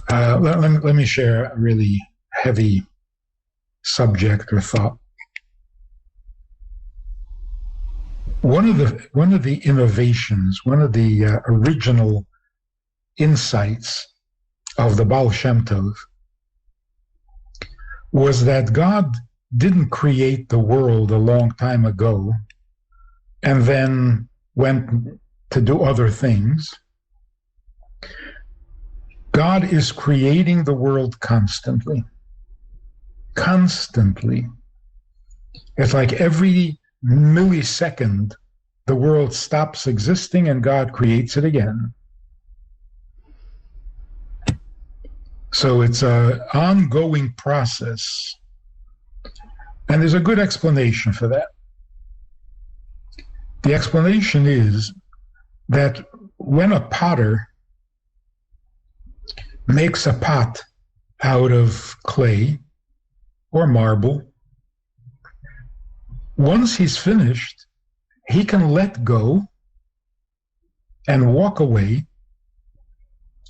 Let me share a really heavy subject or thought. One of the innovations, one of the original insights of the Baal Shem Tov was that God didn't create the world a long time ago and then went to do other things. God is creating the world constantly. Constantly. It's like every millisecond, the world stops existing and God creates it again. So it's an ongoing process. And there's a good explanation for that. The explanation is that when a potter makes a pot out of clay or marble, once he's finished, he can let go and walk away,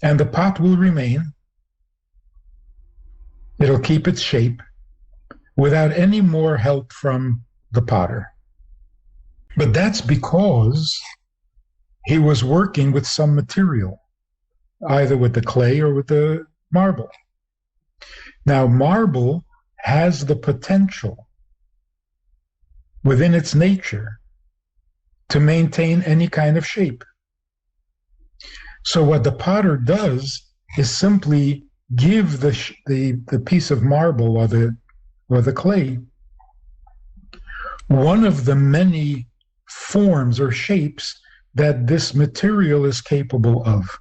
and the pot will remain. It'll keep its shape without any more help from the potter. But that's because he was working with some material, either with the clay or with the marble. Now, marble has the potential within its nature to maintain any kind of shape. So what the potter does is simply give the piece of marble or the clay one of the many forms or shapes that this material is capable of.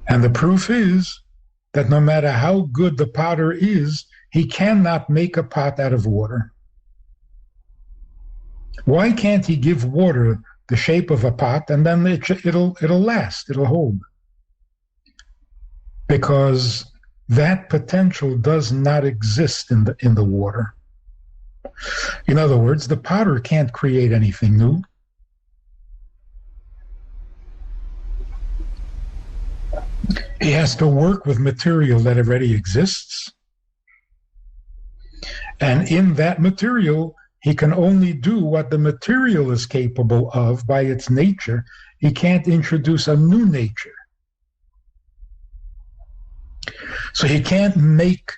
And the proof is that no matter how good the potter is, he cannot make a pot out of water. Why can't he give water the shape of a pot and then it'll last, it'll hold? Because that potential does not exist in the water. In other words, the potter can't create anything new. He has to work with material that already exists. And in that material, he can only do what the material is capable of by its nature. He can't introduce a new nature. So he can't make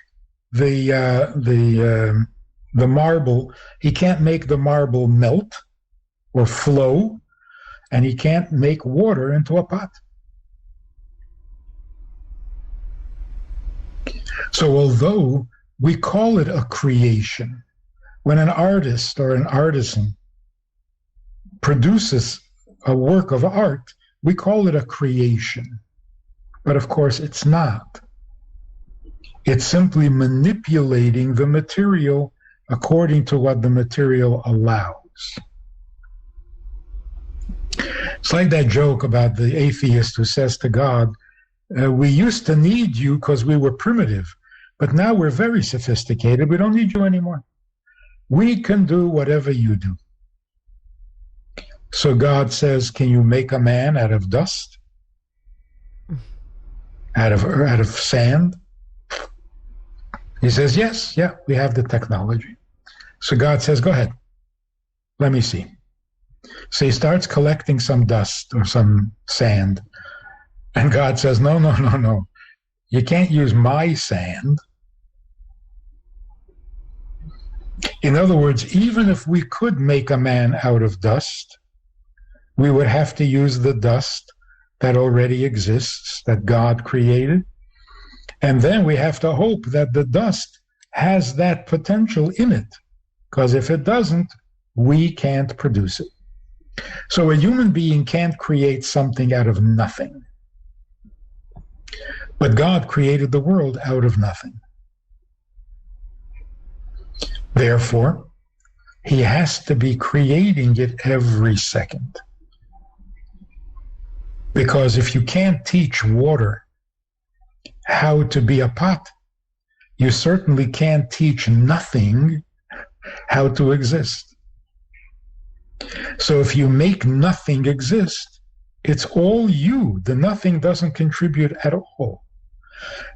the marble. He can't make the marble melt or flow, and he can't make water into a pot. So although we call it a creation, when an artist or an artisan produces a work of art, we call it a creation. But of course, it's not. It's simply manipulating the material according to what the material allows. It's like that joke about the atheist who says to God, we used to need you because we were primitive, but now we're very sophisticated. We don't need you anymore. We can do whatever you do. So God says, can you make a man out of dust? Out of sand? He says, yes, yeah, we have the technology. So God says, go ahead. Let me see. So he starts collecting some dust or some sand. And God says, no. You can't use my sand. In other words, even if we could make a man out of dust, we would have to use the dust that already exists, that God created. And then we have to hope that the dust has that potential in it, because if it doesn't, we can't produce it. So a human being can't create something out of nothing. But God created the world out of nothing. Therefore, he has to be creating it every second. Because if you can't teach water how to be a pot, you certainly can't teach nothing how to exist. So if you make nothing exist, It's all you. The nothing doesn't contribute at all.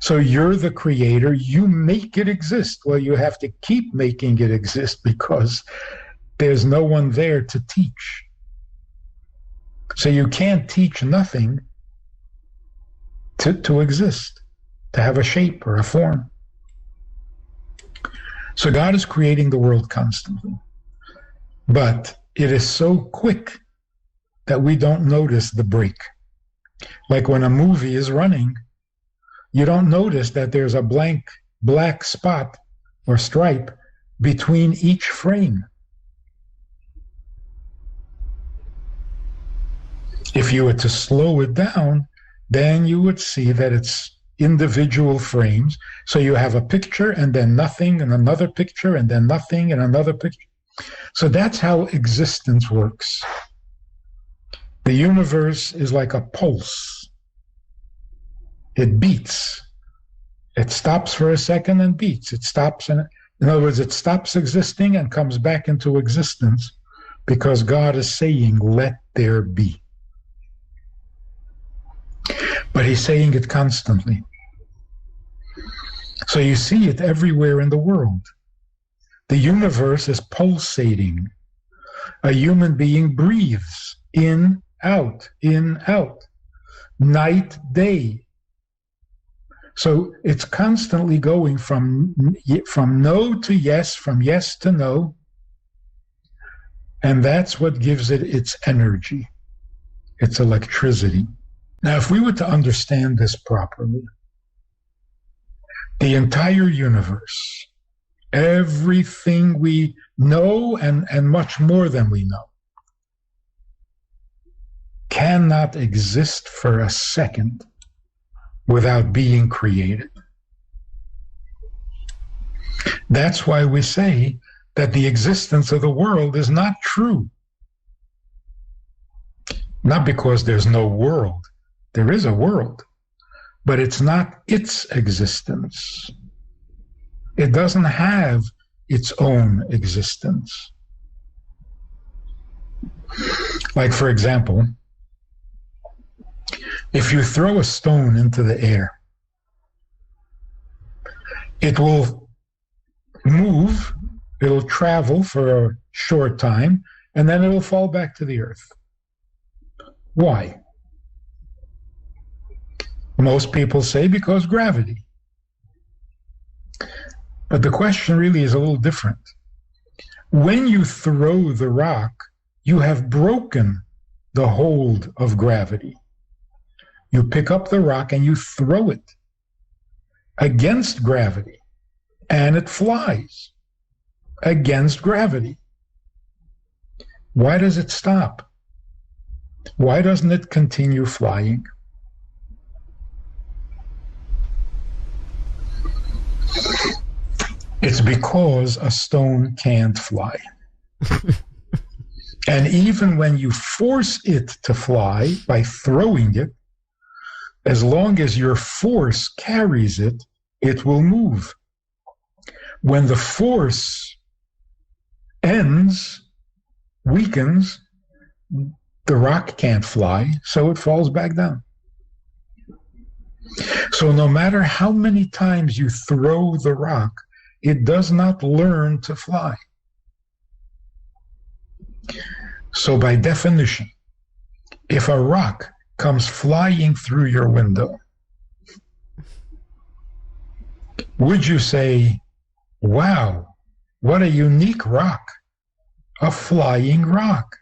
So you're the creator. You make it exist. Well, you have to keep making it exist because there's no one there to teach. So you can't teach nothing to exist, to have a shape or a form. So God is creating the world constantly. But it is so quick that we don't notice the break. Like when a movie is running, you don't notice that there's a blank black spot or stripe between each frame. If you were to slow it down, then you would see that it's individual frames. So you have a picture and then nothing and another picture and then nothing and another picture. So that's how existence works. The universe is like a pulse. It beats. It stops for a second and beats. It stops, and in other words, it stops existing and comes back into existence because God is saying, let there be. But he's saying it constantly. So you see it everywhere in the world. The universe is pulsating. A human being breathes in, out, night, day. So it's constantly going from no to yes, from yes to no. And that's what gives it its energy, its electricity. Now, if we were to understand this properly, the entire universe, everything we know and much more than we know, cannot exist for a second without being created. That's why we say that the existence of the world is not true. Not because there's no world. There is a world, but it's not its existence. It doesn't have its own existence. Like, for example, if you throw a stone into the air, it will move, it'll travel for a short time, and then it'll fall back to the earth. Why? Most people say because gravity. But the question really is a little different. When you throw the rock, you have broken the hold of gravity. You pick up the rock and you throw it against gravity, and it flies against gravity. Why does it stop? Why doesn't it continue flying? It's because a stone can't fly. And even when you force it to fly by throwing it, as long as your force carries it, it will move. When the force ends, weakens, the rock can't fly, so it falls back down. So no matter how many times you throw the rock, it does not learn to fly. So by definition, if a rock comes flying through your window, would you say, wow, what a unique rock, a flying rock?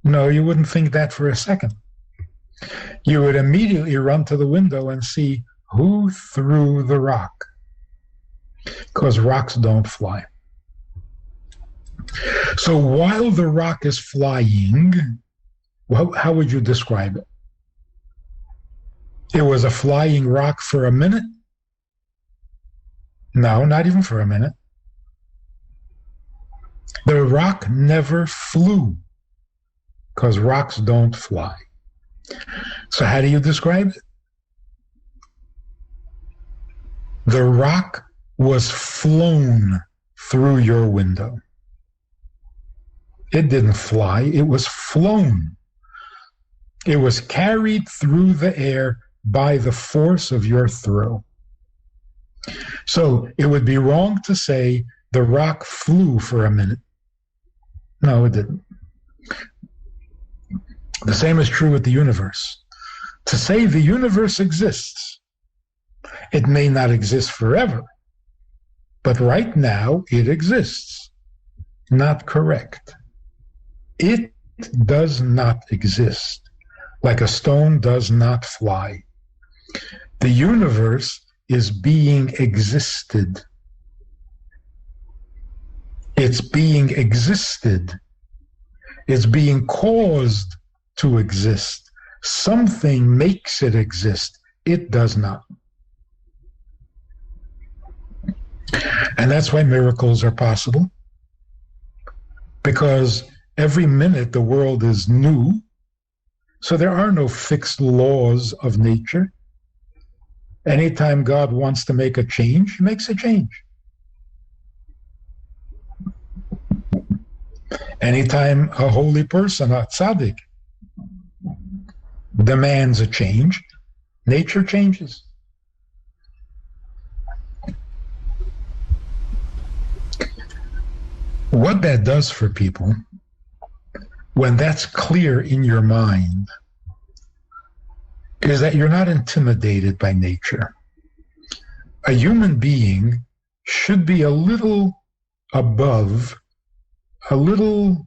No, you wouldn't think that for a second. You would immediately run to the window and see who threw the rock, because rocks don't fly. So while the rock is flying, well, how would you describe it? It was a flying rock for a minute? No, not even for a minute. The rock never flew, because rocks don't fly. So how do you describe it? The rock was flown through your window. It didn't fly, it was flown. It was carried through the air by the force of your throw. So it would be wrong to say the rock flew for a minute. No, it didn't. The same is true with the universe. To say the universe exists, it may not exist forever, but right now it exists. Not correct. It does not exist, like a stone does not fly. The universe is being existed. It's being existed. It's being caused to exist. Something makes it exist. It does not. And that's why miracles are possible. Because every minute the world is new, so there are no fixed laws of nature. Anytime God wants to make a change, he makes a change. Anytime a holy person, a tzaddik, demands a change, nature changes. What that does for people, when that's clear in your mind, is that you're not intimidated by nature. A human being should be a little above, a little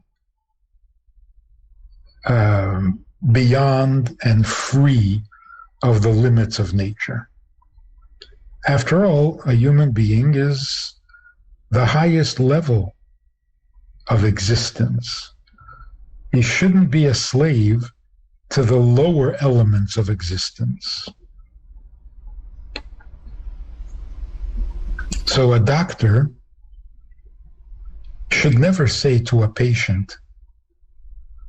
beyond and free of the limits of nature. After all, a human being is the highest level of existence. He shouldn't be a slave to the lower elements of existence. So a doctor should never say to a patient,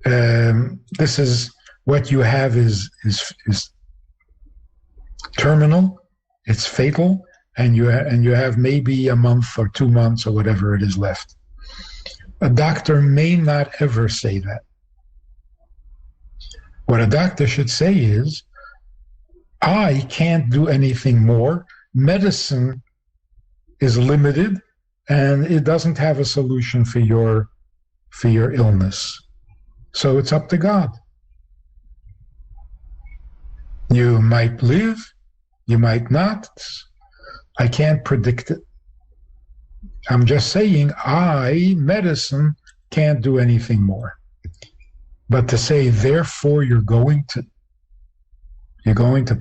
this is what you have is terminal, it's fatal, and you have maybe a month or 2 months or whatever it is left. A doctor may not ever say that. What a doctor should say is, I can't do anything more. Medicine is limited, and it doesn't have a solution for your illness. So it's up to God. You might live, you might not. I can't predict it. I'm just saying, medicine, can't do anything more. But to say, therefore, you're going to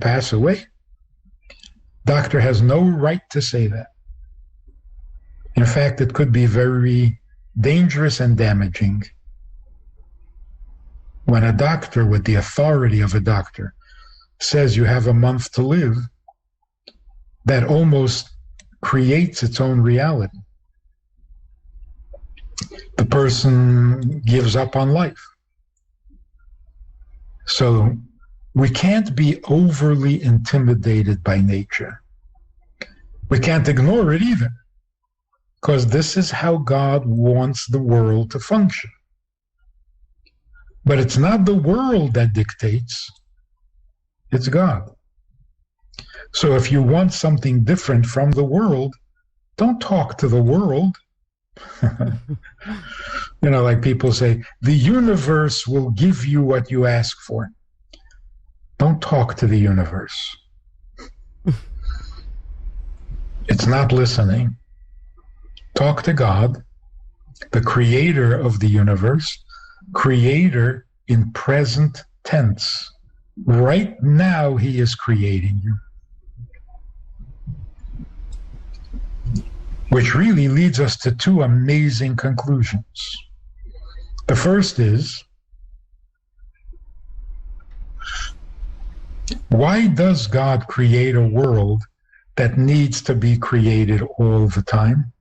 pass away, doctor has no right to say that. In fact, it could be very dangerous and damaging when a doctor, with the authority of a doctor, says you have a month to live. That almost creates its own reality. The person gives up on life. So we can't be overly intimidated by nature. We can't ignore it either, because this is how God wants the world to function. But it's not the world that dictates, it's God. So if you want something different from the world, don't talk to the world. Like people say, the universe will give you what you ask for. Don't talk to the universe. It's not listening. Talk to God, the creator of the universe, creator in present tense. Right now, he is creating you. Which really leads us to two amazing conclusions. The first is, why does God create a world that needs to be created all the time?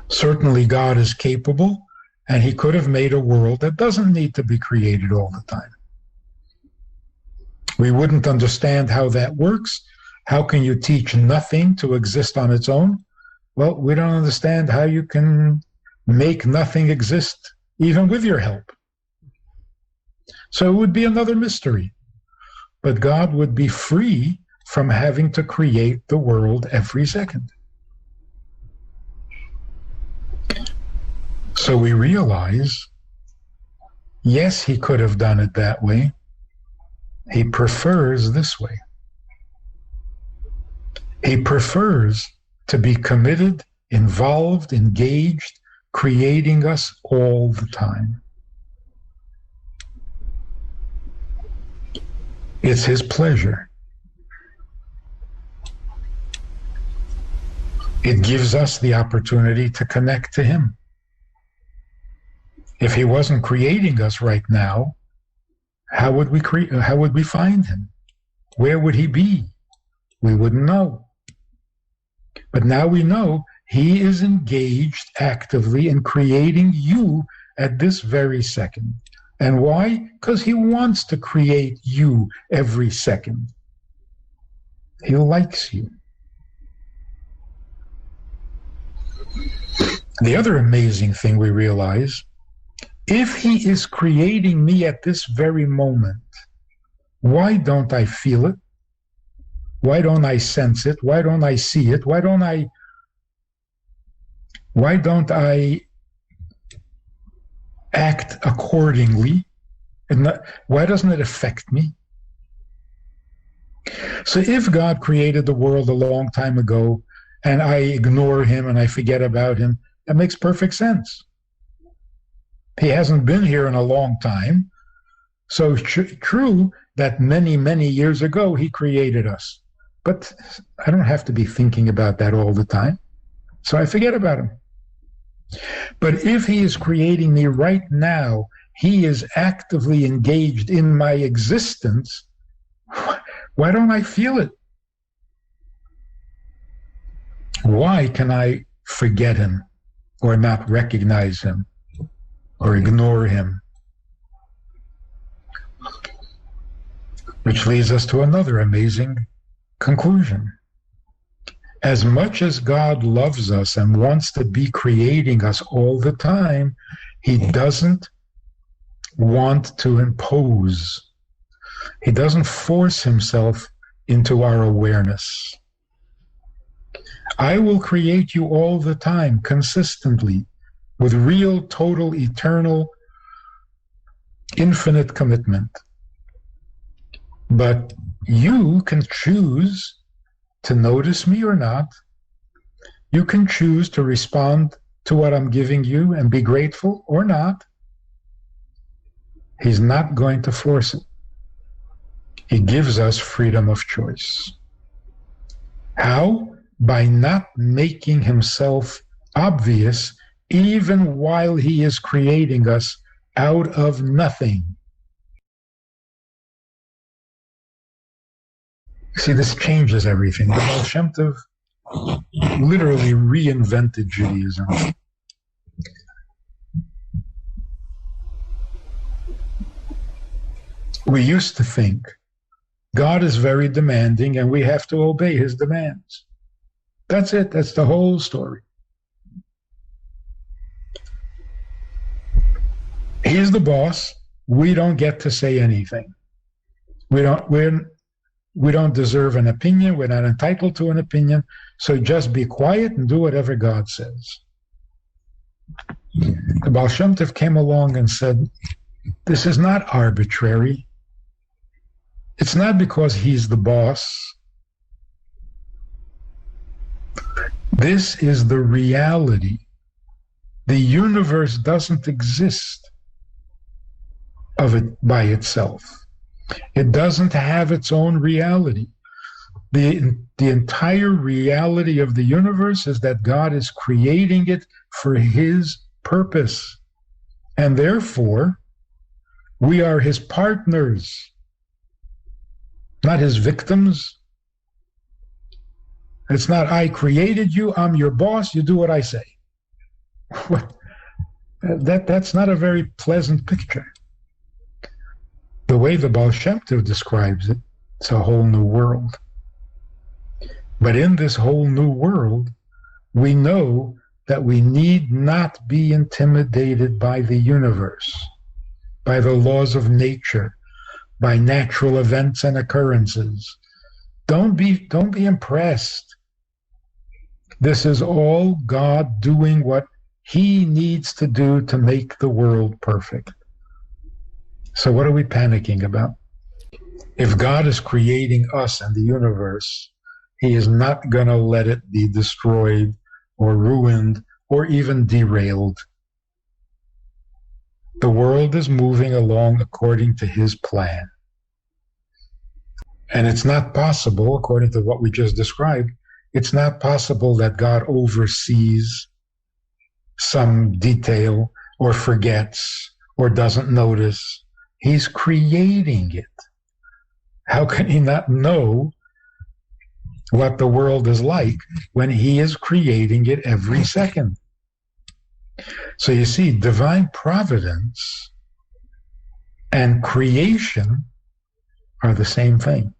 Certainly God is capable, and he could have made a world that doesn't need to be created all the time. We wouldn't understand how that works. How can you teach nothing to exist on its own? Well, we don't understand how you can make nothing exist, even with your help. So it would be another mystery. But God would be free from having to create the world every second. So we realize, yes, he could have done it that way. He prefers this way. He prefers to be committed, involved, engaged, creating us all the time. It's his pleasure. It gives us the opportunity to connect to him. If he wasn't creating us right now, how would we find him? Where would he be? We wouldn't know. But now we know he is engaged actively in creating you at this very second. And why? Because he wants to create you every second. He likes you. The other amazing thing we realize, if he is creating me at this very moment, why don't I feel it? Why don't I sense it? Why don't I see it? Why don't I act accordingly? And why doesn't it affect me? So if God created the world a long time ago and I ignore him and I forget about him, that makes perfect sense. He hasn't been here in a long time. So true that many, many years ago he created us. But I don't have to be thinking about that all the time. So I forget about him. But if he is creating me right now, he is actively engaged in my existence, why don't I feel it? Why can I forget him or not recognize him or ignore him? Which leads us to another amazing conclusion. As much as God loves us and wants to be creating us all the time, he doesn't want to impose. He doesn't force himself into our awareness. I will create you all the time, consistently, with real, total, eternal, infinite commitment. But you can choose to notice me or not. You can choose to respond to what I'm giving you and be grateful or not. He's not going to force it. He gives us freedom of choice. How? By not making himself obvious even while he is creating us out of nothing. See, this changes everything. The Baal Shem Tov literally reinvented Judaism. We used to think God is very demanding and we have to obey his demands. That's it. That's the whole story. He's the boss. We don't get to say anything. We don't deserve an opinion. We're not entitled to an opinion. So just be quiet and do whatever God says. The Baal Shem Tov came along and said, this is not arbitrary. It's not because he's the boss. This is the reality. The universe doesn't exist of it by itself. It doesn't have its own reality. The entire reality of the universe is that God is creating it for his purpose. And therefore, we are his partners, not his victims. It's not, I created you, I'm your boss, you do what I say. That's not a very pleasant picture. The way the Baal Shem Tov describes it, it's a whole new world. But in this whole new world, we know that we need not be intimidated by the universe. by the laws of nature, by natural events and occurrences. Don't be impressed. This is all God doing what he needs to do to make the world perfect. So what are we panicking about? If God is creating us and the universe, he is not going to let it be destroyed or ruined or even derailed. The world is moving along according to his plan. And it's not possible, according to what we just described, it's not possible that God oversees some detail or forgets or doesn't notice. He's creating it. How can he not know what the world is like when he is creating it every second? So you see, divine providence and creation are the same thing.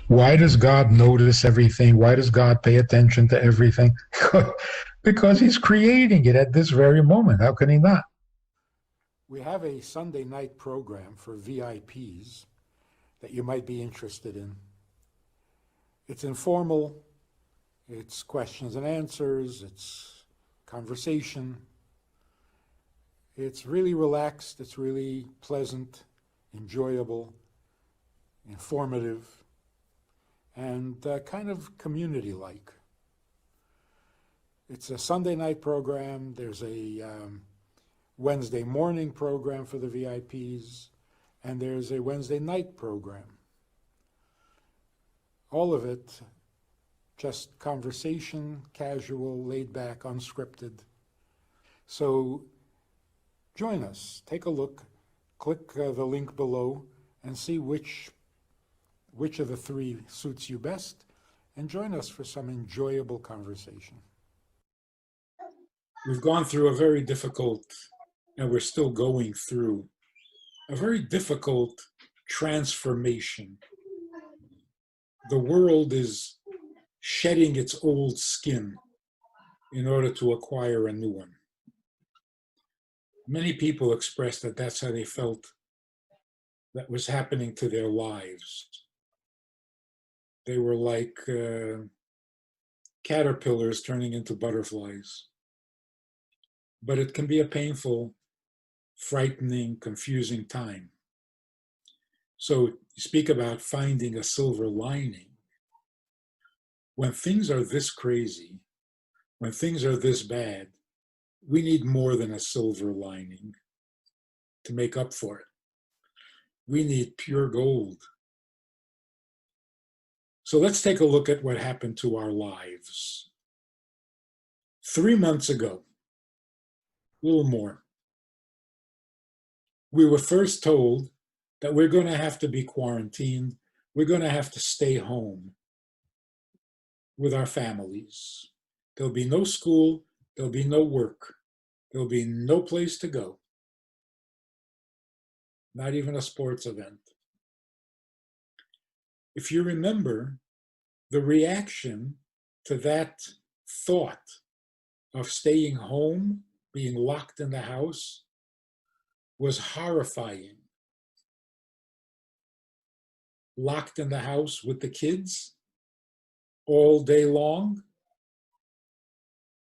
Why does God notice everything? Why does God pay attention to everything? Because he's creating it at this very moment. How can he not? We have a Sunday night program for VIPs that you might be interested in. It's informal, it's questions and answers, it's conversation. It's really relaxed, it's really pleasant, enjoyable, informative, and kind of community-like. It's a Sunday night program. There's a Wednesday morning program for the VIPs, and there's a Wednesday night program. All of it just conversation, casual, laid back, unscripted. So join us, take a look, click the link below and see which of the three suits you best, and join us for some enjoyable conversation. We've gone through a very difficult, and we're still going through, a very difficult transformation. The world is shedding its old skin in order to acquire a new one. Many people expressed that that's how they felt that was happening to their lives. They were like caterpillars turning into butterflies. But it can be a painful, frightening, confusing time. So you speak about finding a silver lining. When things are this crazy, when things are this bad, we need more than a silver lining to make up for it. We need pure gold. So let's take a look at what happened to our lives. 3 months ago, a little more, we were first told that we're going to have to be quarantined. We're going to have to stay home with our families. There'll be no school. There'll be no work. There'll be no place to go. Not even a sports event. If you remember, the reaction to that thought of staying home, being locked in the house, was horrifying. Locked in the house with the kids all day long.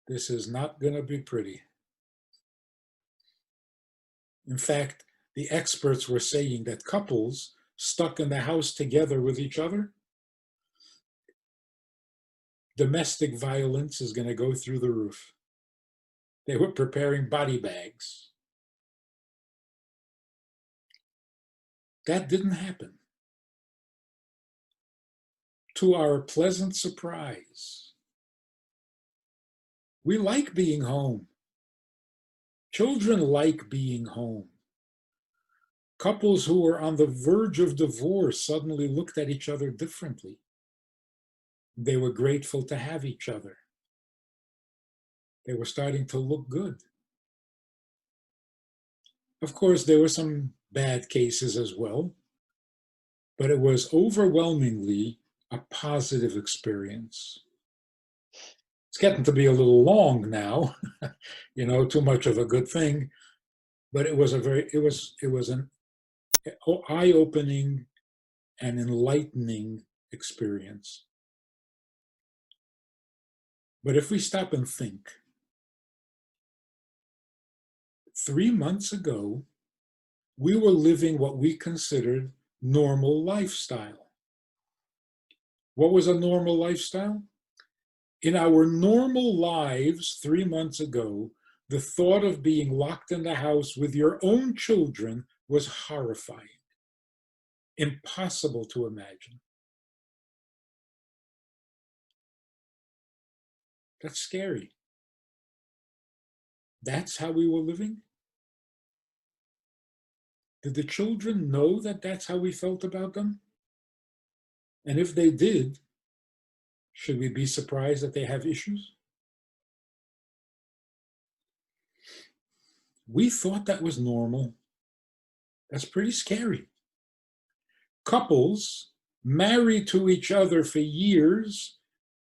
This is not going to be pretty. In fact, the experts were saying that couples stuck in the house together with each other, domestic violence is going to go through the roof. They were preparing body bags. That didn't happen. To our pleasant surprise, we like being home. Children like being home. Couples who were on the verge of divorce suddenly looked at each other differently. They were grateful to have each other. They were starting to look good. Of course, there were some bad cases as well, but it was overwhelmingly a positive experience. It's getting to be a little long now, too much of a good thing, But it was an eye-opening and enlightening experience. But if we stop and think, 3 months ago, we were living what we considered normal lifestyle. What was a normal lifestyle? In our normal lives 3 months ago, the thought of being locked in the house with your own children was horrifying, impossible to imagine. That's scary. That's how we were living? Did the children know that that's how we felt about them? And if they did, should we be surprised that they have issues? We thought that was normal. That's pretty scary. Couples married to each other for years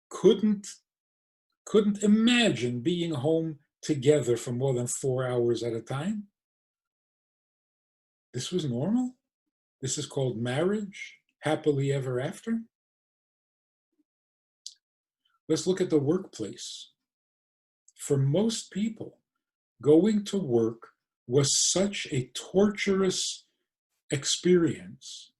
couldn't imagine being home together for more than 4 hours at a time. This was normal? This is called marriage, happily ever after? Let's look at the workplace. For most people, going to work was such a torturous experience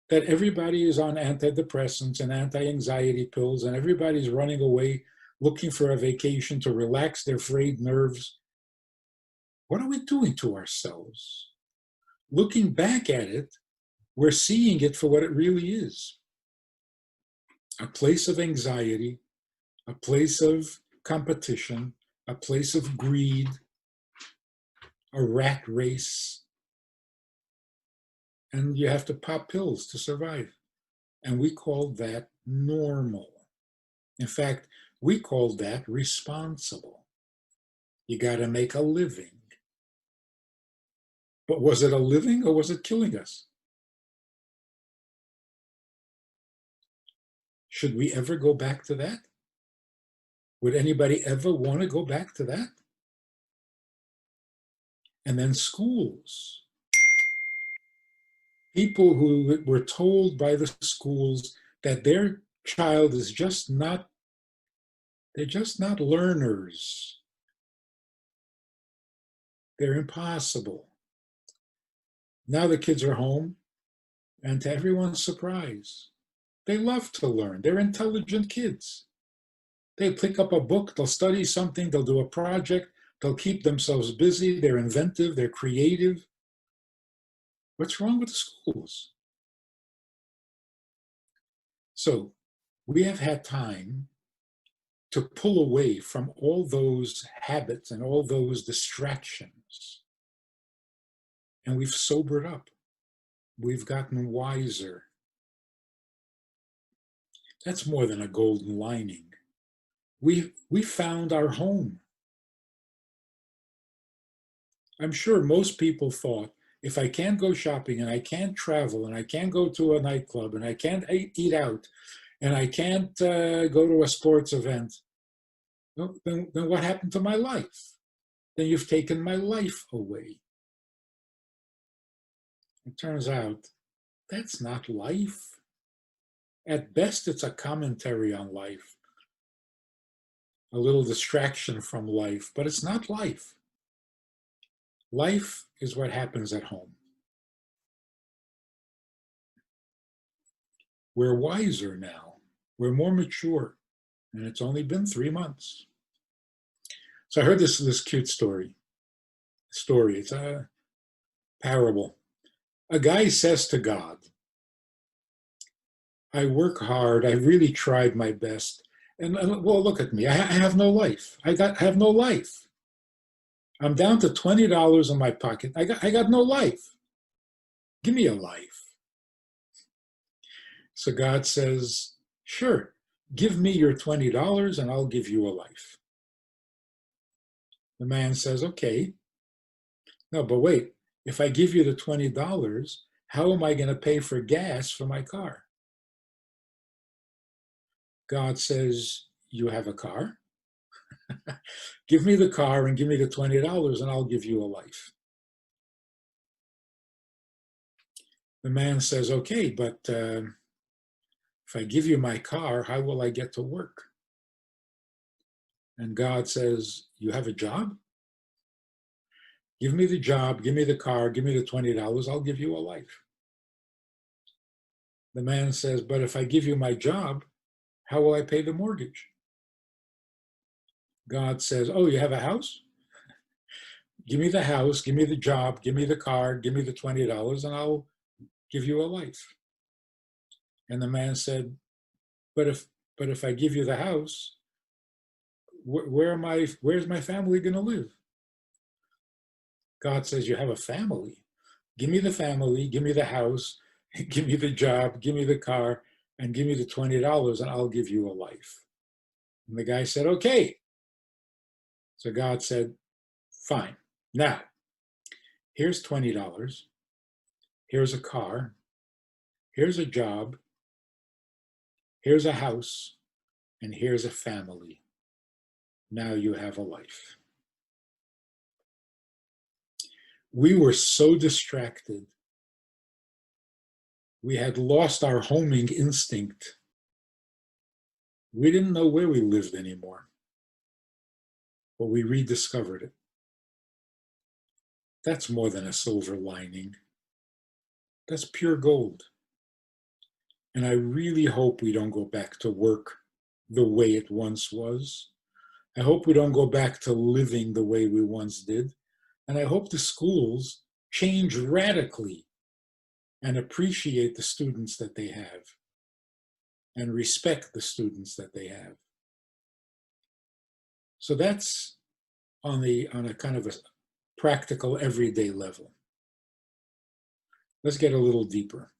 that everybody is on antidepressants and anti-anxiety pills, and everybody's running away looking for a vacation to relax their frayed nerves. What are we doing to ourselves? Looking back at it, we're seeing it for what it really is. A place of anxiety, a place of competition, a place of greed, a rat race. And you have to pop pills to survive. And we called that normal. In fact, we called that responsible. You got to make a living. But was it a living or was it killing us? Should we ever go back to that? Would anybody ever want to go back to that? And then schools. People who were told by the schools that their child is just not, they're just not learners. They're impossible. Now the kids are home, and to everyone's surprise, they love to learn. They're intelligent kids. They pick up a book, they'll study something, they'll do a project, they'll keep themselves busy, they're inventive, they're creative. What's wrong with the schools? So we have had time to pull away from all those habits and all those distractions. And we've sobered up. We've gotten wiser. That's more than a golden lining. We found our home. I'm sure most people thought, if I can't go shopping and I can't travel and I can't go to a nightclub and I can't eat out and I can't go to a sports event, then what happened to my life? Then you've taken my life away. It turns out that's not life. At best, it's a commentary on life, a little distraction from life, but it's not life. Life is what happens at home. We're wiser now. We're more mature. And it's only been 3 months. So I heard this cute story. It's a parable. A guy says to God, I work hard. I really tried my best. And well, look at me. I have no life. I have no life. I'm down to $20 in my pocket. I got no life. Give me a life. So God says, sure, give me your $20 and I'll give you a life. The man says, okay. No, but wait, if I give you the $20, how am I going to pay for gas for my car? God says, you have a car? Give me the car and give me the $20 and I'll give you a life. The man says, okay, but if I give you my car, how will I get to work? And God says, you have a job? Give me the job, give me the car, give me the $20, I'll give you a life. The man says, but if I give you my job, how will I pay the mortgage? God says, oh, you have a house? Give me the house, give me the job, give me the car, give me the $20, and I'll give you a life. And the man said, but if I give you the house, where's my family going to live? God says, you have a family. Give me the family, give me the house, give me the job, give me the car, and give me the $20, and I'll give you a life. And the guy said, okay. So God said, fine. Now, here's $20. Here's a car. Here's a job. Here's a house. And here's a family. Now you have a life. We were so distracted. We had lost our homing instinct. We didn't know where we lived anymore. But we rediscovered it. That's more than a silver lining. That's pure gold. And I really hope we don't go back to work the way it once was. I hope we don't go back to living the way we once did. And I hope the schools change radically and appreciate the students that they have and respect the students that they have. So that's on a kind of a practical, everyday level. Let's get a little deeper.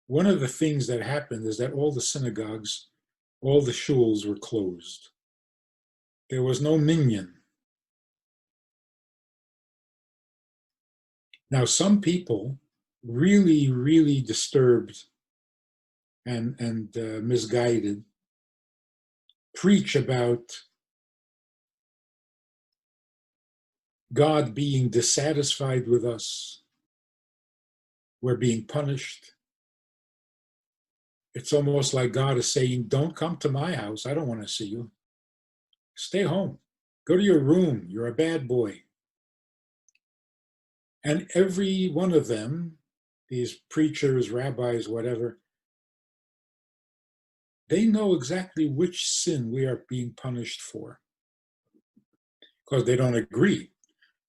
One of the things that happened is that all the synagogues, all the shuls were closed. There was no minyan. Now, some people, really, really disturbed and misguided, preach about God being dissatisfied with us. We're being punished. It's almost like God is saying, don't come to my house. I don't want to see you. Stay home. Go to your room. You're a bad boy. And every one of them, these preachers, rabbis, whatever, they know exactly which sin we are being punished for. Because they don't agree.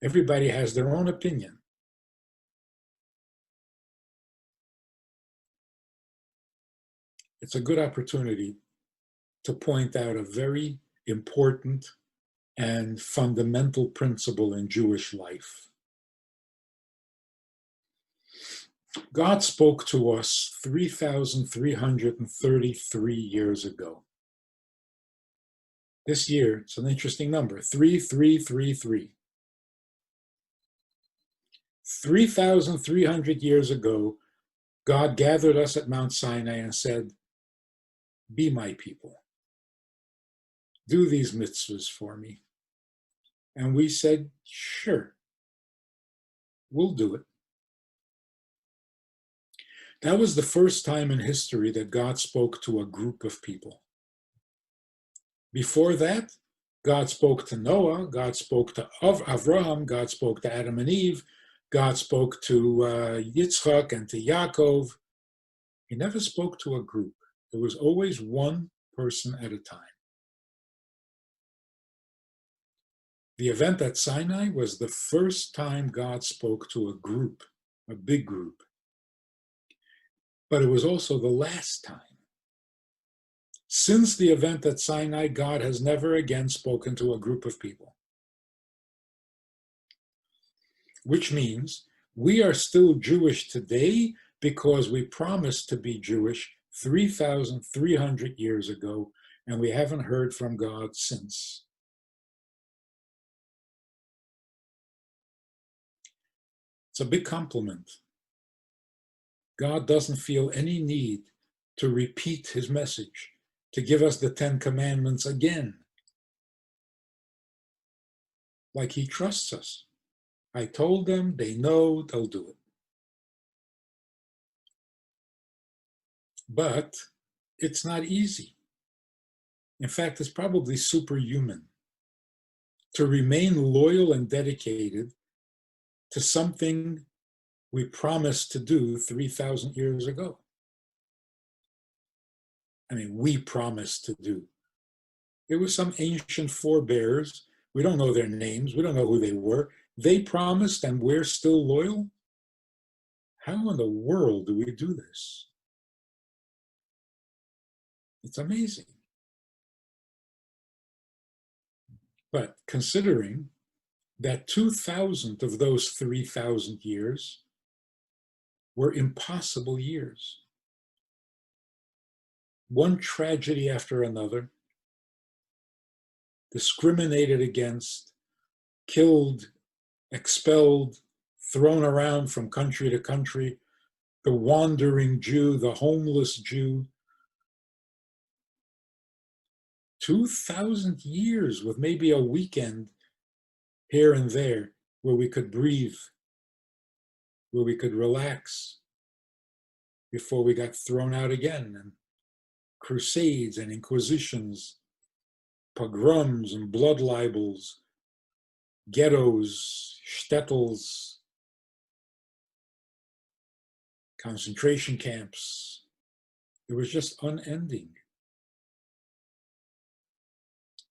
Everybody has their own opinion. It's a good opportunity to point out a very important and fundamental principle in Jewish life. God spoke to us 3,333 years ago. This year, it's an interesting number, 3333. 3,300 years ago, God gathered us at Mount Sinai and said, be my people. Do these mitzvahs for me. And we said, sure, we'll do it. That was the first time in history that God spoke to a group of people. Before that, God spoke to Noah, God spoke to Avraham, God spoke to Adam and Eve, God spoke to Yitzchak and to Yaakov. He never spoke to a group. It was always one person at a time. The event at Sinai was the first time God spoke to a group, a big group. But it was also the last time. Since the event at Sinai, God has never again spoken to a group of people. Which means we are still Jewish today because we promised to be Jewish 3,300 years ago, and we haven't heard from God since. It's a big compliment. God doesn't feel any need to repeat his message, to give us the 10 Commandments again. Like he trusts us. I told them, they know, they'll do it. But it's not easy. In fact, it's probably superhuman to remain loyal and dedicated to something we promised to do 3,000 years ago. I mean, we promised to do. It was some ancient forebears. We don't know their names. We don't know who they were. They promised and we're still loyal? How in the world do we do this? It's amazing. But considering that 2,000 of those 3,000 years were impossible years, one tragedy after another, discriminated against, killed, expelled, thrown around from country to country, the wandering Jew, the homeless Jew. 2,000 years with maybe a weekend here and there where we could breathe, where we could relax before we got thrown out again, and crusades and inquisitions, pogroms and blood libels, ghettos, shtetls, concentration camps. It was just unending.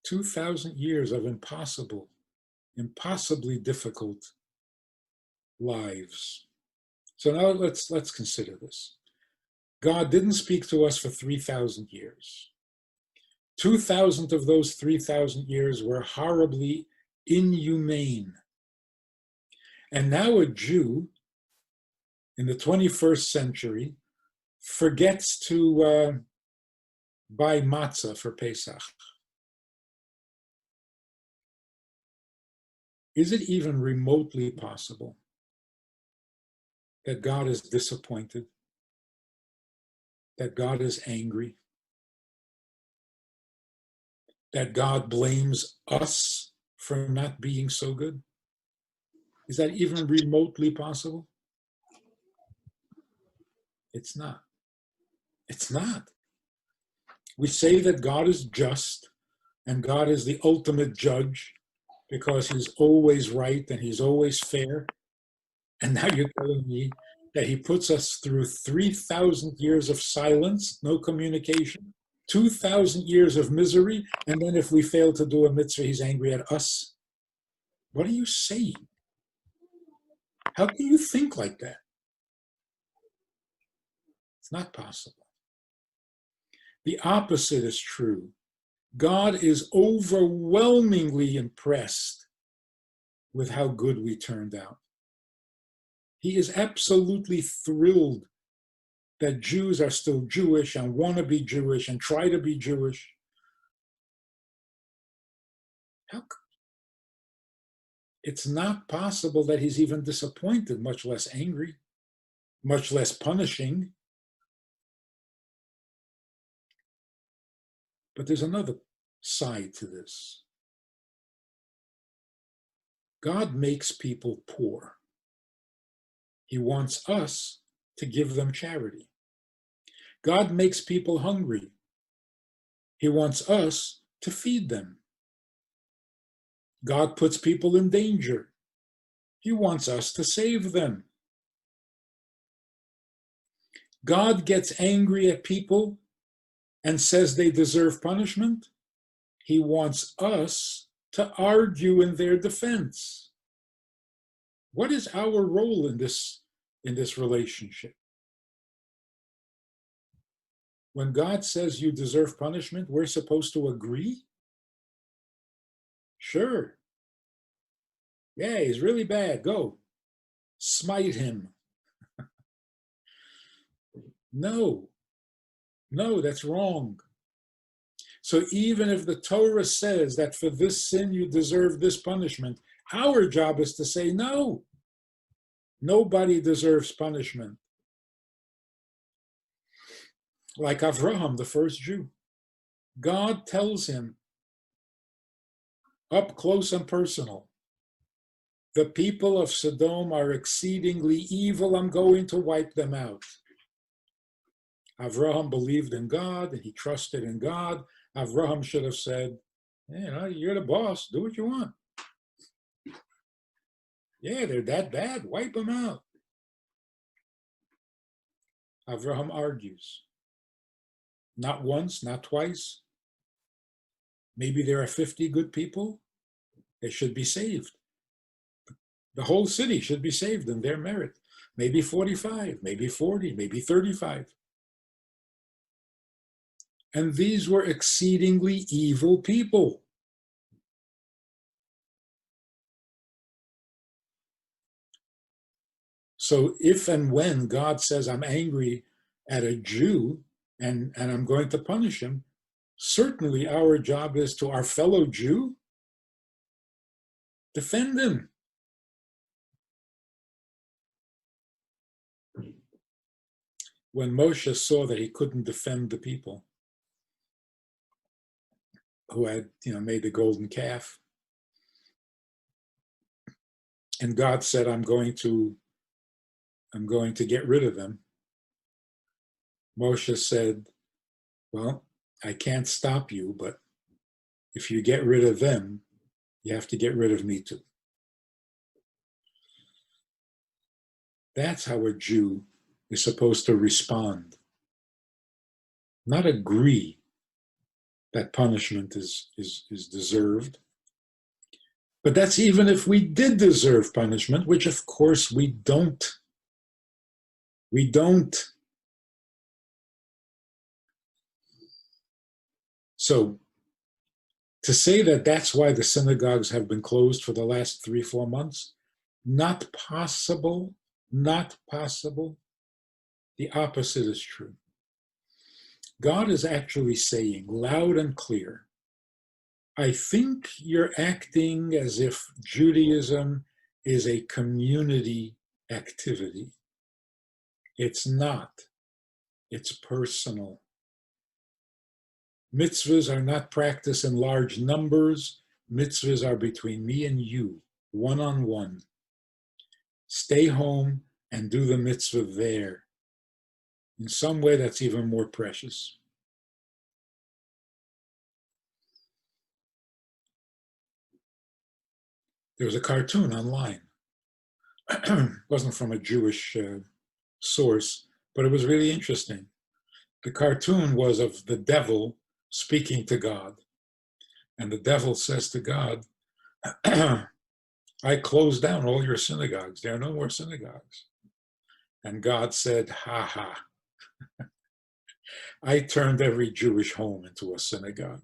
2,000 years of impossibly difficult lives. So now let's consider this. God didn't speak to us for 3,000 years. 2,000 of those 3,000 years were horribly inhumane. And now a Jew in the 21st century forgets to buy matzah for Pesach. Is it even remotely possible that God is disappointed, that God is angry, that God blames us for not being so good? Is that even remotely possible? It's not. It's not. We say that God is just and God is the ultimate judge because he's always right and he's always fair. And now you're telling me that he puts us through 3,000 years of silence, no communication, 2,000 years of misery, and then if we fail to do a mitzvah, he's angry at us? What are you saying? How can you think like that? It's not possible. The opposite is true. God is overwhelmingly impressed with how good we turned out. He is absolutely thrilled that Jews are still Jewish and want to be Jewish and try to be Jewish. It's not possible that he's even disappointed, much less angry, much less punishing. But there's another side to this. God makes people poor. He wants us to give them charity. God makes people hungry. He wants us to feed them. God puts people in danger. He wants us to save them. God gets angry at people and says they deserve punishment. He wants us to argue in their defense. What is our role in this relationship? When God says you deserve punishment, we're supposed to agree? Sure. Yeah, he's really bad. Go. Smite him. No, that's wrong. So even if the Torah says that for this sin you deserve this punishment, our job is to say no. Nobody deserves punishment. Like Avraham, the first Jew. God tells him, up close and personal, the people of Sodom are exceedingly evil. I'm going to wipe them out. Avraham believed in God and he trusted in God. Avraham should have said, you're the boss, do what you want. Yeah, they're that bad, wipe them out. Avraham argues. Not once, not twice. Maybe there are 50 good people. They should be saved. The whole city should be saved in their merit. Maybe 45, maybe 40, maybe 35. And these were exceedingly evil people. So if and when God says, I'm angry at a Jew and I'm going to punish him, certainly our job is to our fellow Jew, defend him. When Moshe saw that he couldn't defend the people who had, made the golden calf, and God said, I'm going to get rid of them, Moshe said, well, I can't stop you, but if you get rid of them, you have to get rid of me too. That's how a Jew is supposed to respond. Not agree that punishment is deserved. But that's even if we did deserve punishment, which of course we don't. We don't. So to say that that's why the synagogues have been closed for the last 3-4 months, not possible, not possible. The opposite is true. God is actually saying loud and clear, I think you're acting as if Judaism is a community activity. It's not. It's personal. Mitzvahs are not practiced in large numbers. Mitzvahs are between me and you, one-on-one. Stay home and do the mitzvah there. In some way, that's even more precious. There was a cartoon online. It wasn't from a Jewish source, but it was really interesting. The cartoon was of the devil speaking to God. And the devil says to God, I closed down all your synagogues. There are no more synagogues. And God said, ha ha. I turned every Jewish home into a synagogue.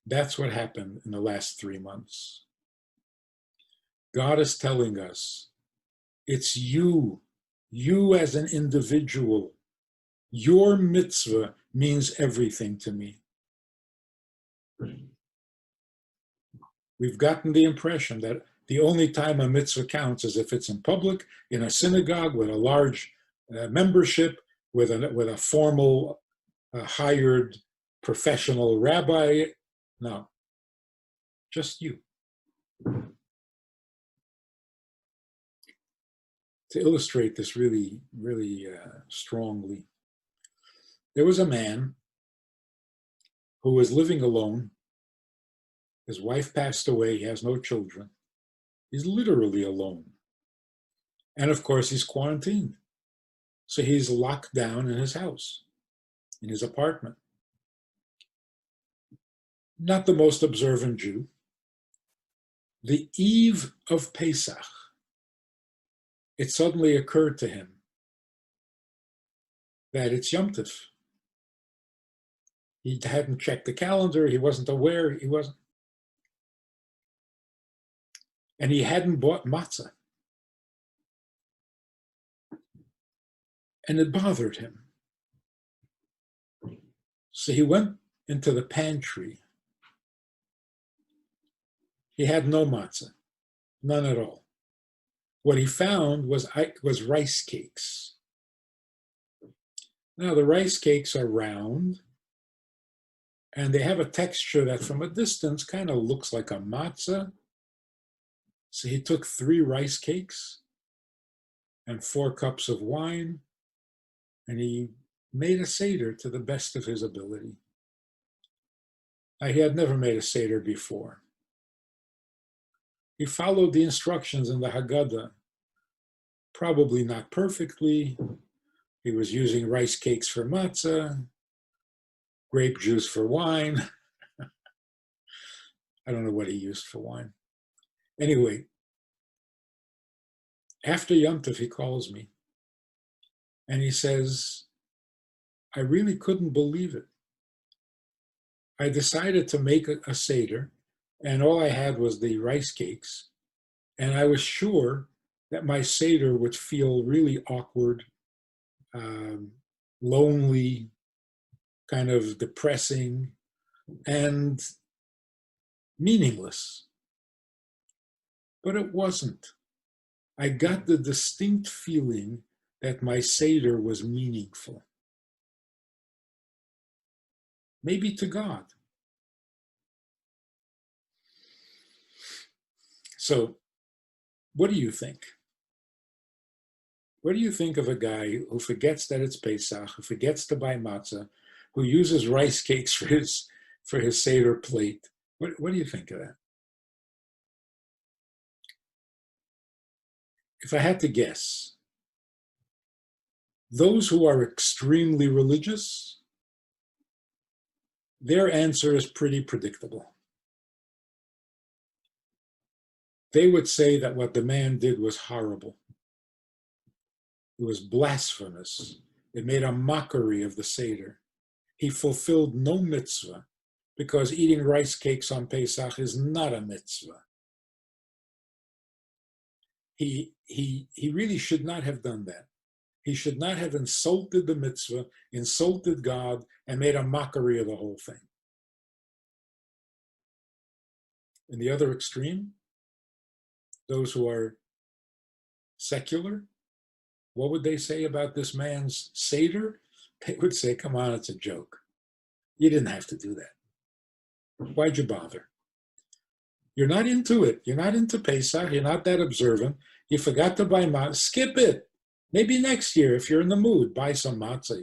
That's what happened in the last 3 months. God is telling us, it's you as an individual. Your mitzvah means everything to me. We've gotten the impression that the only time a mitzvah counts is if it's in public, in a synagogue with a large membership, with a formal hired professional rabbi. No, just you. To illustrate this really, really strongly, there was a man who was living alone. His wife passed away. He has no children. He's literally alone. And of course, he's quarantined. So he's locked down in his house, in his apartment. Not the most observant Jew. The eve of Pesach, it suddenly occurred to him that it's Yom Tov. He hadn't checked the calendar. He wasn't aware. And he hadn't bought matzah. And it bothered him. So he went into the pantry. He had no matzah, none at all. What he found was rice cakes. Now, the rice cakes are round, and they have a texture that from a distance kind of looks like a matzah. So he took 3 rice cakes and 4 cups of wine, and he made a Seder to the best of his ability. He had never made a Seder before. He followed the instructions in the Haggadah, probably not perfectly. He was using rice cakes for matzah, grape juice for wine. I don't know what he used for wine. Anyway, after Yom Tov, he calls me and he says, I really couldn't believe it. I decided to make a Seder, and all I had was the rice cakes, and I was sure that my Seder would feel really awkward, lonely, kind of depressing, and meaningless. But it wasn't. I got the distinct feeling that my Seder was meaningful. Maybe to God. So, what do you think? What do you think of a guy who forgets that it's Pesach, who forgets to buy matzah, who uses rice cakes for his Seder plate? What do you think of that? If I had to guess, those who are extremely religious, their answer is pretty predictable. They would say that what the man did was horrible. It was blasphemous. It made a mockery of the Seder. He fulfilled no mitzvah because eating rice cakes on Pesach is not a mitzvah. He really should not have done that. He should not have insulted the mitzvah, insulted God, and made a mockery of the whole thing. In the other extreme, those who are secular, what would they say about this man's Seder? They would say, come on, it's a joke. You didn't have to do that. Why'd you bother? You're not into it. You're not into Pesach. You're not that observant. You forgot to buy matzah. Skip it. Maybe next year, if you're in the mood, buy some matzah.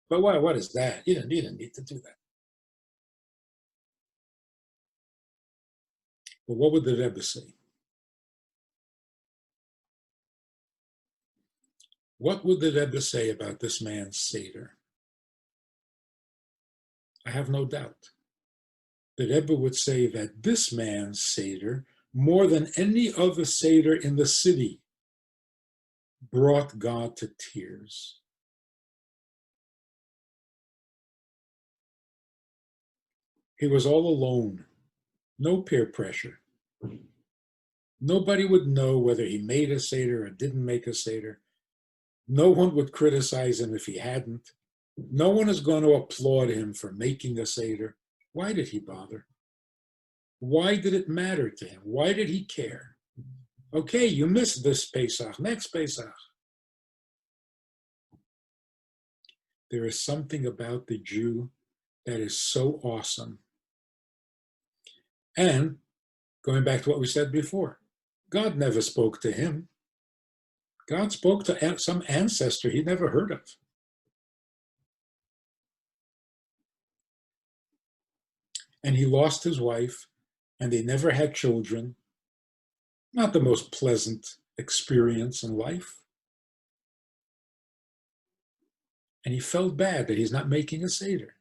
But what is that? You didn't need to do that. But what would the Rebbe say? What would the Rebbe say about this man's Seder? I have no doubt. The Rebbe would say that this man's Seder, more than any other Seder in the city, brought God to tears. He was all alone, no peer pressure. Nobody would know whether he made a Seder or didn't make a Seder. No one would criticize him if he hadn't. No one is going to applaud him for making a Seder. Why did he bother? Why did it matter to him? Why did he care? Okay, you missed this Pesach, next Pesach. There is something about the Jew that is so awesome. And going back to what we said before, God never spoke to him. God spoke to some ancestor he never heard of. And he lost his wife, and they never had children. Not the most pleasant experience in life. And he felt bad that he's not making a Seder.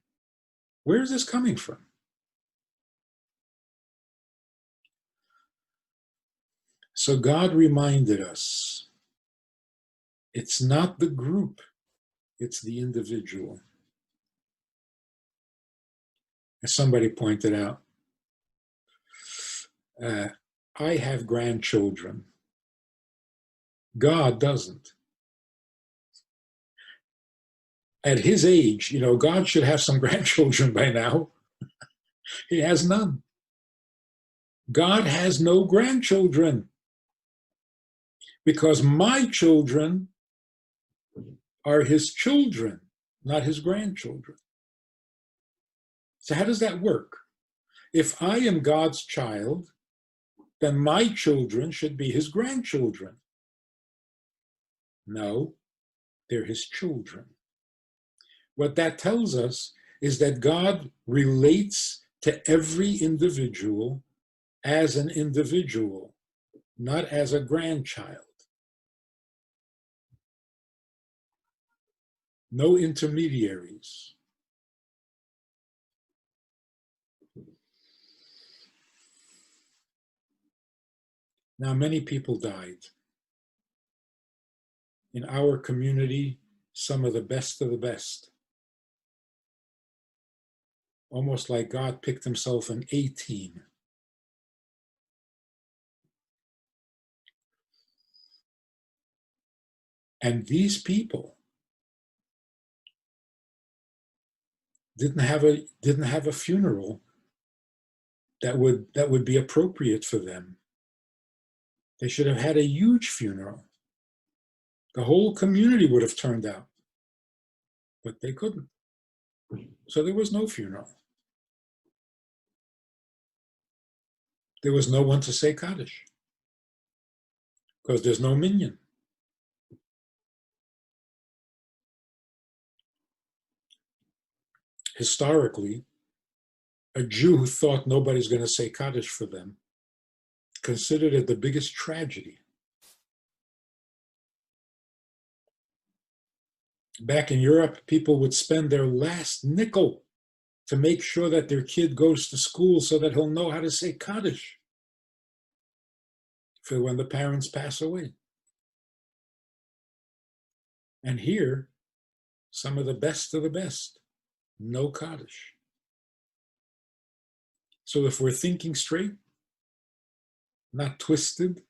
Where is this coming from? So God reminded us, it's not the group, it's the individual. As somebody pointed out, I have grandchildren. God doesn't. At his age, God should have some grandchildren by now. He has none. God has no grandchildren because my children are his children, not his grandchildren. So how does that work? If I am God's child, then my children should be his grandchildren. No, they're his children. What that tells us is that God relates to every individual as an individual, not as a grandchild. No intermediaries. Now, many people died. In our community, some of the best. Almost like God picked himself an A team. And these people didn't have a funeral that would be appropriate for them. They should have had a huge funeral. The whole community would have turned out, but they couldn't. So there was no funeral. There was no one to say Kaddish because there's no minyan. Historically, a Jew who thought nobody's going to say Kaddish for them considered it the biggest tragedy. Back in Europe, people would spend their last nickel to make sure that their kid goes to school so that he'll know how to say Kaddish for when the parents pass away. And here, some of the best, no Kaddish. So if we're thinking straight, not twisted,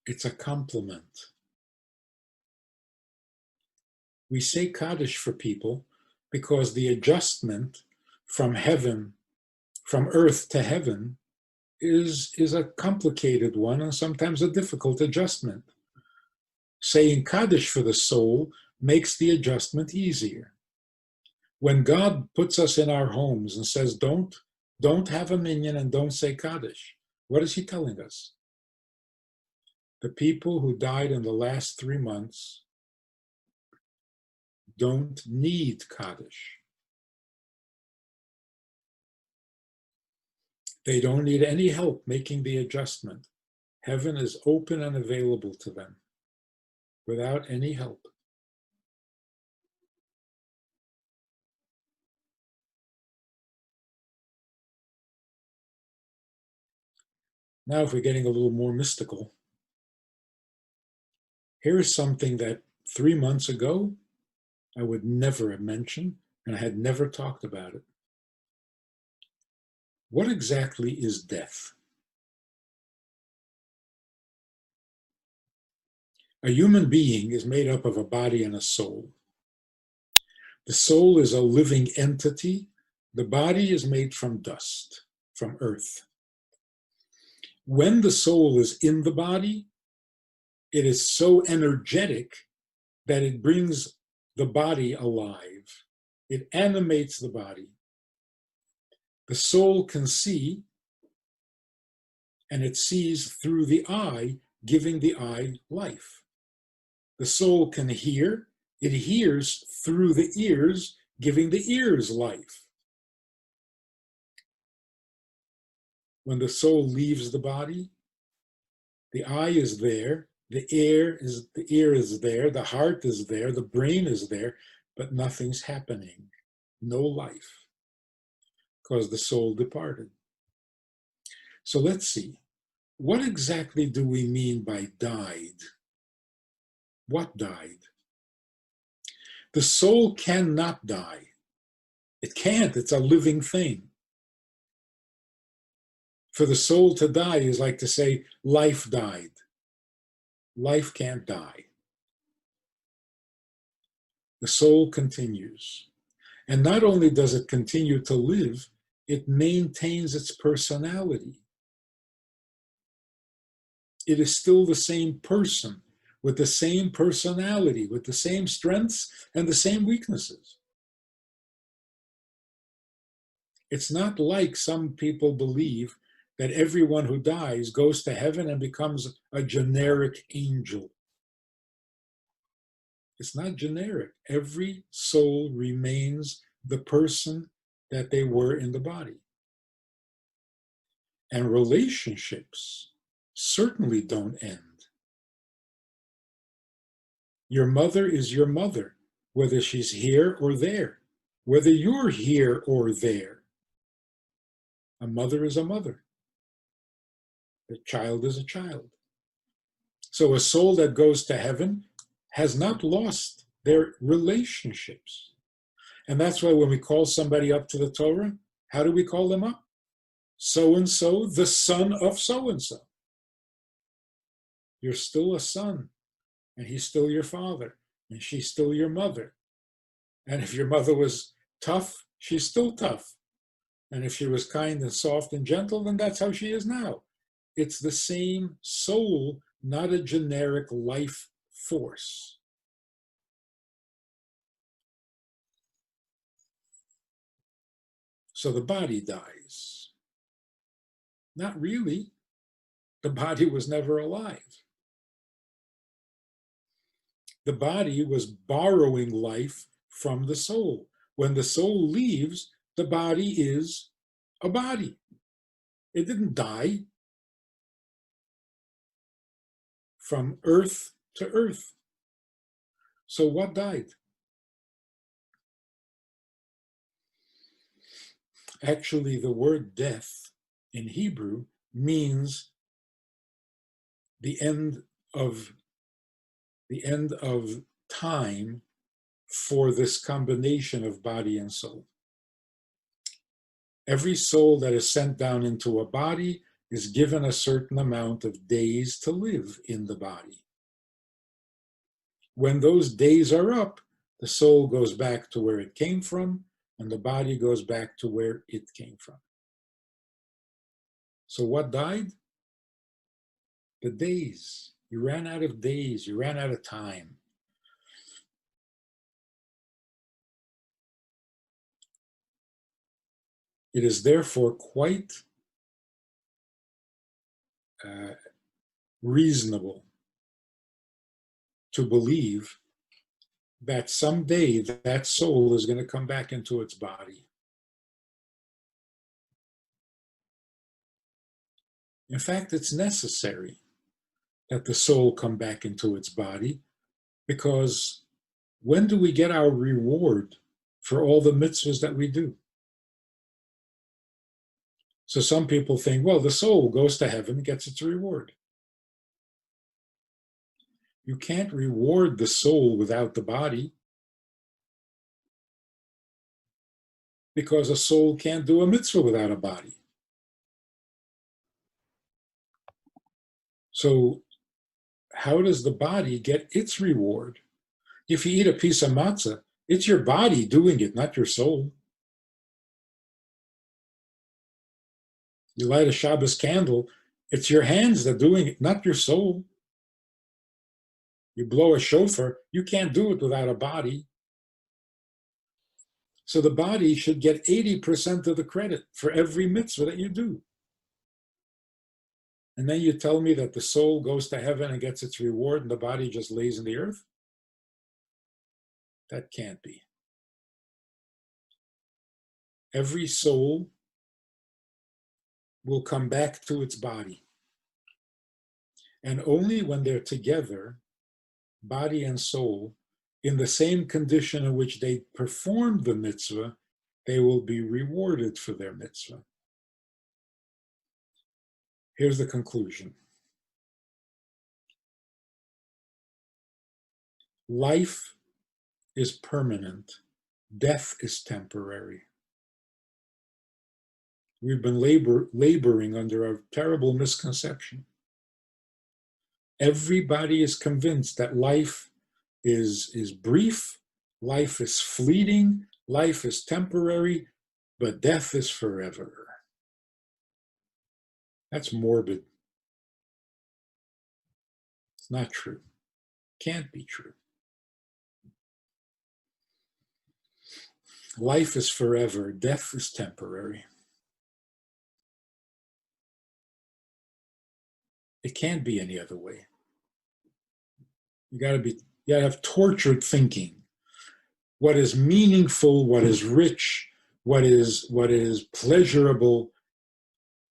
it's a compliment. We say Kaddish for people because the adjustment from heaven, from earth to heaven, is a complicated one and sometimes a difficult adjustment. Saying Kaddish for the soul makes the adjustment easier. When God puts us in our homes and says, don't have a minyan and don't say Kaddish, what is he telling us? The people who died in the last 3 months don't need Kaddish. They don't need any help making the adjustment. Heaven is open and available to them without any help. Now, if we're getting a little more mystical, here is something that 3 months ago I would never have mentioned, and I had never talked about it. What exactly is death? A human being is made up of a body and a soul. The soul is a living entity. The body is made from dust, from earth. When the soul is in the body, it is so energetic that it brings the body alive. It animates the body. The soul can see, and it sees through the eye, giving the eye life. The soul can hear, it hears through the ears, giving the ears life. When the soul leaves the body, the eye is there, the ear is there, the heart is there, the brain is there, but nothing's happening. No life, because the soul departed. So let's see. What exactly do we mean by died? What died? The soul cannot die. It can't. It's a living thing. For the soul to die is like to say, life died. Life can't die. The soul continues. And not only does it continue to live, it maintains its personality. It is still the same person, with the same personality, with the same strengths and the same weaknesses. It's not like some people believe that everyone who dies goes to heaven and becomes a generic angel. It's not generic. Every soul remains the person that they were in the body. And relationships certainly don't end. Your mother is your mother, whether she's here or there, whether you're here or there. A mother is a mother. A child is a child. So a soul that goes to heaven has not lost their relationships. And that's why when we call somebody up to the Torah, how do we call them up? So-and-so, the son of so-and-so. You're still a son, and he's still your father, and she's still your mother. And if your mother was tough, she's still tough. And if she was kind and soft and gentle, then that's how she is now. It's the same soul, not a generic life force. So the body dies. Not really. The body was never alive. The body was borrowing life from the soul. When the soul leaves, the body is a body. It didn't die. From earth to earth. So what died? Actually, the word death in Hebrew means the end of time for this combination of body and soul. Every soul that is sent down into a body is given a certain amount of days to live in the body. When those days are up, the soul goes back to where it came from, and the body goes back to where it came from. So what died? The days. You ran out of days. You ran out of time. It is therefore quite reasonable to believe that someday that soul is going to come back into its body. In fact, it's necessary that the soul come back into its body, because when do we get our reward for all the mitzvahs that we do? So some people think, well, the soul goes to heaven and gets its reward. You can't reward the soul without the body, because a soul can't do a mitzvah without a body. So how does the body get its reward? If you eat a piece of matzah, it's your body doing it, not your soul. You light a Shabbos candle, it's your hands that are doing it, not your soul. You blow a shofar, you can't do it without a body. So the body should get 80% of the credit for every mitzvah that you do. And then you tell me that the soul goes to heaven and gets its reward and the body just lays in the earth? That can't be. Every soul will come back to its body. And only when they're together, body and soul, in the same condition in which they performed the mitzvah, they will be rewarded for their mitzvah. Here's the conclusion. Life is permanent. Death is temporary. We've been laboring under a terrible misconception. Everybody is convinced that life is brief, life is fleeting, life is temporary, but death is forever. That's morbid. It's not true. Can't be true. Life is forever, death is temporary. It can't be any other way. You gotta have tortured thinking. What is meaningful, what is rich, what is pleasurable,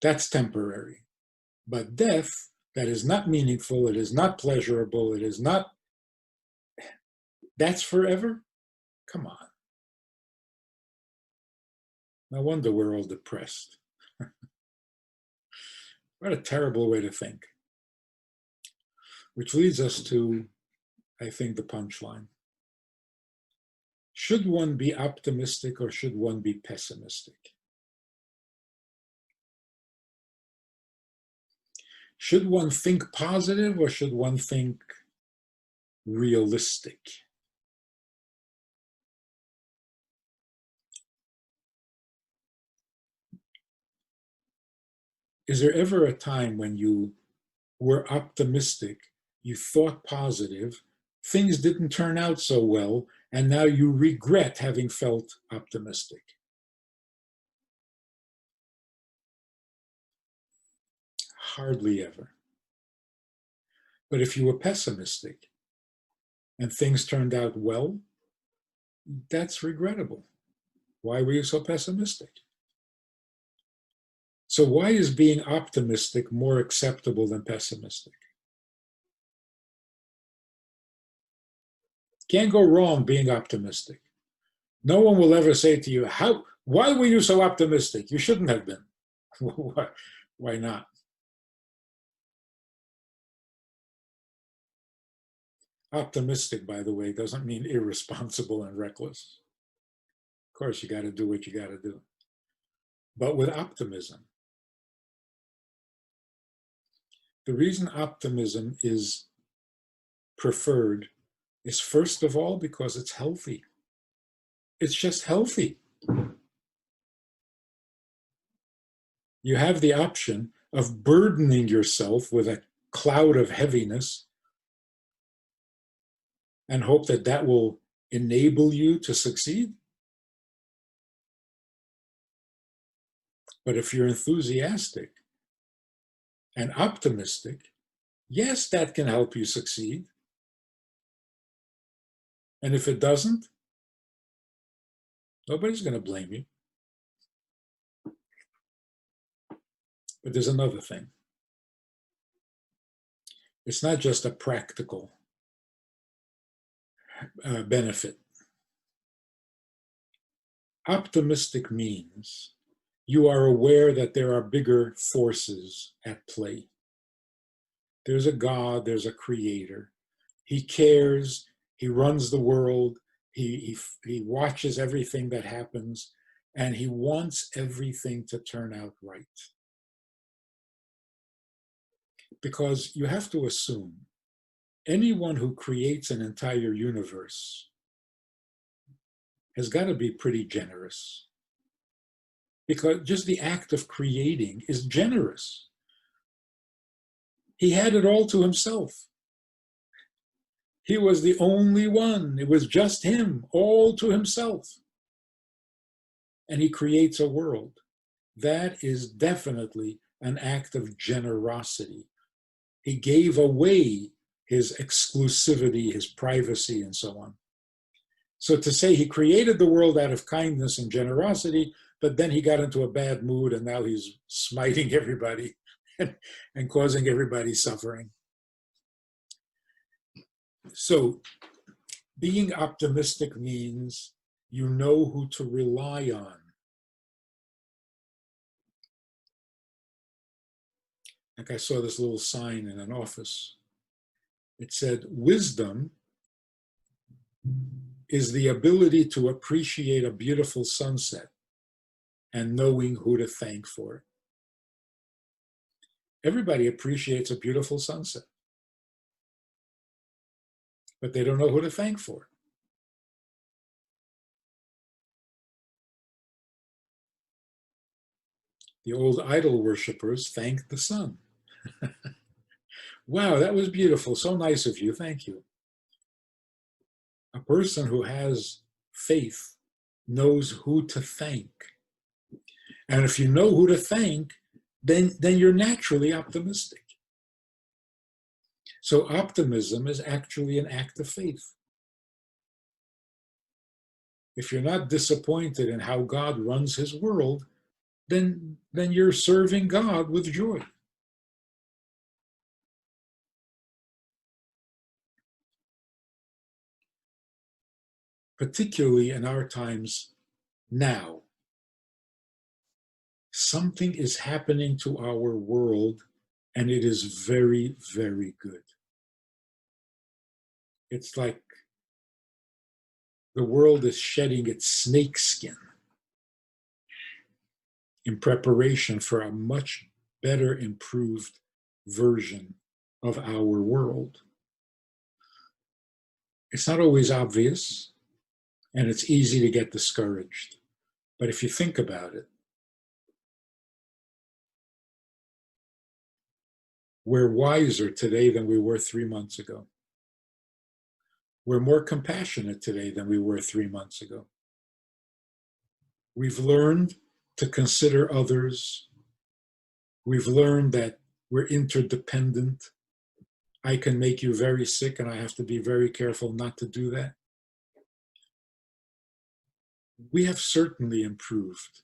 that's temporary. But death, that is not meaningful, it is not pleasurable, it is not, that's forever? Come on. No wonder we're all depressed. What a terrible way to think. Which leads us to, I think, the punchline. Should one be optimistic or should one be pessimistic? Should one think positive or should one think realistic? Is there ever a time when you were optimistic, you thought positive, things didn't turn out so well, and now you regret having felt optimistic? Hardly ever. But if you were pessimistic and things turned out well, that's regrettable. Why were you so pessimistic? So why is being optimistic more acceptable than pessimistic? Can't go wrong being optimistic. No one will ever say to you, why were you so optimistic? You shouldn't have been. Why not? Optimistic, by the way, doesn't mean irresponsible and reckless. Of course, you got to do what you got to do. But with optimism, the reason optimism is preferred is, first of all, because it's healthy. It's just healthy. You have the option of burdening yourself with a cloud of heaviness and hope that that will enable you to succeed. But if you're enthusiastic and optimistic, yes, that can help you succeed. And if it doesn't, nobody's going to blame you. But there's another thing. It's not just a practical benefit. Optimistic means you are aware that there are bigger forces at play. There's a God, there's a creator. He cares, he runs the world, he watches everything that happens, and he wants everything to turn out right. Because you have to assume anyone who creates an entire universe has got to be pretty generous. Because just the act of creating is generous. He had it all to himself. He was the only one. It was just him, all to himself. And he creates a world. That is definitely an act of generosity. He gave away his exclusivity, his privacy, and so on. So to say he created the world out of kindness and generosity, but then he got into a bad mood and now he's smiting everybody and causing everybody suffering. So being optimistic means you know who to rely on. Like I saw this little sign in an office. It said, wisdom is the ability to appreciate a beautiful sunset and knowing who to thank for it. Everybody appreciates a beautiful sunset, but they don't know who to thank for it. The old idol worshippers thanked the sun. Wow, that was beautiful. So nice of you. Thank you. A person who has faith knows who to thank. And if you know who to thank, then you're naturally optimistic. So optimism is actually an act of faith. If you're not disappointed in how God runs his world, then you're serving God with joy. Particularly in our times now, something is happening to our world, and it is very, very good. It's like the world is shedding its snake skin in preparation for a much better, improved version of our world. It's not always obvious, and it's easy to get discouraged. But if you think about it, we're wiser today than we were 3 months ago. We're more compassionate today than we were 3 months ago. We've learned to consider others. We've learned that we're interdependent. I can make you very sick, and I have to be very careful not to do that. We have certainly improved.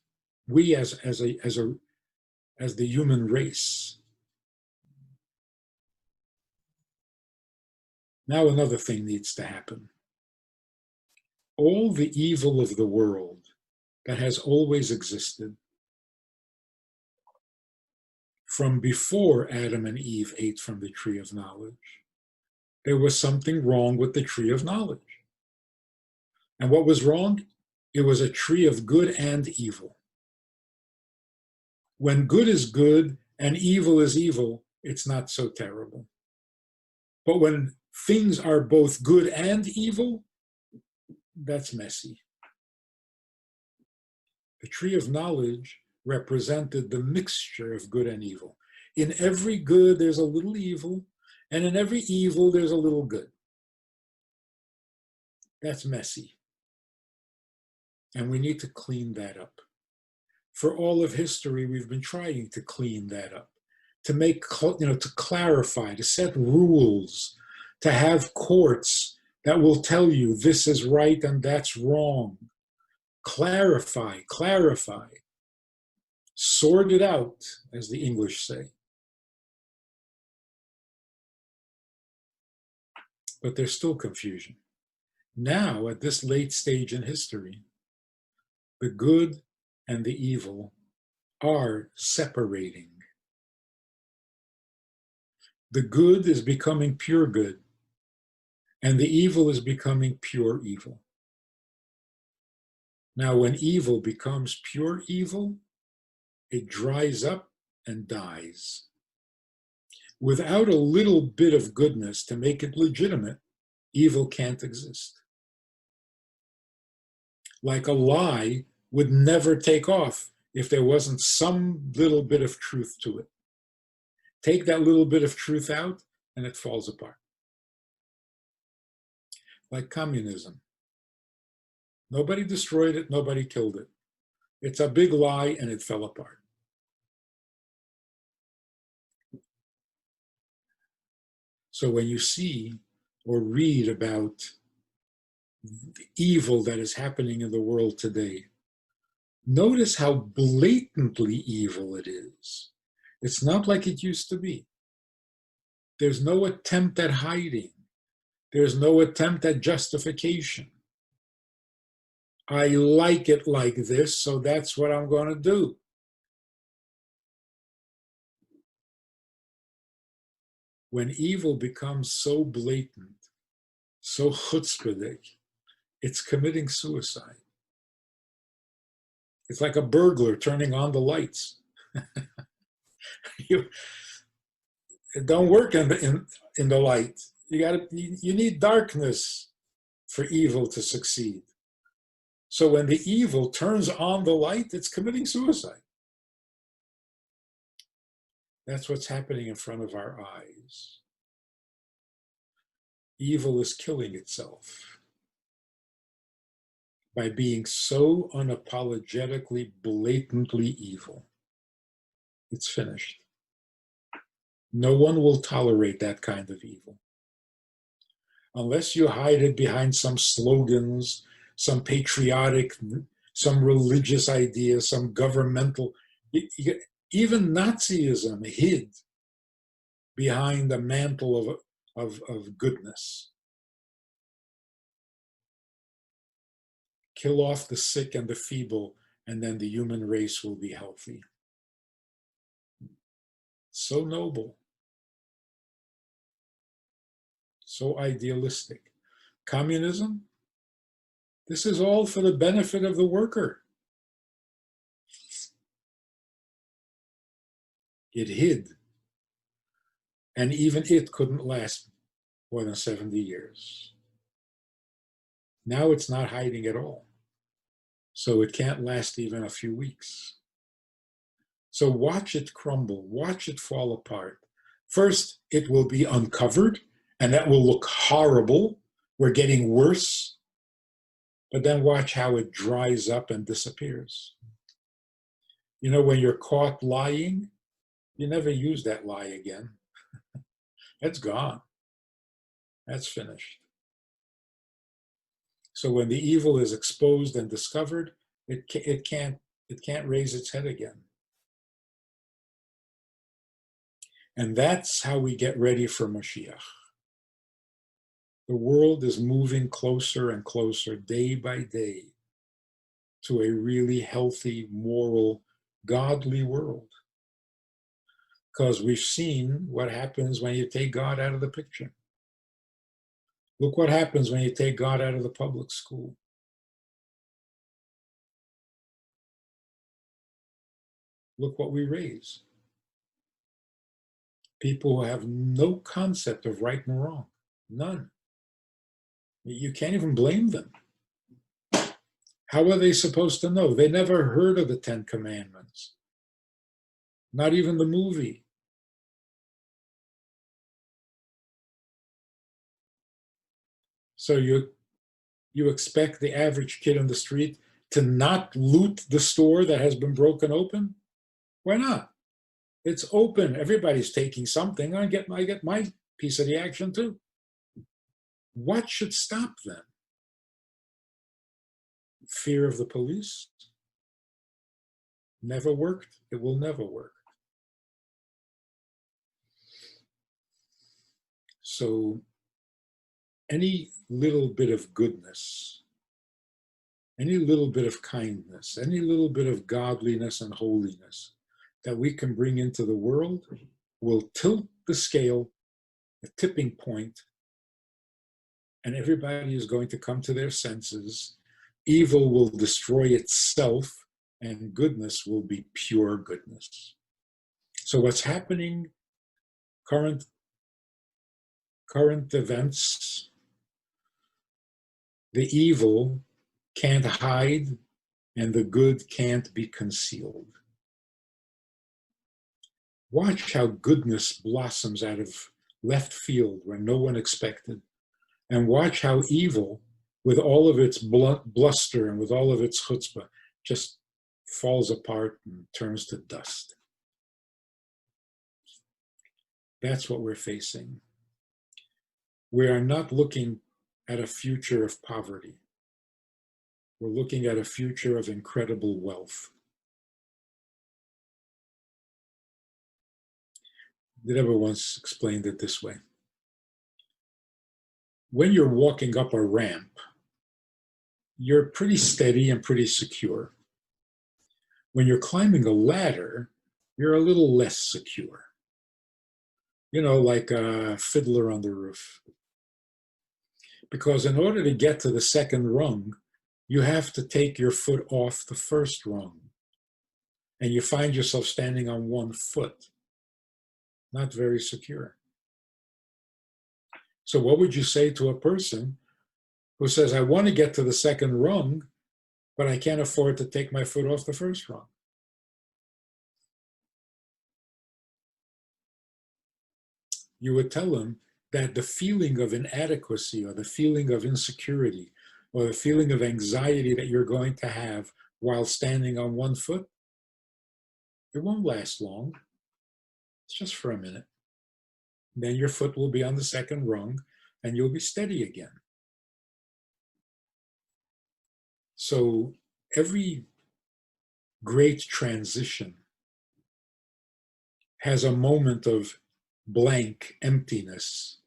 We as the human race. Now another thing needs to happen. All the evil of the world that has always existed from before Adam and Eve ate from the tree of knowledge, there was something wrong with the tree of knowledge. And what was wrong? It was a tree of good and evil. When good is good and evil is evil, it's not so terrible. But when things are both good and evil, that's messy. The tree of knowledge represented the mixture of good and evil. In every good, there's a little evil, and in every evil, there's a little good. That's messy. And we need to clean that up. For all of history, we've been trying to clean that up, to make, to clarify, to set rules, to have courts that will tell you this is right and that's wrong. Clarify. Sort it out, as the English say. But there's still confusion. Now, at this late stage in history, the good and the evil are separating. The good is becoming pure good, and the evil is becoming pure evil. Now, when evil becomes pure evil, it dries up and dies. Without a little bit of goodness to make it legitimate, evil can't exist. Like a lie would never take off if there wasn't some little bit of truth to it. Take that little bit of truth out, and it falls apart. Like communism. Nobody destroyed it, nobody killed it. It's a big lie, and it fell apart. So when you see or read about the evil that is happening in the world today, notice how blatantly evil it is. It's not like it used to be. There's no attempt at hiding. There's no attempt at justification. I like it like this, so that's what I'm going to do. When evil becomes so blatant, so chutzpahdik, it's committing suicide. It's like a burglar turning on the lights. It don't work in the light. You need darkness for evil to succeed. So when the evil turns on the light, it's committing suicide. That's what's happening in front of our eyes. Evil is killing itself by being so unapologetically, blatantly evil. It's finished. No one will tolerate that kind of evil. Unless you hide it behind some slogans, some patriotic, some religious ideas, some governmental, even Nazism hid behind the mantle of goodness. Kill off the sick and the feeble, and then the human race will be healthy. So noble. So idealistic. Communism? This is all for the benefit of the worker. It hid. And even it couldn't last more than 70 years. Now it's not hiding at all. So it can't last even a few weeks. So watch it crumble, watch it fall apart. First, it will be uncovered, and that will look horrible. We're getting worse. But then watch how it dries up and disappears. You know, when you're caught lying, you never use that lie again. That's gone. That's finished. So when the evil is exposed and discovered, it can't raise its head again. And that's how we get ready for Mashiach. The world is moving closer and closer, day by day, to a really healthy, moral, godly world. Because we've seen what happens when you take God out of the picture. Look what happens when you take God out of the public school. Look what we raise. People who have no concept of right and wrong. None. You can't even blame them. How are they supposed to know? They never heard of the Ten Commandments. Not even the movie. So you expect the average kid on the street to not loot the store that has been broken open? Why not? It's open. Everybody's taking something. I get my piece of the action too. What should stop them? Fear of the police? Never worked. It will never work. So any little bit of goodness, any little bit of kindness, any little bit of godliness and holiness that we can bring into the world will tilt the scale, a tipping point, and everybody is going to come to their senses. Evil will destroy itself, and goodness will be pure goodness. So what's happening, current events, the evil can't hide and the good can't be concealed. Watch how goodness blossoms out of left field where no one expected, and watch how evil, with all of its bluster and with all of its chutzpah, just falls apart and turns to dust. That's what we're facing. We are not looking at a future of poverty. We're looking at a future of incredible wealth. The Rebbe once explained it this way. When you're walking up a ramp, you're pretty steady and pretty secure. When you're climbing a ladder, you're a little less secure. You know, like a fiddler on the roof. Because in order to get to the second rung, you have to take your foot off the first rung. And you find yourself standing on one foot. Not very secure. So what would you say to a person who says, I want to get to the second rung, but I can't afford to take my foot off the first rung? You would tell them that the feeling of inadequacy or the feeling of insecurity or the feeling of anxiety that you're going to have while standing on one foot, it won't last long. It's just for a minute. Then your foot will be on the second rung and you'll be steady again. So every great transition has a moment of blank emptiness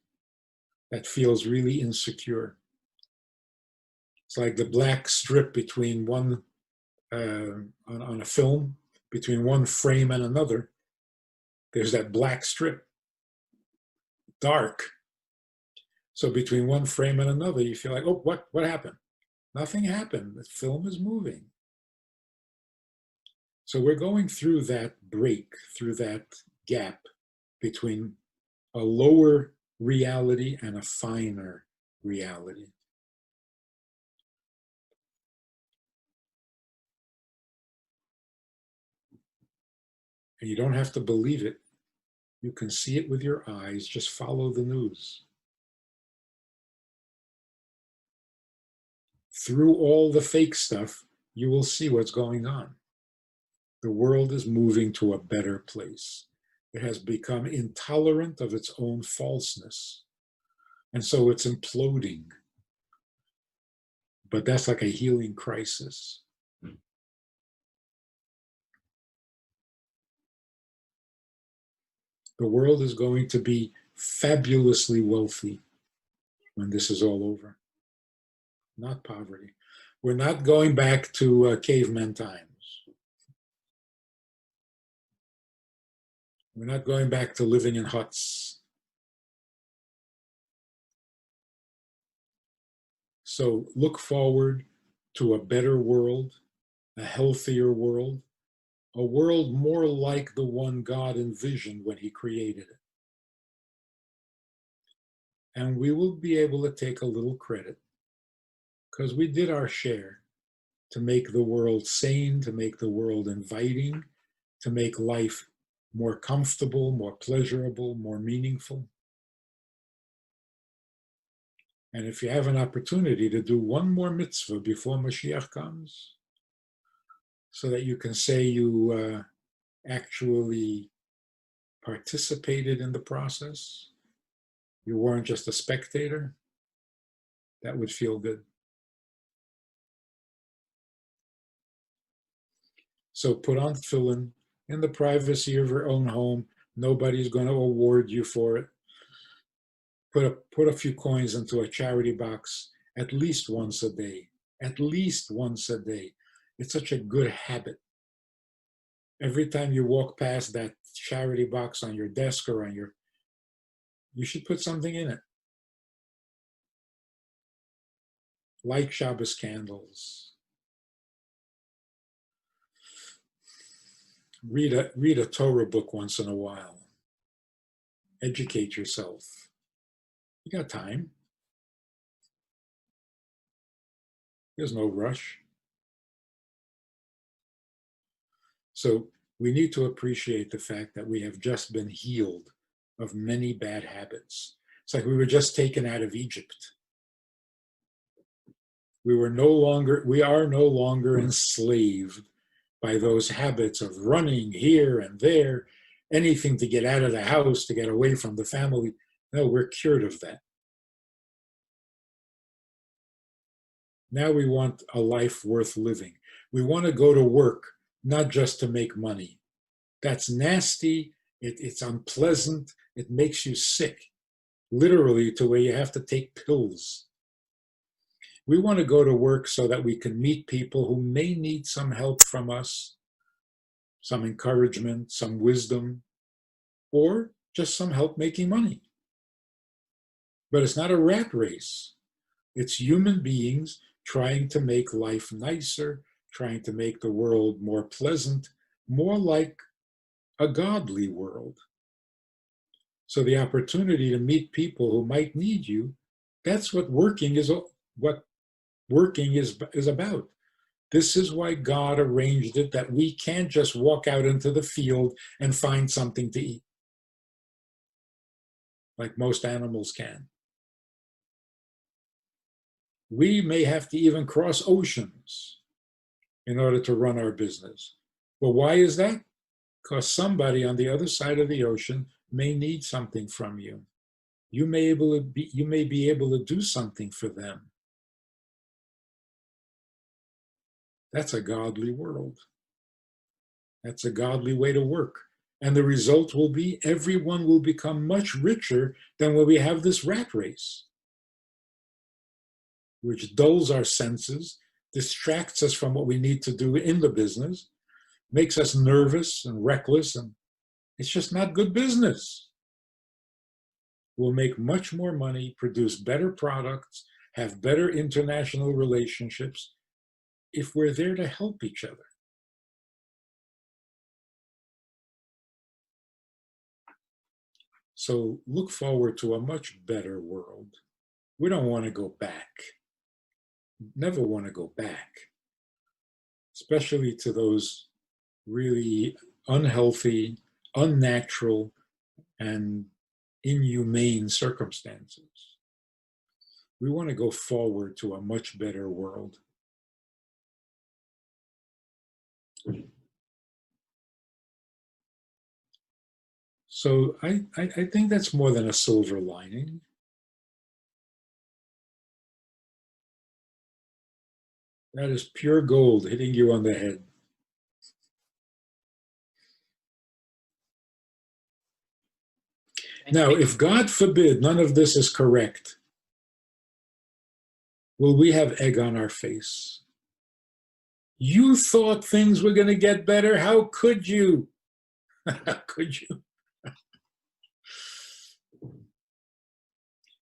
that feels really insecure. It's like the black strip between one, on a film, between one frame and another. There's that black strip, dark. So between one frame and another, you feel like, oh, what happened? Nothing happened. The film is moving. So we're going through that break, through that gap between a lower reality and a finer reality. And you don't have to believe it. You can see it with your eyes. Just follow the news. Through all the fake stuff, you will see what's going on. The world is moving to a better place. It has become intolerant of its own falseness. And so it's imploding. But that's like a healing crisis. The world is going to be fabulously wealthy when this is all over. Not poverty. We're not going back to caveman times. We're not going back to living in huts. So look forward to a better world, a healthier world, a world more like the one God envisioned when he created it. And we will be able to take a little credit because we did our share to make the world sane, to make the world inviting, to make life more comfortable, more pleasurable, more meaningful. And if you have an opportunity to do one more mitzvah before Mashiach comes, so that you can say you actually participated in the process, you weren't just a spectator, that would feel good. So put on tefillin in the privacy of your own home. Nobody's going to award you for it. Put a few coins into a charity box at least once a day. At least once a day. It's such a good habit. Every time you walk past that charity box on your desk or you should put something in it. Light Shabbos candles. Read a Torah book once in a while. Educate yourself. You got time. There's no rush. So we need to appreciate the fact that we have just been healed of many bad habits. It's like we were just taken out of Egypt. We are no longer enslaved by those habits of running here and there, anything to get out of the house, to get away from the family. No, we're cured of that. Now we want a life worth living. We want to go to work, not just to make money. That's nasty. It's unpleasant. It makes you sick, literally, to where you have to take pills. We want to go to work so that we can meet people who may need some help from us, some encouragement, some wisdom, or just some help making money. But it's not a rat race. It's human beings trying to make life nicer, trying to make the world more pleasant, more like a godly world. So the opportunity to meet people who might need you, that's what working is about. This is why God arranged it, that we can't just walk out into the field and find something to eat, like most animals can. We may have to even cross oceans in order to run our business. Well, why is that? Because somebody on the other side of the ocean may need something from you. You may be able to do something for them. That's a godly world. That's a godly way to work. And the result will be everyone will become much richer than when we have this rat race, which dulls our senses, distracts us from what we need to do in the business, makes us nervous and reckless, and it's just not good business. We'll make much more money, produce better products, have better international relationships if we're there to help each other. So look forward to a much better world. We don't want to go back. Never want to go back, especially to those really unhealthy, unnatural, and inhumane circumstances. We want to go forward to a much better world. So I think that's more than a silver lining. That is pure gold hitting you on the head. Now, if God forbid none of this is correct, will we have egg on our face? You thought things were going to get better. How could you? How could you?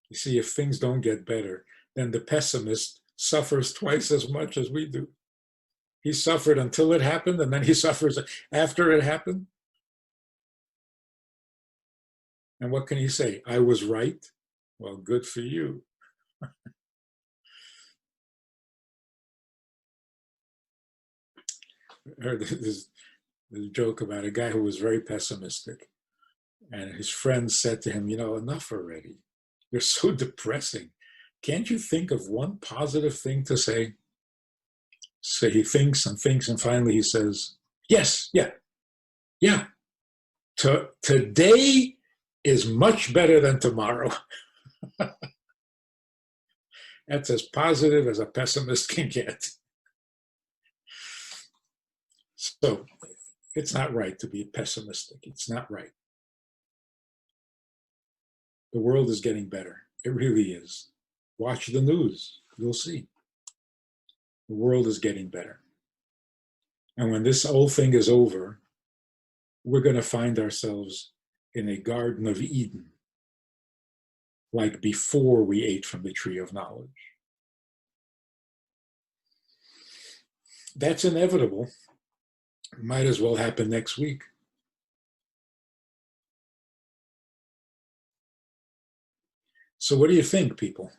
You see, if things don't get better, then the pessimist suffers twice as much as we do. He suffered until it happened, and then he suffers after it happened. And what can he say? I was right? Well, good for you. I heard this joke about a guy who was very pessimistic. And his friends said to him, enough already. You're so depressing. Can't you think of one positive thing to say? So he thinks and thinks, and finally he says, yes, yeah. Today is much better than tomorrow. That's as positive as a pessimist can get. So it's not right to be pessimistic. It's not right. The world is getting better. It really is. Watch the news. You'll see. The world is getting better. And when this whole thing is over, we're going to find ourselves in a Garden of Eden, like before we ate from the tree of knowledge. That's inevitable. Might as well happen next week. So what do you think, people?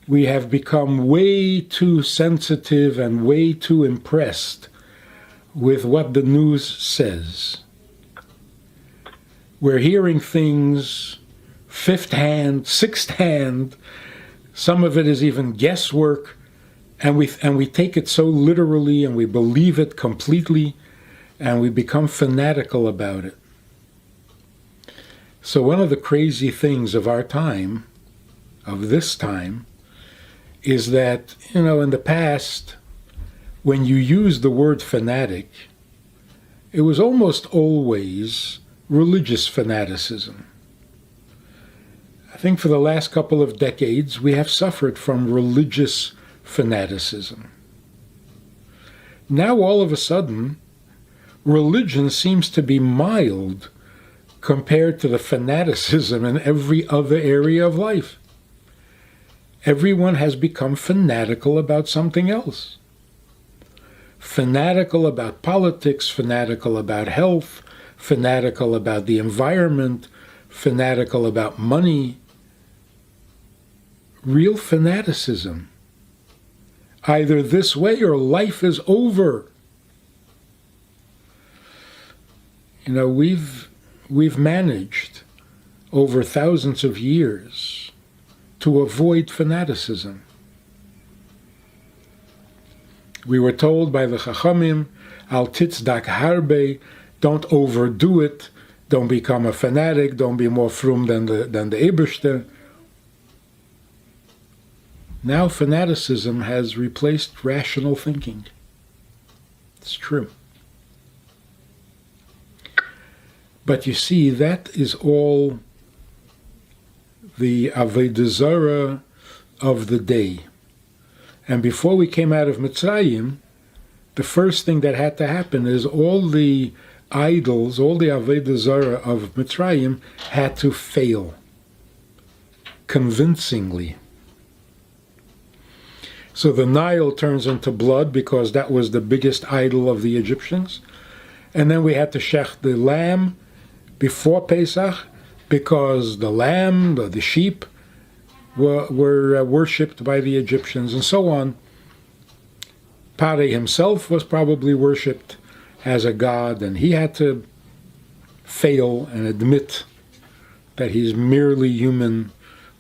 We have become way too sensitive and way too impressed with what the news says. We're hearing things fifth hand, sixth hand. Some of it is even guesswork, and we take it so literally, and we believe it completely, and we become fanatical about it. So one of the crazy things of our time, of this time, is that, in the past, when you used the word fanatic, it was almost always religious fanaticism. I think for the last couple of decades, we have suffered from religious fanaticism. Now, all of a sudden, religion seems to be mild compared to the fanaticism in every other area of life. Everyone has become fanatical about something else. Fanatical about politics, fanatical about health, fanatical about the environment, fanatical about money. Real fanaticism. Either this way or life is over. We've managed over thousands of years to avoid fanaticism. We were told by the Chachamim, al titzdak harbe, don't overdo it, Don't become a fanatic. Don't be more frum than the Eberste. Now fanaticism has replaced rational thinking. It's true. But you see, that is all the Avodah Zarah of the day. And before we came out of Mitzrayim, the first thing that had to happen is all the idols, all the Avodah Zarah of Mitzrayim had to fail convincingly. So the Nile turns into blood because that was the biggest idol of the Egyptians. And then we had to shech the lamb before Pesach because the lamb, the sheep, were worshipped by the Egyptians and so on. Pare himself was probably worshipped as a god, and he had to fail and admit that he's merely human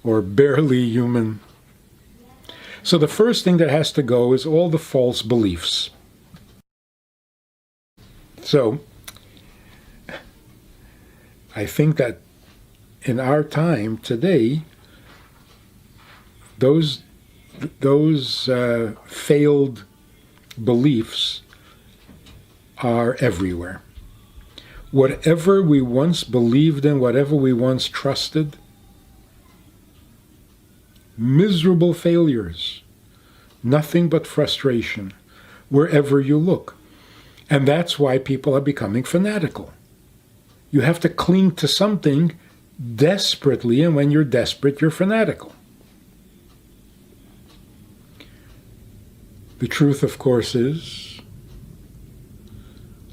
or barely human. So the first thing that has to go is all the false beliefs. So I think that in our time today, those failed beliefs are everywhere. Whatever we once believed in, whatever we once trusted, miserable failures, nothing but frustration wherever you look. And that's why people are becoming fanatical. You have to cling to something desperately, and when you're desperate, you're fanatical. The truth, of course, is,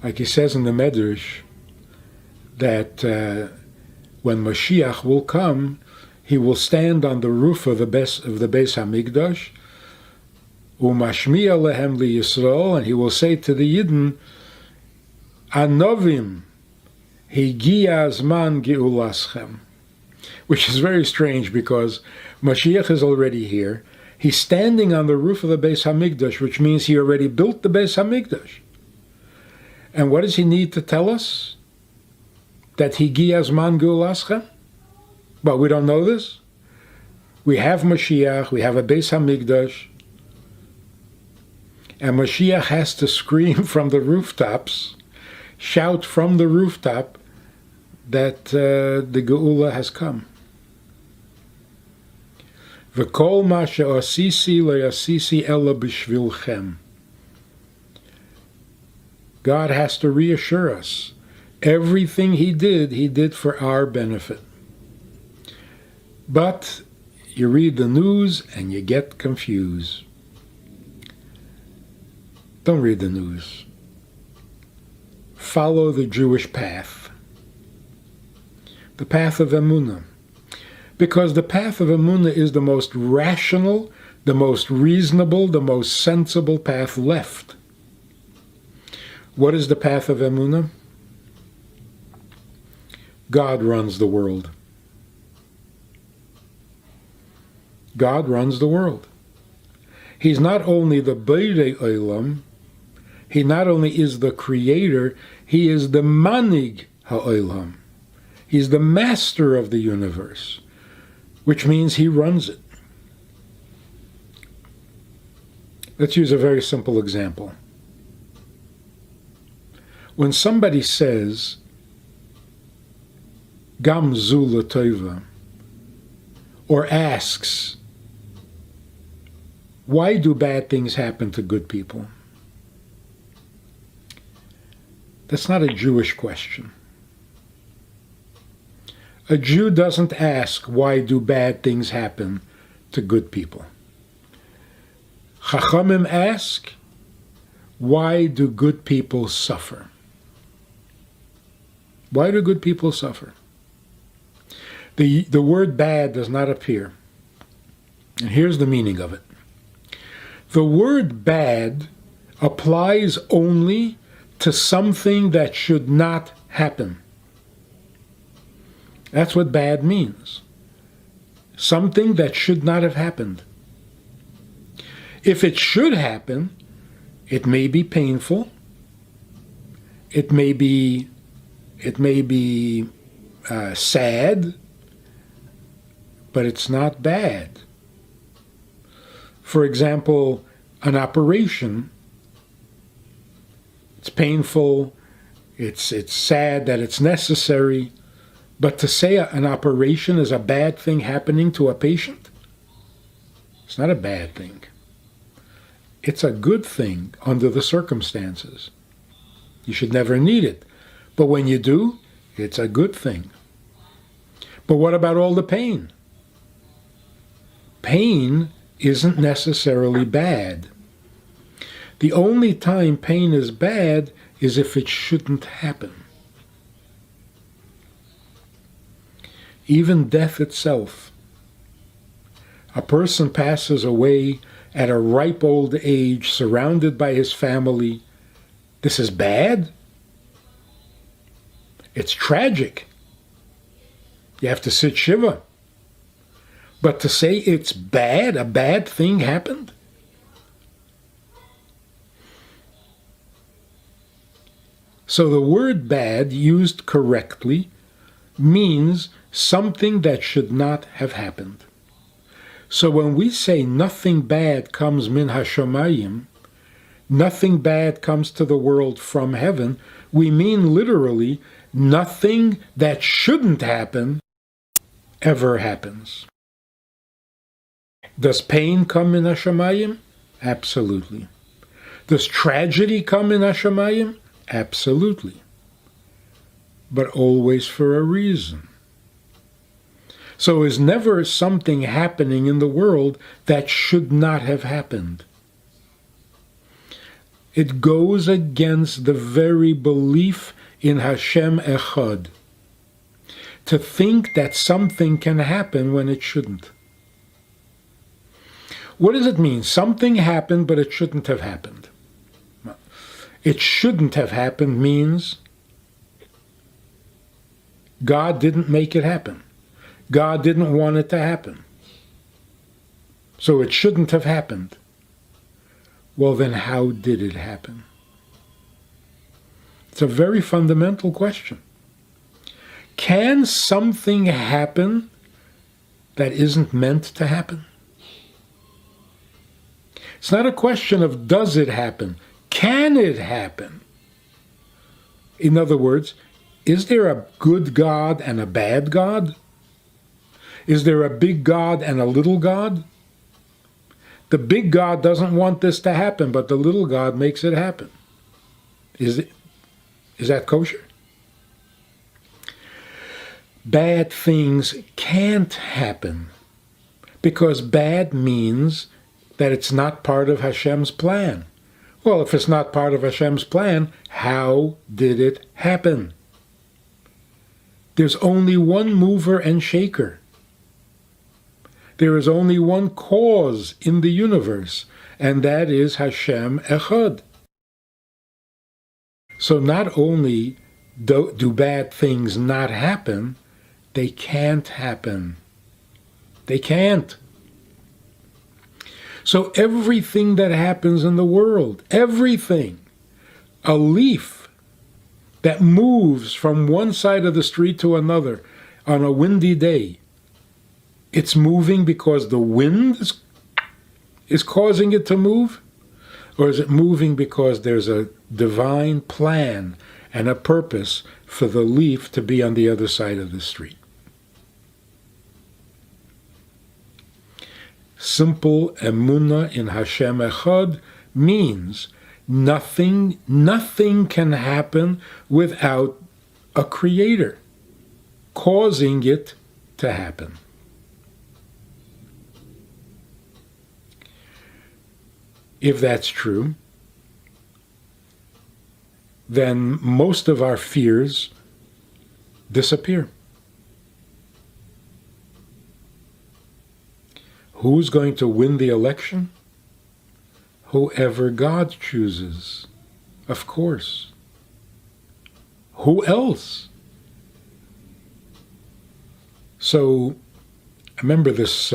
like he says in the Medrash, that when Mashiach will come, he will stand on the roof of the Beis Hamikdash, umashmiya lehem liyisrael, and he will say to the Yidden, Anovim, higia zman geulaschem, which is very strange because Mashiach is already here. He's standing on the roof of the Beis Hamikdash, which means he already built the Beis Hamikdash. And what does he need to tell us? That higia zman geulaschem? But we don't know this. We have Mashiach, we have a Beis Hamikdash, and Mashiach has to scream from the rooftops, shout from the rooftop that the Geula has come. V'kol ma she'asisi le'asisi ela b'shvilchem. God has to reassure us. Everything he did for our benefit. But you read the news and you get confused. Don't read the news. Follow the Jewish path. The path of Emunah. Because the path of Emunah is the most rational, the most reasonable, the most sensible path left. What is the path of Emunah? God runs the world. God runs the world. He's not only the Beirei Olam, he not only is the creator, he is the Manig HaOlam. He's the master of the universe, which means he runs it. Let's use a very simple example. When somebody says, Gam zu l'tova, or asks, why do bad things happen to good people? That's not a Jewish question. A Jew doesn't ask, why do bad things happen to good people? Chachamim ask, why do good people suffer? Why do good people suffer? The word bad does not appear. And here's the meaning of it. The word bad applies only to something that should not happen. That's what bad means. Something that should not have happened. If it should happen, it may be painful. It may be It may be sad, but it's not bad. For example, an operation, it's painful, it's sad that it's necessary, but to say an operation is a bad thing happening to a patient, it's not a bad thing. It's a good thing under the circumstances. You should never need it. But when you do, it's a good thing. But what about all the pain? Pain isn't necessarily bad. The only time pain is bad is if it shouldn't happen. Even death itself. A person passes away at a ripe old age, surrounded by his family. This is bad? It's tragic. You have to sit shiva. But to say it's bad, a bad thing happened? So the word bad, used correctly, means something that should not have happened. So when we say nothing bad comes min hashamayim, nothing bad comes to the world from heaven, we mean literally nothing that shouldn't happen ever happens. Does pain come in Hashamayim? Absolutely. Does tragedy come in Hashamayim? Absolutely. But always for a reason. So is never something happening in the world that should not have happened. It goes against the very belief in Hashem Echad, to think that something can happen when it shouldn't. What does it mean? Something happened, but it shouldn't have happened. It shouldn't have happened means God didn't make it happen. God didn't want it to happen. So it shouldn't have happened. Well, then how did it happen? It's a very fundamental question. Can something happen that isn't meant to happen? It's not a question of does it happen. Can it happen? In other words, is there a good God and a bad God? Is there a big God and a little God? The big God doesn't want this to happen, but the little God makes it happen. Is that kosher? Bad things can't happen because bad means that it's not part of Hashem's plan. Well, if it's not part of Hashem's plan, how did it happen? There's only one mover and shaker. There is only one cause in the universe, and that is Hashem Echad. So not only do bad things not happen, they can't happen. They can't. So everything that happens in the world, everything, a leaf that moves from one side of the street to another on a windy day, it's moving because the wind is causing it to move? Or is it moving because there's a divine plan and a purpose for the leaf to be on the other side of the street? Simple emunah in Hashem Echad means nothing can happen without a creator causing it to happen. If that's true, then most of our fears disappear. Who's going to win the election? Whoever God chooses, of course. Who else? So, I remember this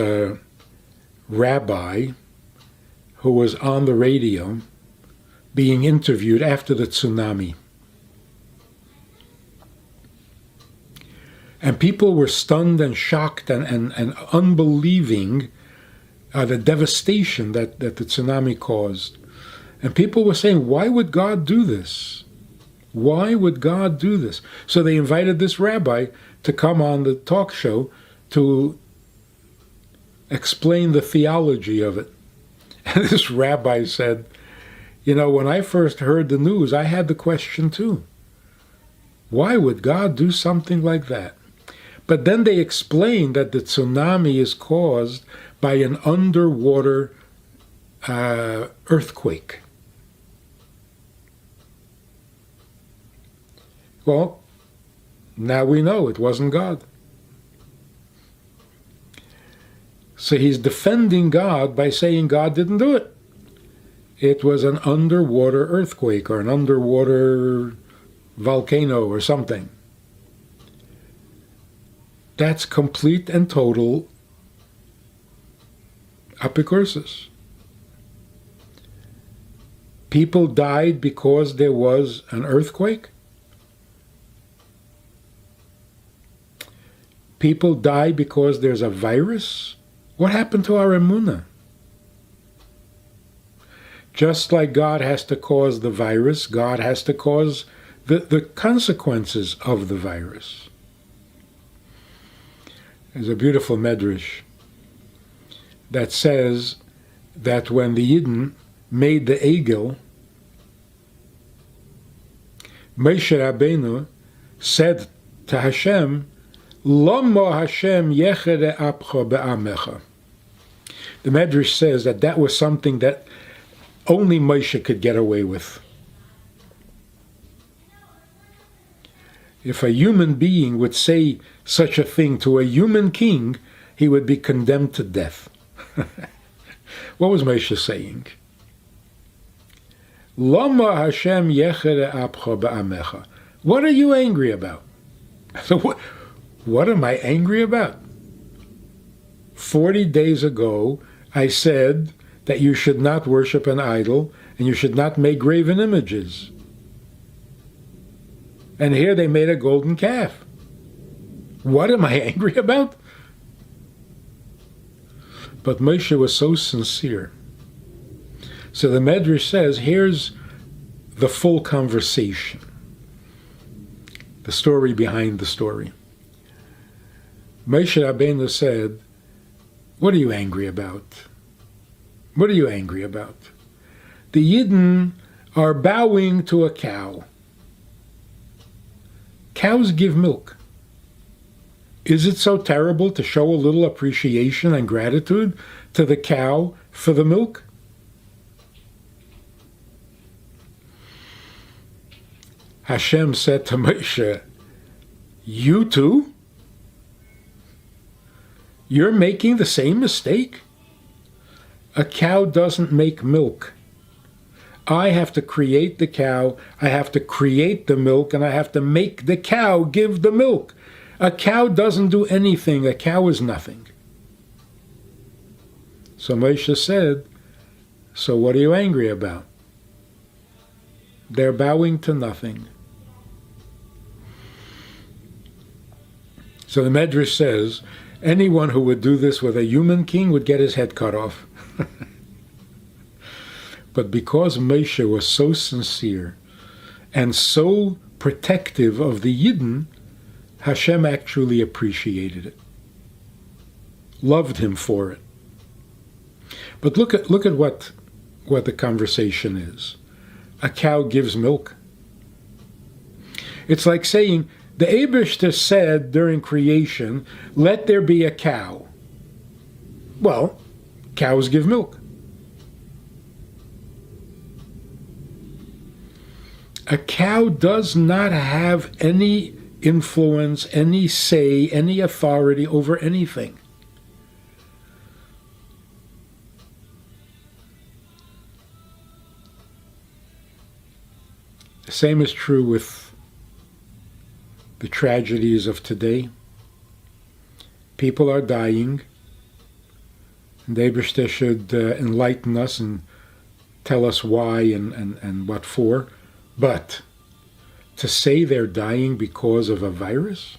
rabbi who was on the radio being interviewed after the tsunami. And people were stunned and shocked and unbelieving the devastation that the tsunami caused. And people were saying, why would God do this? Why would God do this? So they invited this rabbi to come on the talk show to explain the theology of it. And this rabbi said, when I first heard the news, I had the question too. Why would God do something like that? But then they explained that the tsunami is caused by an underwater earthquake. Well, now we know it wasn't God. So he's defending God by saying God didn't do it. It was an underwater earthquake or an underwater volcano or something. That's complete and total apicursus. People died because there was an earthquake. People die because there's a virus. What happened to our emunah? Just like God has to cause the virus, God has to cause the consequences of the virus. There's a beautiful medrash that says that when the Yidden made the Egel, Moshe Rabbeinu said to Hashem, Lama Hashem yechere apcha be'amecha. The Medrash says that was something that only Moshe could get away with. If a human being would say such a thing to a human king, he would be condemned to death. What was Moshe saying? Lama Hashem yechere apcha be'amecha. What are you angry about? So what am I angry about? 40 days ago, I said that you should not worship an idol and you should not make graven images. And here they made a golden calf. What am I angry about? But Moshe was so sincere. So the Medrash says, here's the full conversation. The story behind the story. Moshe Rabbeinu said, what are you angry about? What are you angry about? The Yidden are bowing to a cow. Cows give milk. Is it so terrible to show a little appreciation and gratitude to the cow for the milk? Hashem said to Moshe, you too? You're making the same mistake? A cow doesn't make milk. I have to create the cow, I have to create the milk, and I have to make the cow give the milk. A cow doesn't do anything. A cow is nothing. So Moshe said, so what are you angry about? They're bowing to nothing. So the Medrash says, anyone who would do this with a human king would get his head cut off. But because Moshe was so sincere and so protective of the Yidden, Hashem actually appreciated it, loved him for it. But look at what the conversation is. A cow gives milk. It's like saying, the Eibishter said during creation, let there be a cow. Well, cows give milk. A cow does not have any influence, any say, any authority over anything. The same is true with the tragedies of today. People are dying, and the Eibishter should enlighten us and tell us why and what for. But to say they're dying because of a virus?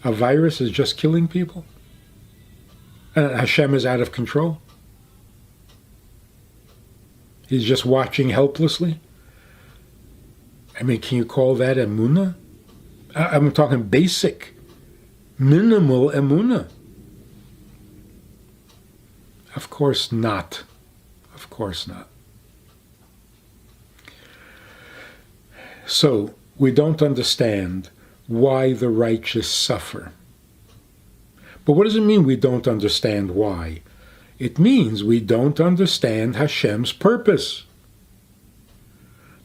a virus is just killing people? And Hashem is out of control? He's just watching helplessly? I mean, can you call that emunah? I'm talking basic, minimal emunah. Of course not. Of course not. So, we don't understand why the righteous suffer. But what does it mean we don't understand why? It means we don't understand Hashem's purpose.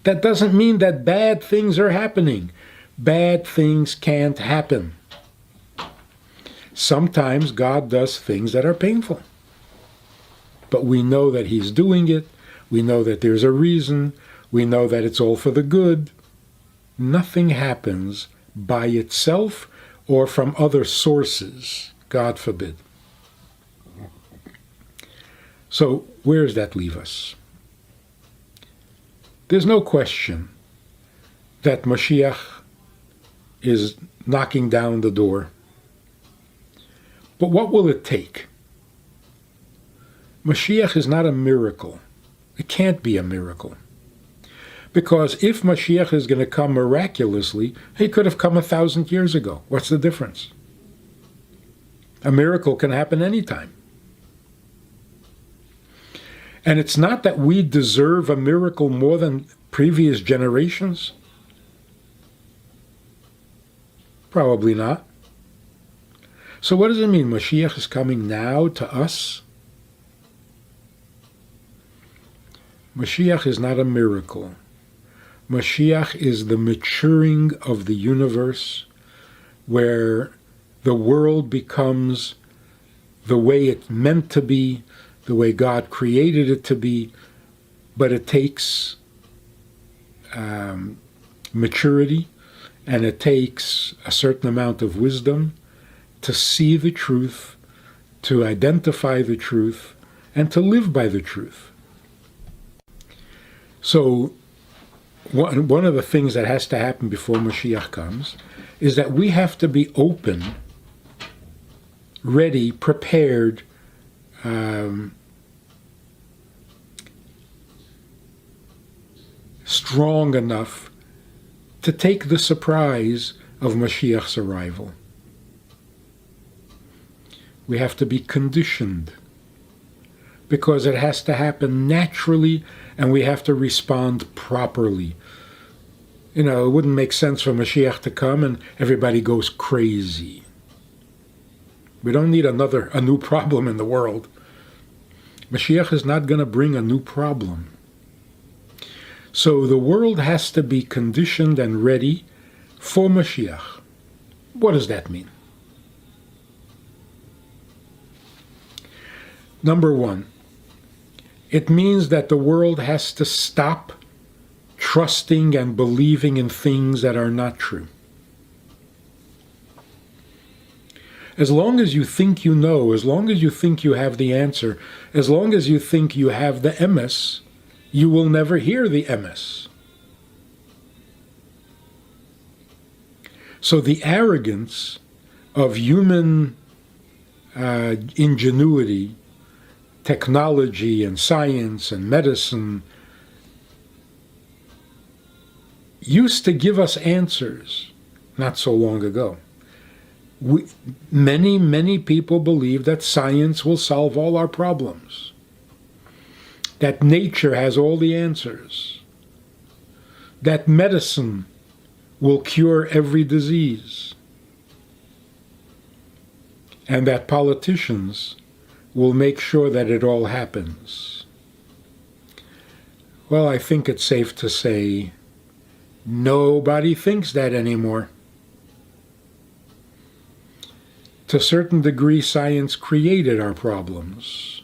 That doesn't mean that bad things are happening. Bad things can't happen. Sometimes God does things that are painful. But we know that He's doing it. We know that there's a reason. We know that it's all for the good. Nothing happens by itself or from other sources, God forbid. So where does that leave us? There's no question that Mashiach is knocking down the door. But what will it take? Mashiach is not a miracle. It can't be a miracle. Because if Mashiach is going to come miraculously, he could have come 1,000 years ago. What's the difference? A miracle can happen anytime. And it's not that we deserve a miracle more than previous generations. Probably not. So what does it mean? Mashiach is coming now to us? Mashiach is not a miracle. Mashiach is the maturing of the universe, where the world becomes the way it's meant to be, the way God created it to be, but it takes maturity, and it takes a certain amount of wisdom to see the truth, to identify the truth, and to live by the truth. So one of the things that has to happen before Mashiach comes is that we have to be open, ready, prepared, strong enough to take the surprise of Mashiach's arrival. We have to be conditioned, because it has to happen naturally, and we have to respond properly. You know, it wouldn't make sense for Mashiach to come and everybody goes crazy. We don't need a new problem in the world. Mashiach is not going to bring a new problem. So the world has to be conditioned and ready for Mashiach. What does that mean? Number one, it means that the world has to stop trusting and believing in things that are not true. As long as you think you know, as long as you think you have the answer, as long as you think you have the emes, you will never hear the emes. So the arrogance of human ingenuity, technology and science and medicine used to give us answers not so long ago. Many people believe that science will solve all our problems, that nature has all the answers, that medicine will cure every disease, and that politicians will make sure that it all happens. Well, I think it's safe to say nobody thinks that anymore. To a certain degree, science created our problems.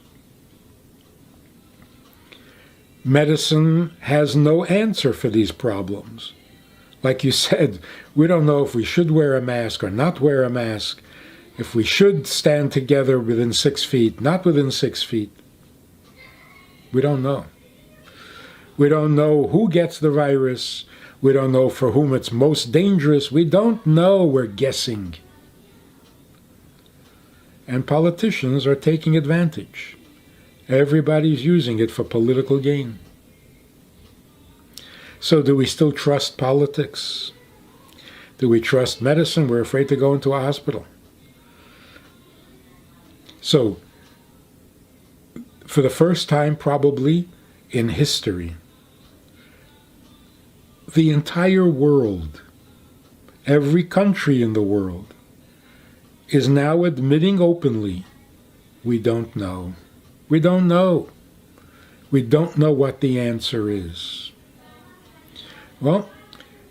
Medicine has no answer for these problems. Like you said, we don't know if we should wear a mask or not wear a mask, if we should stand together within 6 feet, not within 6 feet. We don't know. We don't know who gets the virus. We don't know for whom it's most dangerous. We don't know. We're guessing. and politicians are taking advantage. Everybody's using it for political gain. So do we still trust politics? Do we trust medicine? We're afraid to go into a hospital. So, for the first time probably in history, the entire world, every country in the world, is now admitting openly, we don't know. We don't know. We don't know what the answer is. Well,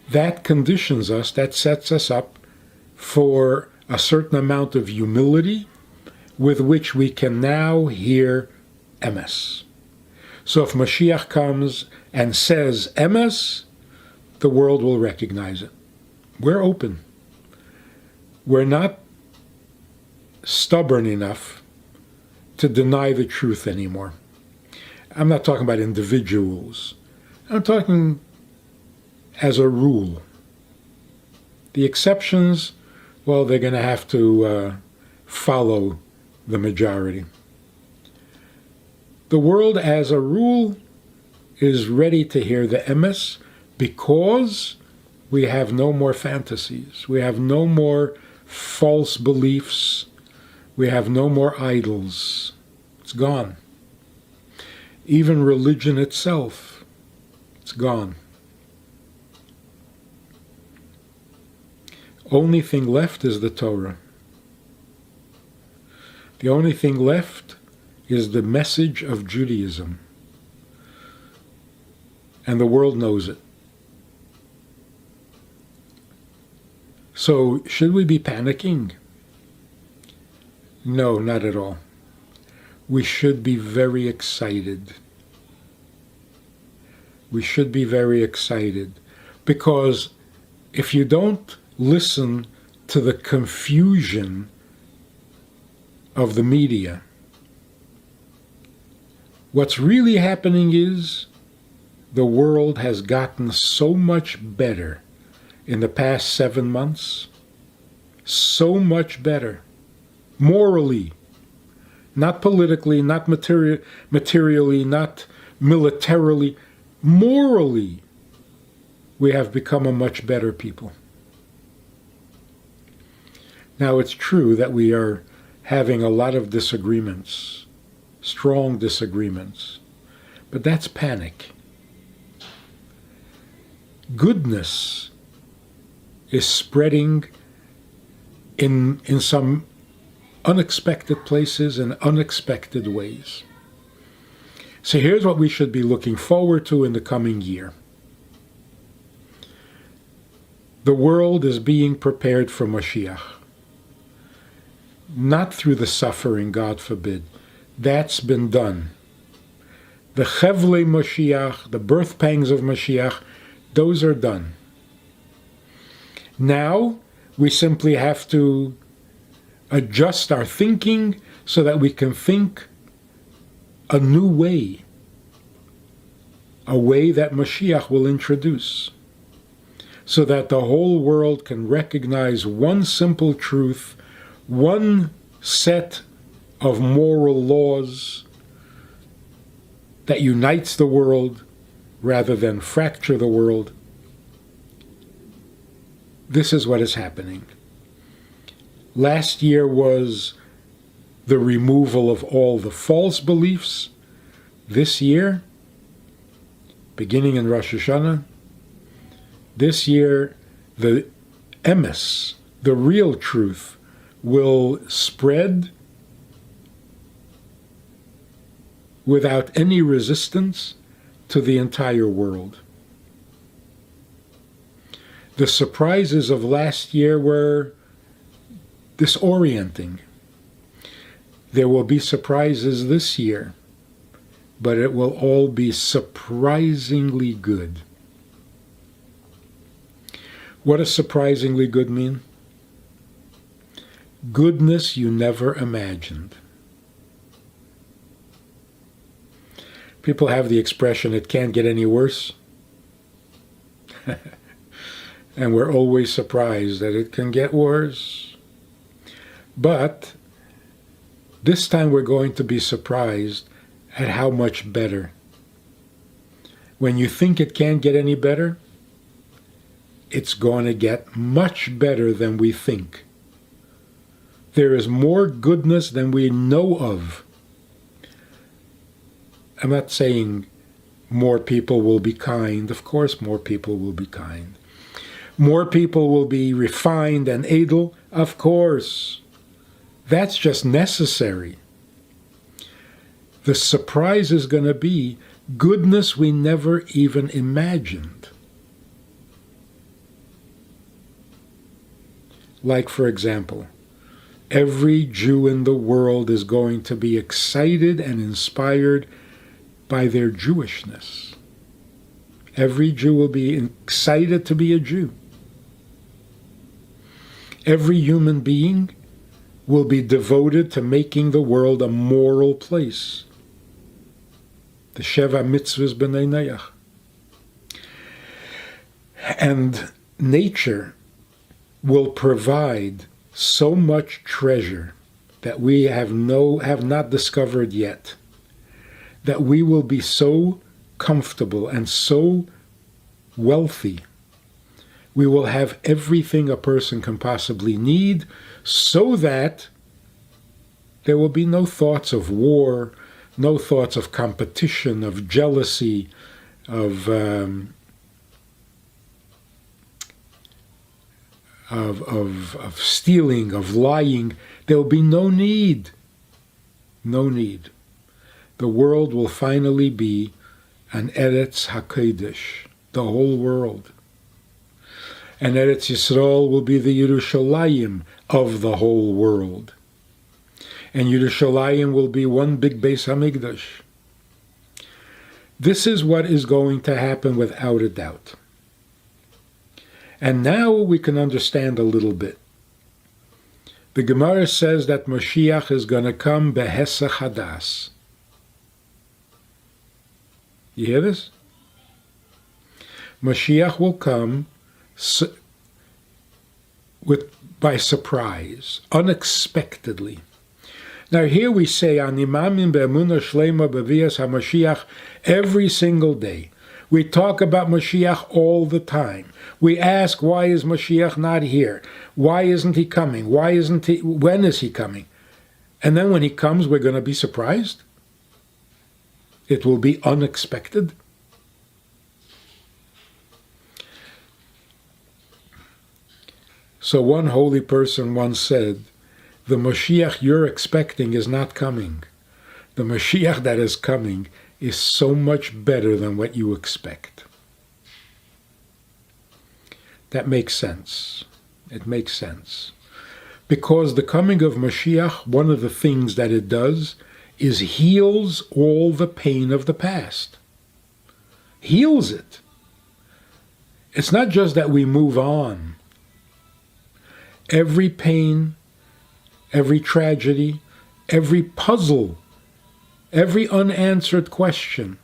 that conditions us, that sets us up for a certain amount of humility with which we can now hear emes. So if Mashiach comes and says emes, the world will recognize it. We're open. We're not stubborn enough to deny the truth anymore. I'm not talking about individuals. I'm talking as a rule. The exceptions, well, they're going to have to follow the majority. The world, as a rule, is ready to hear the emes because we have no more fantasies. We have no more false beliefs. We have no more idols. It's gone. Even religion itself, it's gone. Only thing left is the Torah. The only thing left is the message of Judaism. And the world knows it. So, should we be panicking? No, not at all. We should be very excited. We should be very excited because if you don't listen to the confusion of the media, what's really happening is the world has gotten so much better in the past 7 months, so much better, morally, not politically, not materially, not militarily, morally, we have become a much better people. Now, it's true that we are having a lot of disagreements, strong disagreements, but that's panic. Goodness is spreading in some unexpected places and unexpected ways. So here's what we should be looking forward to in the coming year. The world is being prepared for Mashiach. Not through the suffering, God forbid. That's been done. The Chevlei Mashiach, the birth pangs of Mashiach, those are done. Now, we simply have to adjust our thinking so that we can think a new way, a way that Mashiach will introduce, so that the whole world can recognize one simple truth, one set of moral laws that unites the world rather than fracture the world. This is what is happening. Last year was the removal of all the false beliefs. This year, beginning in Rosh Hashanah, this year the emes, the real truth, will spread without any resistance to the entire world. The surprises of last year were disorienting. There will be surprises this year, but it will all be surprisingly good. What does surprisingly good mean? Goodness you never imagined. People have the expression, it can't get any worse. And we're always surprised that it can get worse. But This time we're going to be surprised at how much better. When you think it can't get any better, it's going to get much better than we think. There is more goodness than we know of. I'm not saying more people will be kind. Of course, more people will be kind. More people will be refined and edel. Of course. That's just necessary. The surprise is going to be goodness we never even imagined. Like, for example, every Jew in the world is going to be excited and inspired by their Jewishness. Every Jew will be excited to be a Jew. Every human being will be devoted to making the world a moral place. The Sheva Mitzvahs B'nai Noach. And nature will provide so much treasure that we have not discovered yet, that we will be so comfortable and so wealthy. We will have everything a person can possibly need, so that there will be no thoughts of war, no thoughts of competition, of jealousy, of stealing, of lying. There will be no need. No need. The world will finally be an Eretz HaKodesh, the whole world. And Eretz Yisrael will be the Yerushalayim of the whole world. And Yerushalayim will be one big Beis HaMikdash. This is what is going to happen without a doubt. And now we can understand a little bit. The Gemara says that Mashiach is going to come behesach hadas. You hear this? Mashiach will come by surprise, unexpectedly. Now here we say, Animamim be'emunah shlema b'vias HaMashiach every single day. We talk about Mashiach all the time. We ask, why is Mashiach not here? Why isn't he coming? When is he coming? And then when he comes, we're going to be surprised. It will be unexpected. So one holy person once said, the Mashiach you're expecting is not coming. The Mashiach that is coming is so much better than what you expect. That makes sense. It makes sense. Because the coming of Mashiach, one of the things that it does is heals all the pain of the past. Heals it. It's not just that we move on. Every pain, every tragedy, every puzzle, every unanswered question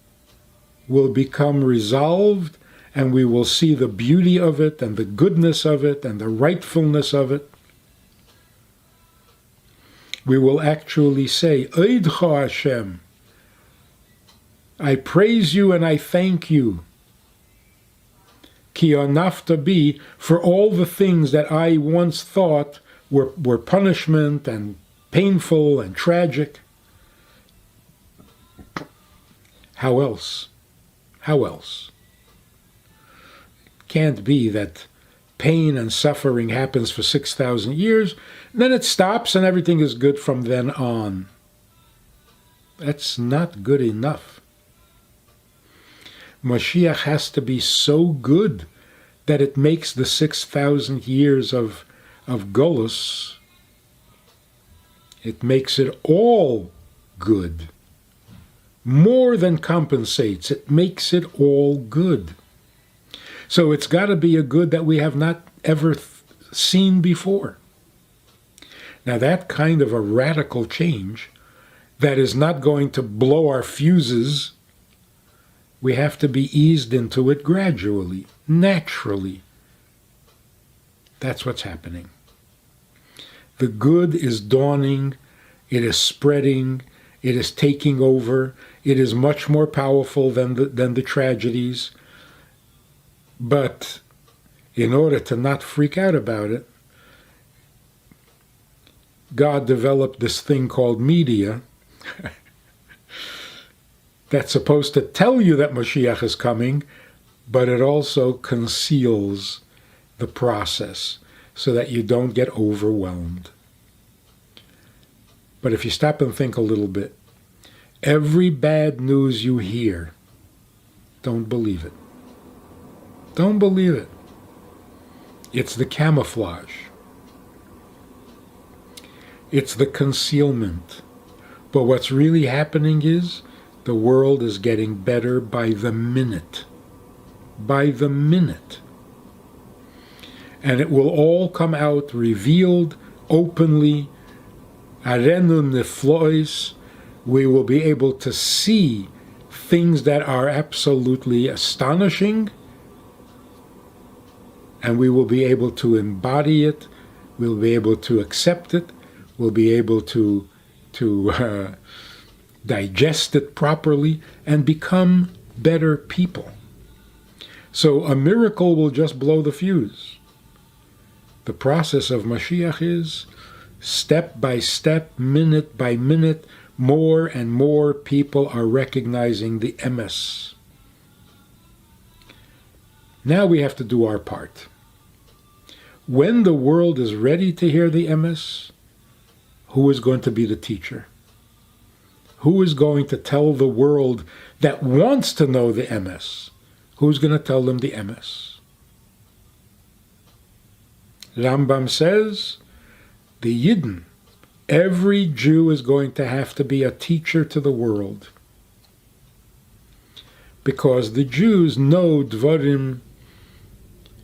will become resolved, and we will see the beauty of it and the goodness of it and the rightfulness of it. We will actually say, Eidcha Hashem, I praise you and I thank you. Ki anafta bi, for all the things that I once thought were punishment and painful and tragic. How else? How else? It can't be that pain and suffering happens for 6,000 years, then it stops and everything is good from then on. That's not good enough. Mashiach has to be so good that it makes the 6,000 years of Golus, it makes it all good. More than compensates. It makes it all good. So it's got to be a good that we have not ever seen before. Now that kind of a radical change that is not going to blow our fuses, we have to be eased into it gradually, naturally. That's what's happening. The good is dawning It is spreading. It is taking over. It is much more powerful than the tragedies. But in order to not freak out about it, God developed this thing called media that's supposed to tell you that Mashiach is coming, but it also conceals the process so that you don't get overwhelmed. But if you stop and think a little bit, every bad news you hear, don't believe it. Don't believe it. It's the camouflage. It's the concealment. But what's really happening is the world is getting better by the minute. By the minute. And it will all come out revealed openly. Arenu niflois. We will be able to see things that are absolutely astonishing, and we will be able to embody it. We'll be able to accept it. We'll be able to digest it properly and become better people. So a miracle will just blow the fuse. The process of Mashiach is step by step, minute by minute, more and more people are recognizing the emes. Now we have to do our part. When the world is ready to hear the emes, who is going to be the teacher? Who is going to tell the world that wants to know the emes? Who's going to tell them the emes? Rambam says, the Yidden, every Jew is going to have to be a teacher to the world. Because the Jews know Dvarim,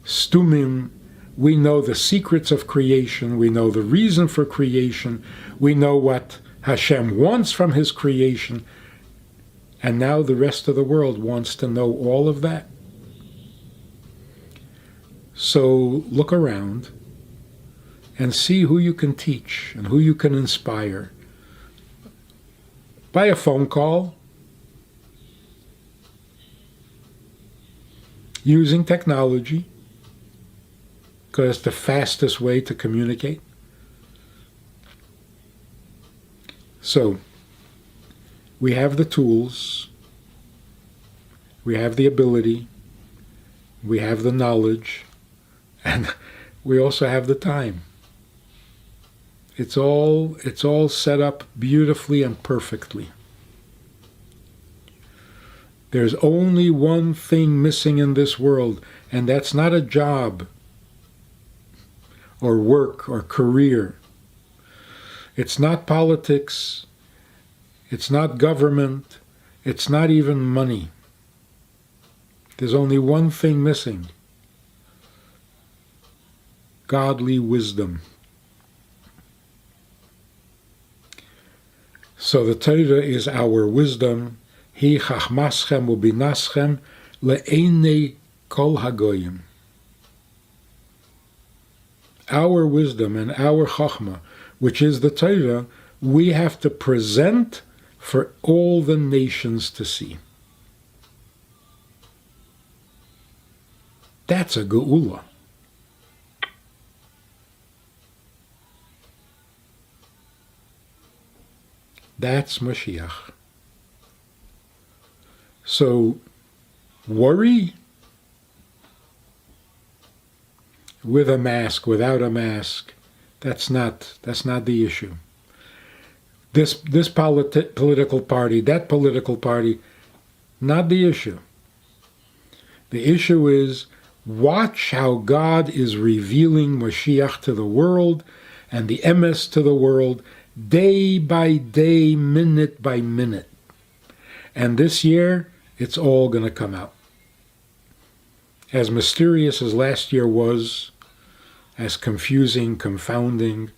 Stumim, we know the secrets of creation, we know the reason for creation, we know what Hashem wants from his creation, and now the rest of the world wants to know all of that. So look around and see who you can teach and who you can inspire. By a phone call, using technology, because it's the fastest way to communicate. So, we have the tools, we have the ability, we have the knowledge, and we also have the time. It's all set up beautifully and perfectly. There's only one thing missing in this world, and that's not a job or work or career. It's not politics. It's not government. It's not even money. There's only one thing missing: godly wisdom. So the Torah is our wisdom. Hi chachmaschem ubinaschem le'enei kol hagoyim. Our wisdom and our chachma, which is the Torah, we have to present for all the nations to see. That's a geula. That's Mashiach. So, worry with a mask, without a mask, that's not the issue. This political party, that political party, not the issue. The issue is, watch how God is revealing Mashiach to the world and the emes to the world, day by day, minute by minute. And this year, it's all going to come out. As mysterious as last year was, as confusing, confounding,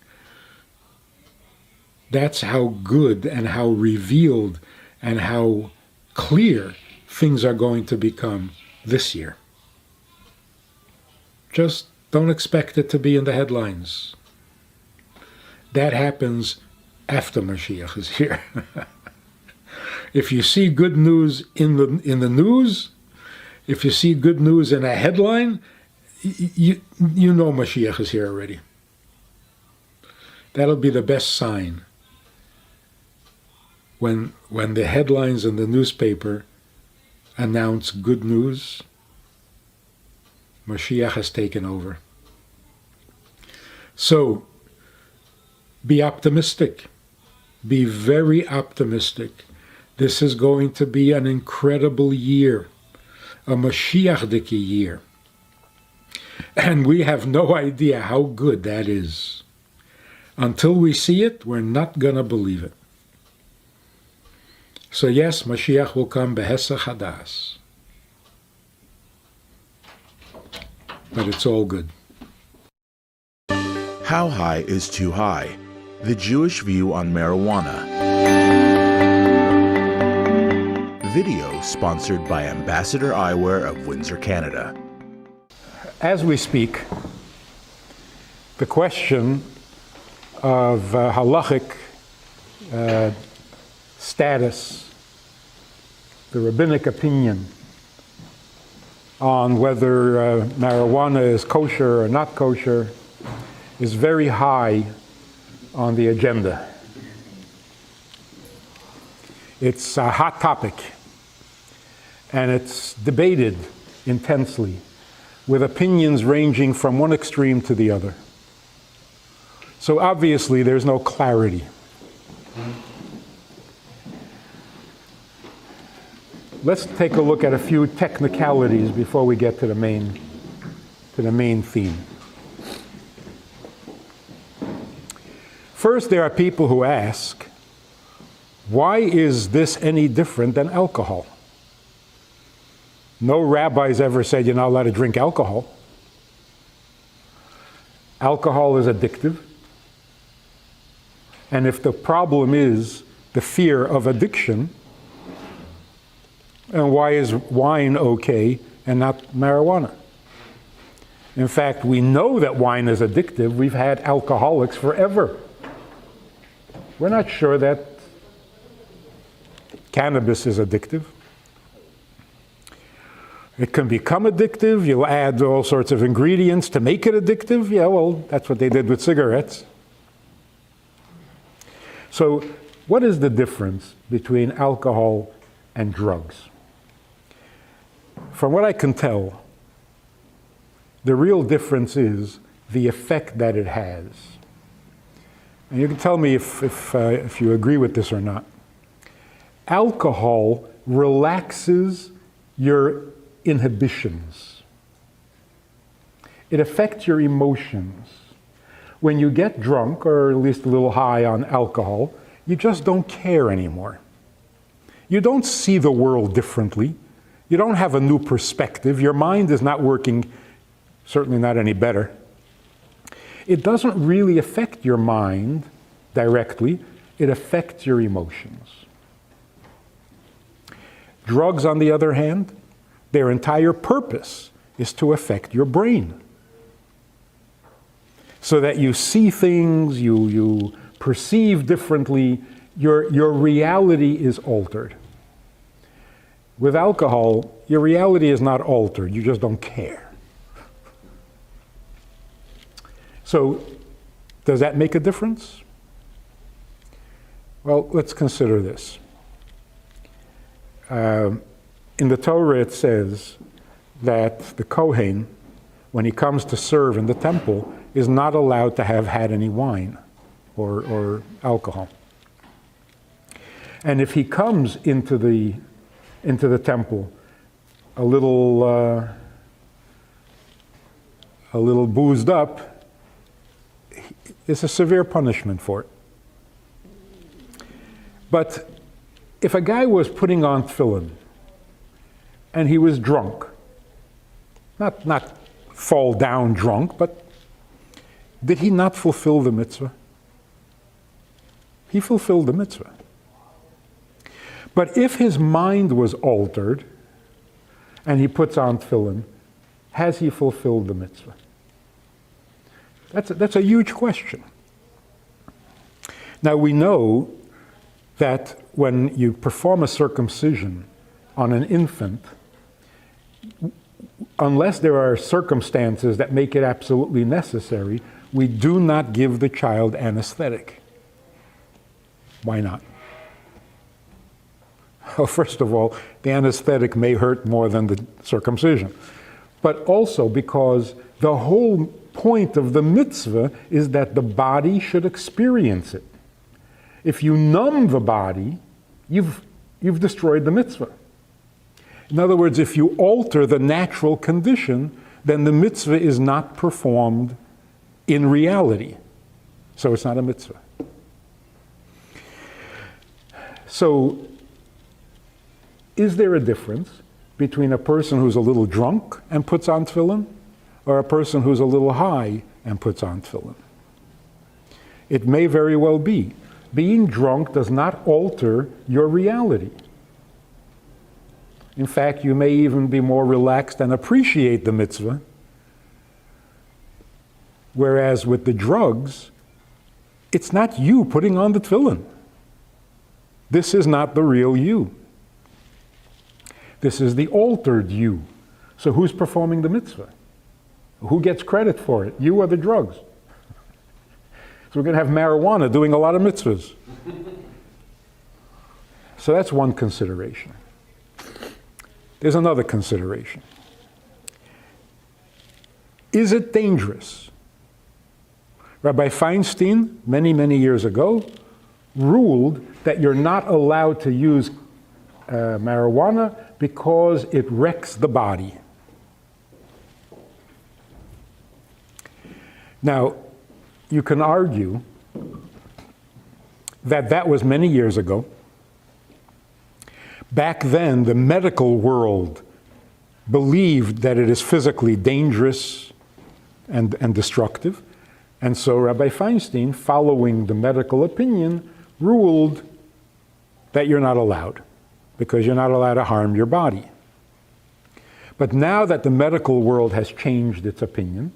that's how good and how revealed and how clear things are going to become this year. Just don't expect it to be in the headlines. That happens after Mashiach is here. If you see good news in the news, if you see good news in a headline, you know Mashiach is here already. That'll be the best sign. When the headlines in the newspaper announce good news, Mashiach has taken over. So, be optimistic. Be very optimistic. This is going to be an incredible year, a Mashiach-dike year. And we have no idea how good that is. Until we see it, we're not going to believe it. So yes, Mashiach will come behesach hadas. But it's all good. How high is too high? The Jewish view on marijuana. Video sponsored by Ambassador Eyewear of Windsor, Canada. As we speak, the question of halachic status, the rabbinic opinion on whether marijuana is kosher or not kosher, is very high on the agenda. It's a hot topic, and it's debated intensely, with opinions ranging from one extreme to the other. So obviously there's no clarity. Let's take a look at a few technicalities before we get to the main theme. First, there are people who ask, why is this any different than alcohol? No rabbis ever said you're not allowed to drink alcohol. Alcohol is addictive. And if the problem is the fear of addiction, and why is wine okay and not marijuana? In fact, we know that wine is addictive. We've had alcoholics forever. We're not sure that cannabis is addictive. It can become addictive. You'll add all sorts of ingredients to make it addictive. Yeah, well, that's what they did with cigarettes. So what is the difference between alcohol and drugs? From what I can tell, the real difference is the effect that it has. And you can tell me if you agree with this or not. Alcohol relaxes your inhibitions. It affects your emotions. When you get drunk, or at least a little high on alcohol, you just don't care anymore. You don't see the world differently. You don't have a new perspective. Your mind is not working, certainly not any better. It doesn't really affect your mind directly. It affects your emotions. Drugs, on the other hand, their entire purpose is to affect your brain. So that you see things, you perceive differently, your reality is altered. With alcohol, your reality is not altered, you just don't care. So, does that make a difference? Well, let's consider this. In the Torah it says that the Kohen, when he comes to serve in the temple, is not allowed to have had any wine or alcohol. And if he comes into the temple a little boozed up, it's a severe punishment for it. But if a guy was putting on tefillin and he was drunk, not fall down drunk, but did he not fulfill the mitzvah? He fulfilled the mitzvah. But if his mind was altered and he puts on tefillin, has he fulfilled the mitzvah? That's a huge question. Now we know that when you perform a circumcision on an infant, unless there are circumstances that make it absolutely necessary, we do not give the child anesthetic. Why not? Well, first of all, the anesthetic may hurt more than the circumcision, but also because the whole point of the mitzvah is that the body should experience it. If you numb the body, you've destroyed the mitzvah. In other words, if you alter the natural condition, then the mitzvah is not performed in reality. So it's not a mitzvah. So, is there a difference between a person who's a little drunk and puts on tefillin, or a person who's a little high and puts on tefillin? It may very well be. Being drunk does not alter your reality. In fact, you may even be more relaxed and appreciate the mitzvah, whereas with the drugs, it's not you putting on the tefillin. This is not the real you. This is the altered you. So who's performing the mitzvah? Who gets credit for it? You or the drugs? So we're going to have marijuana doing a lot of mitzvahs. So that's one consideration. There's another consideration. Is it dangerous? Rabbi Feinstein, many, many years ago, ruled that you're not allowed to use marijuana because it wrecks the body. Now, you can argue that that was many years ago. Back then, the medical world believed that it is physically dangerous and destructive. And so Rabbi Feinstein, following the medical opinion, ruled that you're not allowed, because you're not allowed to harm your body. But now that the medical world has changed its opinion,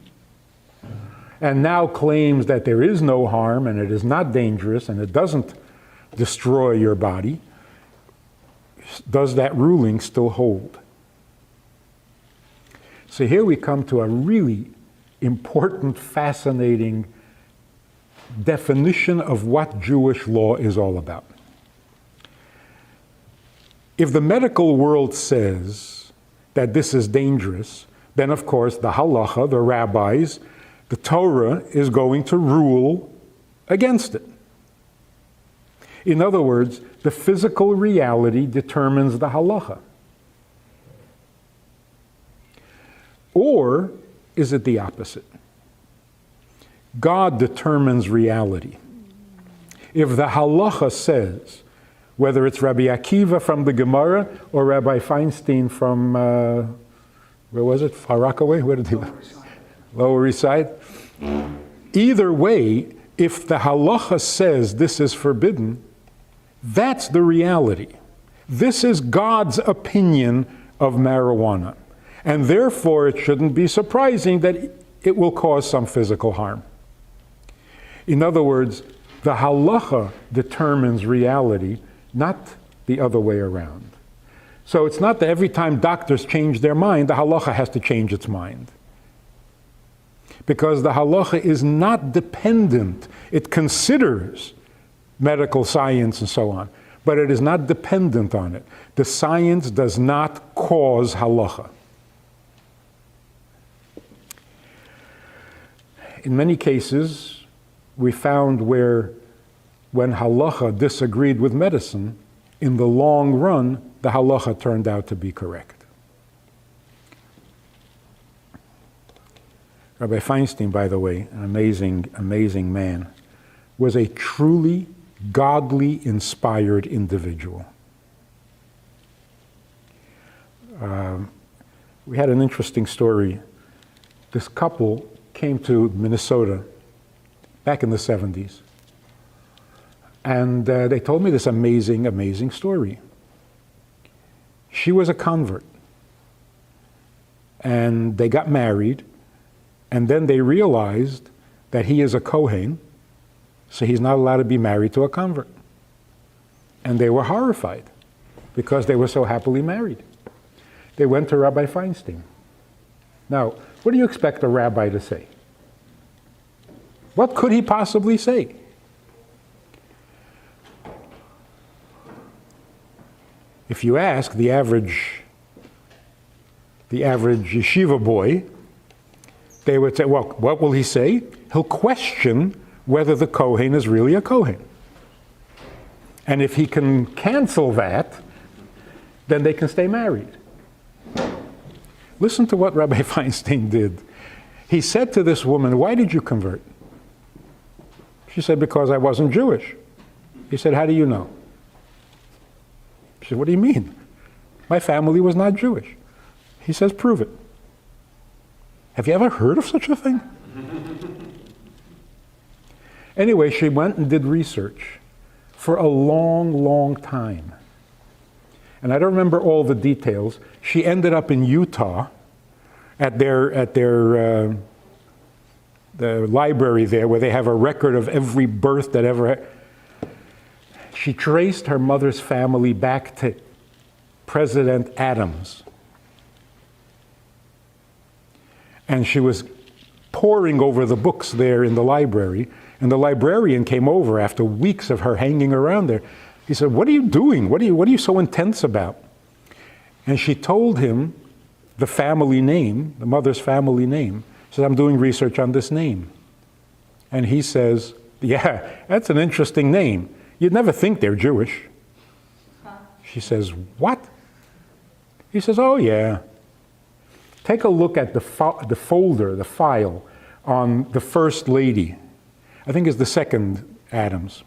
and now claims that there is no harm and it is not dangerous and it doesn't destroy your body, does that ruling still hold? So here we come to a really important, fascinating definition of what Jewish law is all about. If the medical world says that this is dangerous, then of course the halacha, the rabbis, the Torah is going to rule against it. In other words, the physical reality determines the halacha. Or is it the opposite? God determines reality. If the halacha says, whether it's Rabbi Akiva from the Gemara or Rabbi Feinstein from, where was it? Far Rockaway? Where did he live? Lower East Side. Either way, if the halacha says this is forbidden, that's the reality. This is God's opinion of marijuana. And therefore, it shouldn't be surprising that it will cause some physical harm. In other words, the halacha determines reality, not the other way around. So it's not that every time doctors change their mind, the halacha has to change its mind. Because the halacha is not dependent. It considers medical science and so on, but it is not dependent on it. The science does not cause halacha. In many cases, we found where when halacha disagreed with medicine, in the long run, the halacha turned out to be correct. Rabbi Feinstein, by the way, an amazing, amazing man, was a truly godly, inspired individual. We had an interesting story. This couple came to Minnesota back in the 70s. And they told me this amazing, amazing story. She was a convert. And they got married. And then they realized that he is a Kohen. so he's not allowed to be married to a convert. And they were horrified because they were so happily married. They went to Rabbi Feinstein. Now, what do you expect a rabbi to say? What could he possibly say? If you ask the average yeshiva boy, they would say, well, what will he say? He'll question whether the Kohen is really a Kohen. And if he can cancel that, then they can stay married. Listen to what Rabbi Feinstein did. He said to this woman, why did you convert? She said, because I wasn't Jewish. He said, how do you know? She said, what do you mean? My family was not Jewish. He says, prove it. Have you ever heard of such a thing? Anyway, she went and did research for a long, long time. And I don't remember all the details. She ended up in Utah at the library there, where they have a record of every birth that ever. She traced her mother's family back to President Adams. And she was poring over the books there in the library, and the librarian came over after weeks of her hanging around there. He said, what are you doing? What are you so intense about? And she told him the family name, the mother's family name. She said, I'm doing research on this name. And he says, yeah, that's an interesting name. You'd never think they're Jewish. She says, what? He says, oh yeah. Take a look at the folder, the file on the first lady. I think it's the second Adams.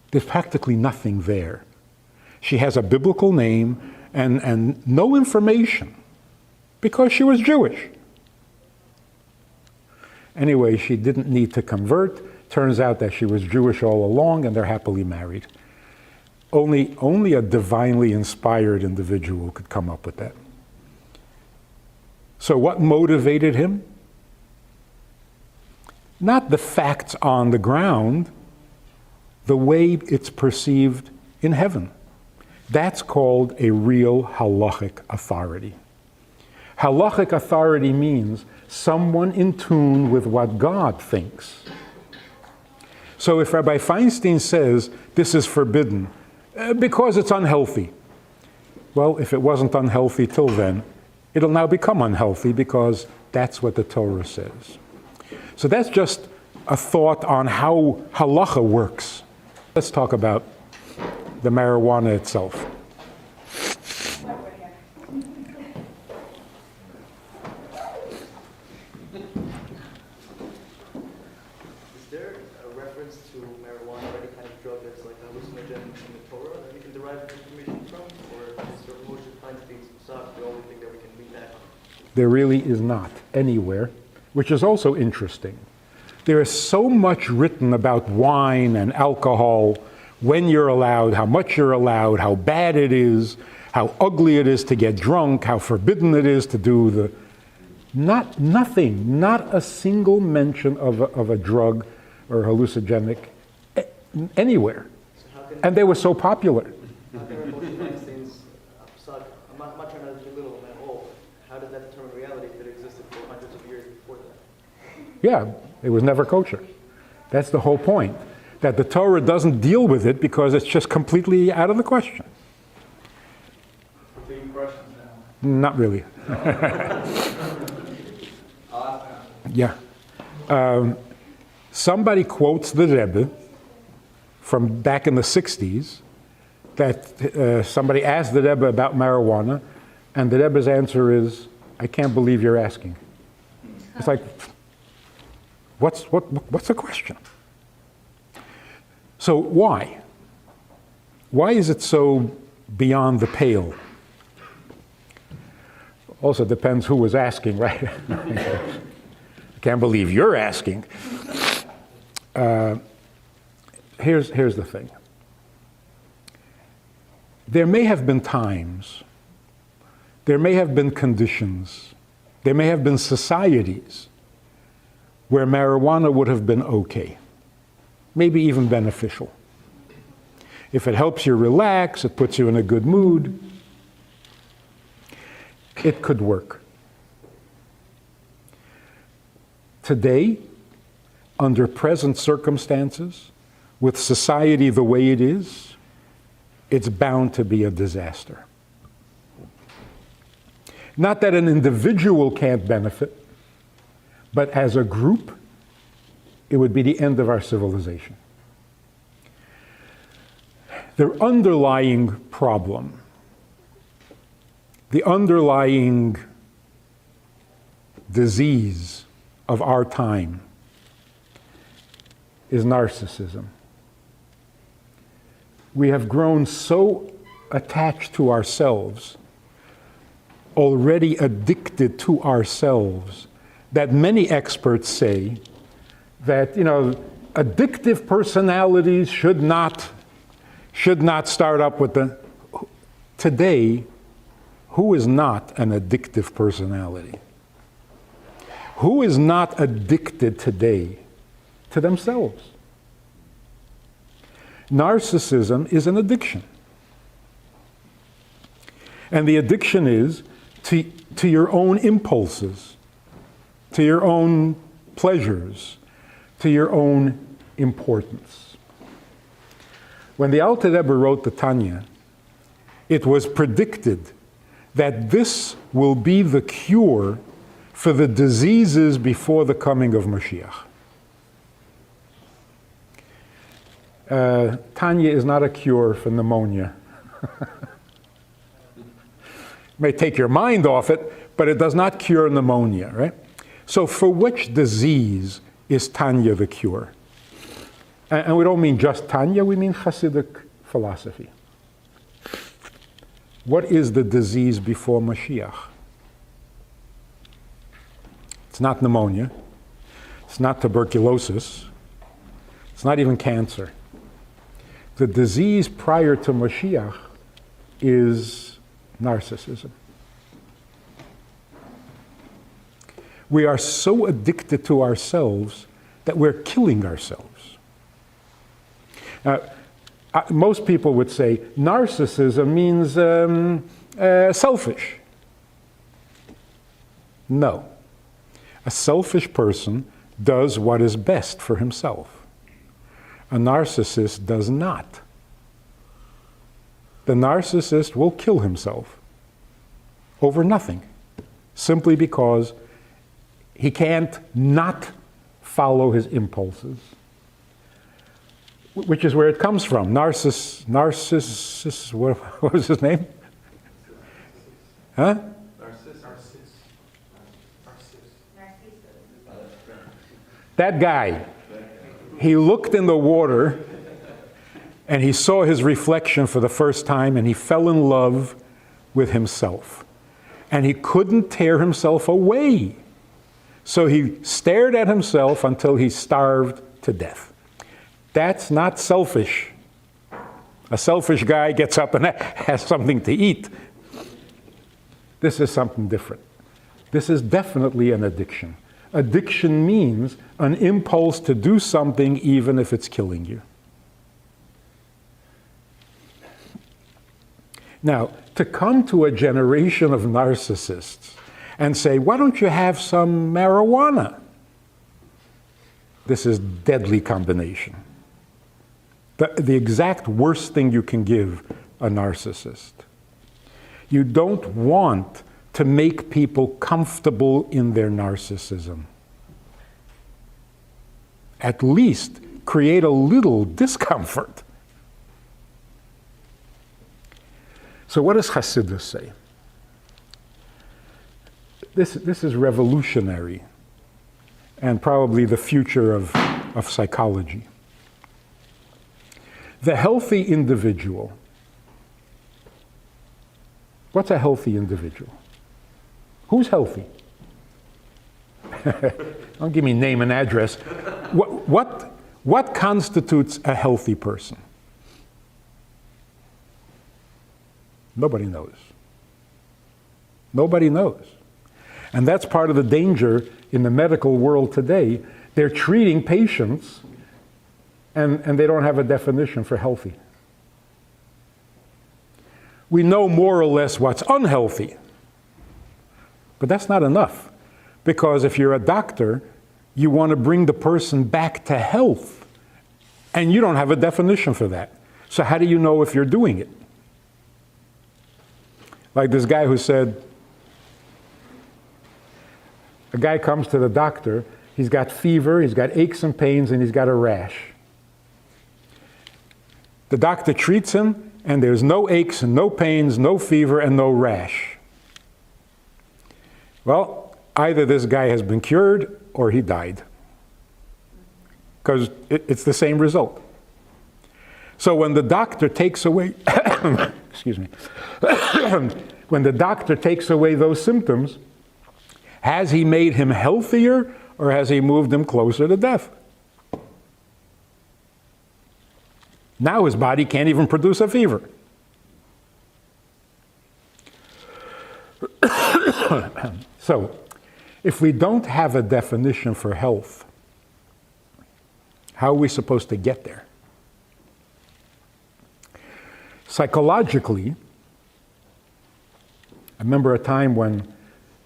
There's practically nothing there. She has a biblical name and no information because she was Jewish. Anyway, she didn't need to convert. Turns out that she was Jewish all along, and they're happily married. Only a divinely inspired individual could come up with that. So what motivated him? Not the facts on the ground, the way it's perceived in heaven. That's called a real halachic authority. Halachic authority means someone in tune with what God thinks. So if Rabbi Feinstein says this is forbidden because it's unhealthy, well, if it wasn't unhealthy till then, it'll now become unhealthy because that's what the Torah says. So that's just a thought on how halacha works. Let's talk about the marijuana itself. Is there a reference to marijuana or any kind of drug that's like a hallucinogen in the Torah that we can derive information from? Or is there Moshe finds things the only thing that we can read back on? There really is not anywhere, which is also interesting. There is so much written about wine and alcohol, when you're allowed, how much you're allowed, how bad it is, how ugly it is to get drunk, how forbidden it is to do the... Nothing, not a single mention of a drug or hallucinogenic anywhere. So and they were so popular. How can Moshe Feinstein's psak, I'm not trying to belittle him at all, how did that determine reality if it existed for hundreds of years before that? Yeah, it was never kosher. That's the whole point. That the Torah doesn't deal with it because it's just completely out of the question. Taking questions now. Not really. Yeah. Somebody quotes the Rebbe from back in the 60s that somebody asked the Rebbe about marijuana, and the Rebbe's answer is, I can't believe you're asking. It's like, what's the question? So why? Why is it so beyond the pale? Also depends who was asking, right? I can't believe you're asking. Here's the thing. There may have been times, there may have been conditions, there may have been societies where marijuana would have been okay, maybe even beneficial. If it helps you relax, it puts you in a good mood, it could work. Today, under present circumstances, with society the way it is, it's bound to be a disaster. Not that an individual can't benefit, but as a group, it would be the end of our civilization. The underlying problem, the underlying disease of our time is narcissism. We have grown so attached to ourselves, already addicted to ourselves, that many experts say that, addictive personalities should not start up with the... Today, who is not an addictive personality? Who is not addicted today to themselves? Narcissism is an addiction. And the addiction is to your own impulses, to your own pleasures, to your own importance. When the Alter Rebbe wrote the Tanya, it was predicted that this will be the cure for the diseases before the coming of Mashiach. Tanya is not a cure for pneumonia. May take your mind off it, but it does not cure pneumonia, right? So for which disease is Tanya the cure? And we don't mean just Tanya, we mean Hasidic philosophy. What is the disease before Mashiach? It's not pneumonia. It's not tuberculosis. It's not even cancer. The disease prior to Mashiach is narcissism. We are so addicted to ourselves that we're killing ourselves. Most people would say narcissism means selfish. No. A selfish person does what is best for himself. A narcissist does not. The narcissist will kill himself over nothing, simply because he can't not follow his impulses, which is where it comes from. Narcissus, what was his name? Huh? That guy, he looked in the water and he saw his reflection for the first time and he fell in love with himself. And he couldn't tear himself away. So he stared at himself until he starved to death. That's not selfish. A selfish guy gets up and has something to eat. This is something different. This is definitely an addiction. Addiction means an impulse to do something even if it's killing you. Now, to come to a generation of narcissists and say, why don't you have some marijuana? This is deadly combination. The exact worst thing you can give a narcissist. You don't want to make people comfortable in their narcissism. At least create a little discomfort. So what does Hasidus say? This is revolutionary and probably the future of psychology. The healthy individual. What's a healthy individual? Who's healthy? Don't give me name and address. What constitutes a healthy person? Nobody knows. Nobody knows. And that's part of the danger in the medical world today, They're treating patients, and they don't have a definition for healthy. We know more or less what's unhealthy, but that's not enough. Because if you're a doctor, you want to bring the person back to health, and you don't have a definition for that. So how do you know if you're doing it? Like this guy who said, a guy comes to the doctor, he's got fever, he's got aches and pains, and he's got a rash. The doctor treats him, and there's no aches and no pains, no fever, and no rash. Well, either this guy has been cured or he died, because it's the same result. So when the doctor takes away, excuse me, when the doctor takes away those symptoms, has he made him healthier or has he moved him closer to death? Now his body can't even produce a fever. So, if we don't have a definition for health, how are we supposed to get there? Psychologically, I remember a time when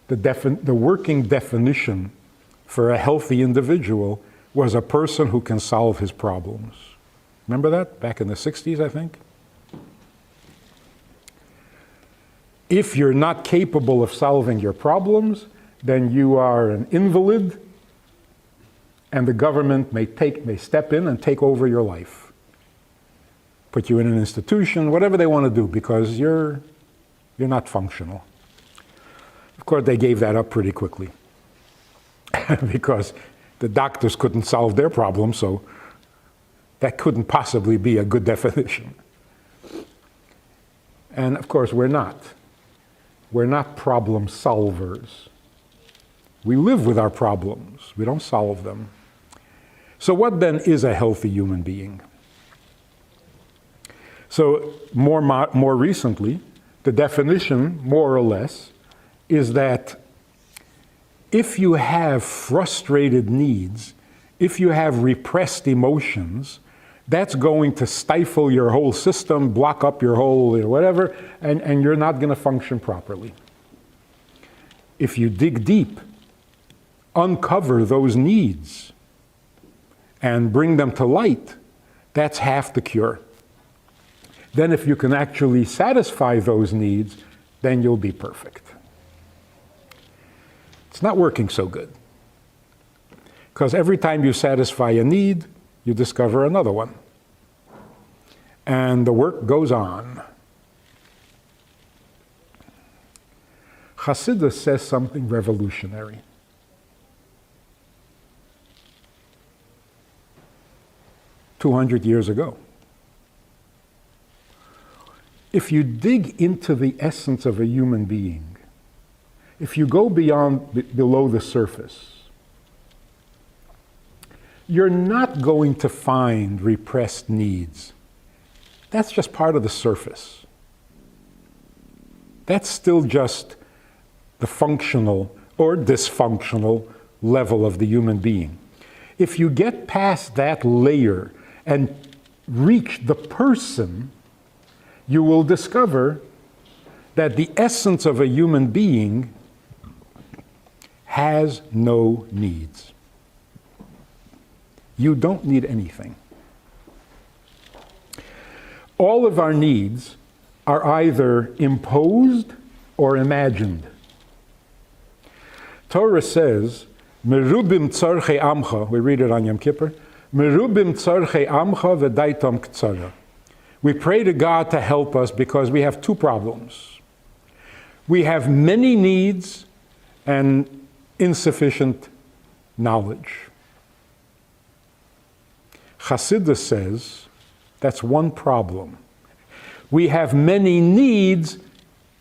the working definition for a healthy individual was a person who can solve his problems. Remember that? Back in the 60s, I think? If you're not capable of solving your problems, then you are an invalid, and the government may step in and take over your life. Put you in an institution, whatever they want to do, because you're not functional. Of course, they gave that up pretty quickly because the doctors couldn't solve their problem, so that couldn't possibly be a good definition. And of course, we're not. We're not problem solvers. We live with our problems. We don't solve them. So what then is a healthy human being? So more recently, the definition, more or less, is that if you have frustrated needs, if you have repressed emotions, that's going to stifle your whole system, block up your whole whatever, and you're not going to function properly. If you dig deep, uncover those needs, and bring them to light, that's half the cure. Then if you can actually satisfy those needs, then you'll be perfect. It's not working so good. Because every time you satisfy a need, you discover another one. And the work goes on. Hasidus says something revolutionary. "200 years ago. If you dig into the essence of a human being, if you go below the surface, you're not going to find repressed needs. That's just part of the surface. That's still just the functional or dysfunctional level of the human being. If you get past that layer and reach the person, you will discover that the essence of a human being has no needs. You don't need anything. All of our needs are either imposed or imagined. Torah says, "Merubim tzarchei amcha," we read it on Yom Kippur, "Merubim tzarchei amcha v'daitam ktsara." We pray to God to help us because we have two problems. We have many needs and insufficient knowledge. Chassidus says that's one problem. We have many needs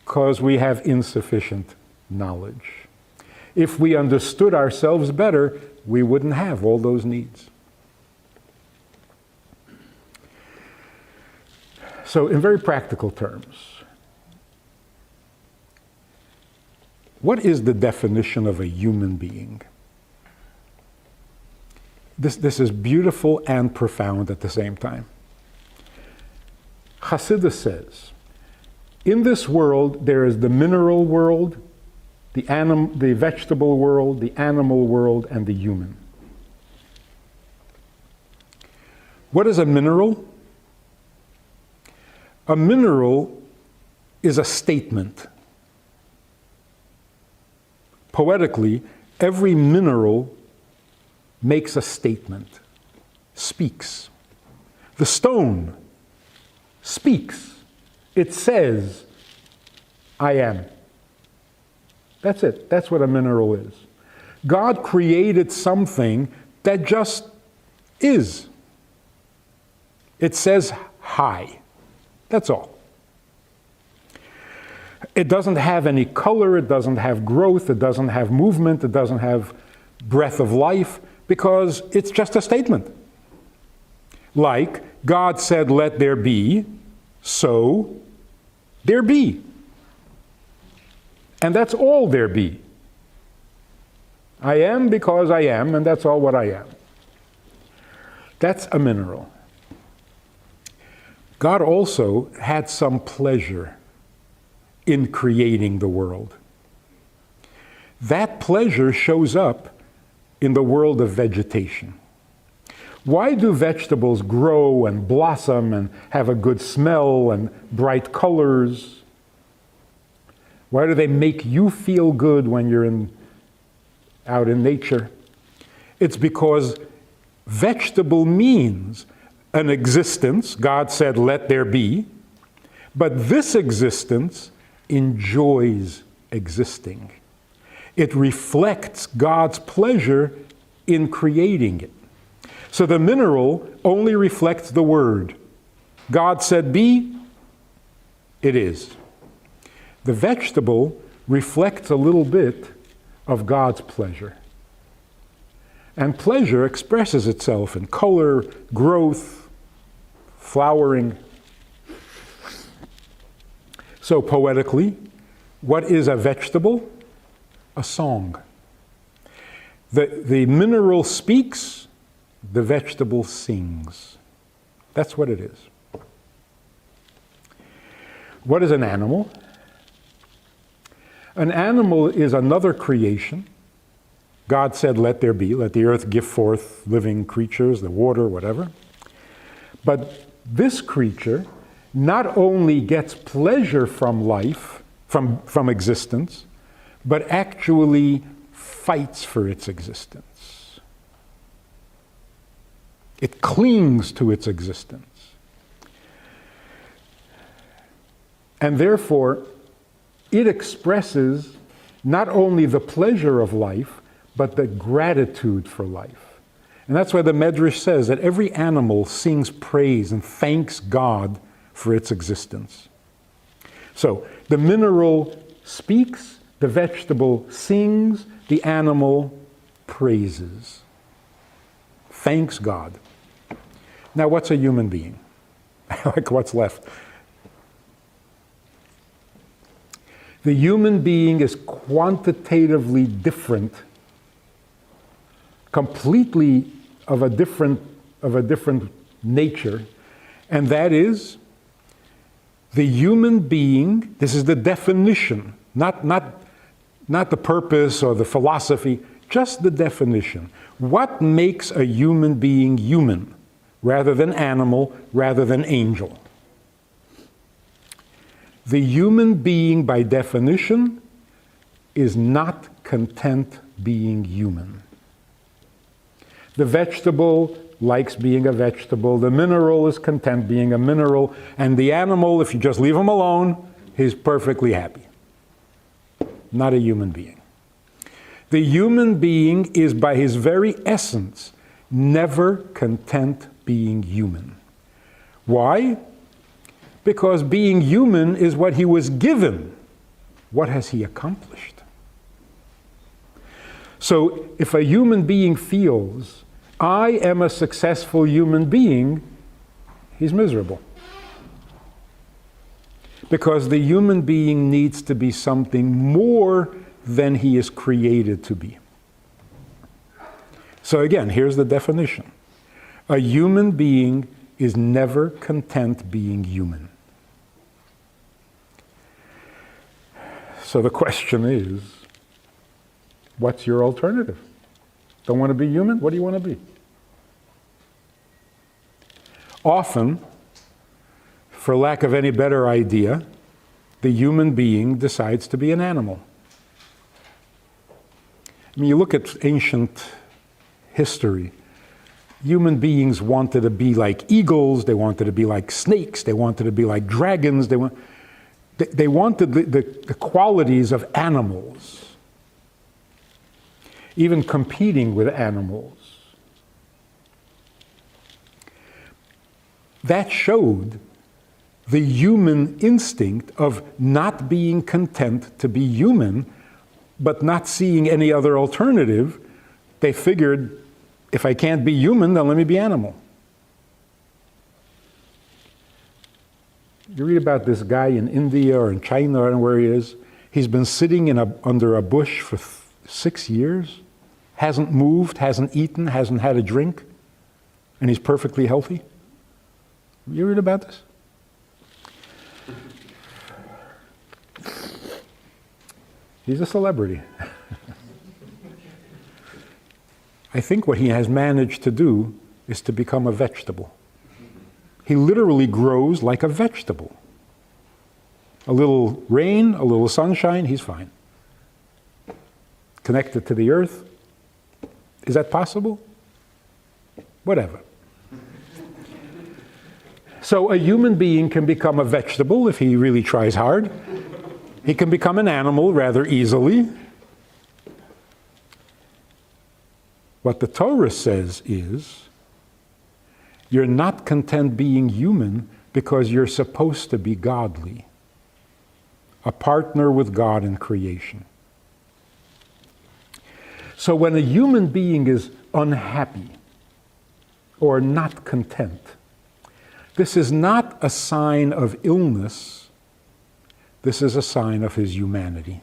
because we have insufficient knowledge. If we understood ourselves better, we wouldn't have all those needs. So in very practical terms, what is the definition of a human being? This is beautiful and profound at the same time. Chassidus says, in this world there is the mineral world, the vegetable world, the animal world, and the human. What is a mineral? A mineral is a statement. Poetically, every mineral makes a statement, speaks. The stone speaks. It says, I am. That's it. That's what a mineral is. God created something that just is. It says hi. That's all. It doesn't have any color, it doesn't have growth, it doesn't have movement, it doesn't have breath of life, because it's just a statement. Like, God said, let there be, so there be. And that's all there be. I am because I am, and that's all what I am. That's a mineral. God also had some pleasure in creating the world. That pleasure shows up in the world of vegetation. Why do vegetables grow and blossom and have a good smell and bright colors? Why do they make you feel good when you're out in nature? It's because vegetable means an existence. God said, let there be. But this existence enjoys existing. It reflects God's pleasure in creating it. So the mineral only reflects the word. God said be, it is. The vegetable reflects a little bit of God's pleasure. And pleasure expresses itself in color, growth, flowering. So poetically, what is a vegetable? A song. The mineral speaks, the vegetable sings. That's what it is. What is an animal? An animal is another creation. God said, let there be, let the earth give forth living creatures, the water, whatever. But this creature not only gets pleasure from life, from existence, but actually fights for its existence. It clings to its existence. And therefore, it expresses not only the pleasure of life, but the gratitude for life. And that's why the Medrash says that every animal sings praise and thanks God for its existence. So, the mineral speaks, the vegetable sings, the animal praises. Thanks God. Now, what's a human being? Like, what's left? The human being is quantitatively different, completely of a different nature, and that is the human being. This is the definition, not the purpose or the philosophy, just the definition. What makes a human being human, rather than animal, rather than angel? The human being, by definition, is not content being human. The vegetable likes being a vegetable. The mineral is content being a mineral. And the animal, if you just leave him alone, he's perfectly happy. Not a human being. The human being is, by his very essence, never content being human. Why? Because being human is what he was given. What has he accomplished? So if a human being feels, I am a successful human being, he's miserable. Because the human being needs to be something more than he is created to be. So again, here's the definition. A human being is never content being human. So the question is, what's your alternative? Don't want to be human? What do you want to be? Often, for lack of any better idea, the human being decides to be an animal. I mean, you look at ancient history, human beings wanted to be like eagles, they wanted to be like snakes, they wanted to be like dragons, they wanted the qualities of animals, even competing with animals. That showed the human instinct of not being content to be human, but not seeing any other alternative. They figured, if I can't be human, then let me be animal. You read about this guy in India or in China, I don't know where he is. He's been sitting under a bush for 6 years, hasn't moved, hasn't eaten, hasn't had a drink, and he's perfectly healthy. You read about this? He's a celebrity. I think what he has managed to do is to become a vegetable. He literally grows like a vegetable. A little rain, a little sunshine, he's fine. Connected to the earth. Is that possible? Whatever. So a human being can become a vegetable if he really tries hard. He can become an animal rather easily. What the Torah says is, you're not content being human because you're supposed to be godly, a partner with God in creation. So when a human being is unhappy or not content, this is not a sign of illness, this is a sign of his humanity.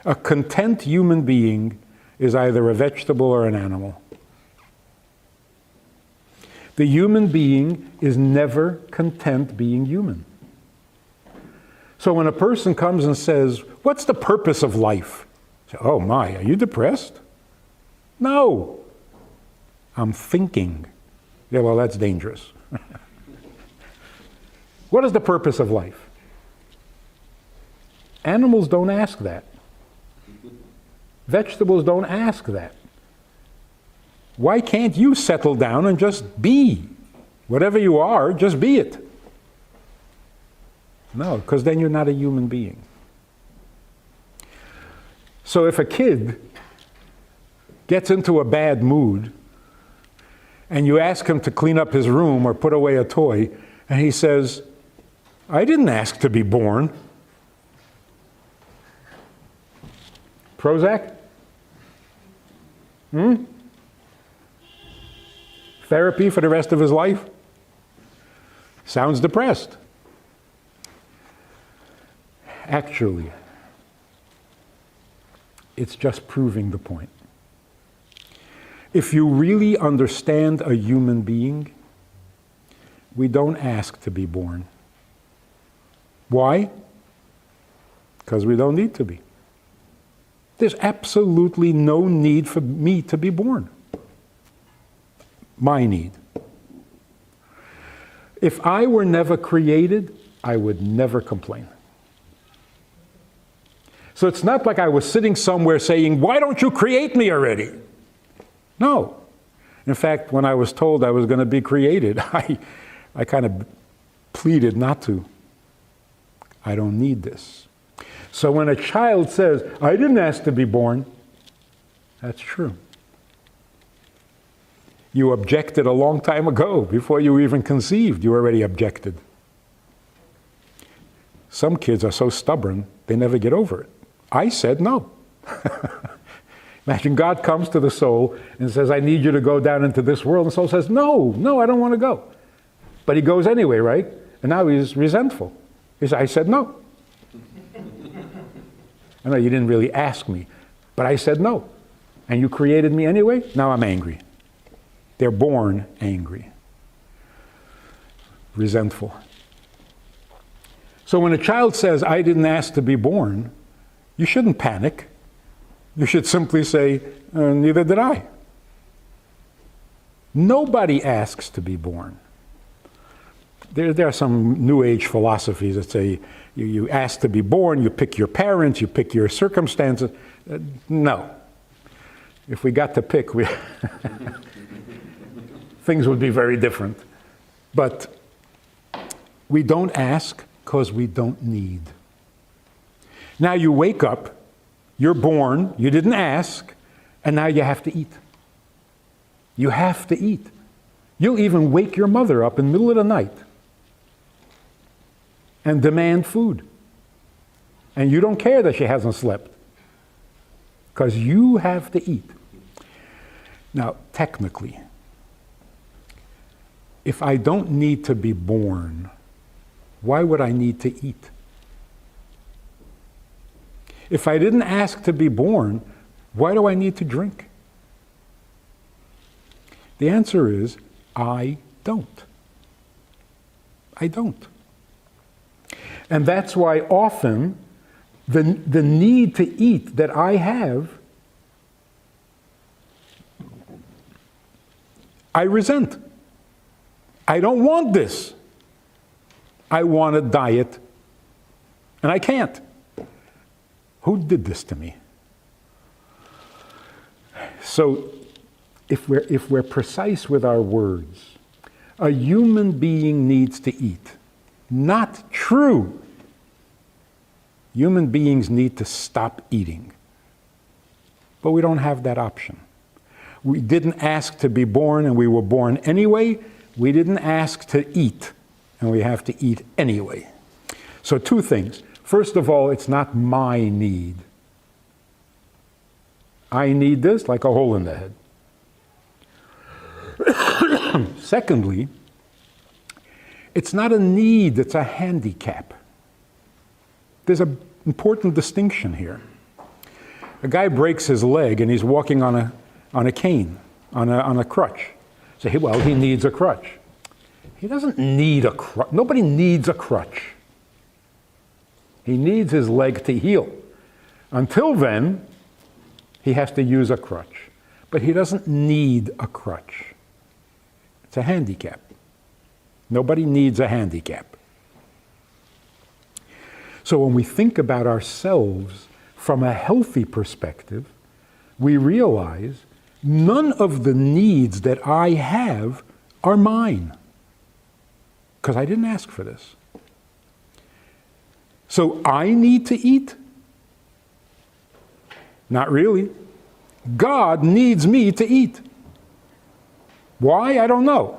A content human being is either a vegetable or an animal. The human being is never content being human. So when a person comes and says, what's the purpose of life? I say, oh my, are you depressed? No, I'm thinking. Yeah, well, that's dangerous. What is the purpose of life? Animals don't ask that. Vegetables don't ask that. Why can't you settle down and just be? Whatever you are, just be it. No, because then you're not a human being. So if a kid gets into a bad mood and you ask him to clean up his room or put away a toy, and he says, I didn't ask to be born. Prozac? Therapy for the rest of his life? Sounds depressed. Actually, it's just proving the point. If you really understand a human being, we don't ask to be born. Why? Because we don't need to be. There's absolutely no need for me to be born. My need. If I were never created, I would never complain. So it's not like I was sitting somewhere saying, why don't you create me already? No. In fact, when I was told I was going to be created, I kind of pleaded not to. I don't need this. So when a child says, I didn't ask to be born, that's true. You objected a long time ago. Before you were even conceived, you already objected. Some kids are so stubborn, they never get over it. I said no. Imagine God comes to the soul and says, I need you to go down into this world. And the soul says, no, I don't want to go. But he goes anyway, right? And now he's resentful. He says, I said no. I know you didn't really ask me, but I said no. and you created me anyway, now I'm angry. They're born angry, resentful. So when a child says, I didn't ask to be born, you shouldn't panic. You should simply say, neither did I. Nobody asks to be born. There are some New Age philosophies that say you ask to be born, you pick your parents, you pick your circumstances. No. If we got to pick, things would be very different. But we don't ask because we don't need. Now you wake up, you're born, you didn't ask, and now you have to eat. You have to eat. You'll even wake your mother up in the middle of the night and demand food. And you don't care that she hasn't slept, because you have to eat. Now, technically, if I don't need to be born, why would I need to eat? If I didn't ask to be born, why do I need to drink? The answer is, I don't. I don't. And that's why often the need to eat that I have, I resent. I don't want this. I want a diet, and I can't. Who did this to me? So, if we're precise with our words, a human being needs to eat. Not true. Human beings need to stop eating. But we don't have that option. We didn't ask to be born, and we were born anyway. We didn't ask to eat, and we have to eat anyway. So two things. First of all, it's not my need. I need this like a hole in the head. Secondly, it's not a need, it's a handicap. There's an important distinction here. A guy breaks his leg and he's walking on a cane, on a crutch. Say, well, he needs a crutch. He doesn't need a crutch. Nobody needs a crutch. He needs his leg to heal. Until then, he has to use a crutch. But he doesn't need a crutch. It's a handicap. Nobody needs a handicap. So when we think about ourselves from a healthy perspective, we realize none of the needs that I have are mine, because I didn't ask for this. So I need to eat? Not really. God needs me to eat. Why? I don't know.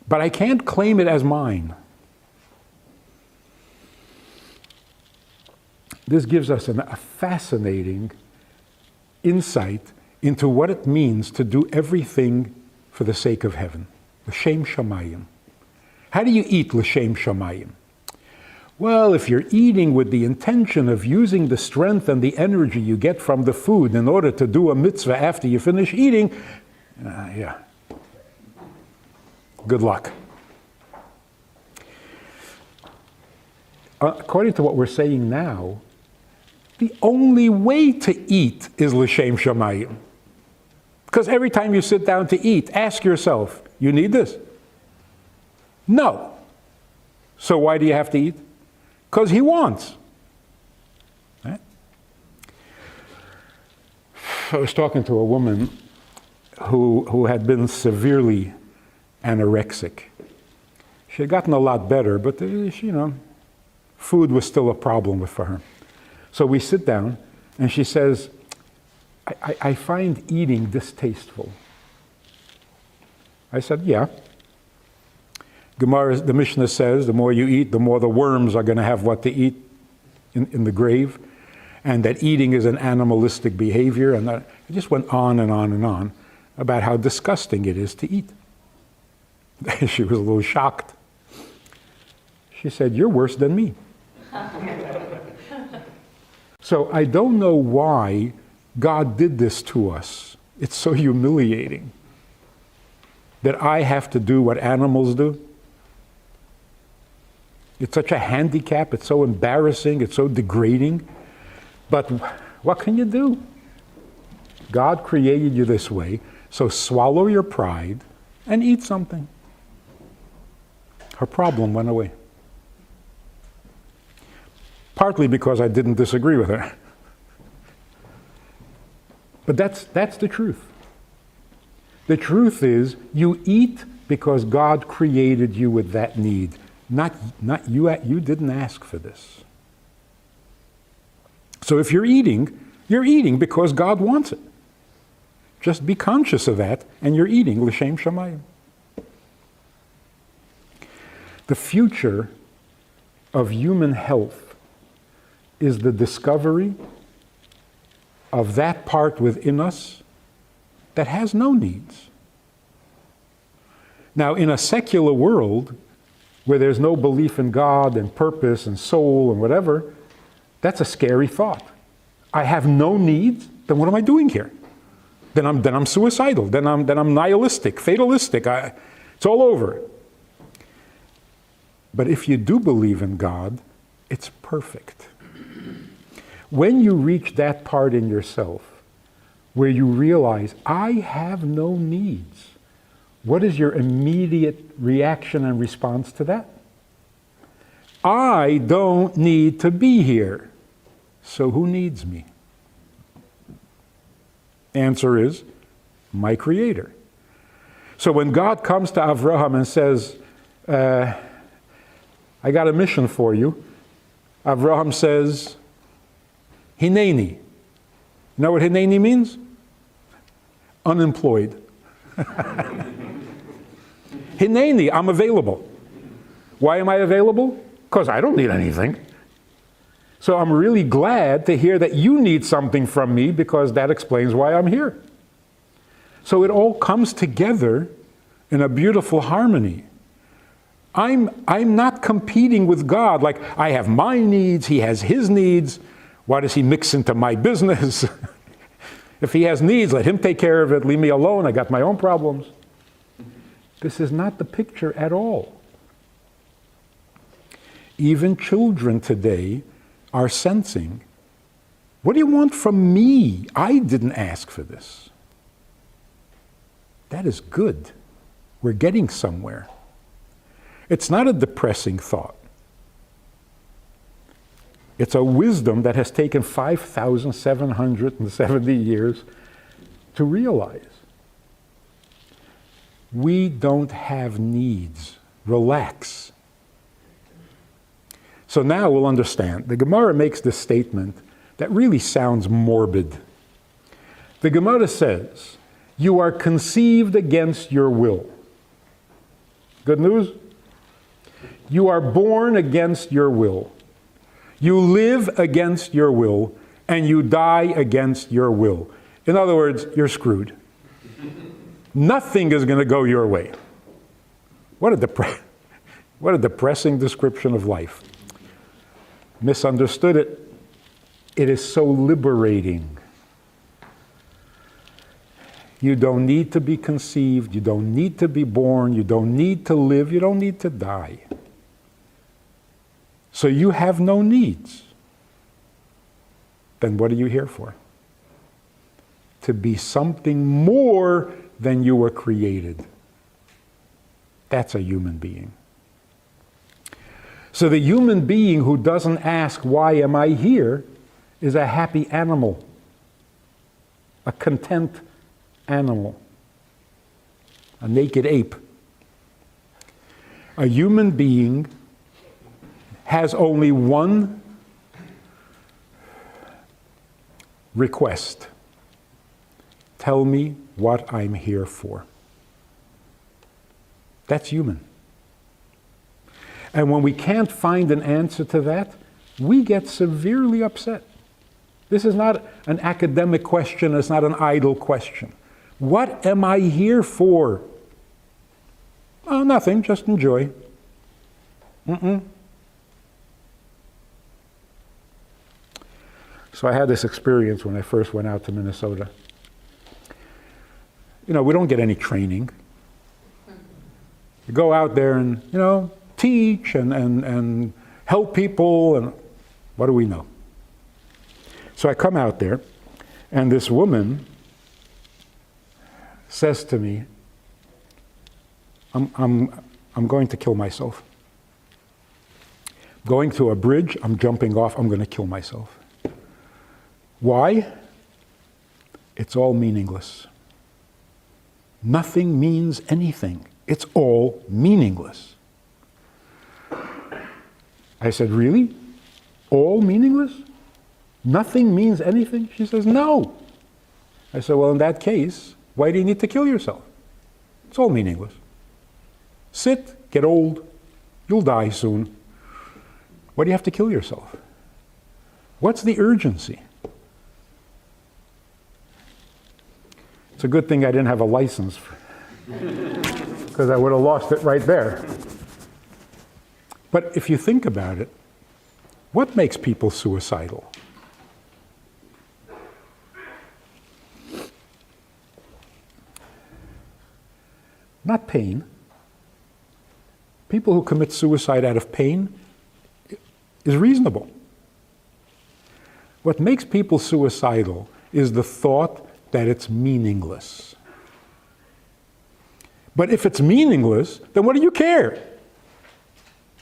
But I can't claim it as mine. This gives us a fascinating insight into what it means to do everything for the sake of heaven. L'shem shamayim. How do you eat l'shem shamayim? Well, if you're eating with the intention of using the strength and the energy you get from the food in order to do a mitzvah after you finish eating, yeah. Good luck. According to what we're saying now, the only way to eat is l'shem shamayim. Because every time you sit down to eat, ask yourself, you need this? No. So why do you have to eat? Because he wants. Right? I was talking to a woman who had been severely anorexic. She had gotten a lot better, but food was still a problem for her. So we sit down, and she says, I find eating distasteful. I said, yeah. Gemara, the Mishnah says, the more you eat, the more the worms are going to have what to eat in the grave, and that eating is an animalistic behavior, and it just went on and on and on about how disgusting it is to eat. She was a little shocked. She said, you're worse than me. So I don't know why God did this to us. It's so humiliating that I have to do what animals do. It's such a handicap, it's so embarrassing, it's so degrading. But what can you do? God created you this way, so swallow your pride and eat something. Her problem went away. Partly because I didn't disagree with her. But that's the truth. The truth is, you eat because God created you with that need. Not you didn't ask for this. So if you're eating because God wants it. Just be conscious of that, and you're eating l'shem shamayim. The future of human health is the discovery of that part within us that has no needs. Now, in a secular world, where there's no belief in God and purpose and soul and whatever, that's a scary thought. I have no needs, then what am I doing here? Then I'm suicidal, then I'm nihilistic, fatalistic, it's all over. But if you do believe in God, it's perfect. When you reach that part in yourself where you realize, I have no needs, what is your immediate reaction and response to that? I don't need to be here, so who needs me? Answer is, my Creator. So when God comes to Avraham and says, I got a mission for you, Avraham says, Hineni. You know what Hineni means? Unemployed. Hineni, I'm available. Why am I available? Because I don't need anything. So I'm really glad to hear that you need something from me, because that explains why I'm here. So it all comes together in a beautiful harmony. I'm not competing with God, like I have my needs, he has his needs. Why does he mix into my business? If he has needs, let him take care of it, leave me alone, I got my own problems. This is not the picture at all. Even children today are sensing, what do you want from me? I didn't ask for this. That is good. We're getting somewhere. It's not a depressing thought. It's a wisdom that has taken 5,770 years to realize. We don't have needs. Relax. So now we'll understand. The Gemara makes this statement that really sounds morbid. The Gemara says, you are conceived against your will. Good news? You are born against your will. You live against your will, and you die against your will. In other words, you're screwed. Nothing is going to go your way. What a depressing description of life. Misunderstood it. It is so liberating. You don't need to be conceived. You don't need to be born. You don't need to live. You don't need to die. So you have no needs. Then what are you here for? To be something more than you were created. That's a human being. So the human being who doesn't ask, why am I here, is a happy animal, a content animal, a naked ape. A human being has only one request. Tell me what I'm here for. That's human. And when we can't find an answer to that, we get severely upset. This is not an academic question, it's not an idle question. What am I here for? Oh, nothing, just enjoy. So I had this experience when I first went out to Minnesota. You know, we don't get any training. You go out there and, you know, teach and help people, and what do we know? So I come out there, and this woman says to me, I'm going to kill myself. Going to a bridge, I'm jumping off, I'm going to kill myself. Why? It's all meaningless. Nothing means anything. It's all meaningless. I said, really? All meaningless? Nothing means anything? She says, no. I said, well, in that case, why do you need to kill yourself? It's all meaningless. Sit, get old, you'll die soon. Why do you have to kill yourself? What's the urgency? It's a good thing I didn't have a license, because I would have lost it right there. But if you think about it, what makes people suicidal? Not pain. People who commit suicide out of pain is reasonable. What makes people suicidal is the thought that it's meaningless. But if it's meaningless, then what do you care?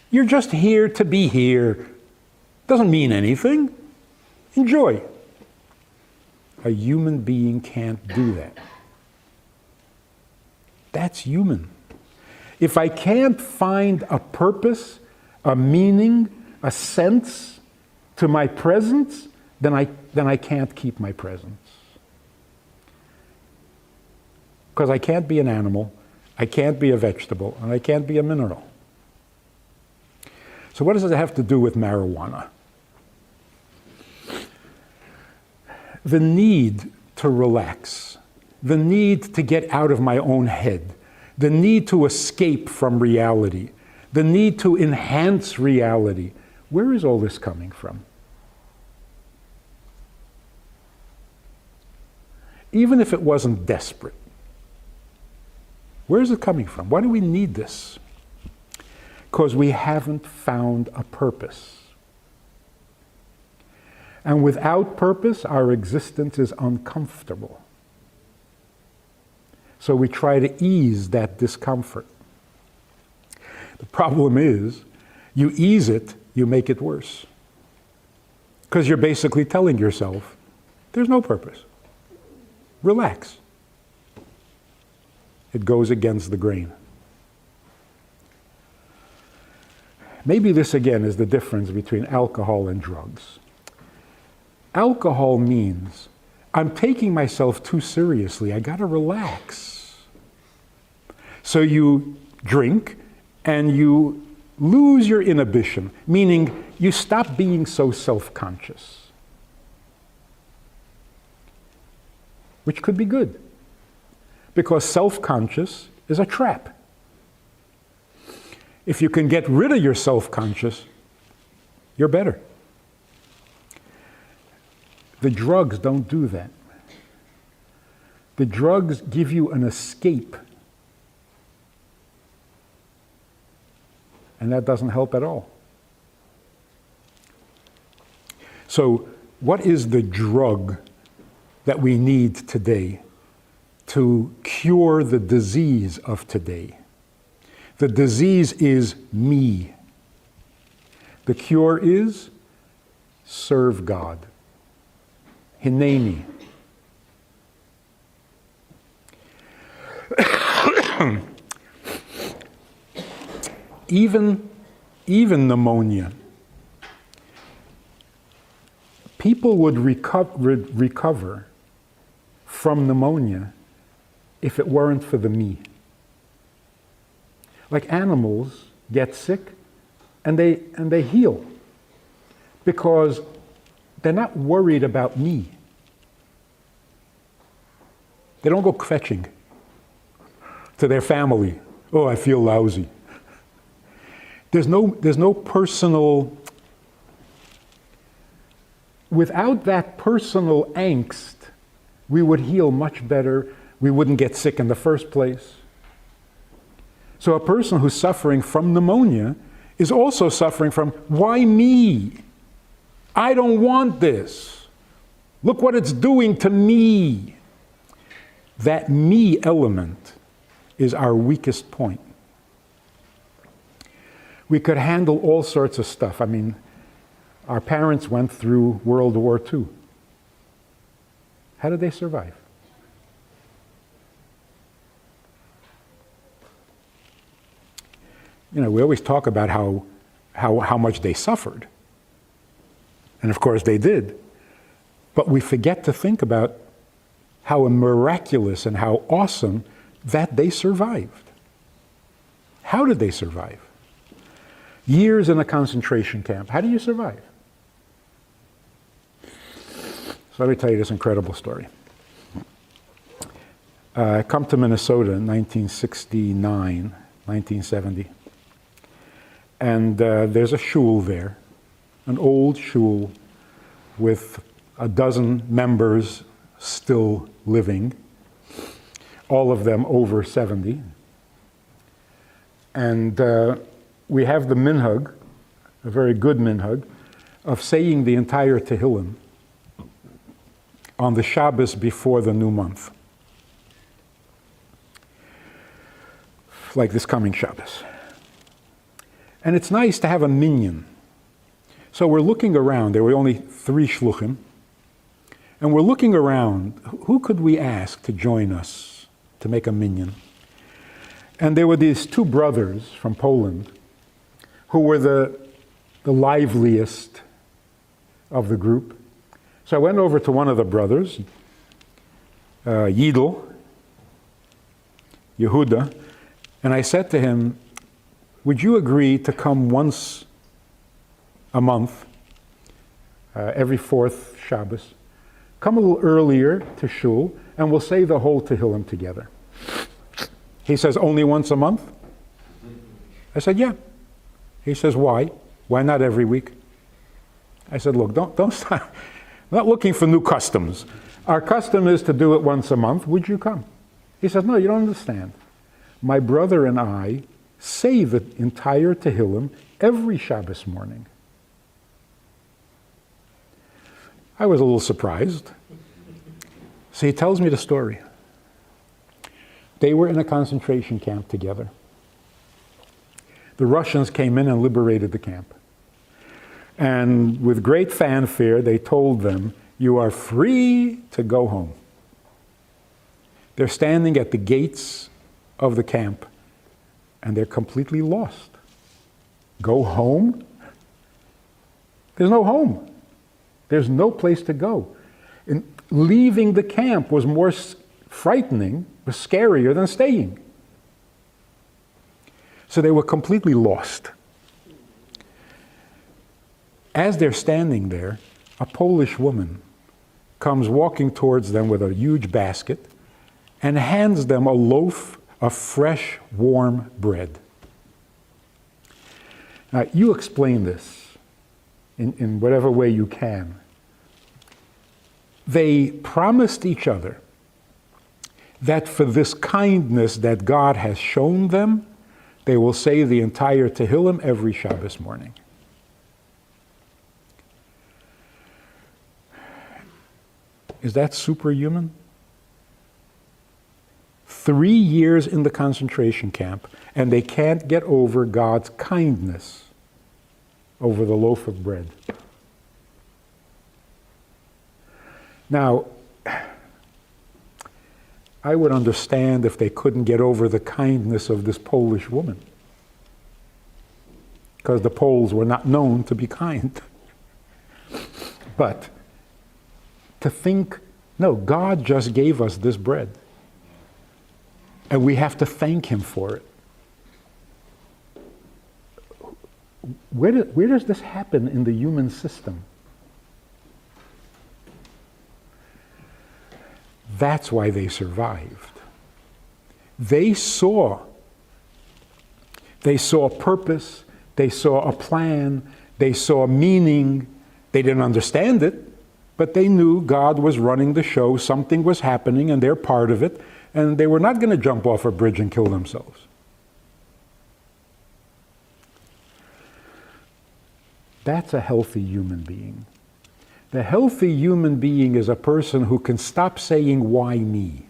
You're just here to be here. Doesn't mean anything. Enjoy. A human being can't do that. That's human. If I can't find a purpose, a meaning, a sense to my presence, then I can't keep my presence. Because I can't be an animal, I can't be a vegetable, and I can't be a mineral. So what does it have to do with marijuana? The need to relax, the need to get out of my own head, the need to escape from reality, the need to enhance reality. Where is all this coming from? Even if it wasn't desperate, where is it coming from? Why do we need this? Because we haven't found a purpose. And without purpose, our existence is uncomfortable. So we try to ease that discomfort. The problem is, you ease it, you make it worse. Because you're basically telling yourself, there's no purpose. Relax. It goes against the grain. Maybe this again is the difference between alcohol and drugs. Alcohol means I'm taking myself too seriously. I gotta relax. So you drink and you lose your inhibition, meaning you stop being so self-conscious, which could be good, because self-conscious is a trap. If you can get rid of your self-conscious, you're better. The drugs don't do that. The drugs give you an escape, and that doesn't help at all. So, what is the drug that we need today to cure the disease of today? The disease is me. The cure is serve God. Hineni. Even pneumonia. People would recover from pneumonia if it weren't for the me. Like animals get sick and they heal because they're not worried about me. They don't go fetching to their family. Oh, I feel lousy. There's no personal without that personal angst, we would heal much better. We wouldn't get sick in the first place. So a person who's suffering from pneumonia is also suffering from, why me? I don't want this. Look what it's doing to me. That me element is our weakest point. We could handle all sorts of stuff. I mean, our parents went through World War II. How did they survive? You know, we always talk about how much they suffered. And of course they did. But we forget to think about how miraculous and how awesome that they survived. How did they survive? Years in a concentration camp. How do you survive? So let me tell you this incredible story. I come to Minnesota in 1969, 1970. And there's a shul there, an old shul with a dozen members still living, all of them over 70. And we have the minhag, a very good minhag, of saying the entire Tehillim on the Shabbos before the new month, like this coming Shabbos. And it's nice to have a minyan. So we're looking around. There were only 3 shluchim. And we're looking around. Who could we ask to join us to make a minyan? And there were these 2 brothers from Poland who were the liveliest of the group. So I went over to one of the brothers, Yehuda, and I said to him, would you agree to come once a month, every 4th Shabbos, come a little earlier to shul, and we'll say the whole Tehillim together. He says, only once a month? I said, yeah. He says, why? Why not every week? I said, look, don't start. I'm not looking for new customs. Our custom is to do it once a month. Would you come? He says, no, you don't understand. My brother and I say the entire Tehillim every Shabbos morning. I was a little surprised. So he tells me the story. They were in a concentration camp together. The Russians came in and liberated the camp. And with great fanfare, they told them, you are free to go home. They're standing at the gates of the camp, and they're completely lost. Go home? There's no home. There's no place to go. And leaving the camp was more frightening, was scarier than staying. So they were completely lost. As they're standing there, a Polish woman comes walking towards them with a huge basket and hands them a loaf of fresh, warm bread. Now, you explain this in whatever way you can. They promised each other that for this kindness that God has shown them, they will say the entire Tehillim every Shabbos morning. Is that superhuman? 3 years in the concentration camp, and they can't get over God's kindness over the loaf of bread. Now, I would understand if they couldn't get over the kindness of this Polish woman, because the Poles were not known to be kind. But to think, no, God just gave us this bread, and we have to thank Him for it. Where does this happen in the human system? That's why they survived. They saw purpose, they saw a plan, they saw meaning. They didn't understand it, but they knew God was running the show, something was happening, and they're part of it, and they were not going to jump off a bridge and kill themselves. That's a healthy human being. The healthy human being is a person who can stop saying, why me?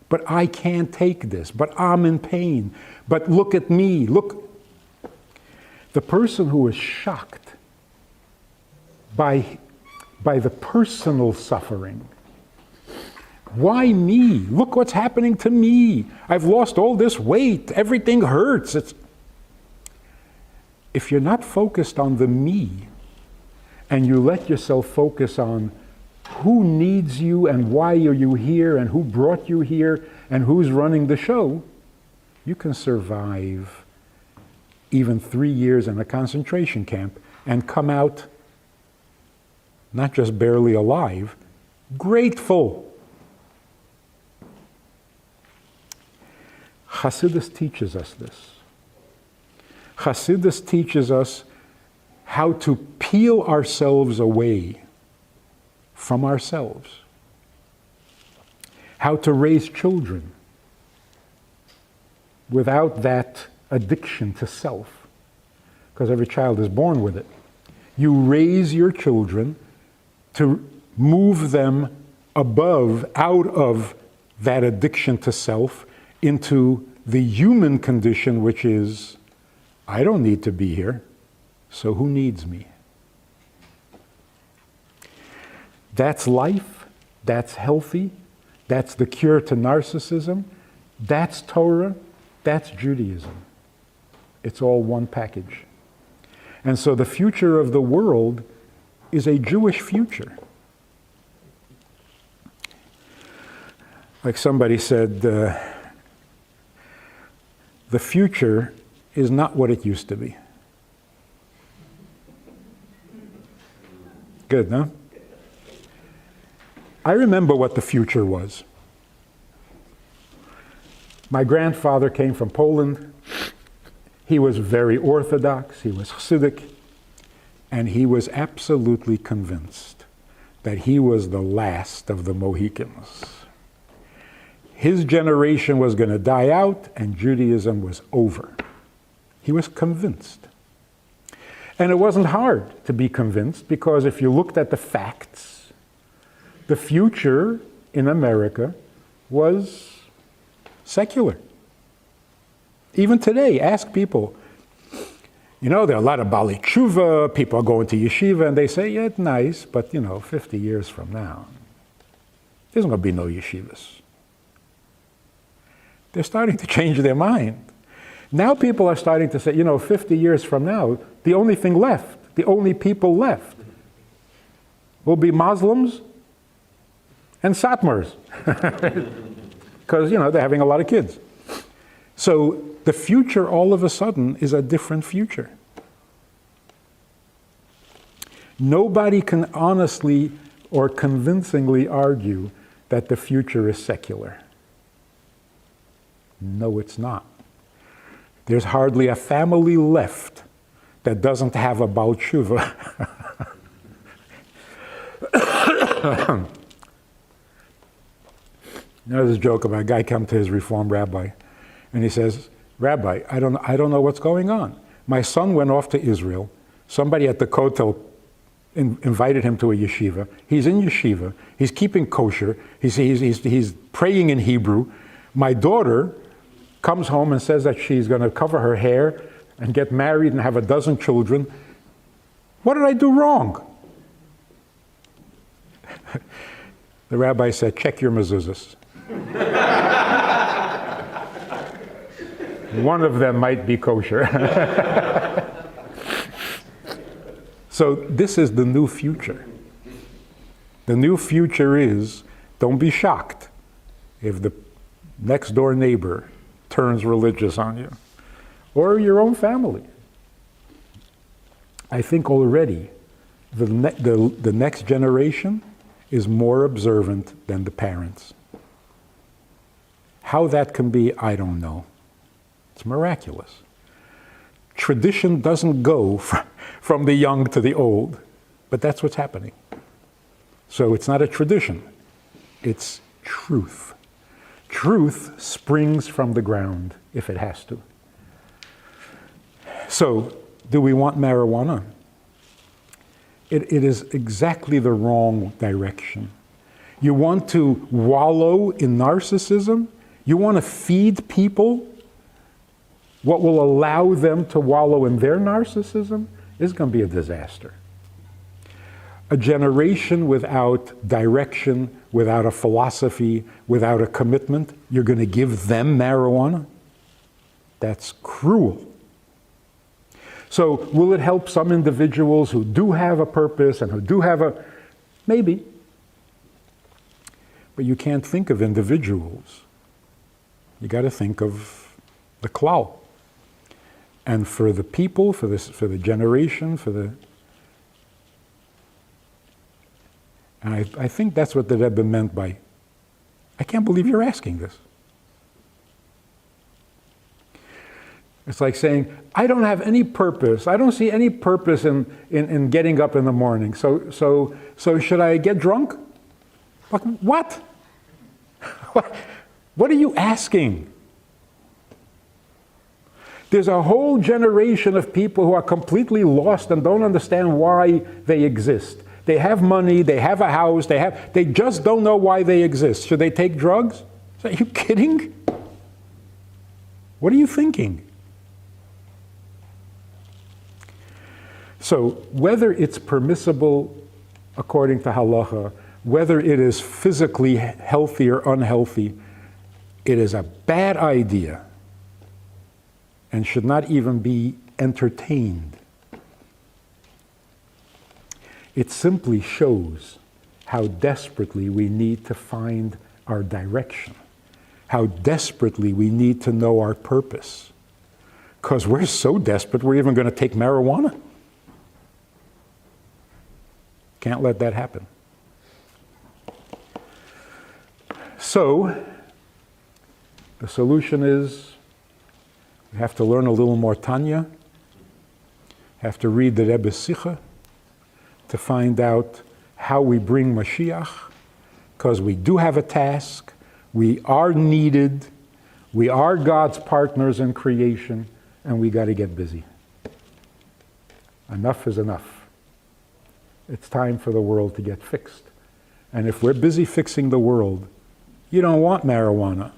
But I can't take this, but I'm in pain, but look at me, look. The person who is shocked by the personal suffering. Why me? Look what's happening to me. I've lost all this weight, everything hurts. If you're not focused on the me, and you let yourself focus on who needs you and why are you here and who brought you here and who's running the show, you can survive even 3 years in a concentration camp and come out not just barely alive, grateful. Hasidus teaches us this. Hasidus teaches us how to peel ourselves away from ourselves, how to raise children without that addiction to self, because every child is born with it. You raise your children to move them above, out of that addiction to self, into the human condition, which is, I don't need to be here, so who needs me? That's life, that's healthy, that's the cure to narcissism, that's Torah, that's Judaism. It's all one package. And so the future of the world is a Jewish future. Like somebody said, the future is not what it used to be. Good, no? I remember what the future was. My grandfather came from Poland. He was very Orthodox, he was Hasidic, and he was absolutely convinced that he was the last of the Mohicans. His generation was going to die out and Judaism was over. He was convinced. And it wasn't hard to be convinced, because if you looked at the facts, the future in America was secular. Even today, ask people, you know, there are a lot of Bali Tshuva, people are going to yeshiva, and they say, yeah, it's nice, but 50 years from now, there's going to be no yeshivas. They're starting to change their mind. Now people are starting to say, 50 years from now, the only thing left, the only people left will be Muslims and Satmars. Because, they're having a lot of kids. So the future all of a sudden is a different future. Nobody can honestly or convincingly argue that the future is secular. No, it's not. There's hardly a family left that doesn't have a Baal Tshuva. There's a joke about a guy come to his Reform rabbi, and he says, Rabbi, I don't know what's going on. My son went off to Israel. Somebody at the Kotel invited him to a yeshiva. He's in yeshiva. He's keeping kosher. He's praying in Hebrew. My daughter comes home and says that she's going to cover her hair and get married and have 12 children. What did I do wrong? The rabbi said, check your mezuzahs. One of them might be kosher. So this is the new future. The new future is, don't be shocked if the next door neighbor turns religious on you, or your own family. I think already the next generation is more observant than the parents. How that can be, I don't know. It's miraculous. Tradition doesn't go from the young to the old, but that's what's happening. So it's not a tradition, it's truth. Truth springs from the ground if it has to. So, do we want marijuana? It is exactly the wrong direction. You want to wallow in narcissism? You want to feed people what will allow them to wallow in their narcissism? Is going to be a disaster. A generation without direction, without a philosophy, without a commitment, you're going to give them marijuana? That's cruel. So will it help some individuals who do have a purpose and who do have a... Maybe. But you can't think of individuals. You got to think of the klal. And for the people, for the generation, and I think that's what the Rebbe meant by, I can't believe you're asking this. It's like saying, I don't have any purpose. I don't see any purpose in getting up in the morning. So should I get drunk? Like, what? What are you asking? There's a whole generation of people who are completely lost and don't understand why they exist. They have money, they have a house, they just don't know why they exist. Should they take drugs? Are you kidding? What are you thinking? So whether it's permissible according to halacha, whether it is physically healthy or unhealthy, it is a bad idea and should not even be entertained. It simply shows how desperately we need to find our direction, how desperately we need to know our purpose. Because we're so desperate, we're even going to take marijuana. Can't let that happen. So, the solution is we have to learn a little more Tanya, have to read the Rebbe's Sikha to find out how we bring Mashiach, because we do have a task, we are needed, we are God's partners in creation, and we got to get busy. Enough is enough. It's time for the world to get fixed. And if we're busy fixing the world, you don't want marijuana.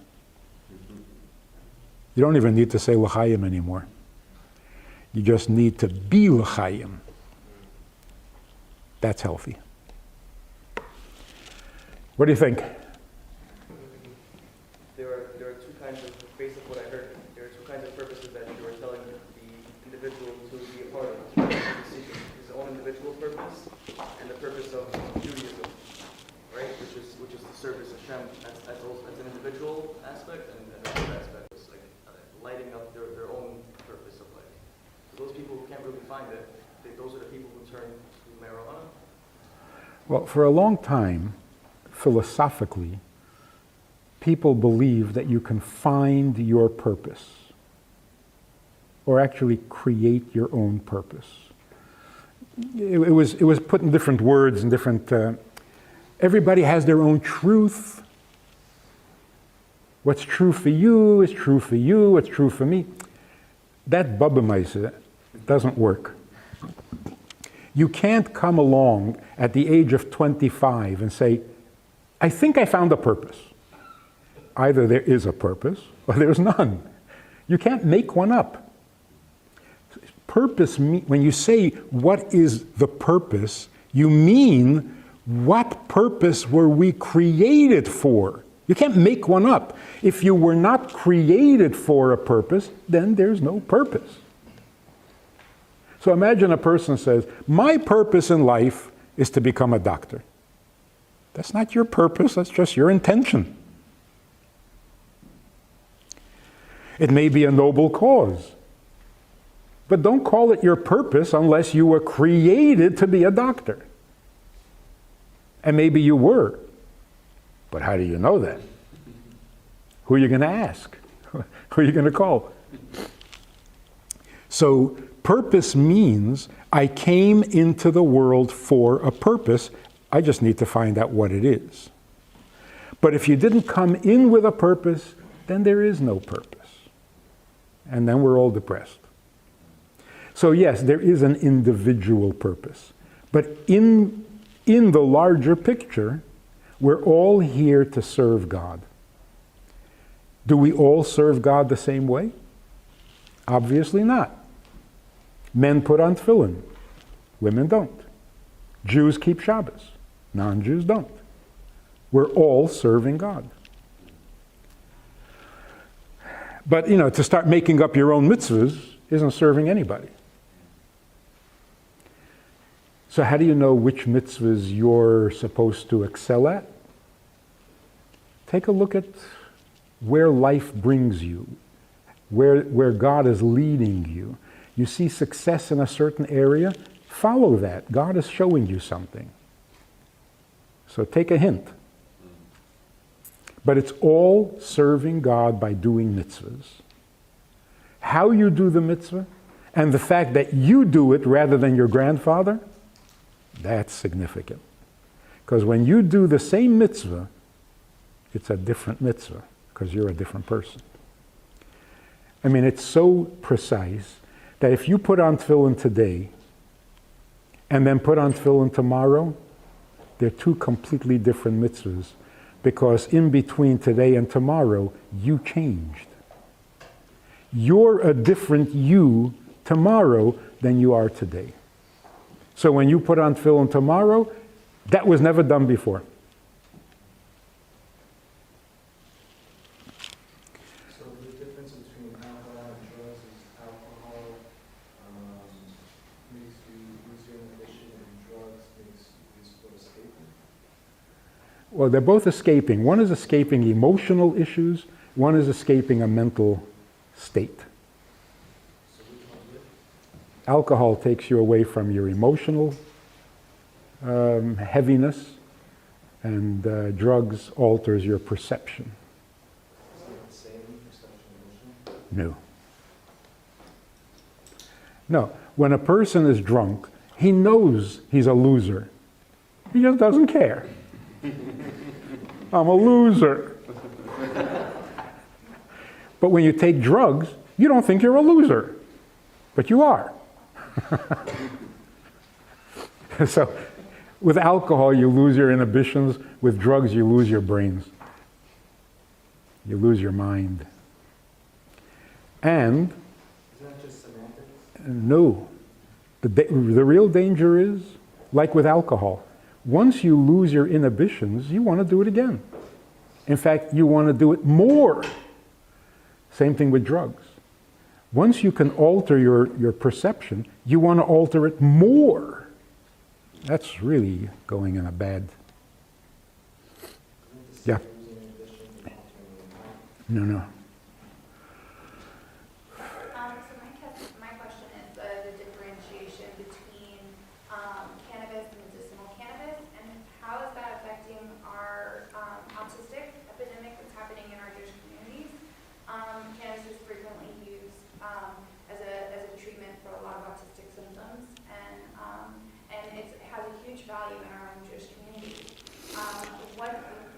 You don't even need to say l'chaim anymore. You just need to be l'chaim. That's healthy. What do you think? There are two kinds of, based on what I heard, there are two kinds of purposes that you were telling the individual to be a part of. His own individual purpose and the purpose of Judaism, right? Which is to service Hashem. That's an individual aspect, and another aspect is like lighting up their own purpose of life. So those people who can't really find it, those are the people who turn to marijuana. Well, for a long time, philosophically, people believe that you can find your purpose, or actually create your own purpose. It was put in different words and different. Everybody has their own truth. What's true for you is true for you. What's true for me, that Bubbemeise doesn't work. You can't come along at the age of 25 and say, I think I found a purpose. Either there is a purpose or there's none. You can't make one up. Purpose, when you say what is the purpose, you mean what purpose were we created for? You can't make one up. If you were not created for a purpose, then there's no purpose. So imagine a person says, my purpose in life is to become a doctor. That's not your purpose, that's just your intention. It may be a noble cause, but don't call it your purpose unless you were created to be a doctor. And maybe you were, but how do you know that? Who are you going to ask? Who are you going to call? So purpose means I came into the world for a purpose. I just need to find out what it is. But if you didn't come in with a purpose, then there is no purpose. And then we're all depressed. So yes, there is an individual purpose. But in the larger picture, we're all here to serve God. Do we all serve God the same way? Obviously not. Men put on tefillin. Women don't. Jews keep Shabbos. Non-Jews don't. We're all serving God. But, to start making up your own mitzvahs isn't serving anybody. So how do you know which mitzvahs you're supposed to excel at? Take a look at where life brings you, where God is leading you. You see success in a certain area, follow that. God is showing you something. So take a hint. But it's all serving God by doing mitzvahs. How you do the mitzvah, and the fact that you do it rather than your grandfather, that's significant. Because when you do the same mitzvah, it's a different mitzvah, because you're a different person. I mean, it's so precise that if you put on tefillin today, and then put on tefillin tomorrow, they're two completely different mitzvahs, because in between today and tomorrow, you changed. You're a different you tomorrow than you are today. So when you put on tefillin tomorrow, that was never done before. So the difference between alcohol and drugs is alcohol makes you lose your inhibition, and drugs makes you sort of escaping? Well, they're both escaping. One is escaping emotional issues, one is escaping a mental state. So which one's it? Alcohol takes you away from your emotional heaviness, and drugs alters your perception. Is it the same perception emotion? No. No. When a person is drunk, he knows he's a loser. He just doesn't care. I'm a loser. But when you take drugs, you don't think you're a loser, but you are. So with alcohol, you lose your inhibitions. With drugs, you lose your brains. You lose your mind. And Isn't that just semantics? no, the real danger is, like with alcohol, once you lose your inhibitions, you want to do it again. In fact, you want to do it more. Same thing with drugs. Once you can alter your perception, you want to alter it more. That's really going in a bad... Yeah. No. So my question is the differentiation between cannabis and medicinal cannabis, and how is that affecting our autistic epidemic that's happening in our Jewish communities? Cannabis is frequently used as a treatment for a lot of autistic symptoms, and it has a huge value in our own Jewish community.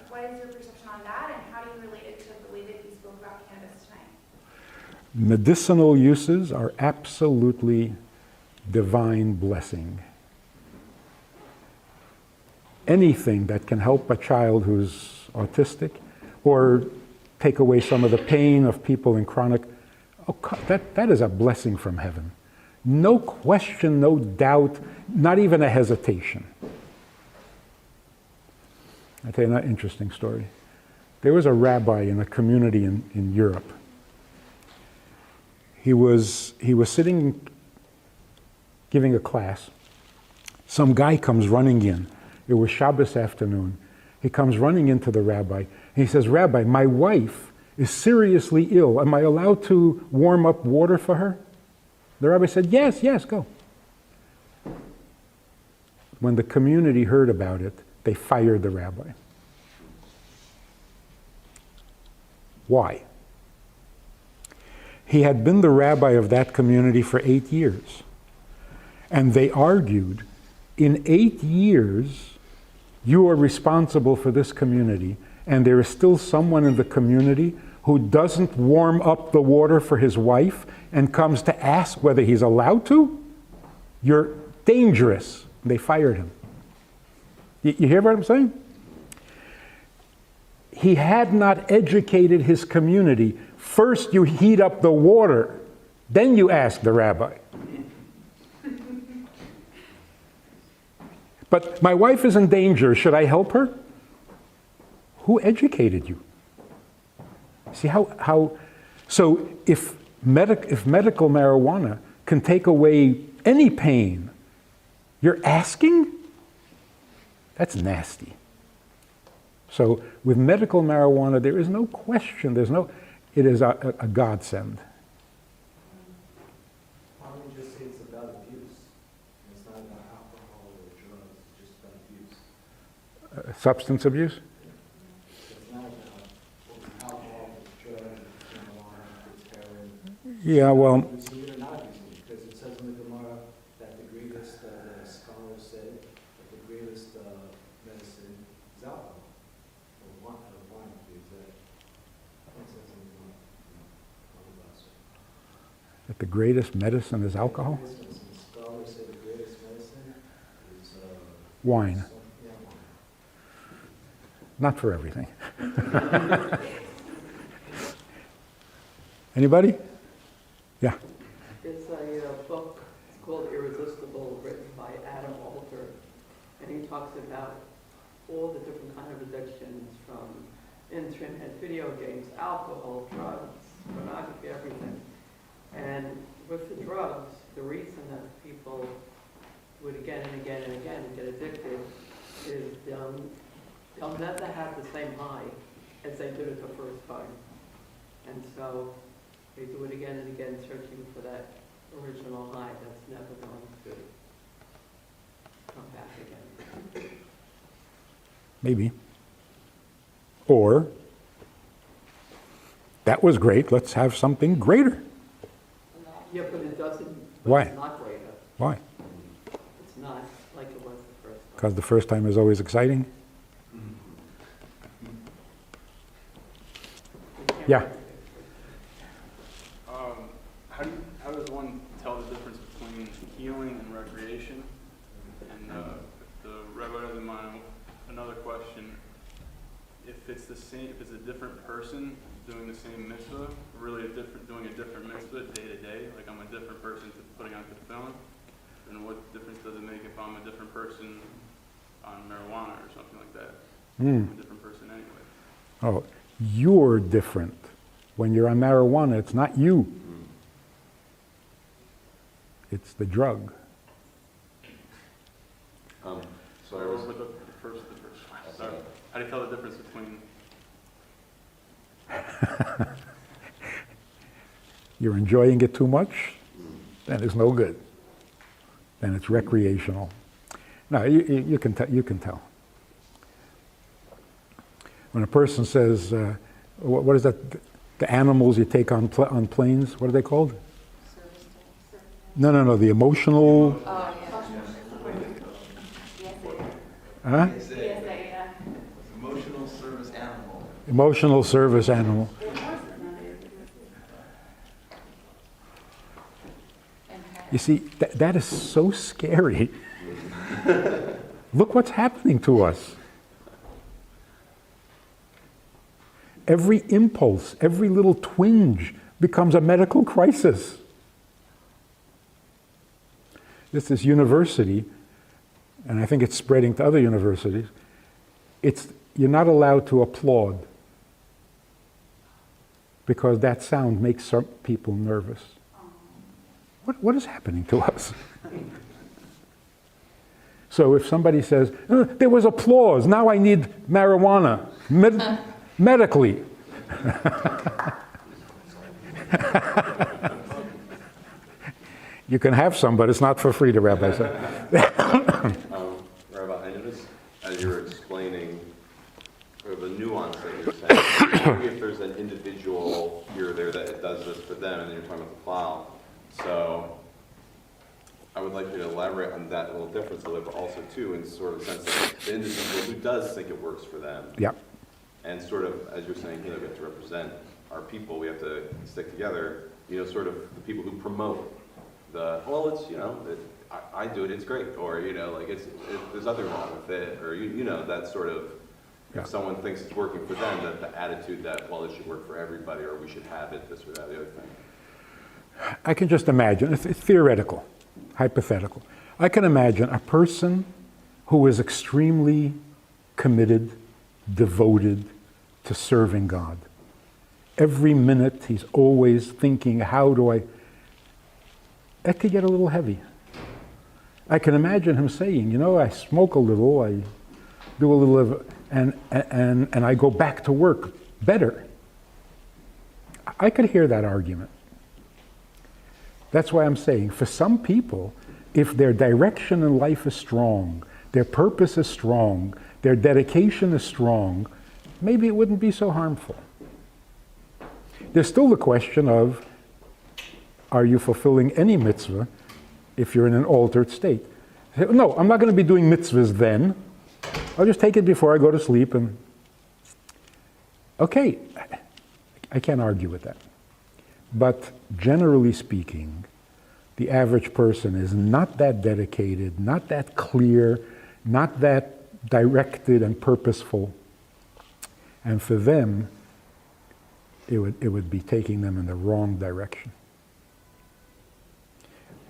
What is your perception on that, and how do you relate it to the way that you spoke about cannabis tonight? Medicinal uses are absolutely divine blessing. Anything that can help a child who's autistic or take away some of the pain of people in chronic, that is a blessing from heaven. No question, no doubt, not even a hesitation. I'll tell you an interesting story. There was a rabbi in a community in Europe. He was sitting giving a class. Some guy comes running in. It was Shabbos afternoon. He comes running into the rabbi. And he says, "Rabbi, my wife is seriously ill. Am I allowed to warm up water for her?" The rabbi said, yes, go. When the community heard about it, they fired the rabbi. Why? He had been the rabbi of that community for 8 years. And they argued, in 8 years, you are responsible for this community, and there is still someone in the community who doesn't warm up the water for his wife and comes to ask whether he's allowed to, you're dangerous. They fired him. You hear what I'm saying? He had not educated his community. First you heat up the water, then you ask the rabbi. But my wife is in danger, should I help her? Who educated you? See so if medical marijuana can take away any pain, you're asking? That's nasty. So with medical marijuana, there is no question, it is a godsend. Why don't you just say it's about abuse? It's not about alcohol or drugs, it's just about abuse. Substance abuse? It's not about alcohol, it's drugs, it's marijuana, it's heroin. Yeah, well, Using it or not using it, because it says in the Gemara that the greatest, the scholars said, that the greatest medicine is alcohol. Or wine, to be exact. It says in the Gemara, on the bus. that the greatest medicine is alcohol? Scholars say the greatest medicine is Wine. yeah, wine. Not for everything. Anybody? Yeah. It's a book, it's called Irresistible, written by Adam Alter, and he talks about all the different kind of addictions, from internet, video games, alcohol, drugs, pornography, everything. And with the drugs, the reason that people would again and again and again get addicted is they'll never have the same high as they did it the first time. And so they do it again and again, searching for that original high that's never going to come back again. Maybe. Or, that was great, let's have something greater. Yeah, but it doesn't, Why? it's not greater. Why? It's not like it was the first time. Because the first time is always exciting? Yeah. How does one tell the difference between healing and recreation? And the rabbi doesn't mind another question. If it's the same, if it's a different person doing the same mitzvah, really doing a different mitzvah day to day, like I'm a different person putting on tefillin, then what difference does it make if I'm a different person on marijuana or something like that? I'm a different person anyway. Oh, you're different. When you're on marijuana, it's not you. It's the drug. So I was with the first. Sorry. How do you tell the difference between? You're enjoying it too much, then it's no good. Then it's recreational. No, you can tell. When a person says, what is that? The animals you take on planes, what are they called? No, the emotional. Huh? Emotional service animal. Emotional service animal. You see, that is so scary. Look what's happening to us. Every impulse, every little twinge becomes a medical crisis. This university, and I think it's spreading to other universities, you're not allowed to applaud because that sound makes some people nervous. What is happening to us? So if somebody says, there was applause, now I need marijuana, medically. You can have some, but it's not for free, the rabbi said. Rabbi, I noticed as you were explaining the nuance that you're saying, maybe if there's an individual here or there that does this for them, and then you're talking about the plow. So I would like you to elaborate on that little difference a little bit also too, in sort of sense that the individual who does think it works for them. Yeah. And sort of, as you're saying, we have to represent our people, we have to stick together, sort of the people who promote it's, I do it, it's great, or, there's nothing wrong with it, or, that sort of, Yeah. if someone thinks it's working for them, that the attitude that, well, it should work for everybody, or we should have it, this or that, the other thing. I can just imagine, it's theoretical, hypothetical. I can imagine a person who is extremely committed, devoted to serving God. Every minute he's always thinking, that could get a little heavy. I can imagine him saying, I smoke a little, I do a little of, and I go back to work better. I could hear that argument. That's why I'm saying, for some people, if their direction in life is strong, their purpose is strong, their dedication is strong, maybe it wouldn't be so harmful. There's still the question of, are you fulfilling any mitzvah if you're in an altered state? No, I'm not going to be doing mitzvahs then. I'll just take it before I go to sleep and... Okay, I can't argue with that. But generally speaking, the average person is not that dedicated, not that clear, not that directed and purposeful. And for them, it would be taking them in the wrong direction.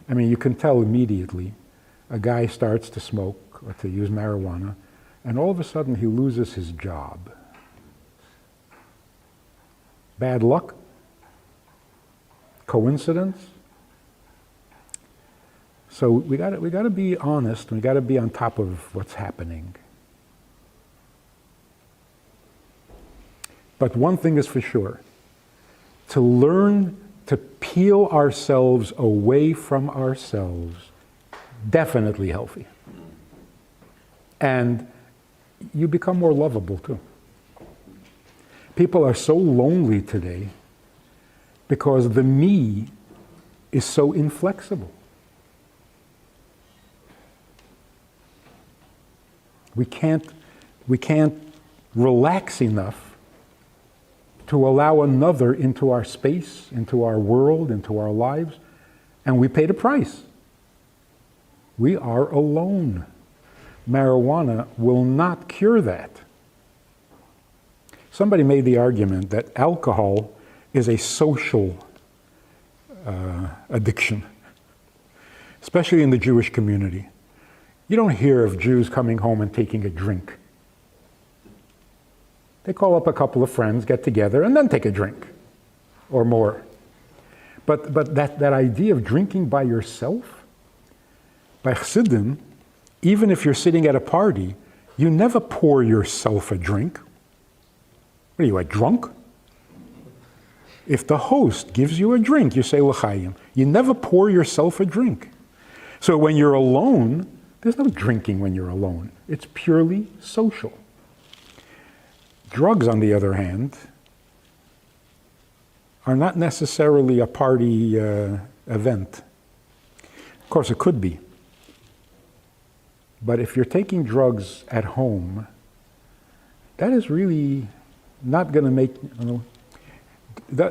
I mean, you can tell immediately, a guy starts to smoke or to use marijuana, and all of a sudden he loses his job. Bad luck? Coincidence? So we got to be honest, and we got to be on top of what's happening. But one thing is for sure, to learn to peel ourselves away from ourselves, definitely healthy. And you become more lovable too. People are so lonely today because the me is so inflexible. We can't relax enough to allow another into our space, into our world, into our lives, and we pay the price. We are alone. Marijuana will not cure that. Somebody made the argument that alcohol is a social addiction, especially in the Jewish community. You don't hear of Jews coming home and taking a drink. They call up a couple of friends, get together, and then take a drink, or more. But that idea of drinking by yourself, by Chassidim, even if you're sitting at a party, you never pour yourself a drink. What are you, a drunk? If the host gives you a drink, you say l'chaim. You never pour yourself a drink. So when you're alone, there's no drinking when you're alone. It's purely social. Drugs, on the other hand, are not necessarily a party event. Of course, it could be. But if you're taking drugs at home, that is really not going to make,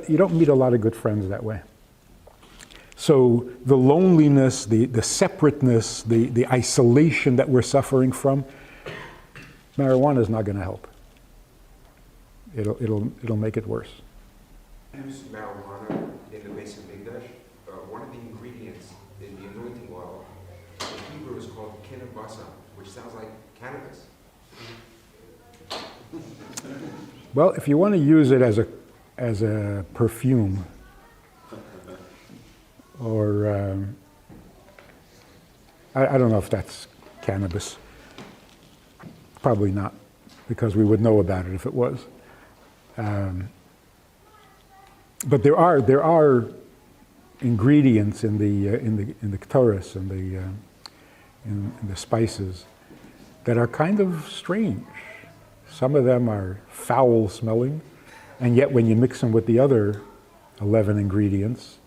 you don't meet a lot of good friends that way. So the loneliness, the separateness, the isolation that we're suffering from, marijuana is not going to help. It'll make it worse. Use marijuana in the base of Mikdash. One of the ingredients in the anointing oil, in Hebrew, is called kinabasa, which sounds like cannabis. Well, if you want to use it as a perfume, or I don't know if that's cannabis. Probably not, because we would know about it if it was. But there are ingredients in the ketores and in the spices that are kind of strange. Some of them are foul smelling, and yet when you mix them with the other 11 ingredients,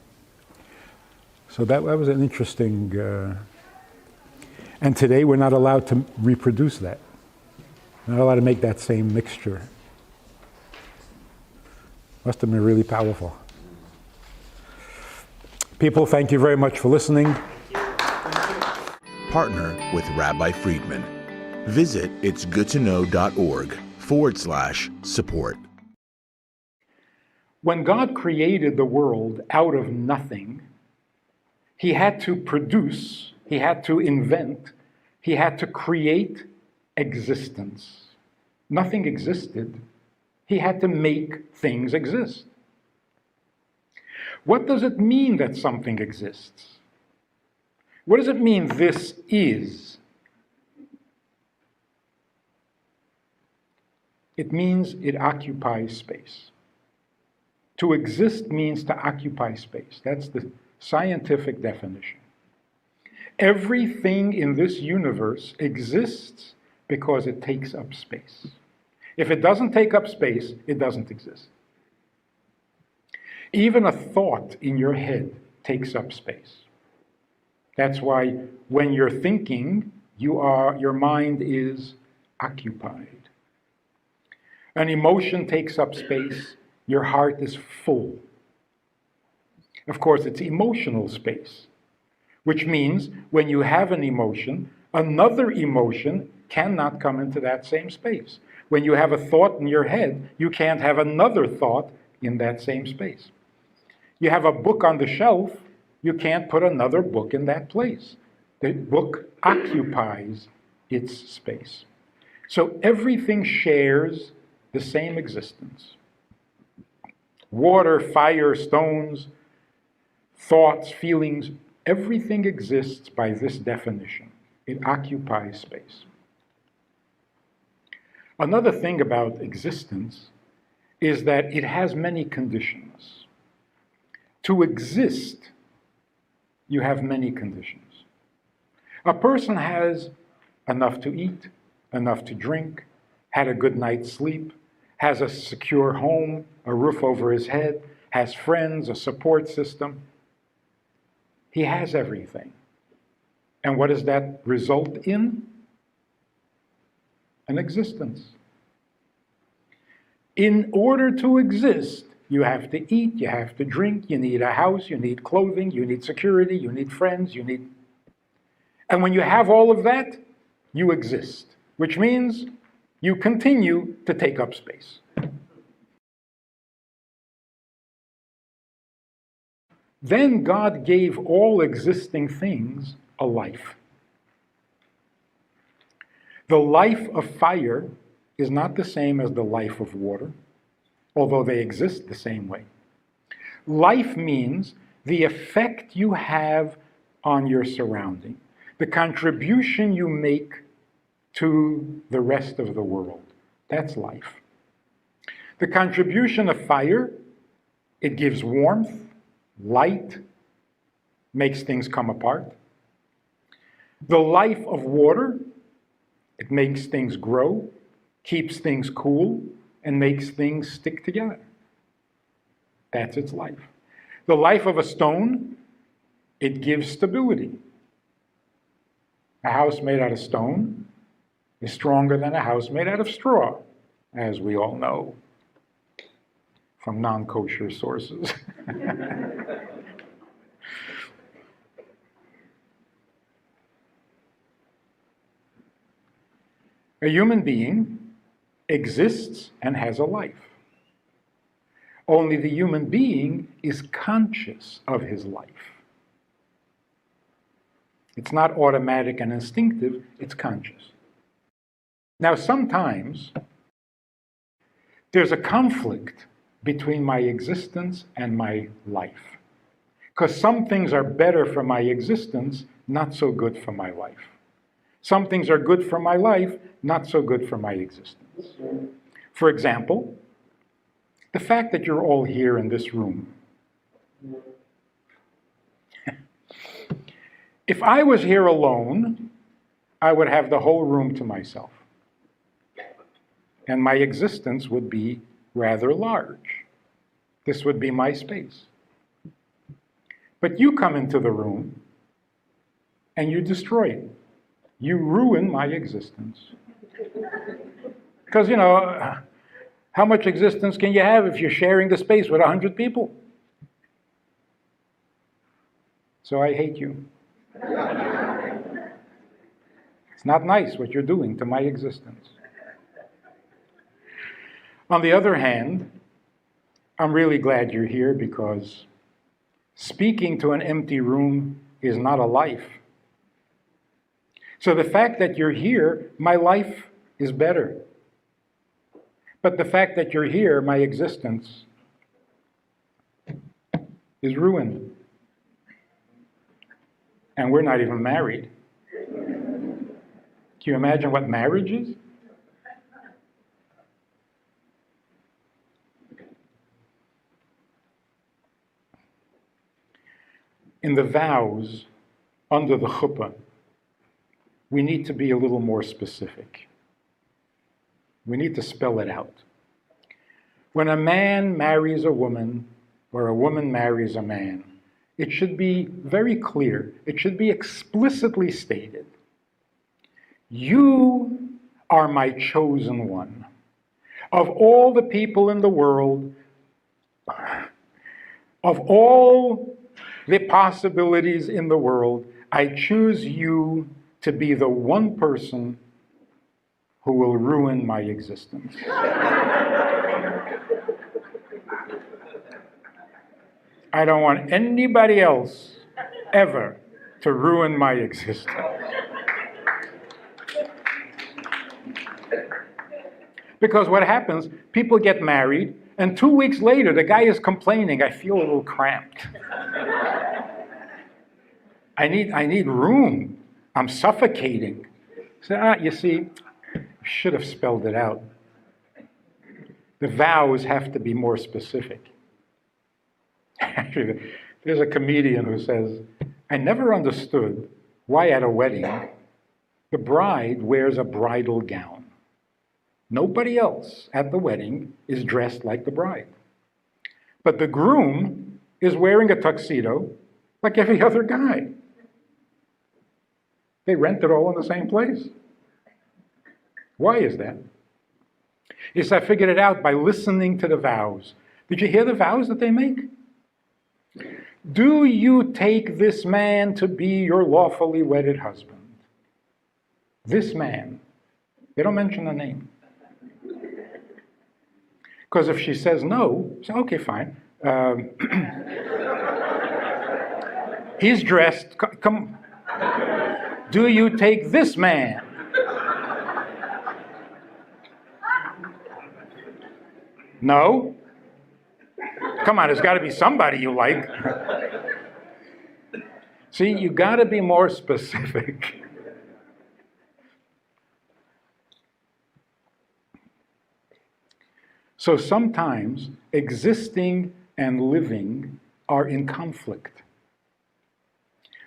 so that was an interesting And today we're not allowed to reproduce that. We're not allowed to make that same mixture. Must have been really powerful. People, thank you very much for listening. Partner with Rabbi Friedman. Visit itsgoodtoknow.org/support. When God created the world out of nothing, he had to produce, he had to invent, he had to create existence. Nothing existed. He had to make things exist. What does it mean that something exists? What does it mean this is? It means it occupies space. To exist means to occupy space. That's the scientific definition. Everything in this universe exists because it takes up space. If it doesn't take up space, it doesn't exist. Even a thought in your head takes up space. That's why when you're thinking, your mind is occupied. An emotion takes up space, your heart is full. Of course, it's emotional space, which means when you have an emotion, another emotion cannot come into that same space. When you have a thought in your head, you can't have another thought in that same space. You have a book on the shelf, you can't put another book in that place. The book occupies its space. So everything shares the same existence. Water, fire, stones, thoughts, feelings, everything exists by this definition. It occupies space. Another thing about existence is that it has many conditions. To exist, you have many conditions. A person has enough to eat, enough to drink, had a good night's sleep, has a secure home, a roof over his head, has friends, a support system. He has everything. And what does that result in? An existence. In order to exist, you have to eat, you have to drink, you need a house, you need clothing, you need security, you need friends, you need... And when you have all of that, you exist, which means you continue to take up space. Then God gave all existing things a life. The life of fire is not the same as the life of water, although they exist the same way. Life means the effect you have on your surrounding, the contribution you make to the rest of the world. That's life. The contribution of fire, it gives warmth, light, makes things come apart. The life of water, it makes things grow, keeps things cool, and makes things stick together. That's its life. The life of a stone, it gives stability. A house made out of stone is stronger than a house made out of straw, as we all know from non-kosher sources. A human being exists and has a life. Only the human being is conscious of his life. It's not automatic and instinctive, it's conscious. Now, sometimes there's a conflict between my existence and my life. Because some things are better for my existence, not so good for my life. Some things are good for my life, not so good for my existence. For example, the fact that you're all here in this room. If I was here alone, I would have the whole room to myself. And my existence would be rather large. This would be my space. But you come into the room and you destroy it. You ruin my existence. Because, you know, how much existence can you have if you're sharing the space with 100 people? So I hate you. It's not nice what you're doing to my existence. On the other hand, I'm really glad you're here, because speaking to an empty room is not a life. So the fact that you're here, my life is better. But the fact that you're here, my existence is ruined. And we're not even married. Can you imagine what marriage is? In the vows under the chuppah, we need to be a little more specific. We need to spell it out. When a man marries a woman, or a woman marries a man, it should be very clear. It should be explicitly stated. You are my chosen one. Of all the people in the world, of all the possibilities in the world, I choose you to be the one person who will ruin my existence. I don't want anybody else ever to ruin my existence. Because what happens, people get married, and 2 weeks later, the guy is complaining, I feel a little cramped. I need room. I'm suffocating. So, you see, should have spelled it out. The vows have to be more specific. Actually, there's a comedian who says, I never understood why at a wedding the bride wears a bridal gown. Nobody else at the wedding is dressed like the bride. But the groom is wearing a tuxedo like every other guy. They rent it all in the same place. Why is that? Yes, I figured it out by listening to the vows. Did you hear the vows that they make? Do you take this man to be your lawfully wedded husband? This man. They don't mention a name. Because if she says no, say, okay, fine. He's dressed, come. Do you take this man? No? Come on, there's got to be somebody you like. See, you got to be more specific. So sometimes existing and living are in conflict.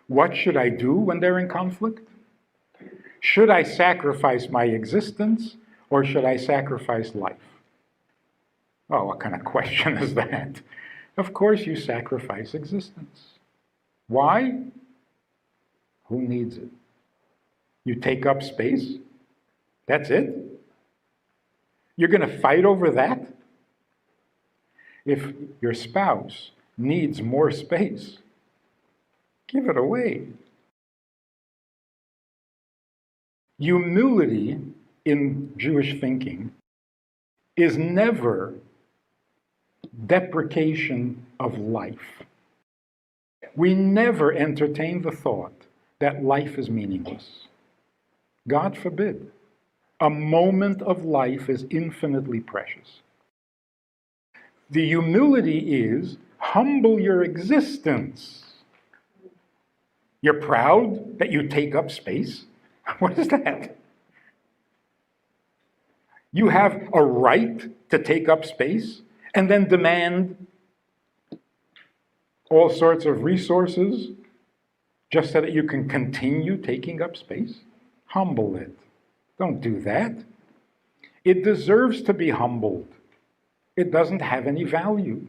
What should I do when they're in conflict? Should I sacrifice my existence, or should I sacrifice life? Oh, what kind of question is that? Of course you sacrifice existence. Why? Who needs it? You take up space? That's it? You're going to fight over that? If your spouse needs more space, give it away. Humility in Jewish thinking is never deprecation of life. We never entertain the thought that life is meaningless. God forbid. A moment of life is infinitely precious. The humility is humble your existence. You're proud that you take up space? What is that? You have a right to take up space and then demand all sorts of resources just so that you can continue taking up space? Humble it. Don't do that. It deserves to be humbled. It doesn't have any value.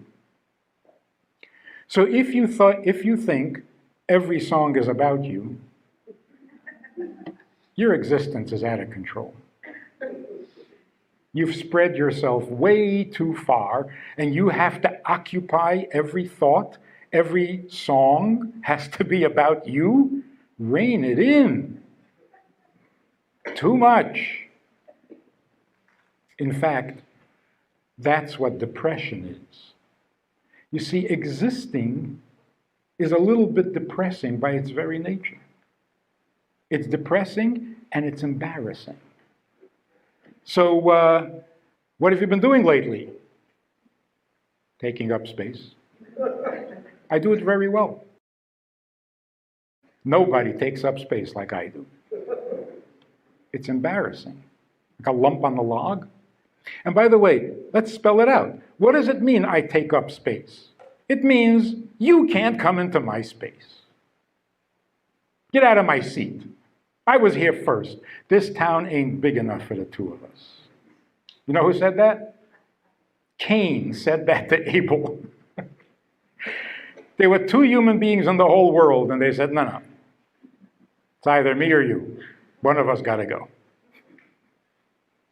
So if you think every song is about you, your existence is out of control. You've spread yourself way too far, and you have to occupy every thought. Every song has to be about you. Rein it in. Too much. In fact, that's what depression is. You see, existing is a little bit depressing by its very nature. It's depressing and it's embarrassing. So, what have you been doing lately? Taking up space. I do it very well. Nobody takes up space like I do. It's embarrassing. Like a lump on the log. And by the way, let's spell it out. What does it mean, I take up space? It means you can't come into my space. Get out of my seat. I was here first. This town ain't big enough for the two of us. You know who said that? Cain said that to Abel. There were two human beings in the whole world, and they said, no. It's either me or you. One of us got to go.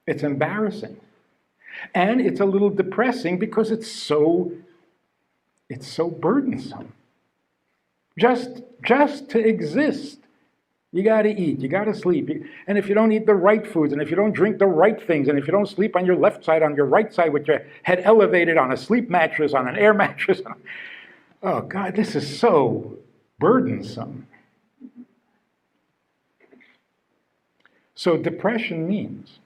It's embarrassing. And it's a little depressing because it's so burdensome. Just to exist. You got to eat, you got to sleep. And if you don't eat the right foods, and if you don't drink the right things, and if you don't sleep on your left side, on your right side with your head elevated on a sleep mattress, on an air mattress. Oh God, this is so burdensome. So depression means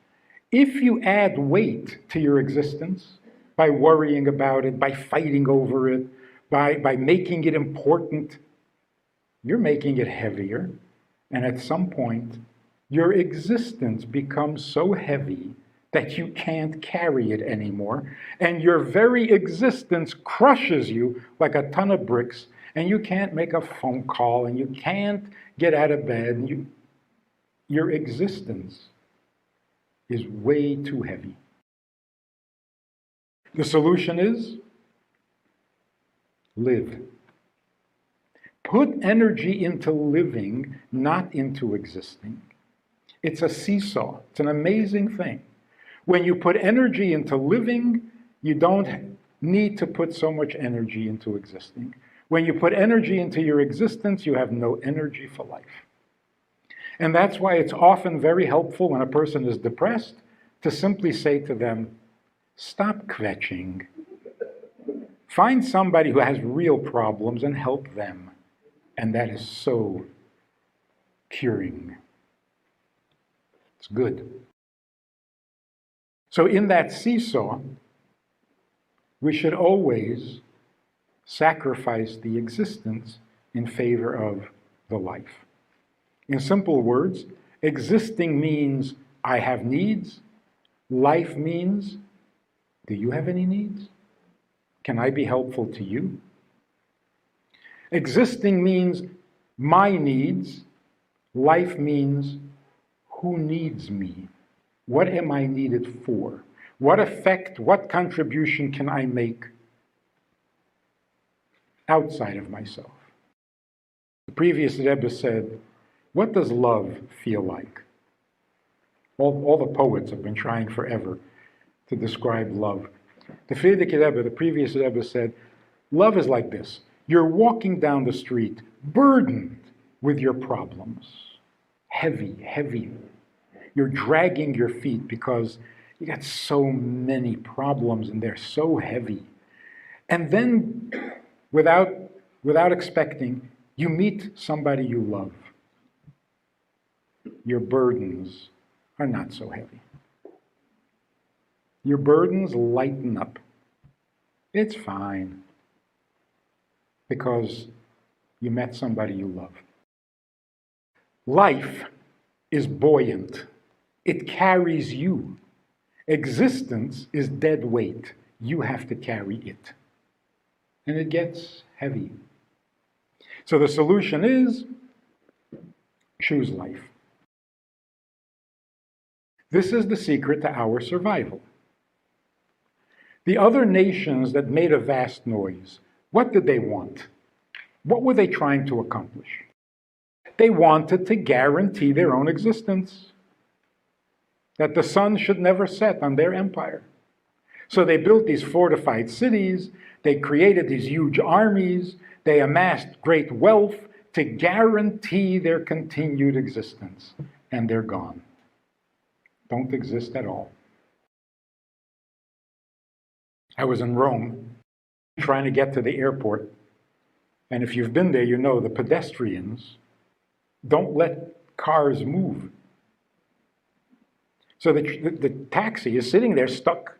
if you add weight to your existence by worrying about it, by fighting over it, by making it important, you're making it heavier. And at some point, your existence becomes so heavy that you can't carry it anymore. And your very existence crushes you like a ton of bricks. And you can't make a phone call, and you can't get out of bed. Your existence is way too heavy. The solution is live. Put energy into living, not into existing. It's a seesaw. It's an amazing thing. When you put energy into living, you don't need to put so much energy into existing. When you put energy into your existence, you have no energy for life. And that's why it's often very helpful when a person is depressed to simply say to them, stop kvetching. Find somebody who has real problems and help them. And that is so curing. It's good. So in that seesaw, we should always sacrifice the existence in favor of the life. In simple words, existing means I have needs. Life means, do you have any needs? Can I be helpful to you? Existing means my needs. Life means who needs me? What am I needed for? What effect, what contribution can I make outside of myself? The previous Rebbe said, what does love feel like? All the poets have been trying forever to describe love. The Frierdiker Rebbe, the previous Rebbe, said, love is like this. You're walking down the street, burdened with your problems. Heavy. You're dragging your feet because you got so many problems and they're so heavy. And then, without expecting, you meet somebody you love. Your burdens are not so heavy. Your burdens lighten up. It's fine. Because you met somebody you love. Life is buoyant. It carries you. Existence is dead weight. You have to carry it. And it gets heavy. So the solution is choose life. This is the secret to our survival. The other nations that made a vast noise, what did they want? What were they trying to accomplish? They wanted to guarantee their own existence, that the sun should never set on their empire. So they built these fortified cities, they created these huge armies, they amassed great wealth to guarantee their continued existence. And they're gone. Don't exist at all. I was in Rome trying to get to the airport. And if you've been there, you know the pedestrians don't let cars move. So the taxi is sitting there stuck,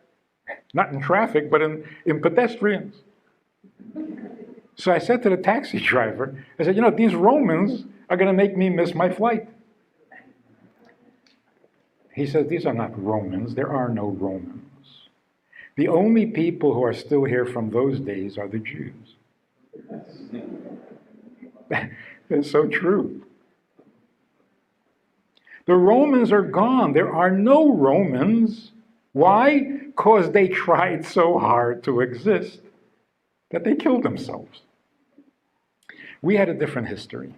not in traffic, but in pedestrians. So I said to the taxi driver, I said, these Romans are going to make me miss my flight. He says, these are not Romans. There are no Romans. The only people who are still here from those days are the Jews. It's so true. The Romans are gone. There are no Romans. Why? Because they tried so hard to exist that they killed themselves. We had a different history.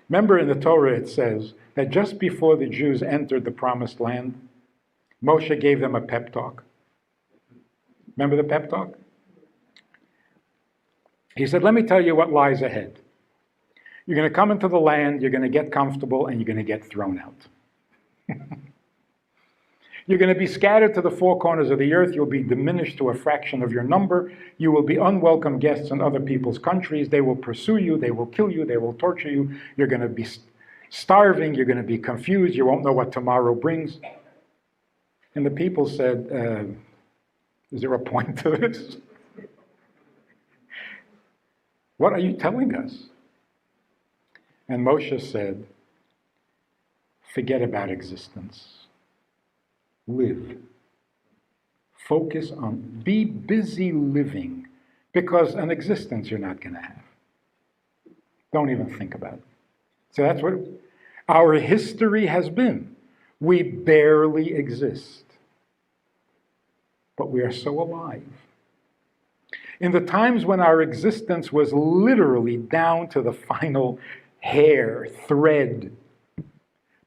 Remember in the Torah it says that just before the Jews entered the Promised Land, Moshe gave them a pep talk. Remember the pep talk? He said, let me tell you what lies ahead. You're going to come into the land, you're going to get comfortable, and you're going to get thrown out. You're going to be scattered to the four corners of the earth. You'll be diminished to a fraction of your number. You will be unwelcome guests in other people's countries. They will pursue you. They will kill you. They will torture you. You're going to be starving. You're going to be confused. You won't know what tomorrow brings. And the people said, is there a point to this? What are you telling us? And Moshe said, forget about existence. Live. Focus on, be busy living, because an existence you're not going to have. Don't even think about it. So that's what our history has been. We barely exist, but we are so alive. In the times when our existence was literally down to the final hair, thread,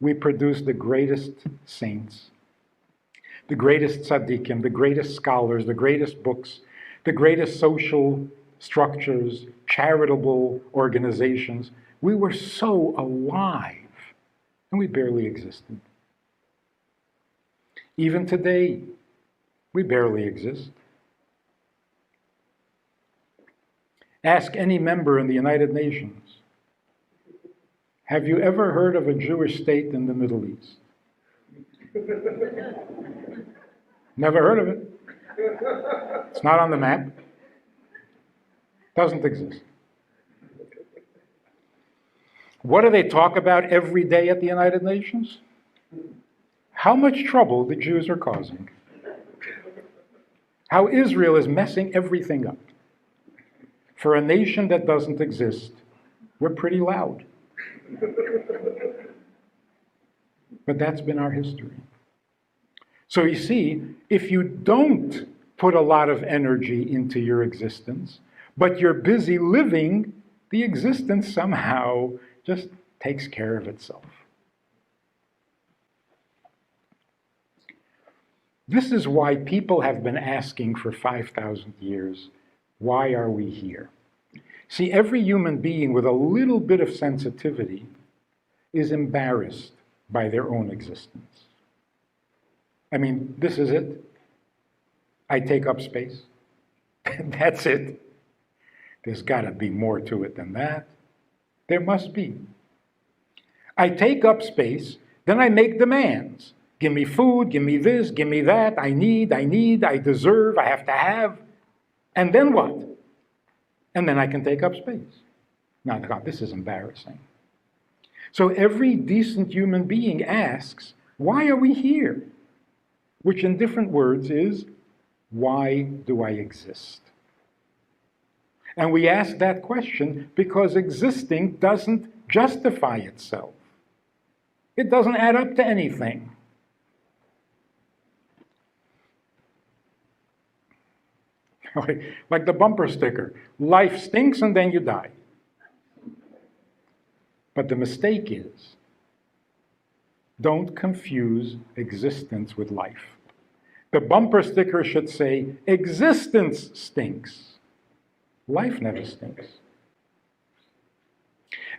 we produced the greatest saints, the greatest tzaddikim, the greatest scholars, the greatest books, the greatest social structures, charitable organizations. We were so alive, and we barely existed. Even today, we barely exist. Ask any member in the United Nations, have you ever heard of a Jewish state in the Middle East? Never heard of it. It's not on the map. Doesn't exist. What do they talk about every day at the United Nations? How much trouble the Jews are causing. How Israel is messing everything up. For a nation that doesn't exist, we're pretty loud. But that's been our history. So you see, if you don't put a lot of energy into your existence, but you're busy living, the existence somehow just takes care of itself. This is why people have been asking for 5,000 years, why are we here? See, every human being with a little bit of sensitivity is embarrassed by their own existence. I mean, this is it. I take up space. That's it. There's got to be more to it than that. There must be. I take up space, then I make demands. Give me food, give me this, give me that. I need, I deserve, I have to have. And then what? And then I can take up space. Now, God, this is embarrassing. So every decent human being asks, why are we here? Which in different words is, why do I exist? And we ask that question because existing doesn't justify itself. It doesn't add up to anything. Like the bumper sticker, life stinks and then you die. But the mistake is, don't confuse existence with life. The bumper sticker should say, existence stinks. Life never stinks.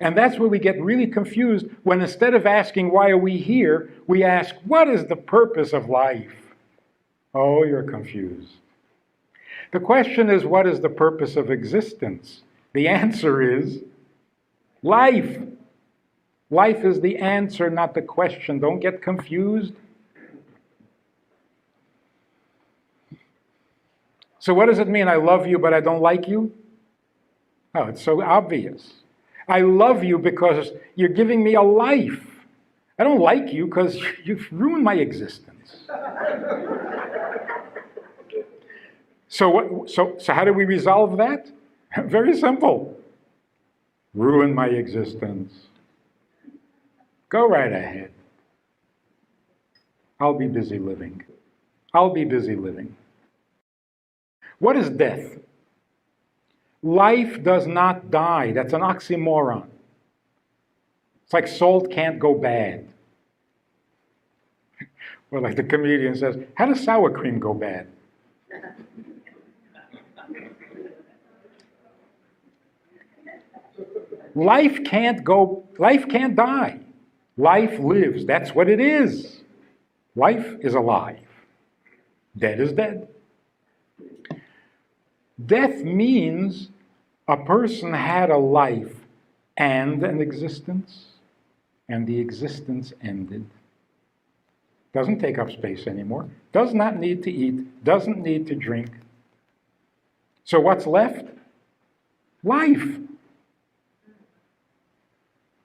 And that's where we get really confused when instead of asking, why are we here, we ask, what is the purpose of life? Oh, you're confused. The question is, what is the purpose of existence? The answer is life. Life is the answer, not the question. Don't get confused. So what does it mean, I love you, but I don't like you? Oh, it's so obvious. I love you because you're giving me a life. I don't like you because you've ruined my existence. So how do we resolve that? Very simple. Ruin my existence. Go right ahead. I'll be busy living. I'll be busy living. What is death? Life does not die. That's an oxymoron. It's like salt can't go bad. Or like the comedian says, how does sour cream go bad? Life can't die. Life lives. That's what it is. Life is alive. Dead is dead. Death means a person had a life and an existence, and the existence ended. Doesn't take up space anymore. Does not need to eat. Doesn't need to drink. So what's left? Life.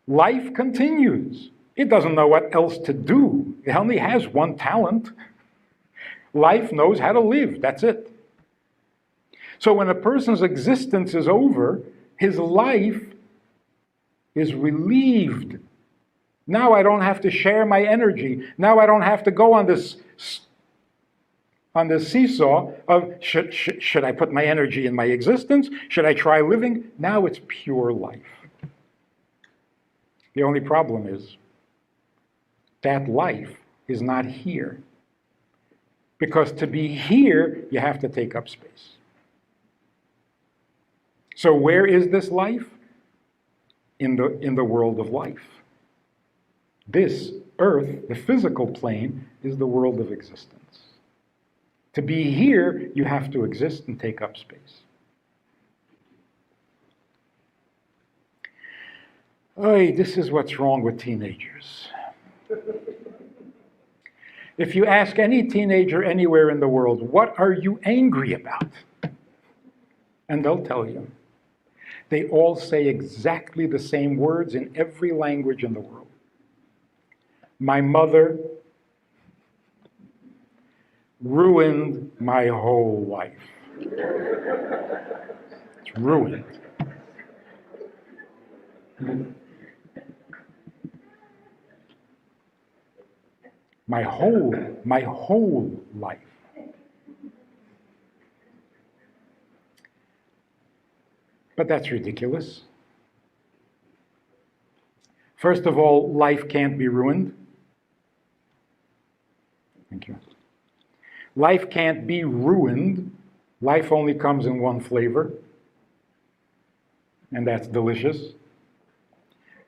Life continues. It doesn't know what else to do. It only has one talent. Life knows how to live. That's it. So when a person's existence is over, his life is relieved. Now I don't have to share my energy. Now I don't have to go on this seesaw of should I put my energy in my existence? Should I try living? Now it's pure life. The only problem is that life is not here. Because to be here, you have to take up space. So where is this life? In the world of life. This earth, the physical plane, is the world of existence. To be here, you have to exist and take up space. Oy, this is what's wrong with teenagers. If you ask any teenager anywhere in the world, what are you angry about? And they'll tell you. They all say exactly the same words in every language in the world. My mother ruined my whole life. It's ruined. My whole life. But that's ridiculous. First of all, life can't be ruined. Thank you. Life can't be ruined. Life only comes in one flavor, and that's delicious.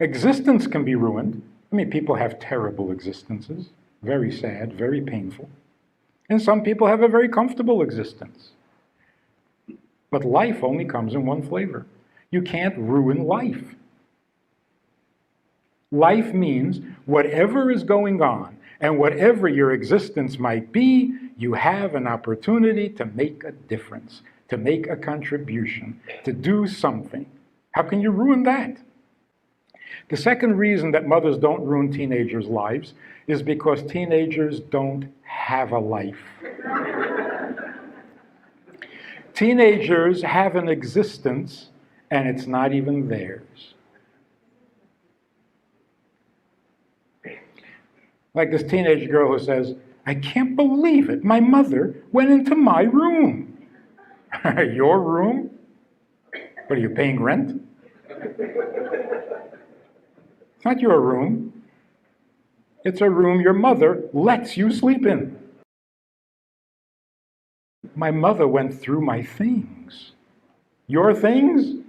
Existence can be ruined. I mean, people have terrible existences, very sad, very painful. And some people have a very comfortable existence. But life only comes in one flavor. You can't ruin life. Life means whatever is going on and whatever your existence might be, you have an opportunity to make a difference, to make a contribution, to do something. How can you ruin that? The second reason that mothers don't ruin teenagers' lives is because teenagers don't have a life. Teenagers have an existence, and it's not even theirs. Like this teenage girl who says, I can't believe it, my mother went into my room. Your room? What, are you paying rent? It's not your room. It's a room your mother lets you sleep in. My mother went through my things. Your things?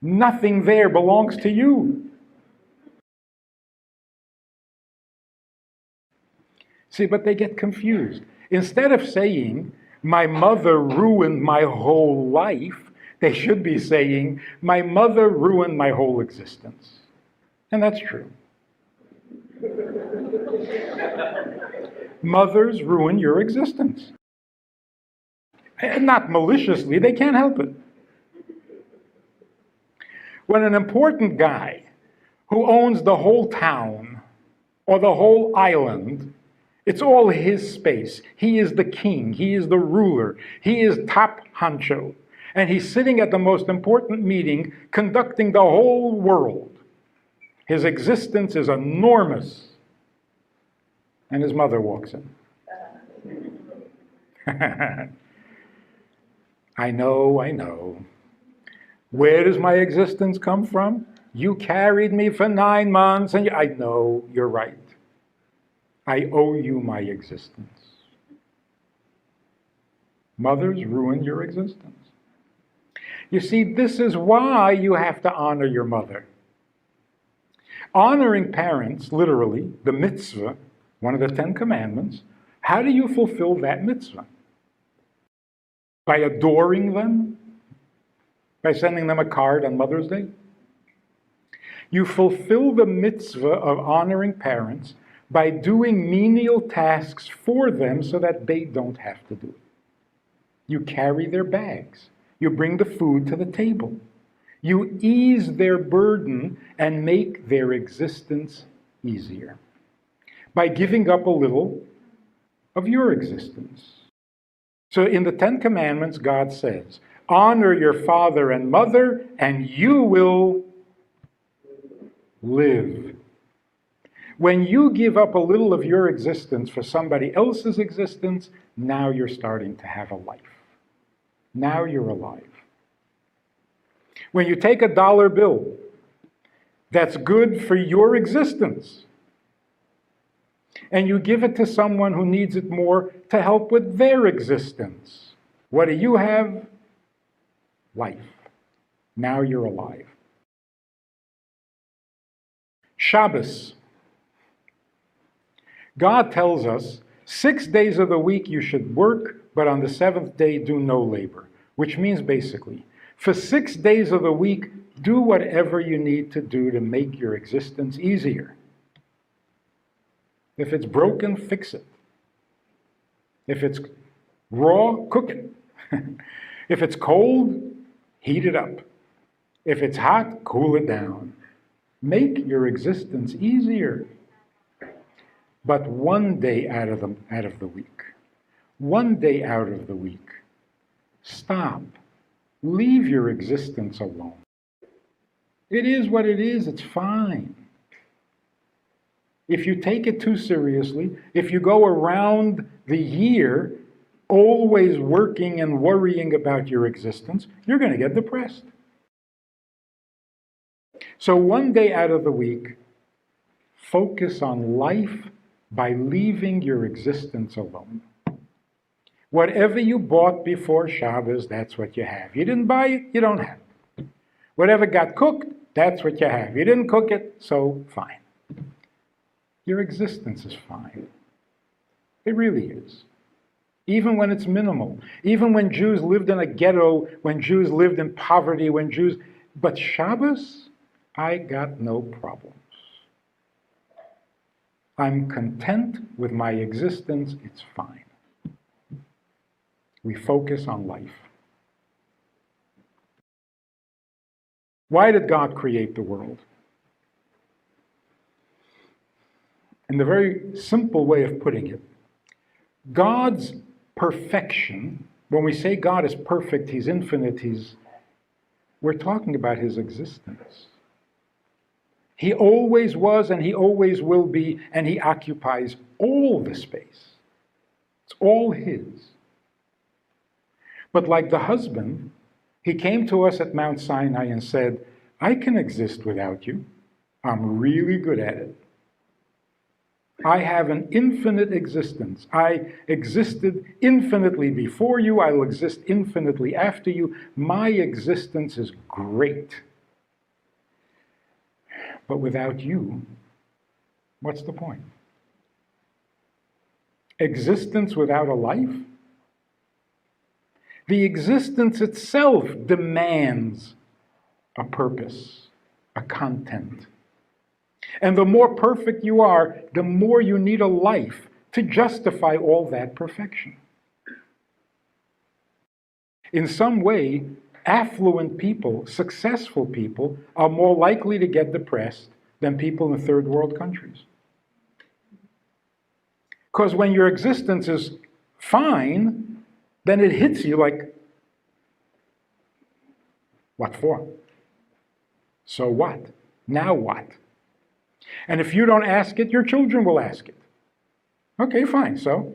Nothing there belongs to you. See, but they get confused. Instead of saying, my mother ruined my whole life, they should be saying, my mother ruined my whole existence. And that's true. Mothers ruin your existence. And not maliciously, they can't help it. When an important guy who owns the whole town or the whole island, it's all his space. He is the king. He is the ruler. He is top honcho. And he's sitting at the most important meeting, conducting the whole world. His existence is enormous. And his mother walks in. I know. Where does my existence come from? You carried me for 9 months, and I know, you're right. I owe you my existence. Mothers ruin your existence. You see, this is why you have to honor your mother. Honoring parents, literally, the mitzvah, one of the 10 commandments, how do you fulfill that mitzvah? By adoring them? By sending them a card on Mother's Day? You fulfill the mitzvah of honoring parents by doing menial tasks for them so that they don't have to do it. You carry their bags. You bring the food to the table. You ease their burden and make their existence easier by giving up a little of your existence. So in the 10 Commandments, God says, honor your father and mother, and you will live. When you give up a little of your existence for somebody else's existence, now you're starting to have a life. Now you're alive. When you take a dollar bill that's good for your existence, and you give it to someone who needs it more to help with their existence, what do you have? Life. Now you're alive. Shabbos. God tells us 6 days of the week you should work, but on the 7th day do no labor, which means basically, for 6 days of the week, do whatever you need to do to make your existence easier. If it's broken, fix it. If it's raw, cook it. If it's cold, heat it up. If it's hot, cool it down. Make your existence easier. But 1 day out of the week, 1 day out of the week, stop. Leave your existence alone. It is what it is. It's fine. If you take it too seriously, if you go around the year always working and worrying about your existence, you're going to get depressed. So 1 day out of the week, focus on life by leaving your existence alone. Whatever you bought before Shabbos, that's what you have. You didn't buy it, you don't have it. Whatever got cooked, that's what you have. You didn't cook it, so fine. Your existence is fine. It really is. Even when it's minimal. Even when Jews lived in a ghetto, when Jews lived in poverty, but Shabbos, I got no problems. I'm content with my existence, it's fine. We focus on life. Why did God create the world? In the very simple way of putting it, God's perfection, when we say God is perfect, He's infinite, we're talking about His existence. He always was and He always will be, and He occupies all the space. It's all His. But like the husband, He came to us at Mount Sinai and said, I can exist without you. I'm really good at it. I have an infinite existence. I existed infinitely before you. I will exist infinitely after you. My existence is great. But without you, what's the point? Existence without a life? The existence itself demands a purpose, a content. And the more perfect you are, the more you need a life to justify all that perfection. In some way, affluent people, successful people, are more likely to get depressed than people in third world countries. Because when your existence is fine, then it hits you like, what for? So what? Now what? And if you don't ask it, your children will ask it. Okay, fine, so?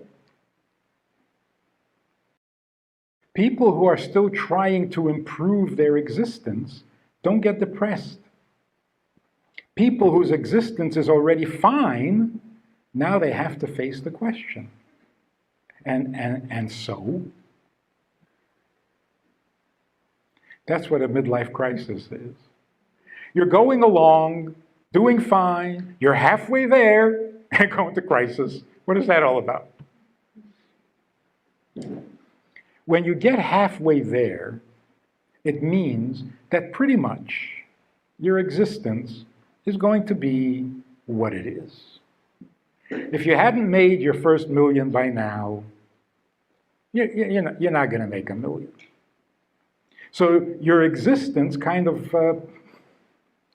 People who are still trying to improve their existence don't get depressed. People whose existence is already fine, now they have to face the question. And so? That's what a midlife crisis is. You're going along, doing fine, you're halfway there, and going to crisis. What is that all about? When you get halfway there, it means that pretty much your existence is going to be what it is. If you hadn't made your first million by now, you're not going to make a million. So your existence kind of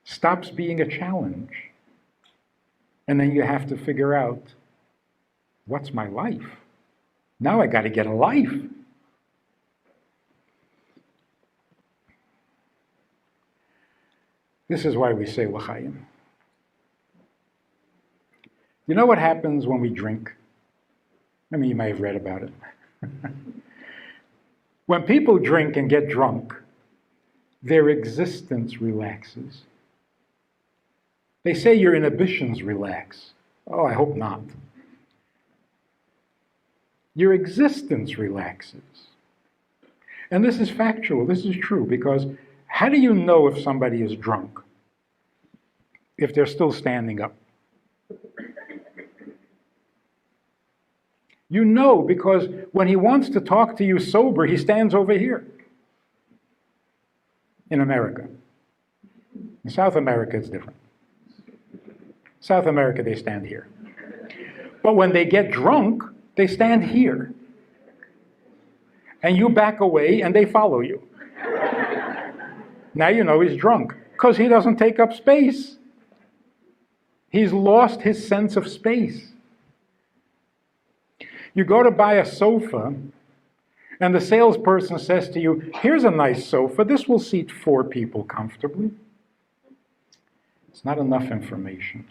stops being a challenge. And then you have to figure out, what's my life? Now I got to get a life. This is why we say l'chaim. You know what happens when we drink? I mean, you may have read about it. When people drink and get drunk, their existence relaxes. They say your inhibitions relax. Oh, I hope not. Your existence relaxes. And this is factual, this is true, because how do you know if somebody is drunk? If they're still standing up. You know, because when he wants to talk to you sober, he stands over here. In America. In South America, it's different. South America, they stand here. But when they get drunk, they stand here. And you back away and they follow you. Now you know he's drunk, because he doesn't take up space. He's lost his sense of space. You go to buy a sofa, and the salesperson says to you, here's a nice sofa, this will seat 4 people comfortably. It's not enough information.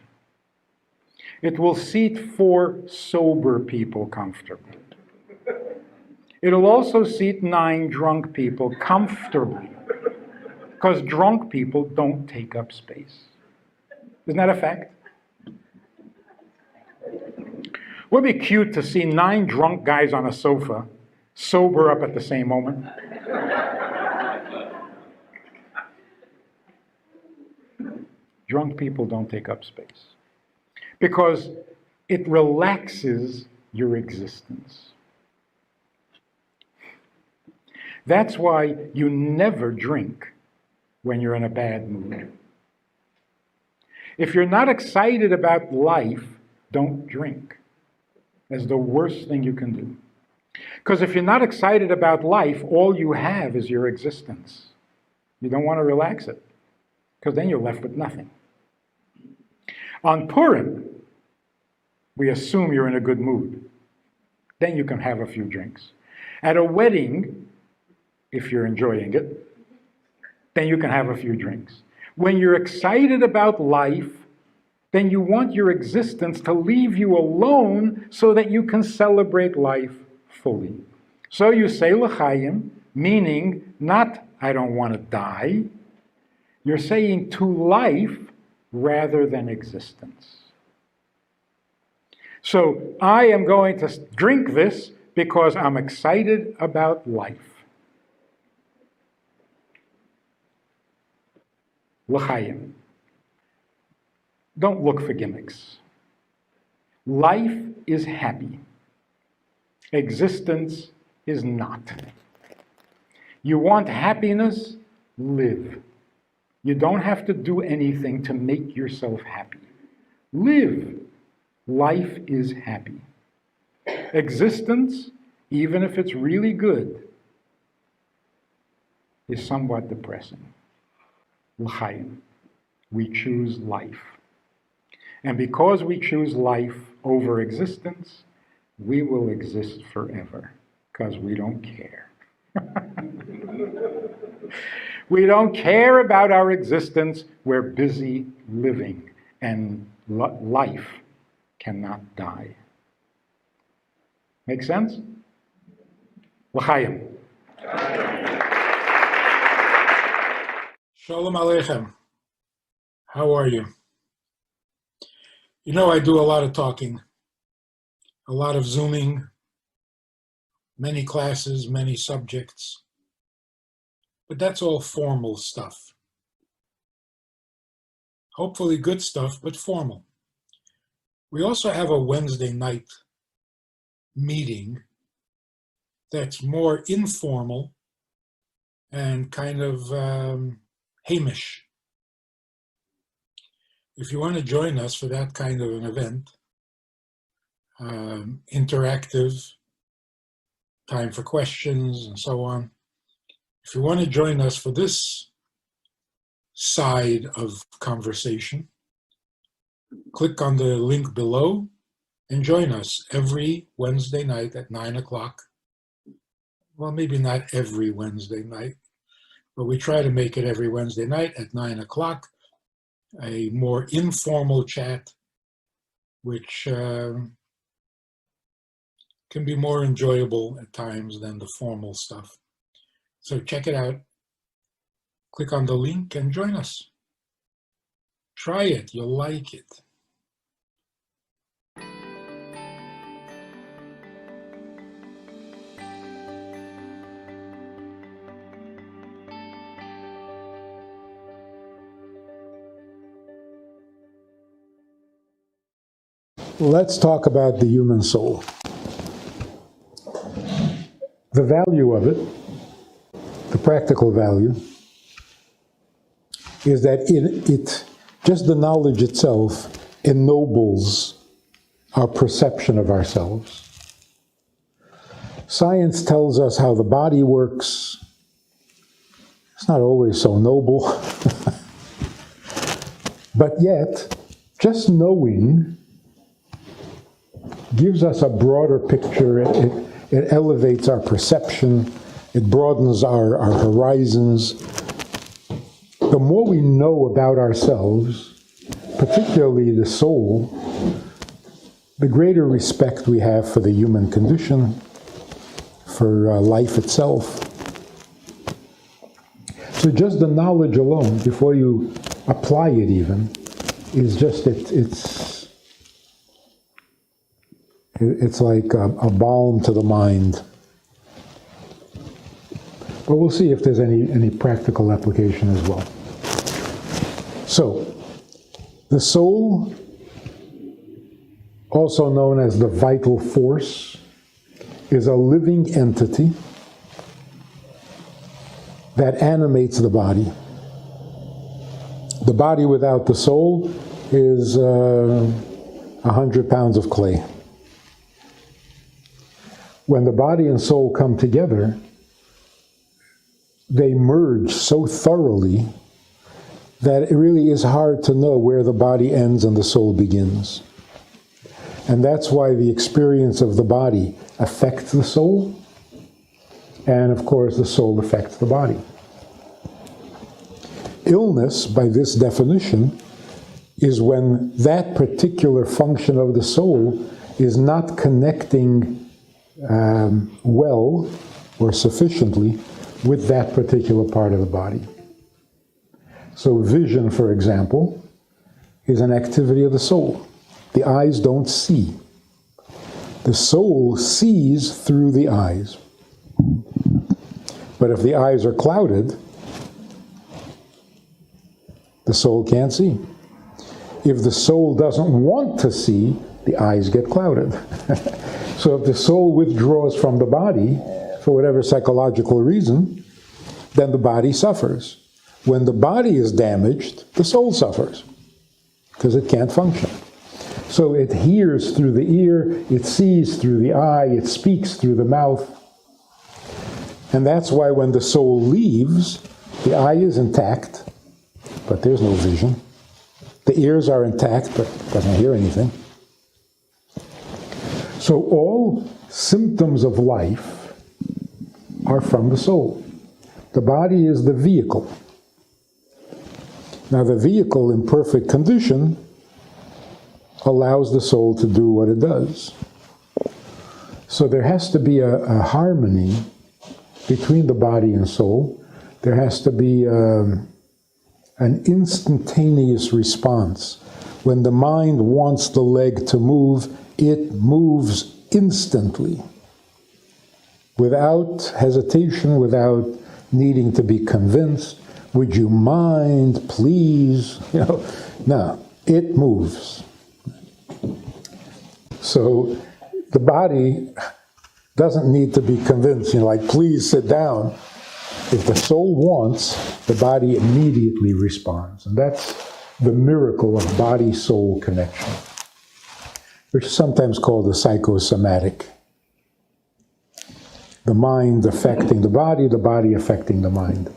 It will seat 4 sober people comfortably. It'll also seat 9 drunk people comfortably, because drunk people don't take up space. Isn't that a fact? Would it be cute to see 9 drunk guys on a sofa sober up at the same moment? Drunk people don't take up space because it relaxes your existence. That's why you never drink when you're in a bad mood. If you're not excited about life, don't drink. That's the worst thing you can do. Because if you're not excited about life, all you have is your existence. You don't want to relax it, because then you're left with nothing. On Purim, we assume you're in a good mood. Then you can have a few drinks. At a wedding, if you're enjoying it, then you can have a few drinks. When you're excited about life, then you want your existence to leave you alone so that you can celebrate life fully. So you say l'chaim, meaning not I don't want to die. You're saying to life, rather than existence. So I am going to drink this because I'm excited about life. L'chaim. Don't look for gimmicks. Life is happy. Existence is not. You want happiness? Live. You don't have to do anything to make yourself happy. Live. Life is happy. Existence, even if it's really good, is somewhat depressing. L'chaim. We choose life. And because we choose life over existence, we will exist forever, because we don't care. We don't care about our existence. We're busy living, and life cannot die. Make sense? L'chaim. Shalom Aleichem. How are you? You know, I do a lot of talking, a lot of Zooming, many classes, many subjects, but that's all formal stuff. Hopefully good stuff, but formal. We also have a Wednesday night meeting that's more informal and kind of Hamish. If you want to join us for that kind of an event, interactive, time for questions and so on, if you want to join us for this side of conversation, click on the link below and join us every Wednesday night at 9 o'clock. Well, maybe not every Wednesday night, but we try to make it every Wednesday night at 9 o'clock, a more informal chat, which can be more enjoyable at times than the formal stuff. So check it out. Click on the link and join us. Try it, you'll like it. Let's talk about the human soul. The value of it, the practical value, is that it just the knowledge itself ennobles our perception of ourselves. Science tells us how the body works. It's not always so noble. But yet, just knowing gives us a broader picture. It elevates our perception. It broadens our horizons. The more we know about ourselves, particularly the soul, the greater respect we have for the human condition, for life itself. So just the knowledge alone, before you apply it even, is just, it's like a balm to the mind. But we'll see if there's any practical application as well. So, the soul, also known as the vital force, is a living entity that animates the body. The body without the soul is 100 pounds of clay. When the body and soul come together, they merge so thoroughly that it really is hard to know where the body ends and the soul begins. And that's why the experience of the body affects the soul, and of course the soul affects the body. Illness, by this definition, is when that particular function of the soul is not connecting well or sufficiently with that particular part of the body. So vision, for example, is an activity of the soul. The eyes don't see. The soul sees through the eyes. But if the eyes are clouded, the soul can't see. If the soul doesn't want to see, the eyes get clouded. So if the soul withdraws from the body, for whatever psychological reason, then the body suffers. When the body is damaged, the soul suffers, because it can't function. So it hears through the ear, it sees through the eye, it speaks through the mouth. And that's why when the soul leaves, the eye is intact, but there's no vision. The ears are intact, but doesn't hear anything. So all symptoms of life are from the soul. The body is the vehicle. Now the vehicle in perfect condition allows the soul to do what it does. So there has to be a harmony between the body and soul. There has to be an instantaneous response. When the mind wants the leg to move, it moves instantly, without hesitation, without needing to be convinced. Would you mind, please? No, it moves. So the body doesn't need to be convinced, like, please sit down. If the soul wants, the body immediately responds. And that's the miracle of body-soul connection, which is sometimes called the psychosomatic. The mind affecting the body affecting the mind.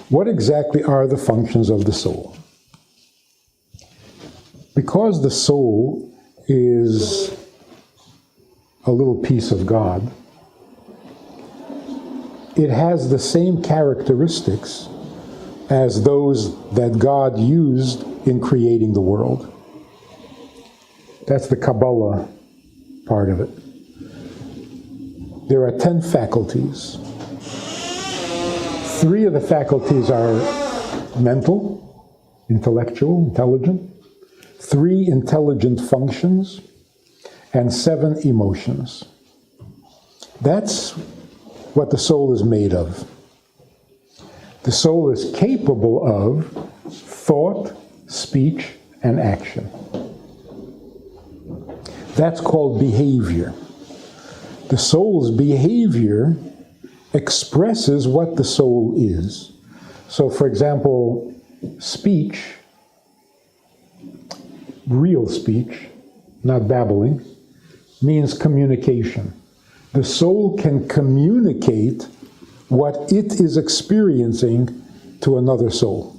What exactly are the functions of the soul? Because the soul is a little piece of God, it has the same characteristics as those that God used in creating the world. That's the Kabbalah part of it. There are 10 faculties. 3 of the faculties are mental, intellectual, intelligent. 3 intelligent functions, and 7 emotions. That's what the soul is made of. The soul is capable of thought, speech, and action. That's called behavior. The soul's behavior expresses what the soul is. So, for example, speech, real speech, not babbling, means communication. The soul can communicate what it is experiencing to another soul.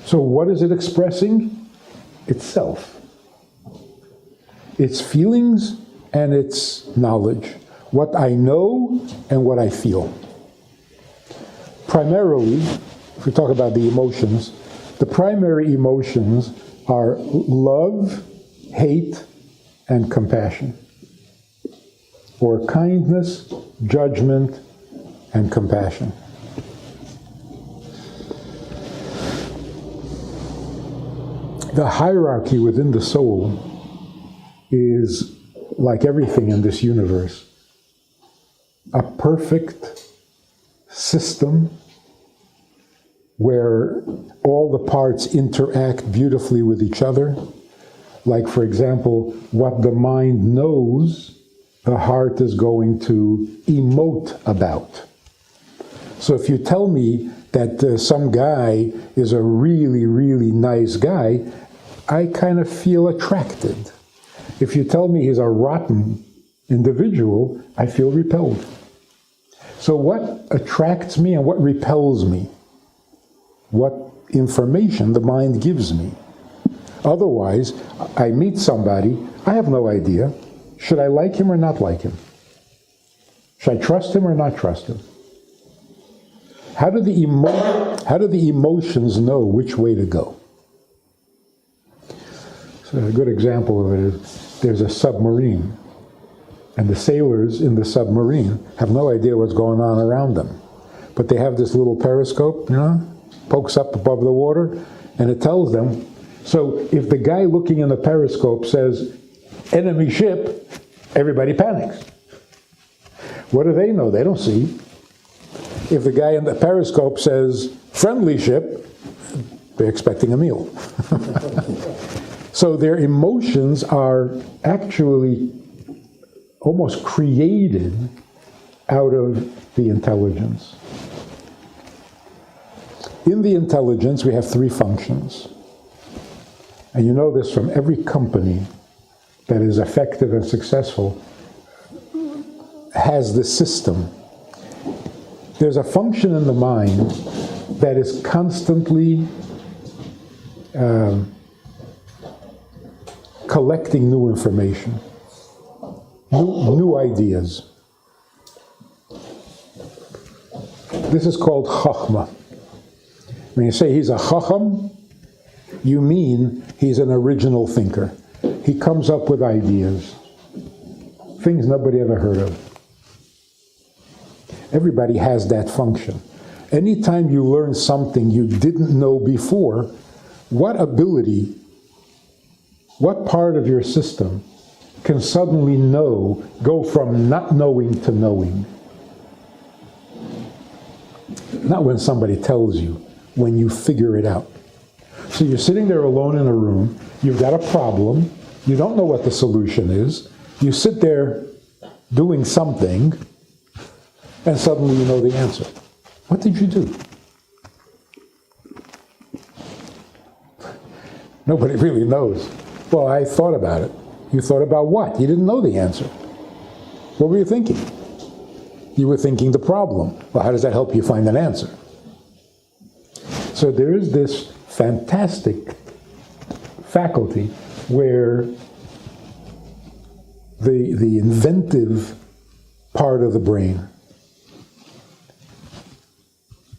So what is it expressing? Itself. Its feelings and its knowledge. What I know and what I feel. Primarily, if we talk about the emotions, the primary emotions are love, hate, and compassion. Or kindness, judgment, and compassion. The hierarchy within the soul is, like everything in this universe, a perfect system where all the parts interact beautifully with each other. Like, for example, what the mind knows, the heart is going to emote about. So if you tell me that some guy is a really, really nice guy, I kind of feel attracted. If you tell me he's a rotten individual, I feel repelled. So what attracts me and what repels me? What information the mind gives me? Otherwise, I meet somebody, I have no idea. Should I like him or not like him? Should I trust him or not trust him? How do the emotions know which way to go? So a good example of it is, there's a submarine, and the sailors in the submarine have no idea what's going on around them. But they have this little periscope, pokes up above the water, and it tells them. So if the guy looking in the periscope says, enemy ship, everybody panics. What do they know? They don't see. If the guy in the periscope says, friendly ship, they're expecting a meal. So their emotions are actually almost created out of the intelligence. In the intelligence, we have three functions. And you know this from every company that is effective and successful has this system. There's a function in the mind that is constantly collecting new information, new ideas. This is called Chachma. When you say he's a Chacham, you mean he's an original thinker. He comes up with ideas, things nobody ever heard of. Everybody has that function. Anytime you learn something you didn't know before, what ability, what part of your system can suddenly go from not knowing to knowing? Not when somebody tells you, when you figure it out. So you're sitting there alone in a room, you've got a problem, you don't know what the solution is, you sit there doing something, and suddenly you know the answer. What did you do? Nobody really knows. Well, I thought about it. You thought about what? You didn't know the answer. What were you thinking? You were thinking the problem. Well, how does that help you find an answer? So there is this fantastic faculty where the inventive part of the brain.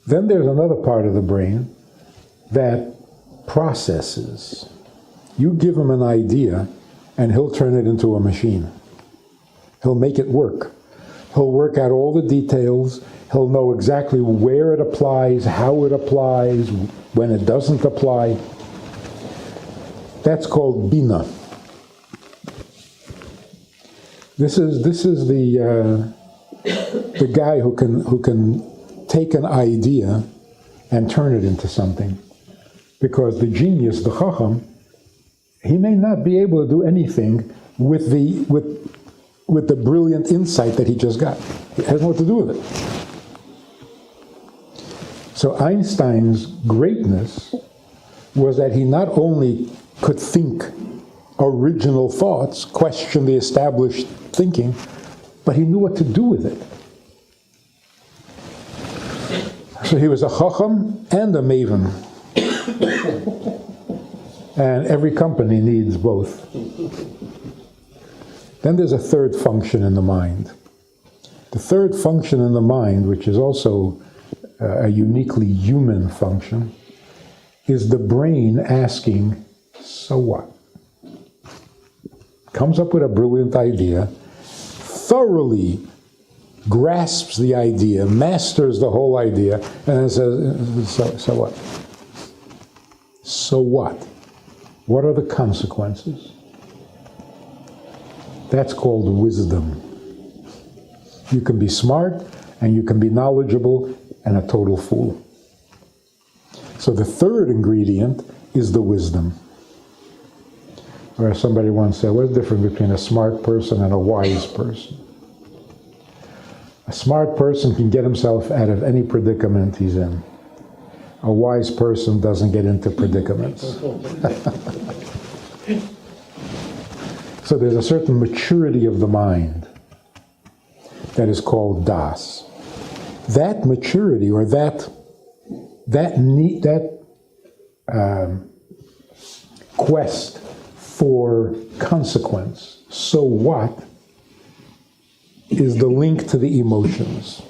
Then there's another part of the brain that processes. You give him an idea, and he'll turn it into a machine. He'll make it work. He'll work out all the details. He'll know exactly where it applies, how it applies, when it doesn't apply. That's called Bina. This is the guy who can take an idea and turn it into something. Because the genius, the Chacham, he may not be able to do anything with the brilliant insight that he just got. It has nothing to do with it. So Einstein's greatness was that he not only could think original thoughts, question the established thinking, but he knew what to do with it. So he was a Chacham and a Maven. And every company needs both. Then there's a third function in the mind. The third function in the mind, which is also a uniquely human function, is the brain asking, so what? Comes up with a brilliant idea, thoroughly grasps the idea, masters the whole idea, and then says, so what? So what? What are the consequences? That's called wisdom. You can be smart, and you can be knowledgeable, and a total fool. So the third ingredient is the wisdom. Or somebody once said, what's the difference between a smart person and a wise person? A smart person can get himself out of any predicament he's in. A wise person doesn't get into predicaments. So there's a certain maturity of the mind that is called das. That maturity, or that quest for consequence, so what, is the link to the emotions.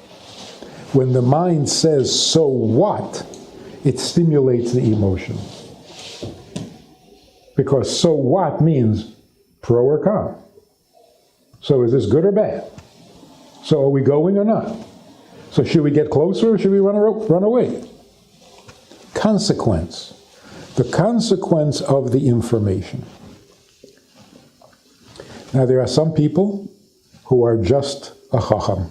When the mind says, so what, it stimulates the emotions. Because so what means pro or con. So is this good or bad? So are we going or not? So should we get closer or should we run away? consequence. The consequence of the information. Now, there are some people who are just a chacham.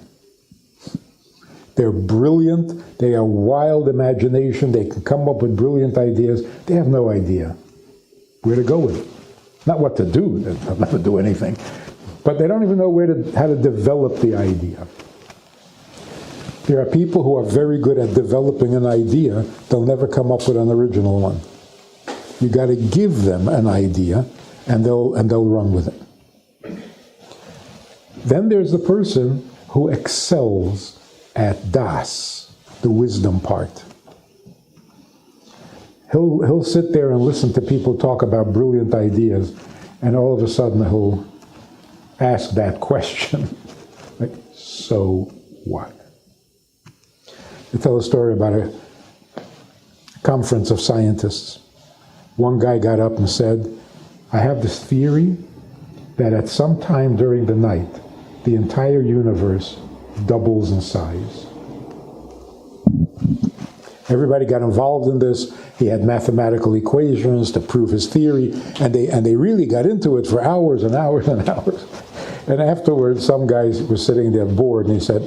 They're brilliant, they have wild imagination, they can come up with brilliant ideas. They have no idea where to go with it. Not what to do, they'll never do anything. But they don't even know how to develop the idea. There are people who are very good at developing an idea, they'll never come up with an original one. You got to give them an idea, and they'll run with it. Then there's the person who excels at das, the wisdom part. He'll sit there and listen to people talk about brilliant ideas, and all of a sudden he'll ask that question, like, so what? I tell a story about a conference of scientists. One guy got up and said, I have this theory that at some time during the night, the entire universe doubles in size. Everybody got involved in this. He had mathematical equations to prove his theory, and they really got into it for hours and hours and hours. And afterwards, some guy was sitting there bored, and he said,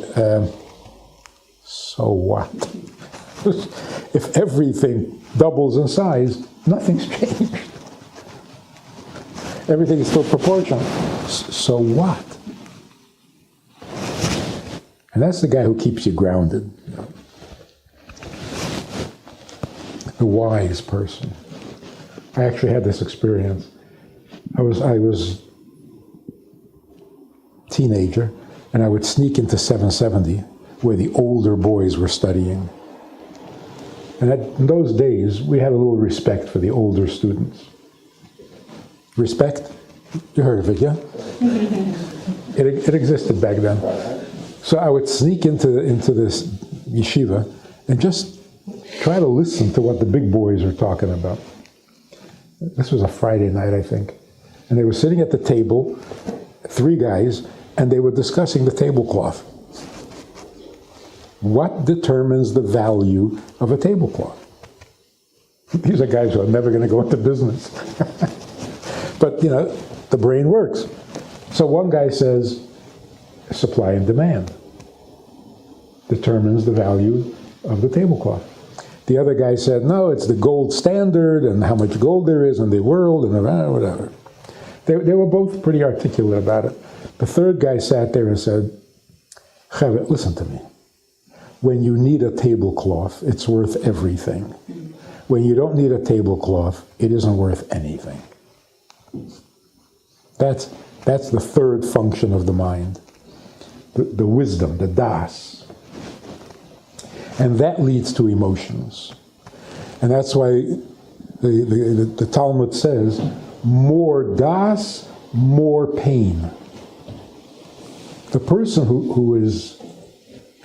so what? If everything doubles in size, nothing's changed. Everything is still proportional. So what? And that's the guy who keeps you grounded. You know? The wise person. I actually had this experience. I was a teenager, and I would sneak into 770, where the older boys were studying. And in those days, we had a little respect for the older students. Respect? You heard of it, yeah? It existed back then. So I would sneak into this yeshiva and just try to listen to what the big boys were talking about. This was a Friday night, I think. And they were sitting at the table, 3 guys, and they were discussing the tablecloth. What determines the value of a tablecloth? These are guys who are never going to go into business. But, you know, the brain works. So one guy says, supply and demand determines the value of the tablecloth. The other guy said, no, it's the gold standard and how much gold there is in the world and whatever. They were both pretty articulate about it. The third guy sat there and said, Chavit, listen to me. When you need a tablecloth, it's worth everything. When you don't need a tablecloth, it isn't worth anything. That's the third function of the mind. The wisdom, the das. And that leads to emotions. And that's why the Talmud says, more das, more pain. The person who is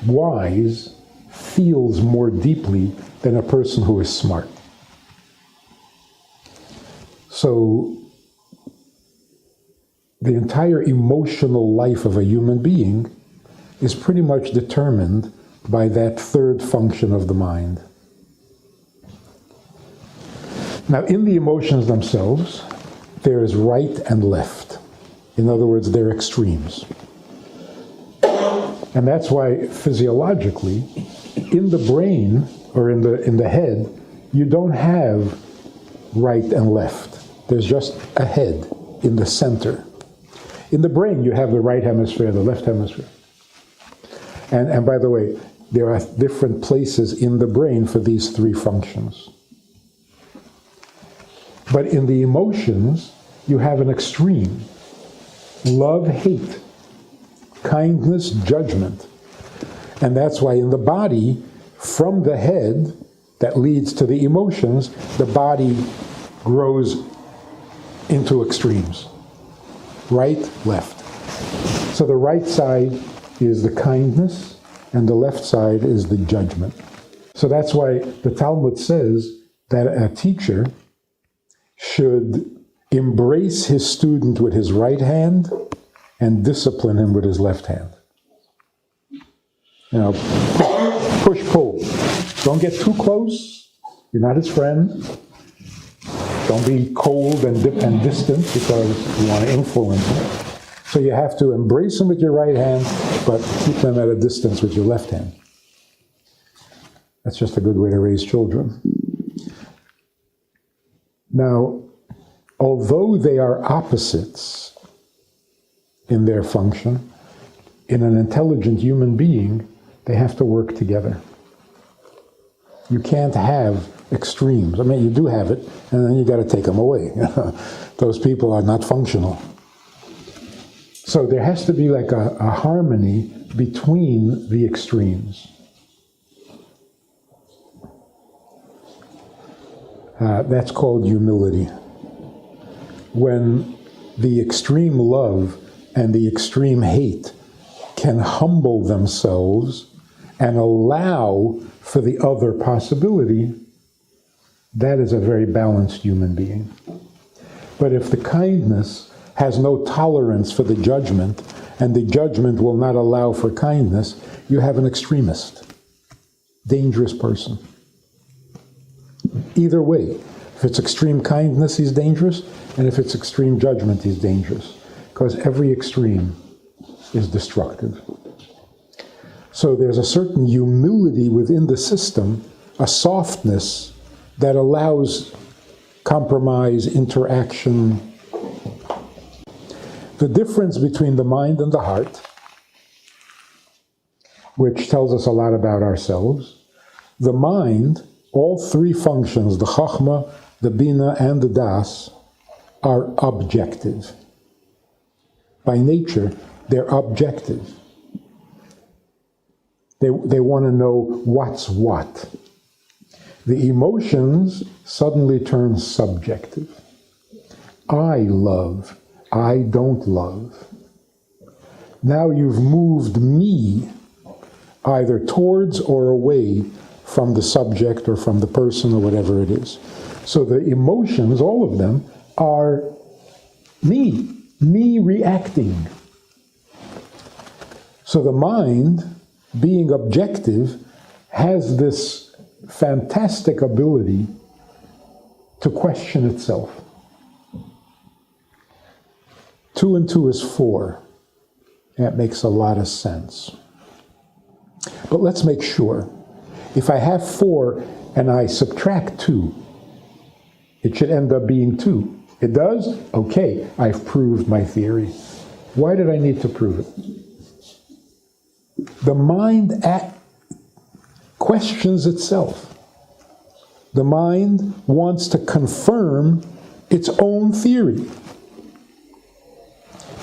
wise feels more deeply than a person who is smart. So the entire emotional life of a human being is pretty much determined by that third function of the mind. Now, in the emotions themselves, there is right and left. In other words, they're extremes. And that's why physiologically, in the brain or in the head, you don't have right and left. There's just a head in the center. In the brain, you have the right hemisphere, the left hemisphere. And by the way, there are different places in the brain for these 3 functions. But in the emotions, you have an extreme. Love, hate. Kindness, judgment. And that's why in the body, from the head that leads to the emotions, the body grows into extremes. Right, left. So the right side is the kindness, and the left side is the judgment. So that's why the Talmud says that a teacher should embrace his student with his right hand and discipline him with his left hand. You know, push, pull. Don't get too close. You're not his friend. Don't be cold and distant because you want to influence him. So you have to embrace them with your right hand, but keep them at a distance with your left hand. That's just a good way to raise children. Now, although they are opposites in their function, in an intelligent human being, they have to work together. You can't have extremes. I mean, you do have it, and then you got to take them away. Those people are not functional. So there has to be like a harmony between the extremes. That's called humility. When the extreme love and the extreme hate can humble themselves and allow for the other possibility, that is a very balanced human being. But if the kindness has no tolerance for the judgment, and the judgment will not allow for kindness, you have an extremist, dangerous person. Either way, if it's extreme kindness, he's dangerous, and if it's extreme judgment, he's dangerous, because every extreme is destructive. So there's a certain humility within the system, a softness that allows compromise, interaction. The difference between the mind and the heart, which tells us a lot about ourselves, the mind, all three functions, the Chachma, the Bina, and the Das, are objective. By nature, they're objective. They want to know what's what. The emotions suddenly turn subjective. I love. I don't love. Now you've moved me either towards or away from the subject or from the person or whatever it is. So the emotions, all of them, are me reacting. So the mind, being objective, has this fantastic ability to question itself. 2 and 2 is 4. That makes a lot of sense. But let's make sure. If I have 4 and I subtract 2, it should end up being 2. It does? Okay, I've proved my theory. Why did I need to prove it? The mind questions itself. The mind wants to confirm its own theory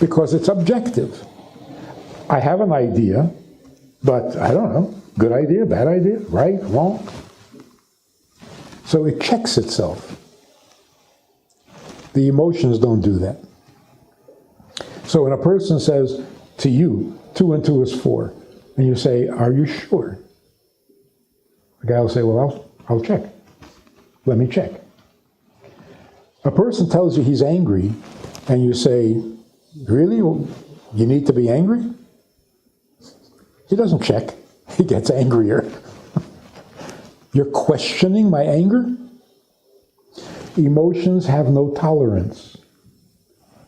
because it's objective. I have an idea, but I don't know, good idea, bad idea, right, wrong. So it checks itself. The emotions don't do that. So when a person says to you, 2 and 2 is 4, and you say, are you sure? The guy will say, well, I'll check. Let me check. A person tells you he's angry, and you say, really? You need to be angry? He doesn't check. He gets angrier. You're questioning my anger? Emotions have no tolerance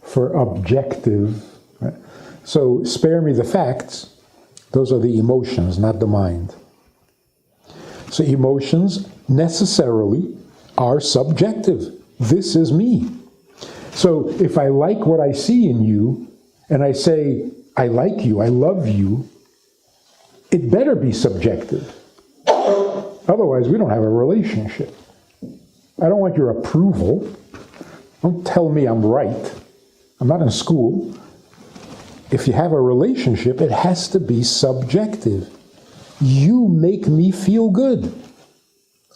for objective. Right? So spare me the facts. Those are the emotions, not the mind. So emotions necessarily are subjective. This is me. So if I like what I see in you, and I say, I like you, I love you, it better be subjective. Otherwise, we don't have a relationship. I don't want your approval. Don't tell me I'm right. I'm not in school. If you have a relationship, it has to be subjective. You make me feel good,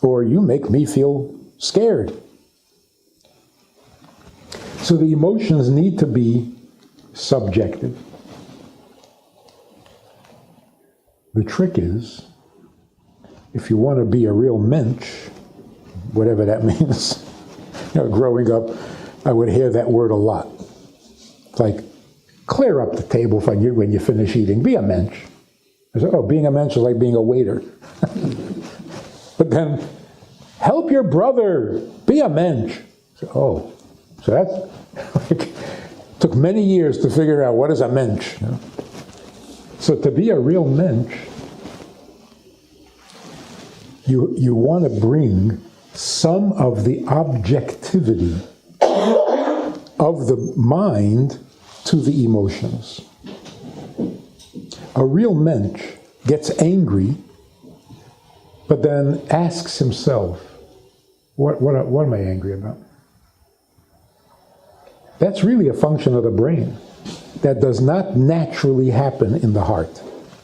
or you make me feel scared. So the emotions need to be subjective. The trick is, if you want to be a real mensch, whatever that means, growing up, I would hear that word a lot. It's like, clear up the table when you finish eating. Be a mensch. I said, oh, being a mensch is like being a waiter. But then, help your brother, be a mensch. So that's, like, took many years to figure out what is a mensch. You know? So to be a real mensch, you want to bring some of the objectivity of the mind to the emotions. A real mensch gets angry, but then asks himself, what am I angry about? That's really a function of the brain that does not naturally happen in the heart,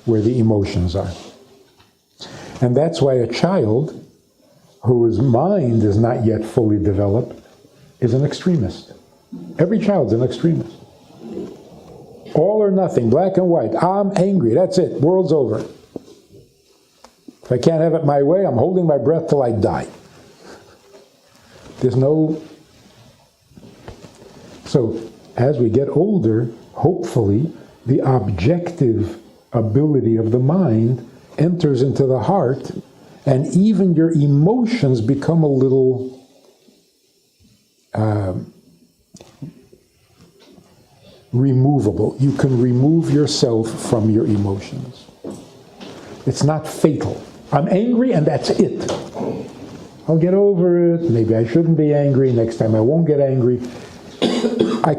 where the emotions are. And that's why a child whose mind is not yet fully developed is an extremist. Every child's an extremist. All or nothing, black and white. I'm angry, that's it, world's over. If I can't have it my way, I'm holding my breath till I die. There's no... So, as we get older, hopefully, the objective ability of the mind enters into the heart, and even your emotions become a little removable. You can remove yourself from your emotions. It's not fatal. I'm angry and that's it. I'll get over it. Maybe I shouldn't be angry. Next time I won't get angry. I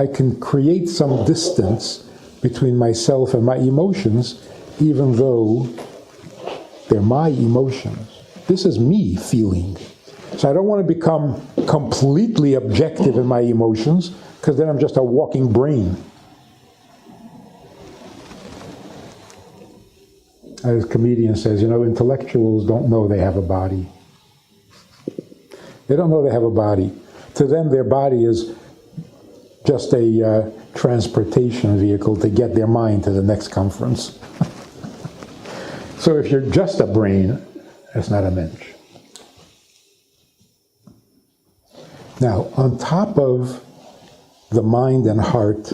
can create some distance between myself and my emotions, even though they're my emotions. This is me feeling. So I don't want to become completely objective in my emotions, because then I'm just a walking brain. As a comedian says, you know, intellectuals don't know they have a body. They don't know they have a body. To them, their body is just a transportation vehicle to get their mind to the next conference. So if you're just a brain, that's not a mensch. Now, on top of the mind and heart,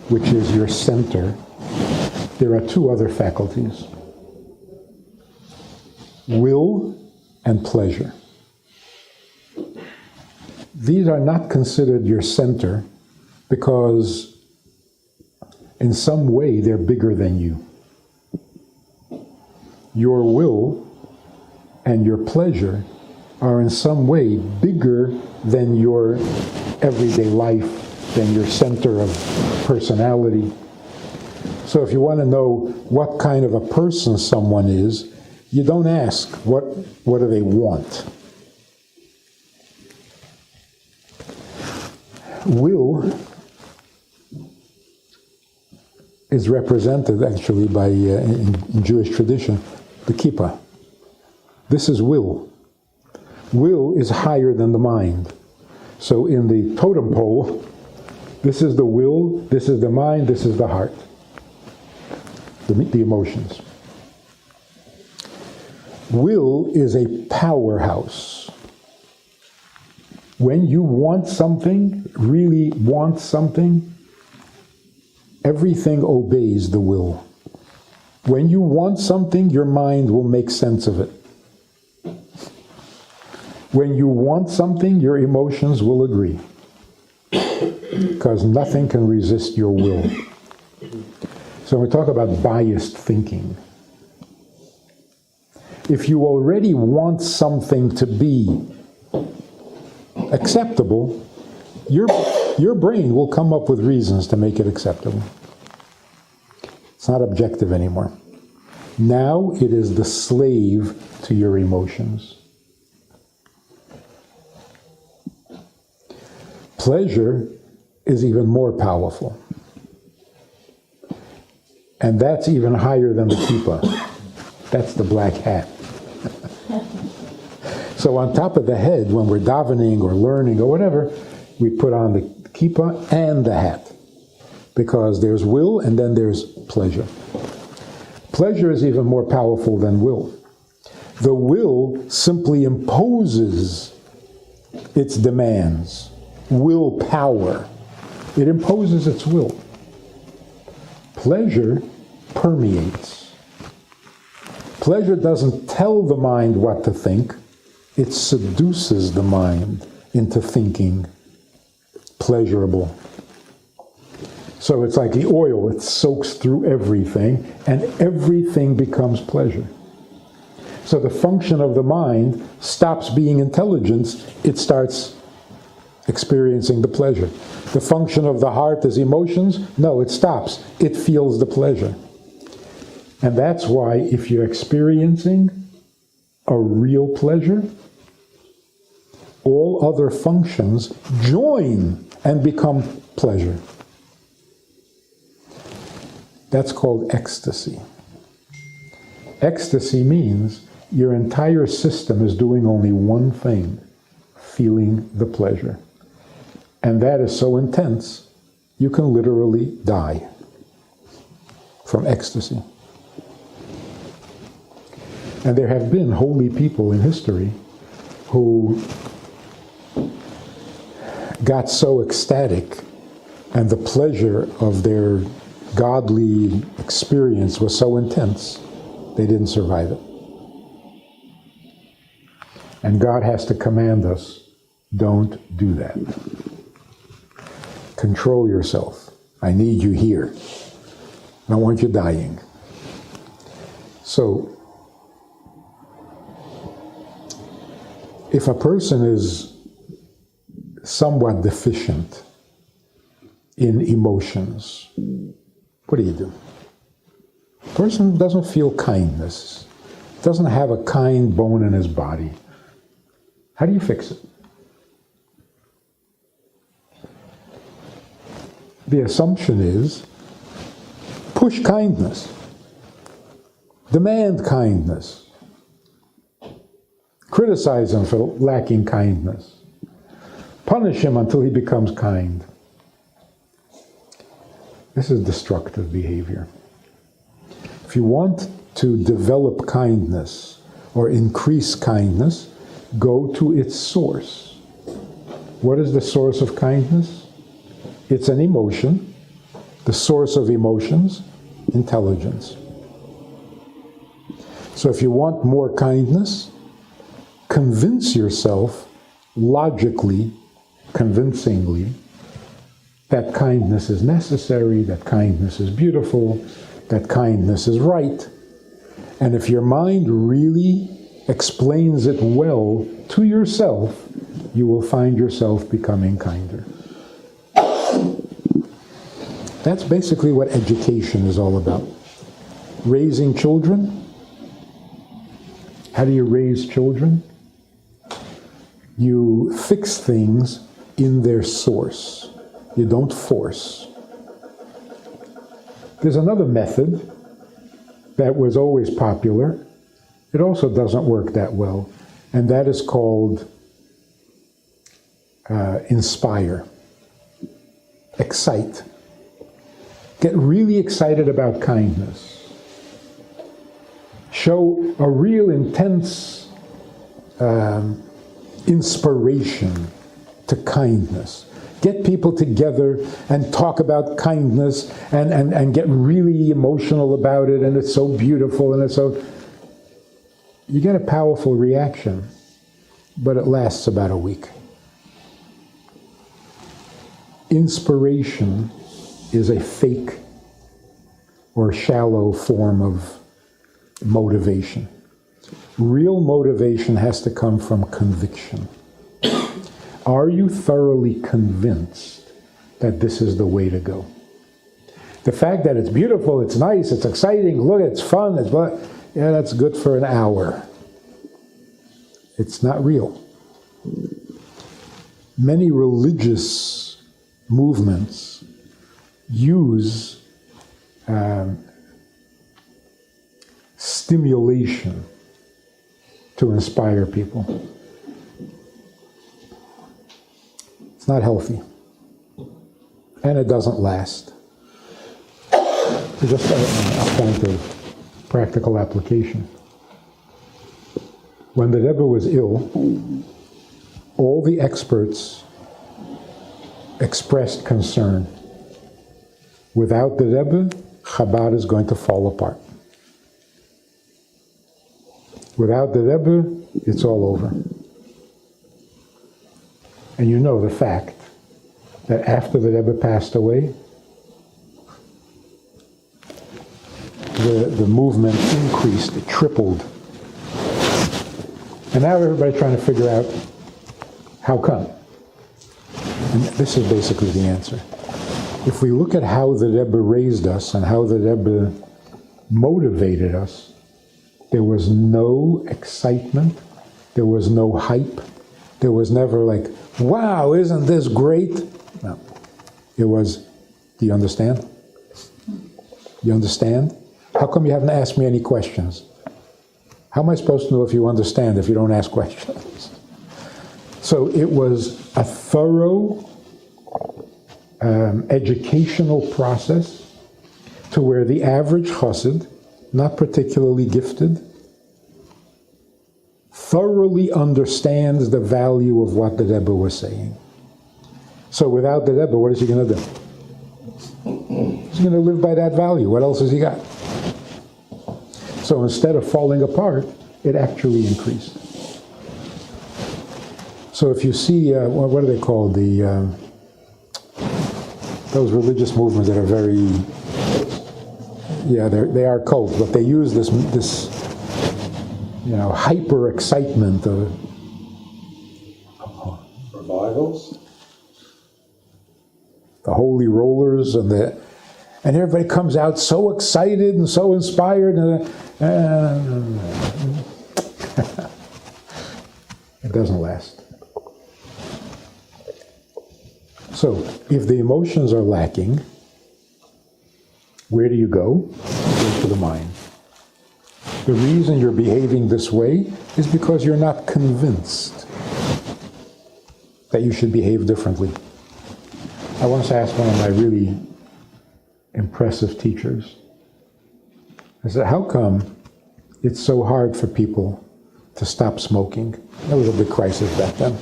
which is your center, there are two other faculties: will and pleasure. These are not considered your center because in some way they're bigger than you. Your will and your pleasure are in some way bigger than your everyday life, than your center of personality. So if you want to know what kind of a person someone is, you don't ask, what do they want? Will is represented actually by, in Jewish tradition, the kippah. This is will. Will is higher than the mind. So in the totem pole, this is the will, this is the mind, this is the heart, the emotions. Will is a powerhouse. When you want something, really want something, everything obeys the will. When you want something, your mind will make sense of it. When you want something, your emotions will agree. Because nothing can resist your will. So we talk about biased thinking. If you already want something to be acceptable, your brain will come up with reasons to make it acceptable. It's not objective anymore. Now it is the slave to your emotions. Pleasure is even more powerful. And that's even higher than the kippah. That's the black hat. So on top of the head, when we're davening or learning or whatever, we put on the kippah and the hat. Because there's will and then there's pleasure. Pleasure is even more powerful than will. The will simply imposes its demands. Willpower. It imposes its will. Pleasure permeates. Pleasure doesn't tell the mind what to think. it seduces the mind into thinking pleasurable. So it's like the oil, it soaks through everything, and everything becomes pleasure. So the function of the mind stops being intelligence, it starts experiencing the pleasure. The function of the heart is emotions, no, it stops, it feels the pleasure. And that's why if you're experiencing a real pleasure, all other functions join and become pleasure. That's called ecstasy. Ecstasy means your entire system is doing only one thing, feeling the pleasure. And that is so intense, you can literally die from ecstasy. And there have been holy people in history who got so ecstatic, and the pleasure of their godly experience was so intense, they didn't survive it. And God has to command us, don't do that. Control yourself. I need you here. I don't want you dying. So, if a person is somewhat deficient in emotions, what do you do? A person doesn't feel kindness, doesn't have a kind bone in his body. How do you fix it? The assumption is push kindness, demand kindness, criticize him for lacking kindness, punish him until he becomes kind. This is destructive behavior. If you want to develop kindness or increase kindness, go to its source. What is the source of kindness? It's an emotion. The source of emotions, intelligence. So if you want more kindness, convince yourself logically, convincingly, that kindness is necessary, that kindness is beautiful, that kindness is right. And if your mind really explains it well to yourself, you will find yourself becoming kinder. That's basically what education is all about. Raising children. How do you raise children? You fix things in their source. You don't force. There's another method that was always popular. It also doesn't work that well, and that is called inspire, excite. Get really excited about kindness. Show a real intense inspiration to kindness. Get people together and talk about kindness and get really emotional about it, and it's so beautiful, and it's so... You get a powerful reaction, but it lasts about a week. Inspiration is a fake or shallow form of motivation. Real motivation has to come from conviction. Are you thoroughly convinced that this is the way to go? The fact that it's beautiful, it's nice, it's exciting, look, it's fun, it's blah, yeah, that's good for an hour. It's not real. Many religious movements use stimulation to inspire people. It's not healthy. And it doesn't last. Just a point of practical application. When the Rebbe was ill, all the experts expressed concern. Without the Rebbe, Chabad is going to fall apart. Without the Rebbe, it's all over. And you know the fact that after the Rebbe passed away, the movement increased, it tripled. And now everybody's trying to figure out how come. And this is basically the answer. If we look at how the Rebbe raised us and how the Rebbe motivated us, there was no excitement, there was no hype, there was never like, wow, isn't this great? No. It was, do you understand? You understand? How come you haven't asked me any questions? How am I supposed to know if you understand if you don't ask questions? So it was a thorough educational process to where the average chassid, not particularly gifted, thoroughly understands the value of what the Rebbe was saying. So without the Rebbe, what is he going to do? He's going to live by that value. What else has he got? So instead of falling apart, it actually increased. So if you see, what are they called? Those religious movements that are very, yeah, they are cults, but they use this hyper excitement of Revivals? the holy rollers, and everybody comes out so excited and so inspired, it doesn't last. So, if the emotions are lacking, where do you go? You go to the mind. The reason you're behaving this way is because you're not convinced that you should behave differently. I once asked one of my really impressive teachers, I said, how come it's so hard for people to stop smoking? That was a big crisis back then.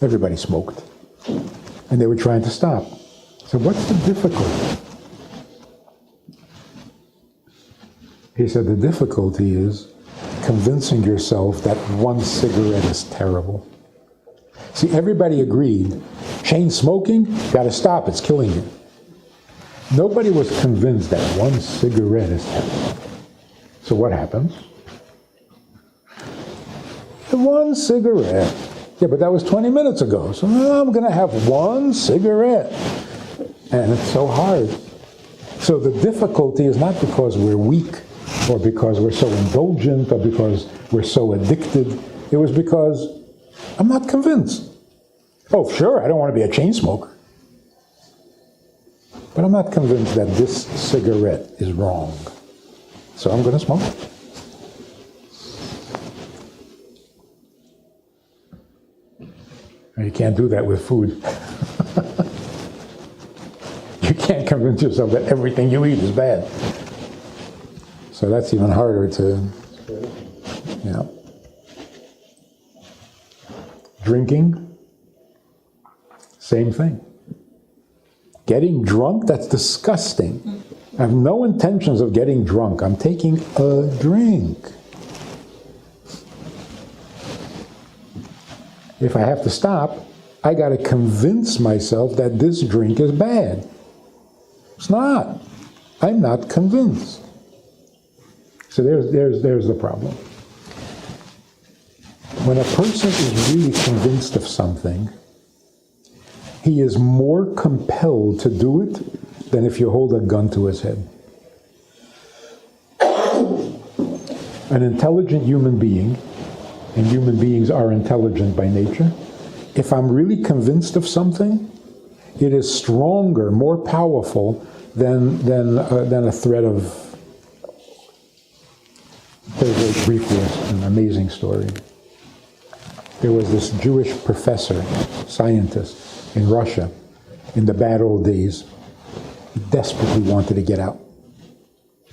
Everybody smoked. And they were trying to stop. So what's the difficulty? He said, the difficulty is convincing yourself that one cigarette is terrible. See, everybody agreed, chain smoking, gotta stop, it's killing you. Nobody was convinced that one cigarette is terrible. So what happens? The one cigarette. Yeah, but that was 20 minutes ago, so I'm gonna have one cigarette. And it's so hard. So the difficulty is not because we're weak, or because we're so indulgent, or because we're so addicted. It was because I'm not convinced. Oh, sure, I don't want to be a chain smoker. But I'm not convinced that this cigarette is wrong. So I'm going to smoke it. You can't do that with food. You can't convince yourself that everything you eat is bad. So that's even harder to, Drinking, same thing. Getting drunk, that's disgusting. I have no intentions of getting drunk. I'm taking a drink. If I have to stop, I got to convince myself that this drink is bad. It's not. I'm not convinced. So there's the problem. When a person is really convinced of something, he is more compelled to do it than if you hold a gun to his head. An intelligent human being, and human beings are intelligent by nature, if I'm really convinced of something, it is stronger, more powerful than a threat of. Very briefly, an amazing story. There was this Jewish professor, scientist, in Russia, in the bad old days. He desperately wanted to get out.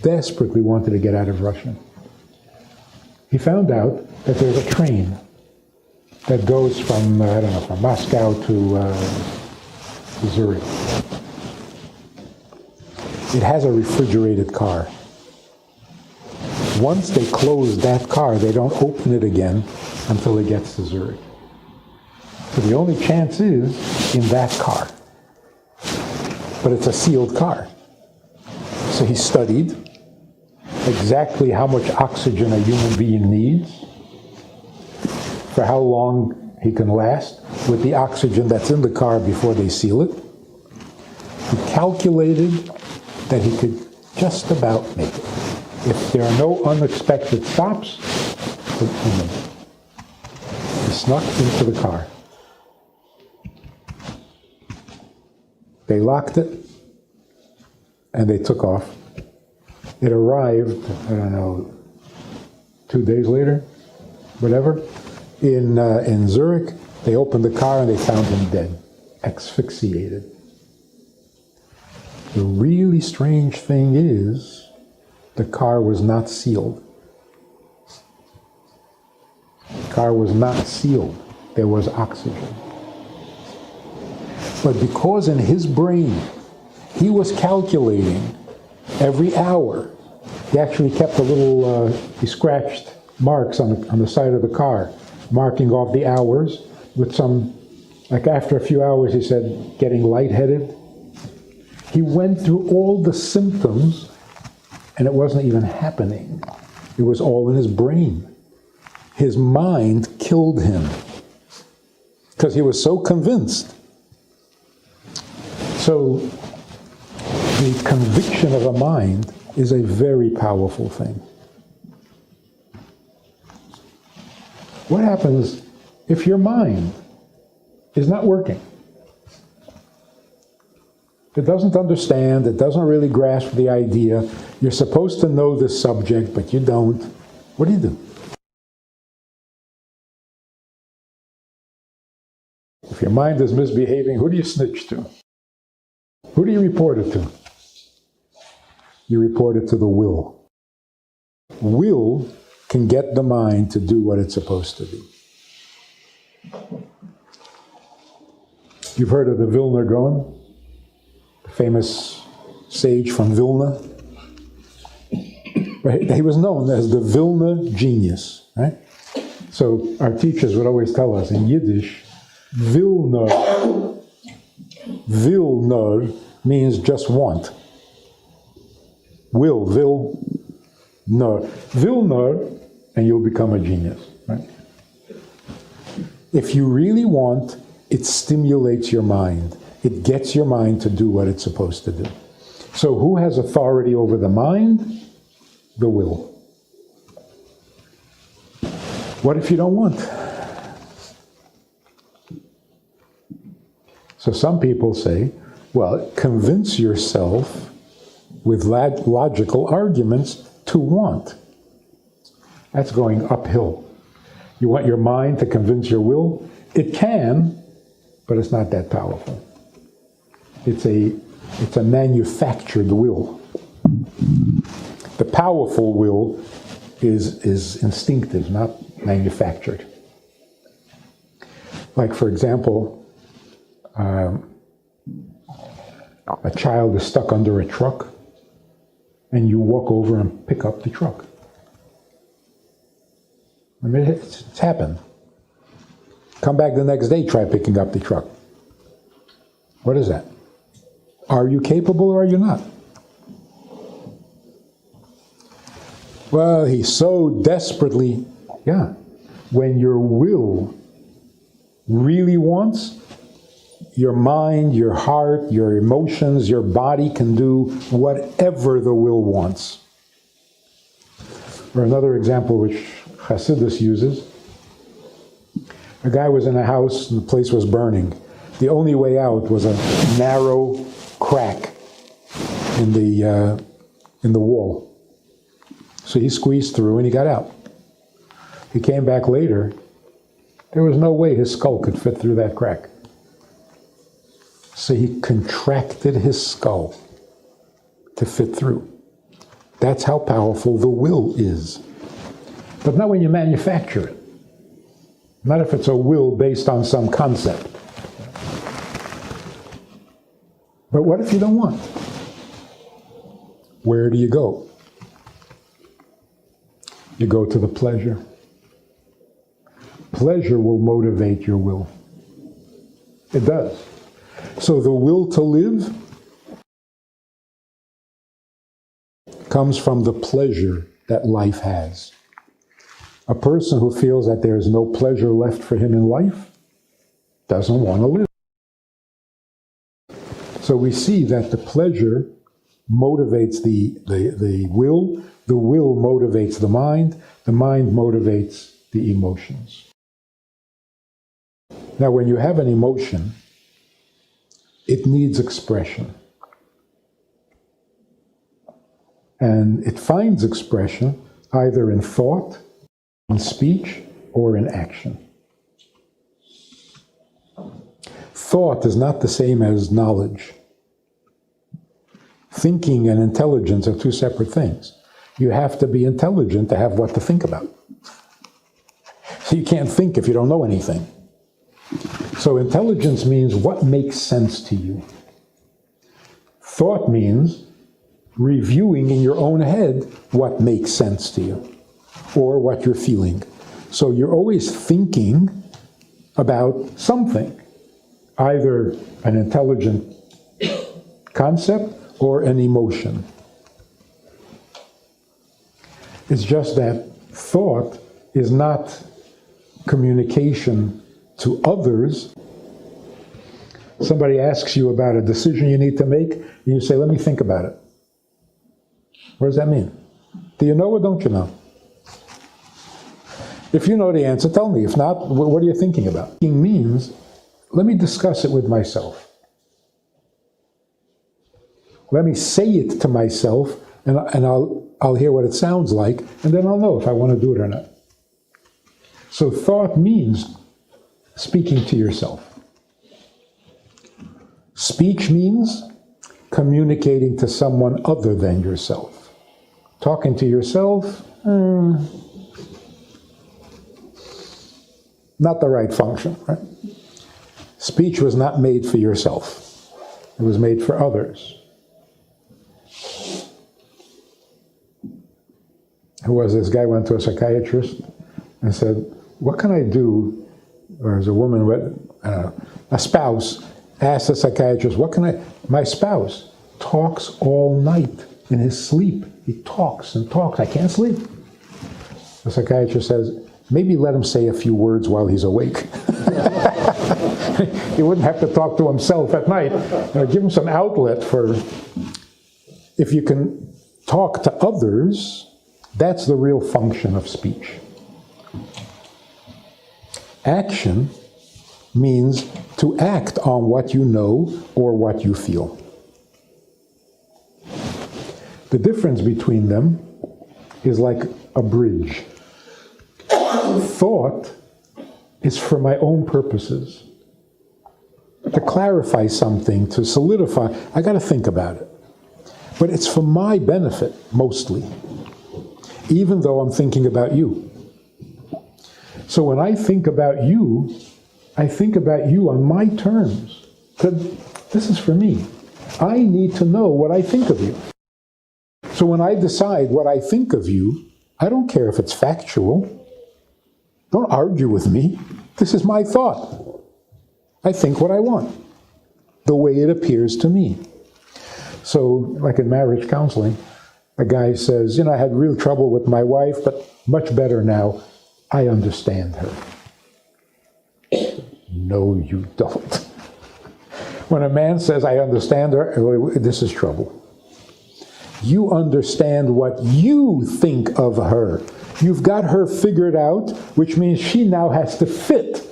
Desperately wanted to get out of Russia. He found out that there's a train that goes from, from Moscow to Zurich. It has a refrigerated car. Once they close that car, they don't open it again until it gets to Zurich. So the only chance is in that car. But it's a sealed car. So he studied exactly how much oxygen a human being needs, for how long he can last with the oxygen that's in the car before they seal it. He calculated that he could just about make it. If there are no unexpected stops, he snuck into the car. They locked it, and they took off. It arrived, I don't know, 2 days later, whatever, in Zurich. They opened the car and they found him dead, asphyxiated. The really strange thing is, the car was not sealed. The car was not sealed. There was oxygen. But because in his brain, he was calculating every hour. He actually kept a little, he scratched marks on the side of the car, marking off the hours with some, like after a few hours, he said, getting lightheaded. He went through all the symptoms, and it wasn't even happening. It was all in his brain. His mind killed him because he was so convinced. So the conviction of a mind is a very powerful thing. What happens if your mind is not working? It doesn't understand, it doesn't really grasp the idea. You're supposed to know this subject, but you don't. What do? If your mind is misbehaving, who do you snitch to? Who do you report it to? You report it to the will. Will can get the mind to do what it's supposed to do. You've heard of the Vilna Gaon, the famous sage from Vilna. Right? He was known as the Vilna genius, right? So our teachers would always tell us in Yiddish, Vilna means just want. Vilna, and you'll become a genius, right? If you really want, it stimulates your mind. It gets your mind to do what it's supposed to do. So who has authority over the mind? The will. What if you don't want? So some people say, well, convince yourself with logical arguments to want. That's going uphill. You want your mind to convince your will? It can, but it's not that powerful. It's a manufactured will. The powerful will is instinctive, not manufactured. Like, for example, a child is stuck under a truck, and you walk over and pick up the truck. I mean, it's happened. Come back the next day, try picking up the truck. What is that? Are you capable or are you not? Well, he so desperately, yeah. When your will really wants, your mind, your heart, your emotions, your body can do whatever the will wants. Or another example which Hasidus uses, a guy was in a house and the place was burning. The only way out was a narrow crack in the wall. So he squeezed through and he got out. He came back later. There was no way his skull could fit through that crack. So he contracted his skull to fit through. That's how powerful the will is. But not when you manufacture it. Not if it's a will based on some concept. But what if you don't want? Where do you go? You go to the pleasure. Pleasure will motivate your will. It does. So the will to live comes from the pleasure that life has. A person who feels that there's no pleasure left for him in life doesn't want to live. So we see that the pleasure motivates the will motivates the mind motivates the emotions. Now, when you have an emotion, it needs expression. And it finds expression either in thought, in speech, or in action. Thought is not the same as knowledge. Thinking and intelligence are two separate things. You have to be intelligent to have what to think about. So you can't think if you don't know anything. So intelligence means what makes sense to you. Thought means reviewing in your own head what makes sense to you or what you're feeling. So you're always thinking about something, either an intelligent concept or an emotion. It's just that thought is not communication to others. Somebody asks you about a decision you need to make, and you say, let me think about it. What does that mean? Do you know or don't you know? If you know the answer, tell me. If not, what are you thinking about? It means, let me discuss it with myself. Let me say it to myself, and I'll hear what it sounds like, and then I'll know if I want to do it or not. So thought means speaking to yourself. Speech means communicating to someone other than yourself. Talking to yourself, not the right function, right? Speech was not made for yourself. It was made for others. Who was this guy went to a psychiatrist and said, what can I do? Or as a woman with a spouse asked the psychiatrist, my spouse talks all night in his sleep. He talks and talks. I can't sleep. The psychiatrist says, maybe let him say a few words while he's awake. He wouldn't have to talk to himself at night. Give him some outlet for, if you can talk to others, that's the real function of speech. Action means to act on what you know or what you feel. The difference between them is like a bridge. Thought is for my own purposes. To clarify something, to solidify, I got to think about it. But it's for my benefit, mostly, even though I'm thinking about you. So when I think about you on my terms. This is for me. I need to know what I think of you. So when I decide what I think of you, I don't care if it's factual. Don't argue with me. This is my thought. I think what I want, the way it appears to me. So, like in marriage counseling, a guy says, I had real trouble with my wife, but much better now. I understand her. No, you don't. When a man says, I understand her, this is trouble. You understand what you think of her. You've got her figured out, which means she now has to fit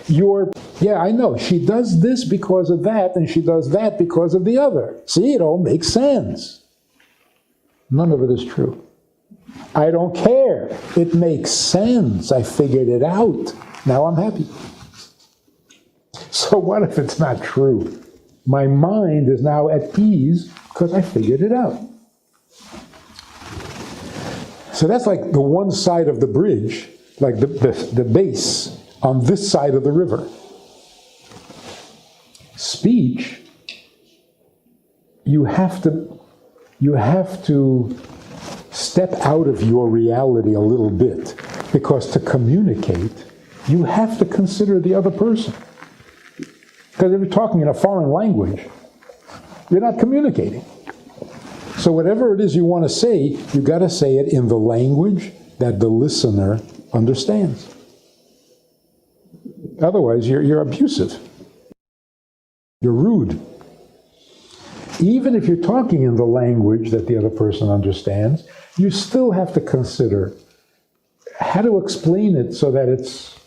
your, I know, she does this because of that, and she does that because of the other. See, it all makes sense. None of it is true. I don't care. It makes sense. I figured it out. Now I'm happy. So what if it's not true? My mind is now at ease because I figured it out. So that's like the one side of the bridge, like the base on this side of the river. Speech, you have to step out of your reality a little bit, because to communicate, you have to consider the other person. Because if you're talking in a foreign language, you're not communicating. So whatever it is you want to say, you got to say it in the language that the listener understands. Otherwise, you're abusive. You're rude. Even if you're talking in the language that the other person understands, you still have to consider how to explain it so that it's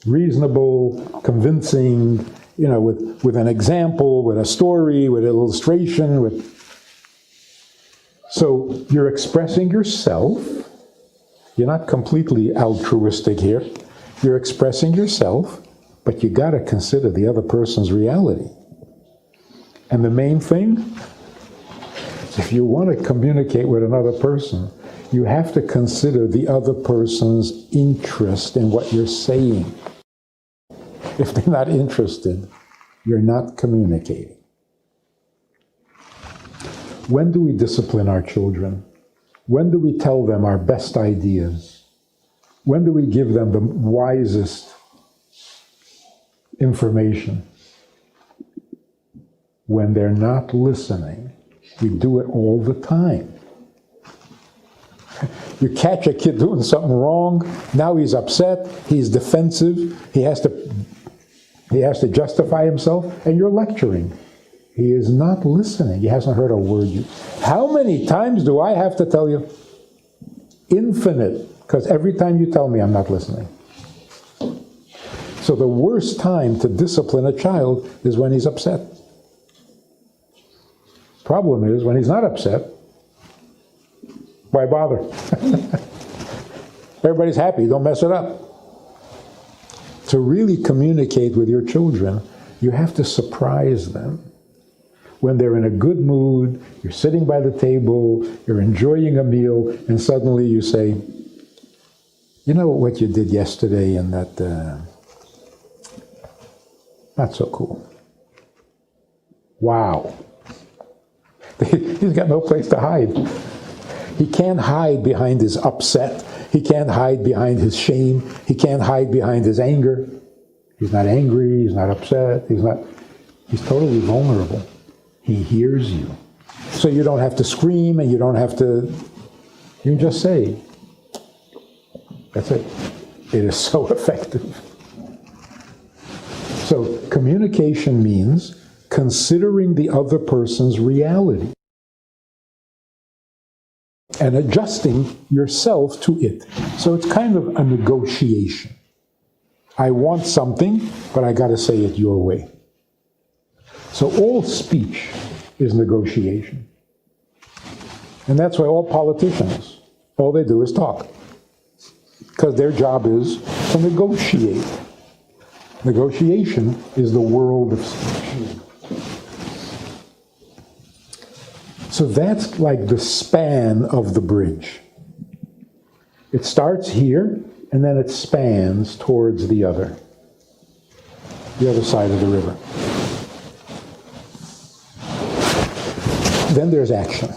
reasonable, convincing, you know, with an example, with a story, with an illustration, with... So you're expressing yourself. You're not completely altruistic here. You're expressing yourself, but you got to consider the other person's reality. And the main thing, if you want to communicate with another person, you have to consider the other person's interest in what you're saying. If they're not interested, you're not communicating. When do we discipline our children? When do we tell them our best ideas? When do we give them the wisest information? When they're not listening. We do it all the time. You catch a kid doing something wrong, now he's upset, he's defensive, he has to justify himself, and you're lecturing. He is not listening. He hasn't heard a word. How many times do I have to tell you? Infinite, because every time you tell me, I'm not listening. So the worst time to discipline a child is when he's upset. Problem is, when he's not upset, why bother? Everybody's happy, don't mess it up. To really communicate with your children, you have to surprise them. When they're in a good mood, you're sitting by the table, you're enjoying a meal, and suddenly you say, you know what you did yesterday and that, not so cool. Wow. He's got no place to hide. He can't hide behind his upset. He can't hide behind his shame. He can't hide behind his anger. He's not angry, he's not upset, he's totally vulnerable. He hears you. So you don't have to scream and you don't have to, you can just say, that's it. It is so effective. So communication means considering the other person's reality and adjusting yourself to it. So it's kind of a negotiation. I want something, but I got to say it your way. So all speech is negotiation. And that's why all politicians, all they do is talk. Because their job is to negotiate. Negotiation is the world of speech. So that's like the span of the bridge. It starts here, and then it spans towards the other side of the river. Then there's action.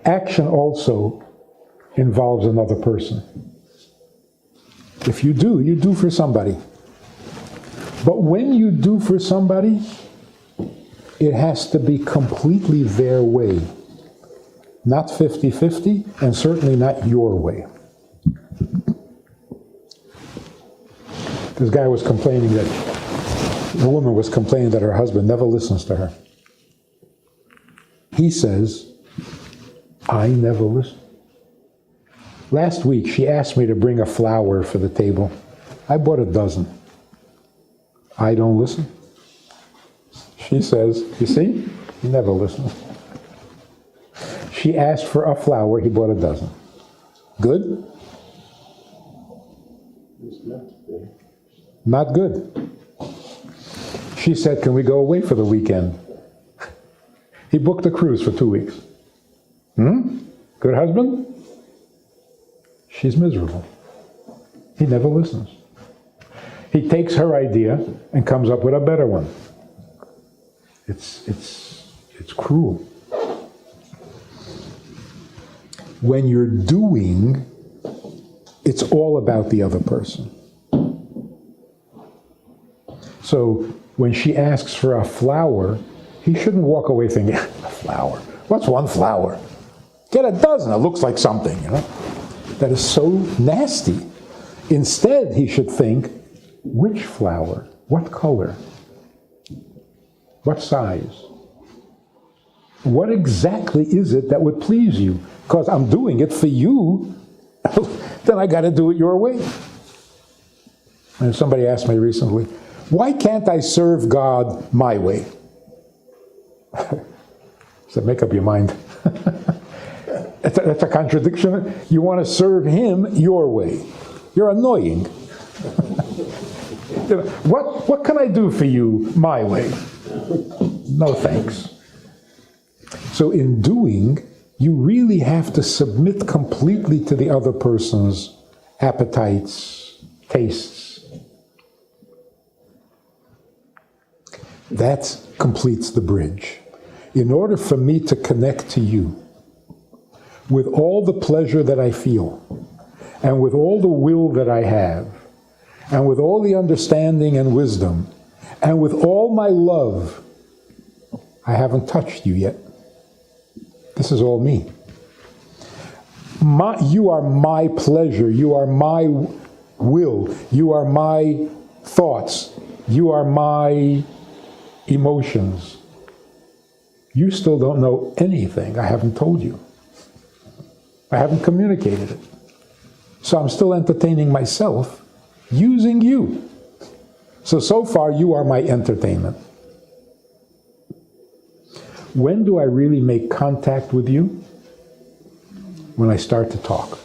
Action also involves another person. If you do for somebody. But when you do for somebody, it has to be completely their way. Not 50-50, and certainly not your way. This guy was complaining the woman was complaining that her husband never listens to her. He says, I never listen. Last week, she asked me to bring a flower for the table. I bought a dozen. I don't listen. She says, you see, he never listens. She asked for a flower, he bought a dozen. Good? Not good. She said, can we go away for the weekend? He booked a cruise for 2 weeks. Good husband? She's miserable. He never listens. He takes her idea and comes up with a better one. It's cruel. When you're doing, it's all about the other person. So when she asks for a flower, he shouldn't walk away thinking, a flower? What's one flower? Get a dozen, it looks like something, you know? That is so nasty. Instead, he should think, which flower? What color? What size? What exactly is it that would please you? Because I'm doing it for you, then I got to do it your way. And somebody asked me recently, why can't I serve God my way? So make up your mind. That's a contradiction. You want to serve him your way. You're annoying. What can I do for you my way? No thanks. So in doing, you really have to submit completely to the other person's appetites, tastes. That completes the bridge. In order for me to connect to you with all the pleasure that I feel, and with all the will that I have, and with all the understanding and wisdom, and with all my love, I haven't touched you yet. This is all me. You are my pleasure. You are my will. You are my thoughts. You are my emotions. You still don't know anything. I haven't told you. I haven't communicated it. So I'm still entertaining myself using you. So far you are my entertainment. When do I really make contact with you? When I start to talk.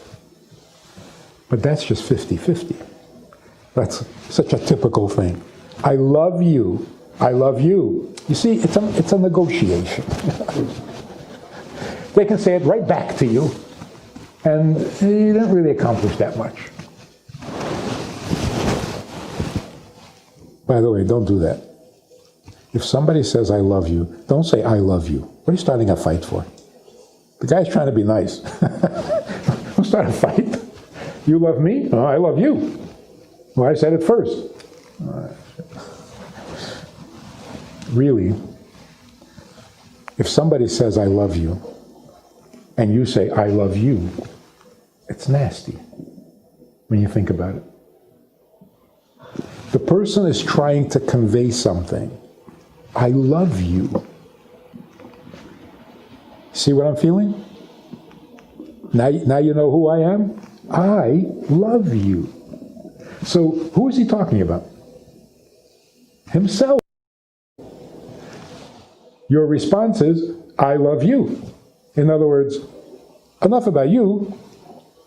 But that's just 50-50. That's such a typical thing. I love you. I love you. You see, it's a negotiation. They can say it right back to you, and you didn't really accomplish that much. By the way, don't do that. If somebody says, I love you, don't say, I love you. What are you starting a fight for? The guy's trying to be nice. Don't start a fight. You love me? Oh, I love you. Well, I said it first. Really, if somebody says, I love you, and you say, I love you, it's nasty when you think about it. The person is trying to convey something. I love you. See what I'm feeling? Now you know who I am? I love you. So who is he talking about? Himself. Your response is, I love you. In other words, enough about you,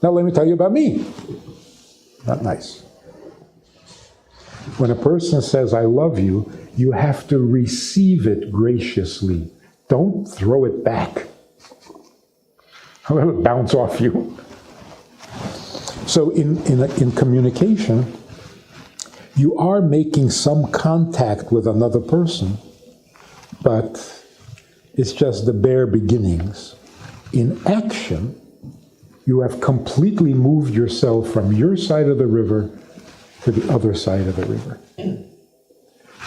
now let me tell you about me. Not nice. When a person says, I love you, you have to receive it graciously. Don't throw it back. Let it bounce off you. So in communication, you are making some contact with another person, but it's just the bare beginnings. In action, you have completely moved yourself from your side of the river to the other side of the river.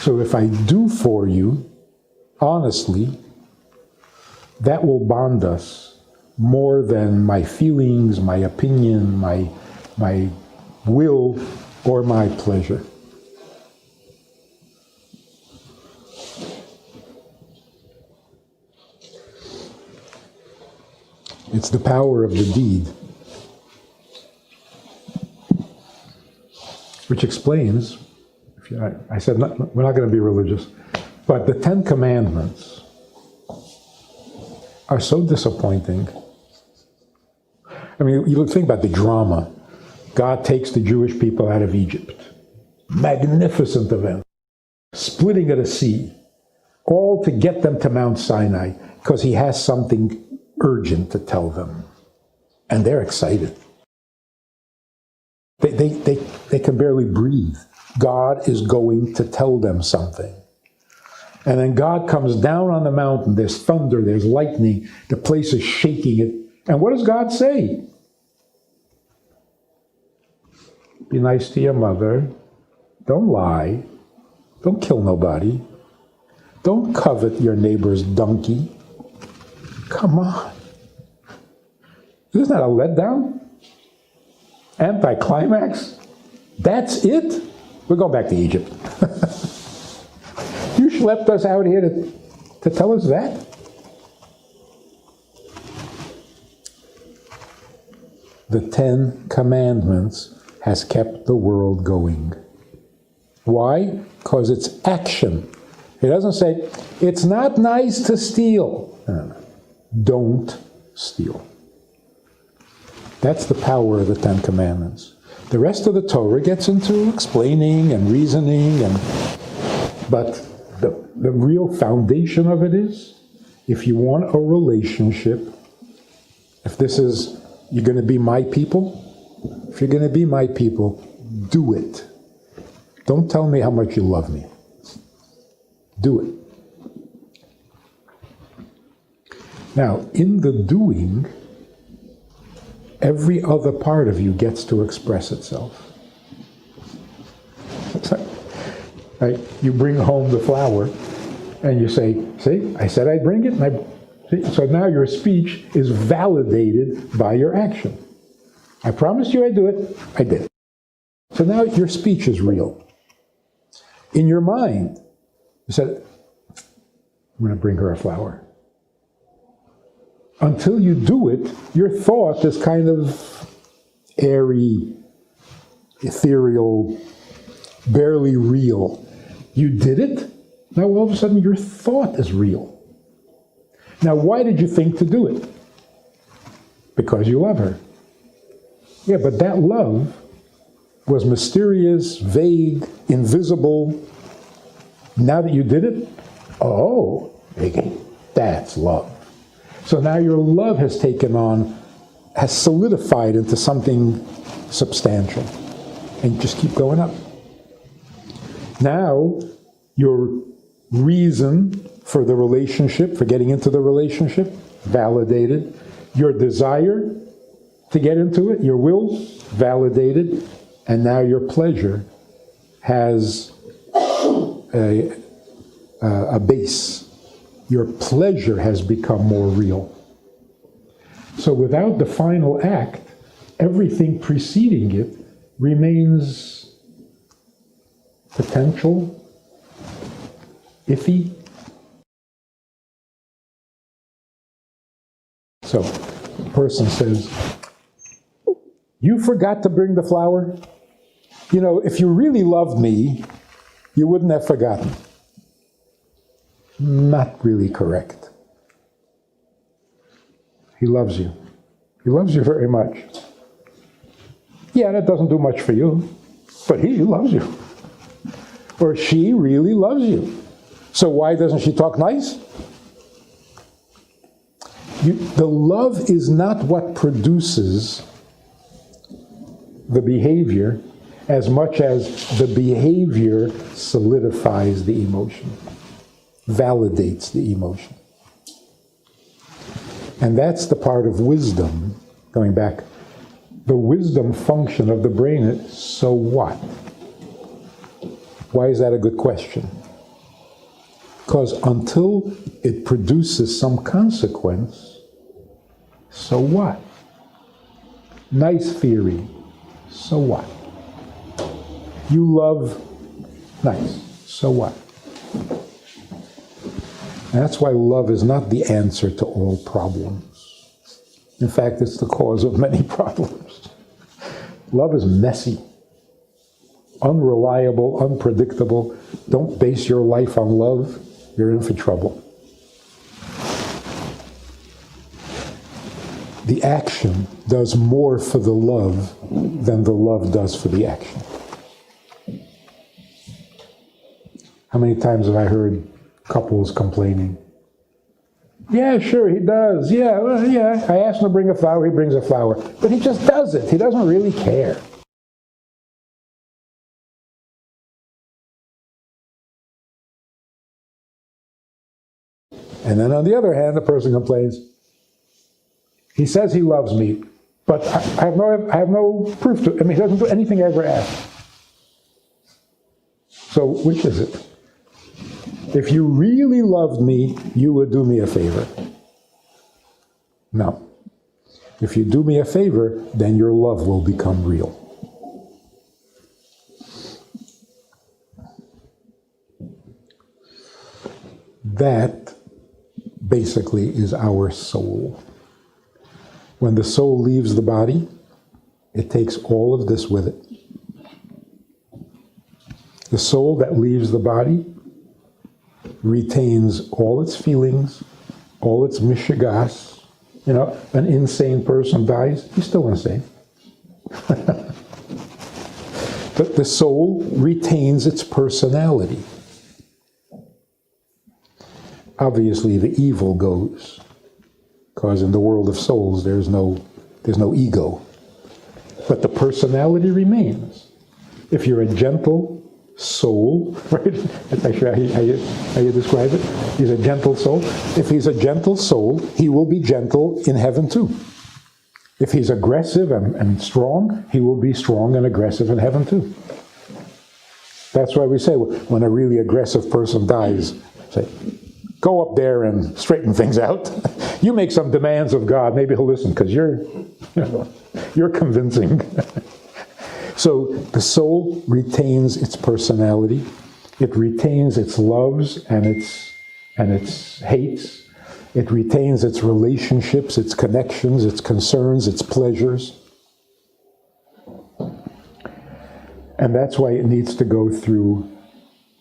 So if I do for you, honestly, that will bond us more than my feelings, my opinion, my will, or my pleasure. It's the power of the deed, which explains, I said we're not going to be religious, but the 10 Commandments are so disappointing. I mean, you think about the drama. God takes the Jewish people out of Egypt. Magnificent event. Splitting of the sea. All to get them to Mount Sinai, because he has something urgent to tell them. And they're excited. They can barely breathe. God is going to tell them something. And then God comes down on the mountain. There's thunder, there's lightning. The place is shaking it. And what does God say? Be nice to your mother. Don't lie. Don't kill nobody. Don't covet your neighbor's donkey. Come on. Isn't that a letdown? Anticlimax? That's it? We're going back to Egypt. You schlepped us out here to tell us that? The 10 Commandments has kept the world going. Why? Because it's action. It doesn't say, it's not nice to steal. No. Don't steal. That's the power of the 10 Commandments. The rest of the Torah gets into explaining and reasoning, but the real foundation of it is, if you want a relationship, if this is, you're going to be my people, if you're going to be my people, do it. Don't tell me how much you love me. Do it. Now, in the doing, every other part of you gets to express itself. Right? You bring home the flower, and you say, see, I said I'd bring it, and so now your speech is validated by your action. I promised you I'd do it, I did it. So now your speech is real. In your mind, you said, I'm going to bring her a flower. Until you do it, your thought is kind of airy, ethereal, barely real. You did it, now all of a sudden your thought is real. Now why did you think to do it? Because you love her. Yeah, but that love was mysterious, vague, invisible. Now that you did it, oh, that's love. So now your love has taken on, has solidified into something substantial. And just keep going up. Now, your reason for the relationship, for getting into the relationship, validated. Your desire to get into it, your will, validated. And now your pleasure has a base. Your pleasure has become more real. So without the final act, everything preceding it remains potential, iffy. So the person says, you forgot to bring the flower? You know, if you really loved me, you wouldn't have forgotten. Not really correct. He loves you. He loves you very much. Yeah, that doesn't do much for you, but he loves you. Or she really loves you. So why doesn't she talk nice? The love is not what produces the behavior as much as the behavior solidifies the emotion, validates the emotion. And that's the part of wisdom, going back, the wisdom function of the brain is, so what? Why is that a good question? Because until it produces some consequence, so what? Nice theory, so what? You love, nice, so what? And that's why love is not the answer to all problems. In fact, it's the cause of many problems. Love is messy, unreliable, unpredictable. Don't base your life on love, you're in for trouble. The action does more for the love than the love does for the action. How many times have I heard couples complaining? Yeah, sure, he does. Yeah, well, yeah. I asked him to bring a flower, he brings a flower. But he just does it. He doesn't really care. And then on the other hand, the person complains, he says he loves me, but I have no proof to it. I mean, he doesn't do anything I ever ask. So which is it? If you really loved me, you would do me a favor. No. If you do me a favor, then your love will become real. That basically is our soul. When the soul leaves the body, it takes all of this with it. The soul that leaves the body retains all its feelings, all its mishigas. You know, an insane person dies, he's still insane. But the soul retains its personality. Obviously, the evil goes, because in the world of souls, there's no ego. But the personality remains. If you're a gentle soul, right? That's actually how you describe it. He's a gentle soul. If he's a gentle soul, he will be gentle in heaven too. If he's aggressive and strong, he will be strong and aggressive in heaven too. That's why we say when a really aggressive person dies, say, go up there and straighten things out. You make some demands of God, maybe he'll listen, because you're convincing. So the soul retains its personality. It retains its loves and its hates. It retains its relationships, its connections, its concerns, its pleasures. And that's why it needs to go through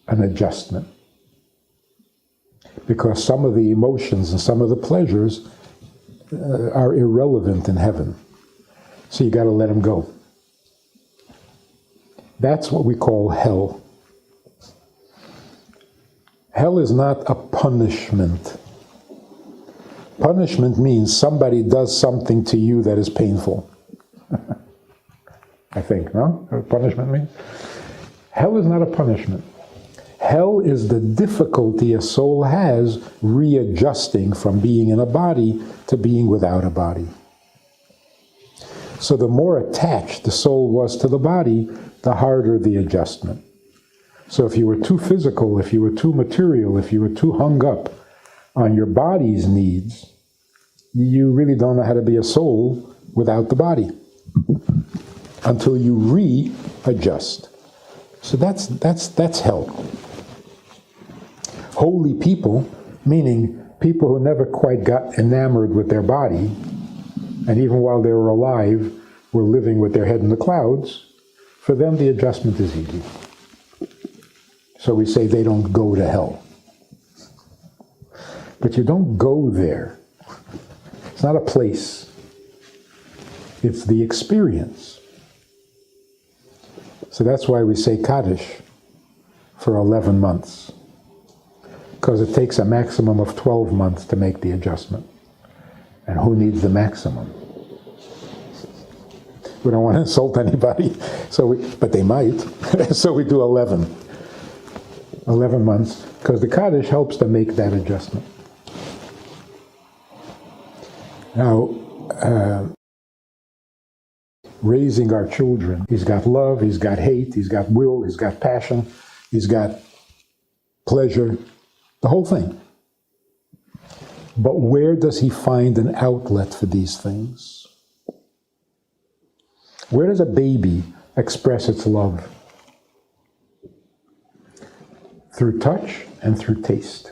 an adjustment. Because some of the emotions and some of the pleasures are irrelevant in heaven. So you got to let them go. That's what we call hell. Hell is not a punishment. Punishment means somebody does something to you that is painful. I think, no? What punishment means? Hell is not a punishment. Hell is the difficulty a soul has readjusting from being in a body to being without a body. So the more attached the soul was to the body, the harder the adjustment. So if you were too physical, if you were too material, if you were too hung up on your body's needs, you really don't know how to be a soul without the body until you readjust. So that's hell. Holy people, meaning people who never quite got enamored with their body, and even while they were alive, were living with their head in the clouds, for them the adjustment is easy. So we say they don't go to hell. But you don't go there. It's not a place. It's the experience. So that's why we say Kaddish for 11 months. Because it takes a maximum of 12 months to make the adjustment. And who needs the maximum? We don't want to insult anybody, but they might. So we do 11 months, because the Kaddish helps to make that adjustment. Now, raising our children, he's got love, he's got hate, he's got will, he's got passion, he's got pleasure, the whole thing. But where does he find an outlet for these things? Where does a baby express its love? Through touch and through taste.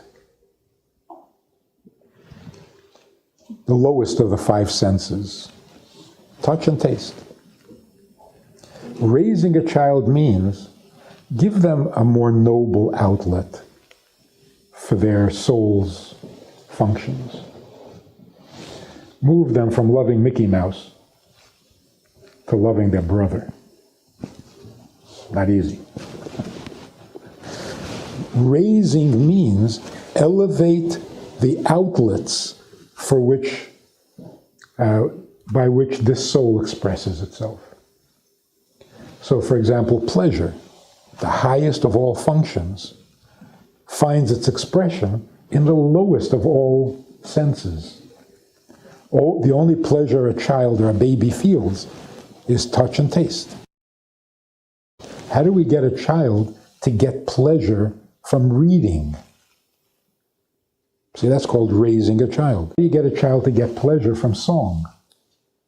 The lowest of the five senses. Touch and taste. Raising a child means give them a more noble outlet for their soul's functions. Move them from loving Mickey Mouse to loving their brother. Not easy. Raising means elevate the outlets for which, by which this soul expresses itself. So, for example, pleasure, the highest of all functions, finds its expression in the lowest of all senses. The only pleasure a child or a baby feels is touch and taste. How do we get a child to get pleasure from reading, See, that's called raising a child. You get a child to get pleasure from song,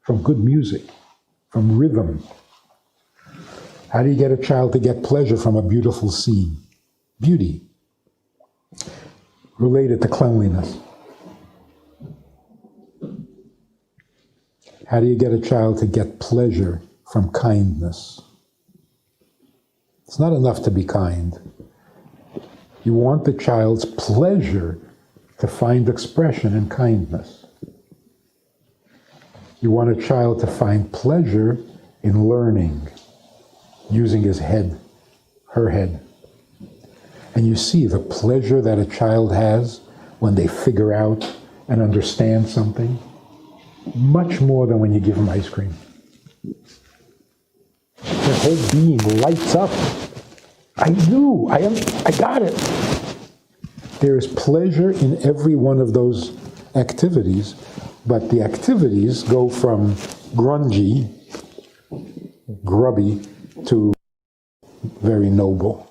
from good music, from rhythm. How do you get a child to get pleasure from a beautiful scene? Beauty. Related to cleanliness. How do you get a child to get pleasure from kindness? It's not enough to be kind. You want the child's pleasure to find expression in kindness. You want a child to find pleasure in learning, using his head, her head. And you see the pleasure that a child has when they figure out and understand something, much more than when you give them ice cream. Their whole being lights up. I got it. There is pleasure in every one of those activities, but the activities go from grungy, grubby, to very noble.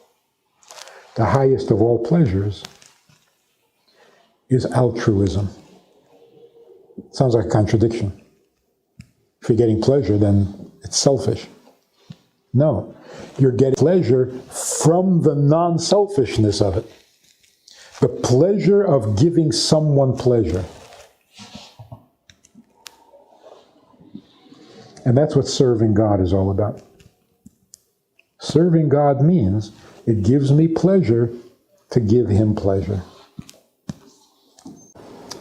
The highest of all pleasures is altruism. Sounds like a contradiction. If you're getting pleasure, then it's selfish. No, you're getting pleasure from the non-selfishness of it. The pleasure of giving someone pleasure. And that's what serving God is all about. Serving God means it gives me pleasure to give Him pleasure.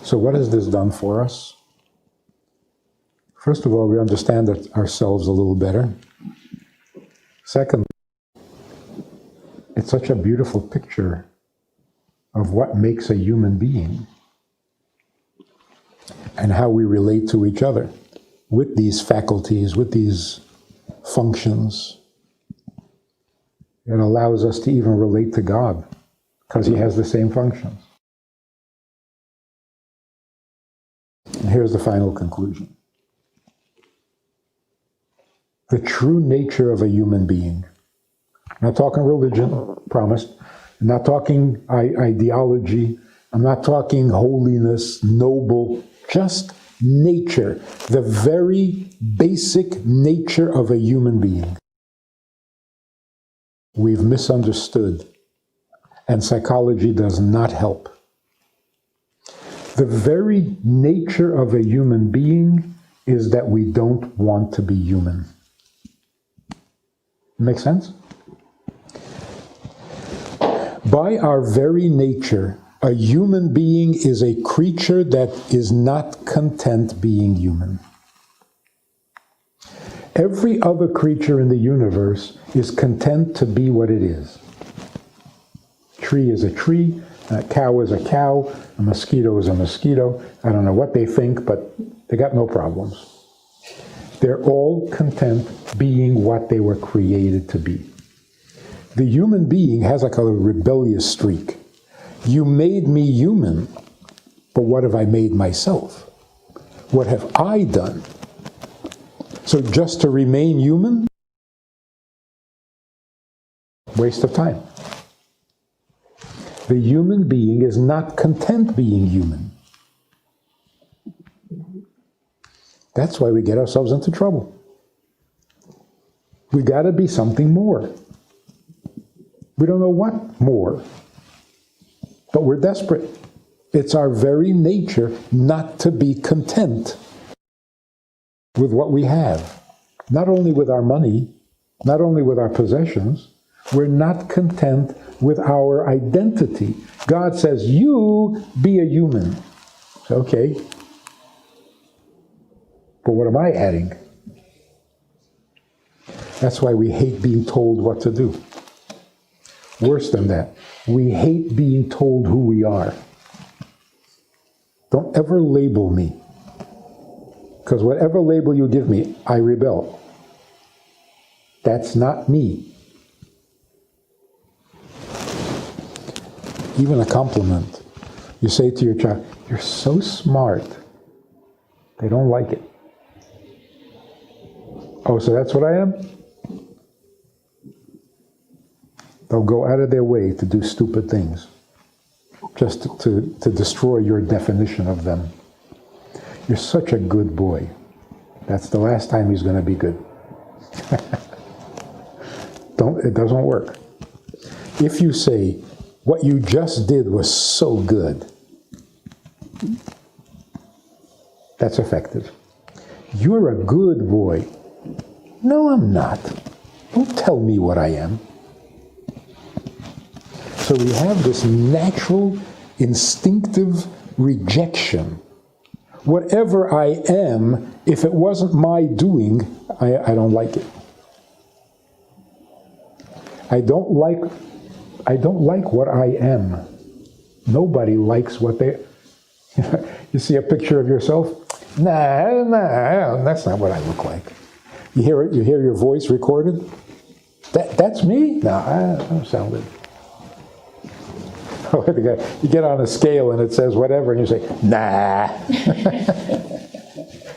So what has this done for us? First of all, we understand ourselves a little better. Second, it's such a beautiful picture of what makes a human being and how we relate to each other with these faculties, with these functions. It allows us to even relate to God because He has the same functions. And here's the final conclusion. The true nature of a human being. I'm not talking religion, promised. I'm not talking ideology. I'm not talking holiness, noble, just nature, the very basic nature of a human being. We've misunderstood, and psychology does not help. The very nature of a human being is that we don't want to be human. Make sense? By our very nature, a human being is a creature that is not content being human. Every other creature in the universe is content to be what it is. Tree is a tree, a cow is a cow, a mosquito is a mosquito. I don't know what they think, but they got no problems. They're all content being what they were created to be. The human being has like a rebellious streak. You made me human, but what have I made myself? What have I done? So just to remain human? Waste of time. The human being is not content being human. That's why we get ourselves into trouble. We got to be something more. We don't know what more, but we're desperate. It's our very nature not to be content with what we have. Not only with our money, not only with our possessions, we're not content with our identity. God says, you be a human. Okay. But what am I adding? That's why we hate being told what to do. Worse than that, we hate being told who we are. Don't ever label me. Because whatever label you give me, I rebel. That's not me. Even a compliment. You say to your child, you're so smart. They don't like it. Oh, so that's what I am? They'll go out of their way to do stupid things just to destroy your definition of them. You're such a good boy. That's the last time he's going to be good. It doesn't work. If you say, what you just did was so good, that's effective. You're a good boy. No, I'm not. Don't tell me what I am. So we have this natural, instinctive rejection. Whatever I am, if it wasn't my doing, I don't like it. I don't like what I am. Nobody likes what they... You see a picture of yourself? Nah, that's not what I look like. You hear it? You hear your voice recorded? That's me? No, I don't sound good. You get on a scale and it says whatever, and you say, nah,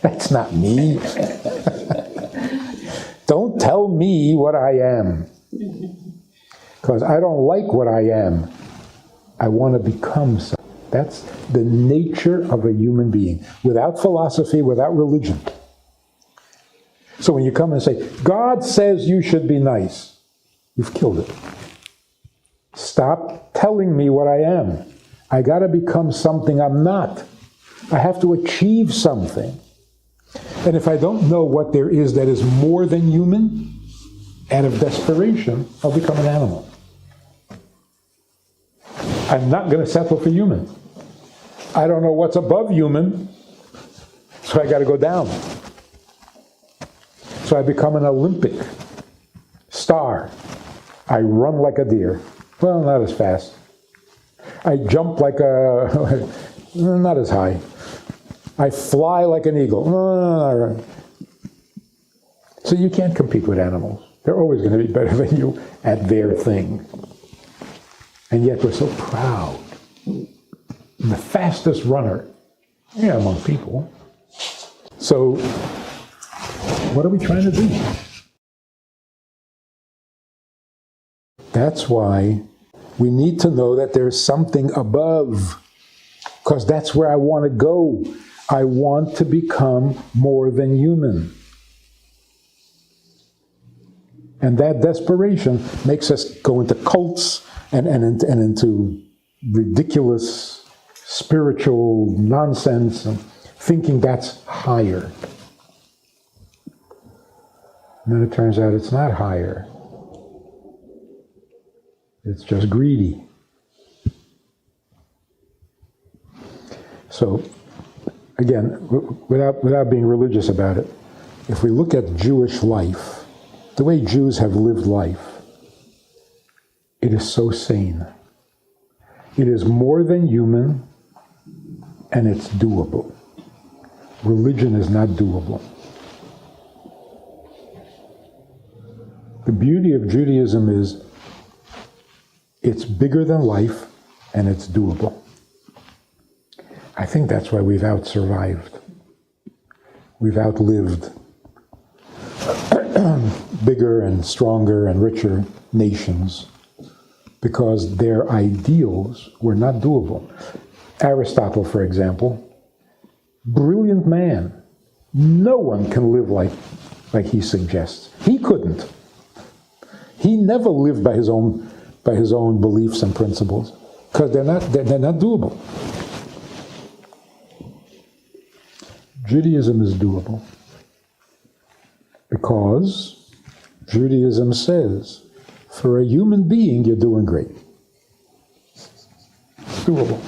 that's not me. Don't tell me what I am. Because I don't like what I am. I want to become something. That's the nature of a human being, without philosophy, without religion. So when you come and say, God says you should be nice, you've killed it. Stop telling me what I am. I got to become something I'm not. I have to achieve something. And if I don't know what there is that is more than human, out of desperation, I'll become an animal. I'm not going to settle for human. I don't know what's above human, so I got to go down. So I become an Olympic star. I run like a deer. Well, not as fast. I jump like a... not as high. I fly like an eagle. So you can't compete with animals. They're always going to be better than you at their thing. And yet we're so proud. The fastest runner, among people. So, what are we trying to do? That's why we need to know that there's something above, because that's where I want to go. I want to become more than human. And that desperation makes us go into cults and into ridiculous spiritual nonsense, and thinking that's higher. And then it turns out it's not higher. It's just greedy. So, again, without being religious about it, if we look at Jewish life, the way Jews have lived life, it is so sane. It is more than human, and it's doable. Religion is not doable. The beauty of Judaism is it's bigger than life, and it's doable. I think that's why we've out-survived. We've outlived bigger and stronger and richer nations because their ideals were not doable. Aristotle, for example, brilliant man. No one can live like he suggests. He couldn't. He never lived by his own beliefs and principles because they're not doable. Judaism is doable because Judaism says, for a human being, you're doing great. It's doable.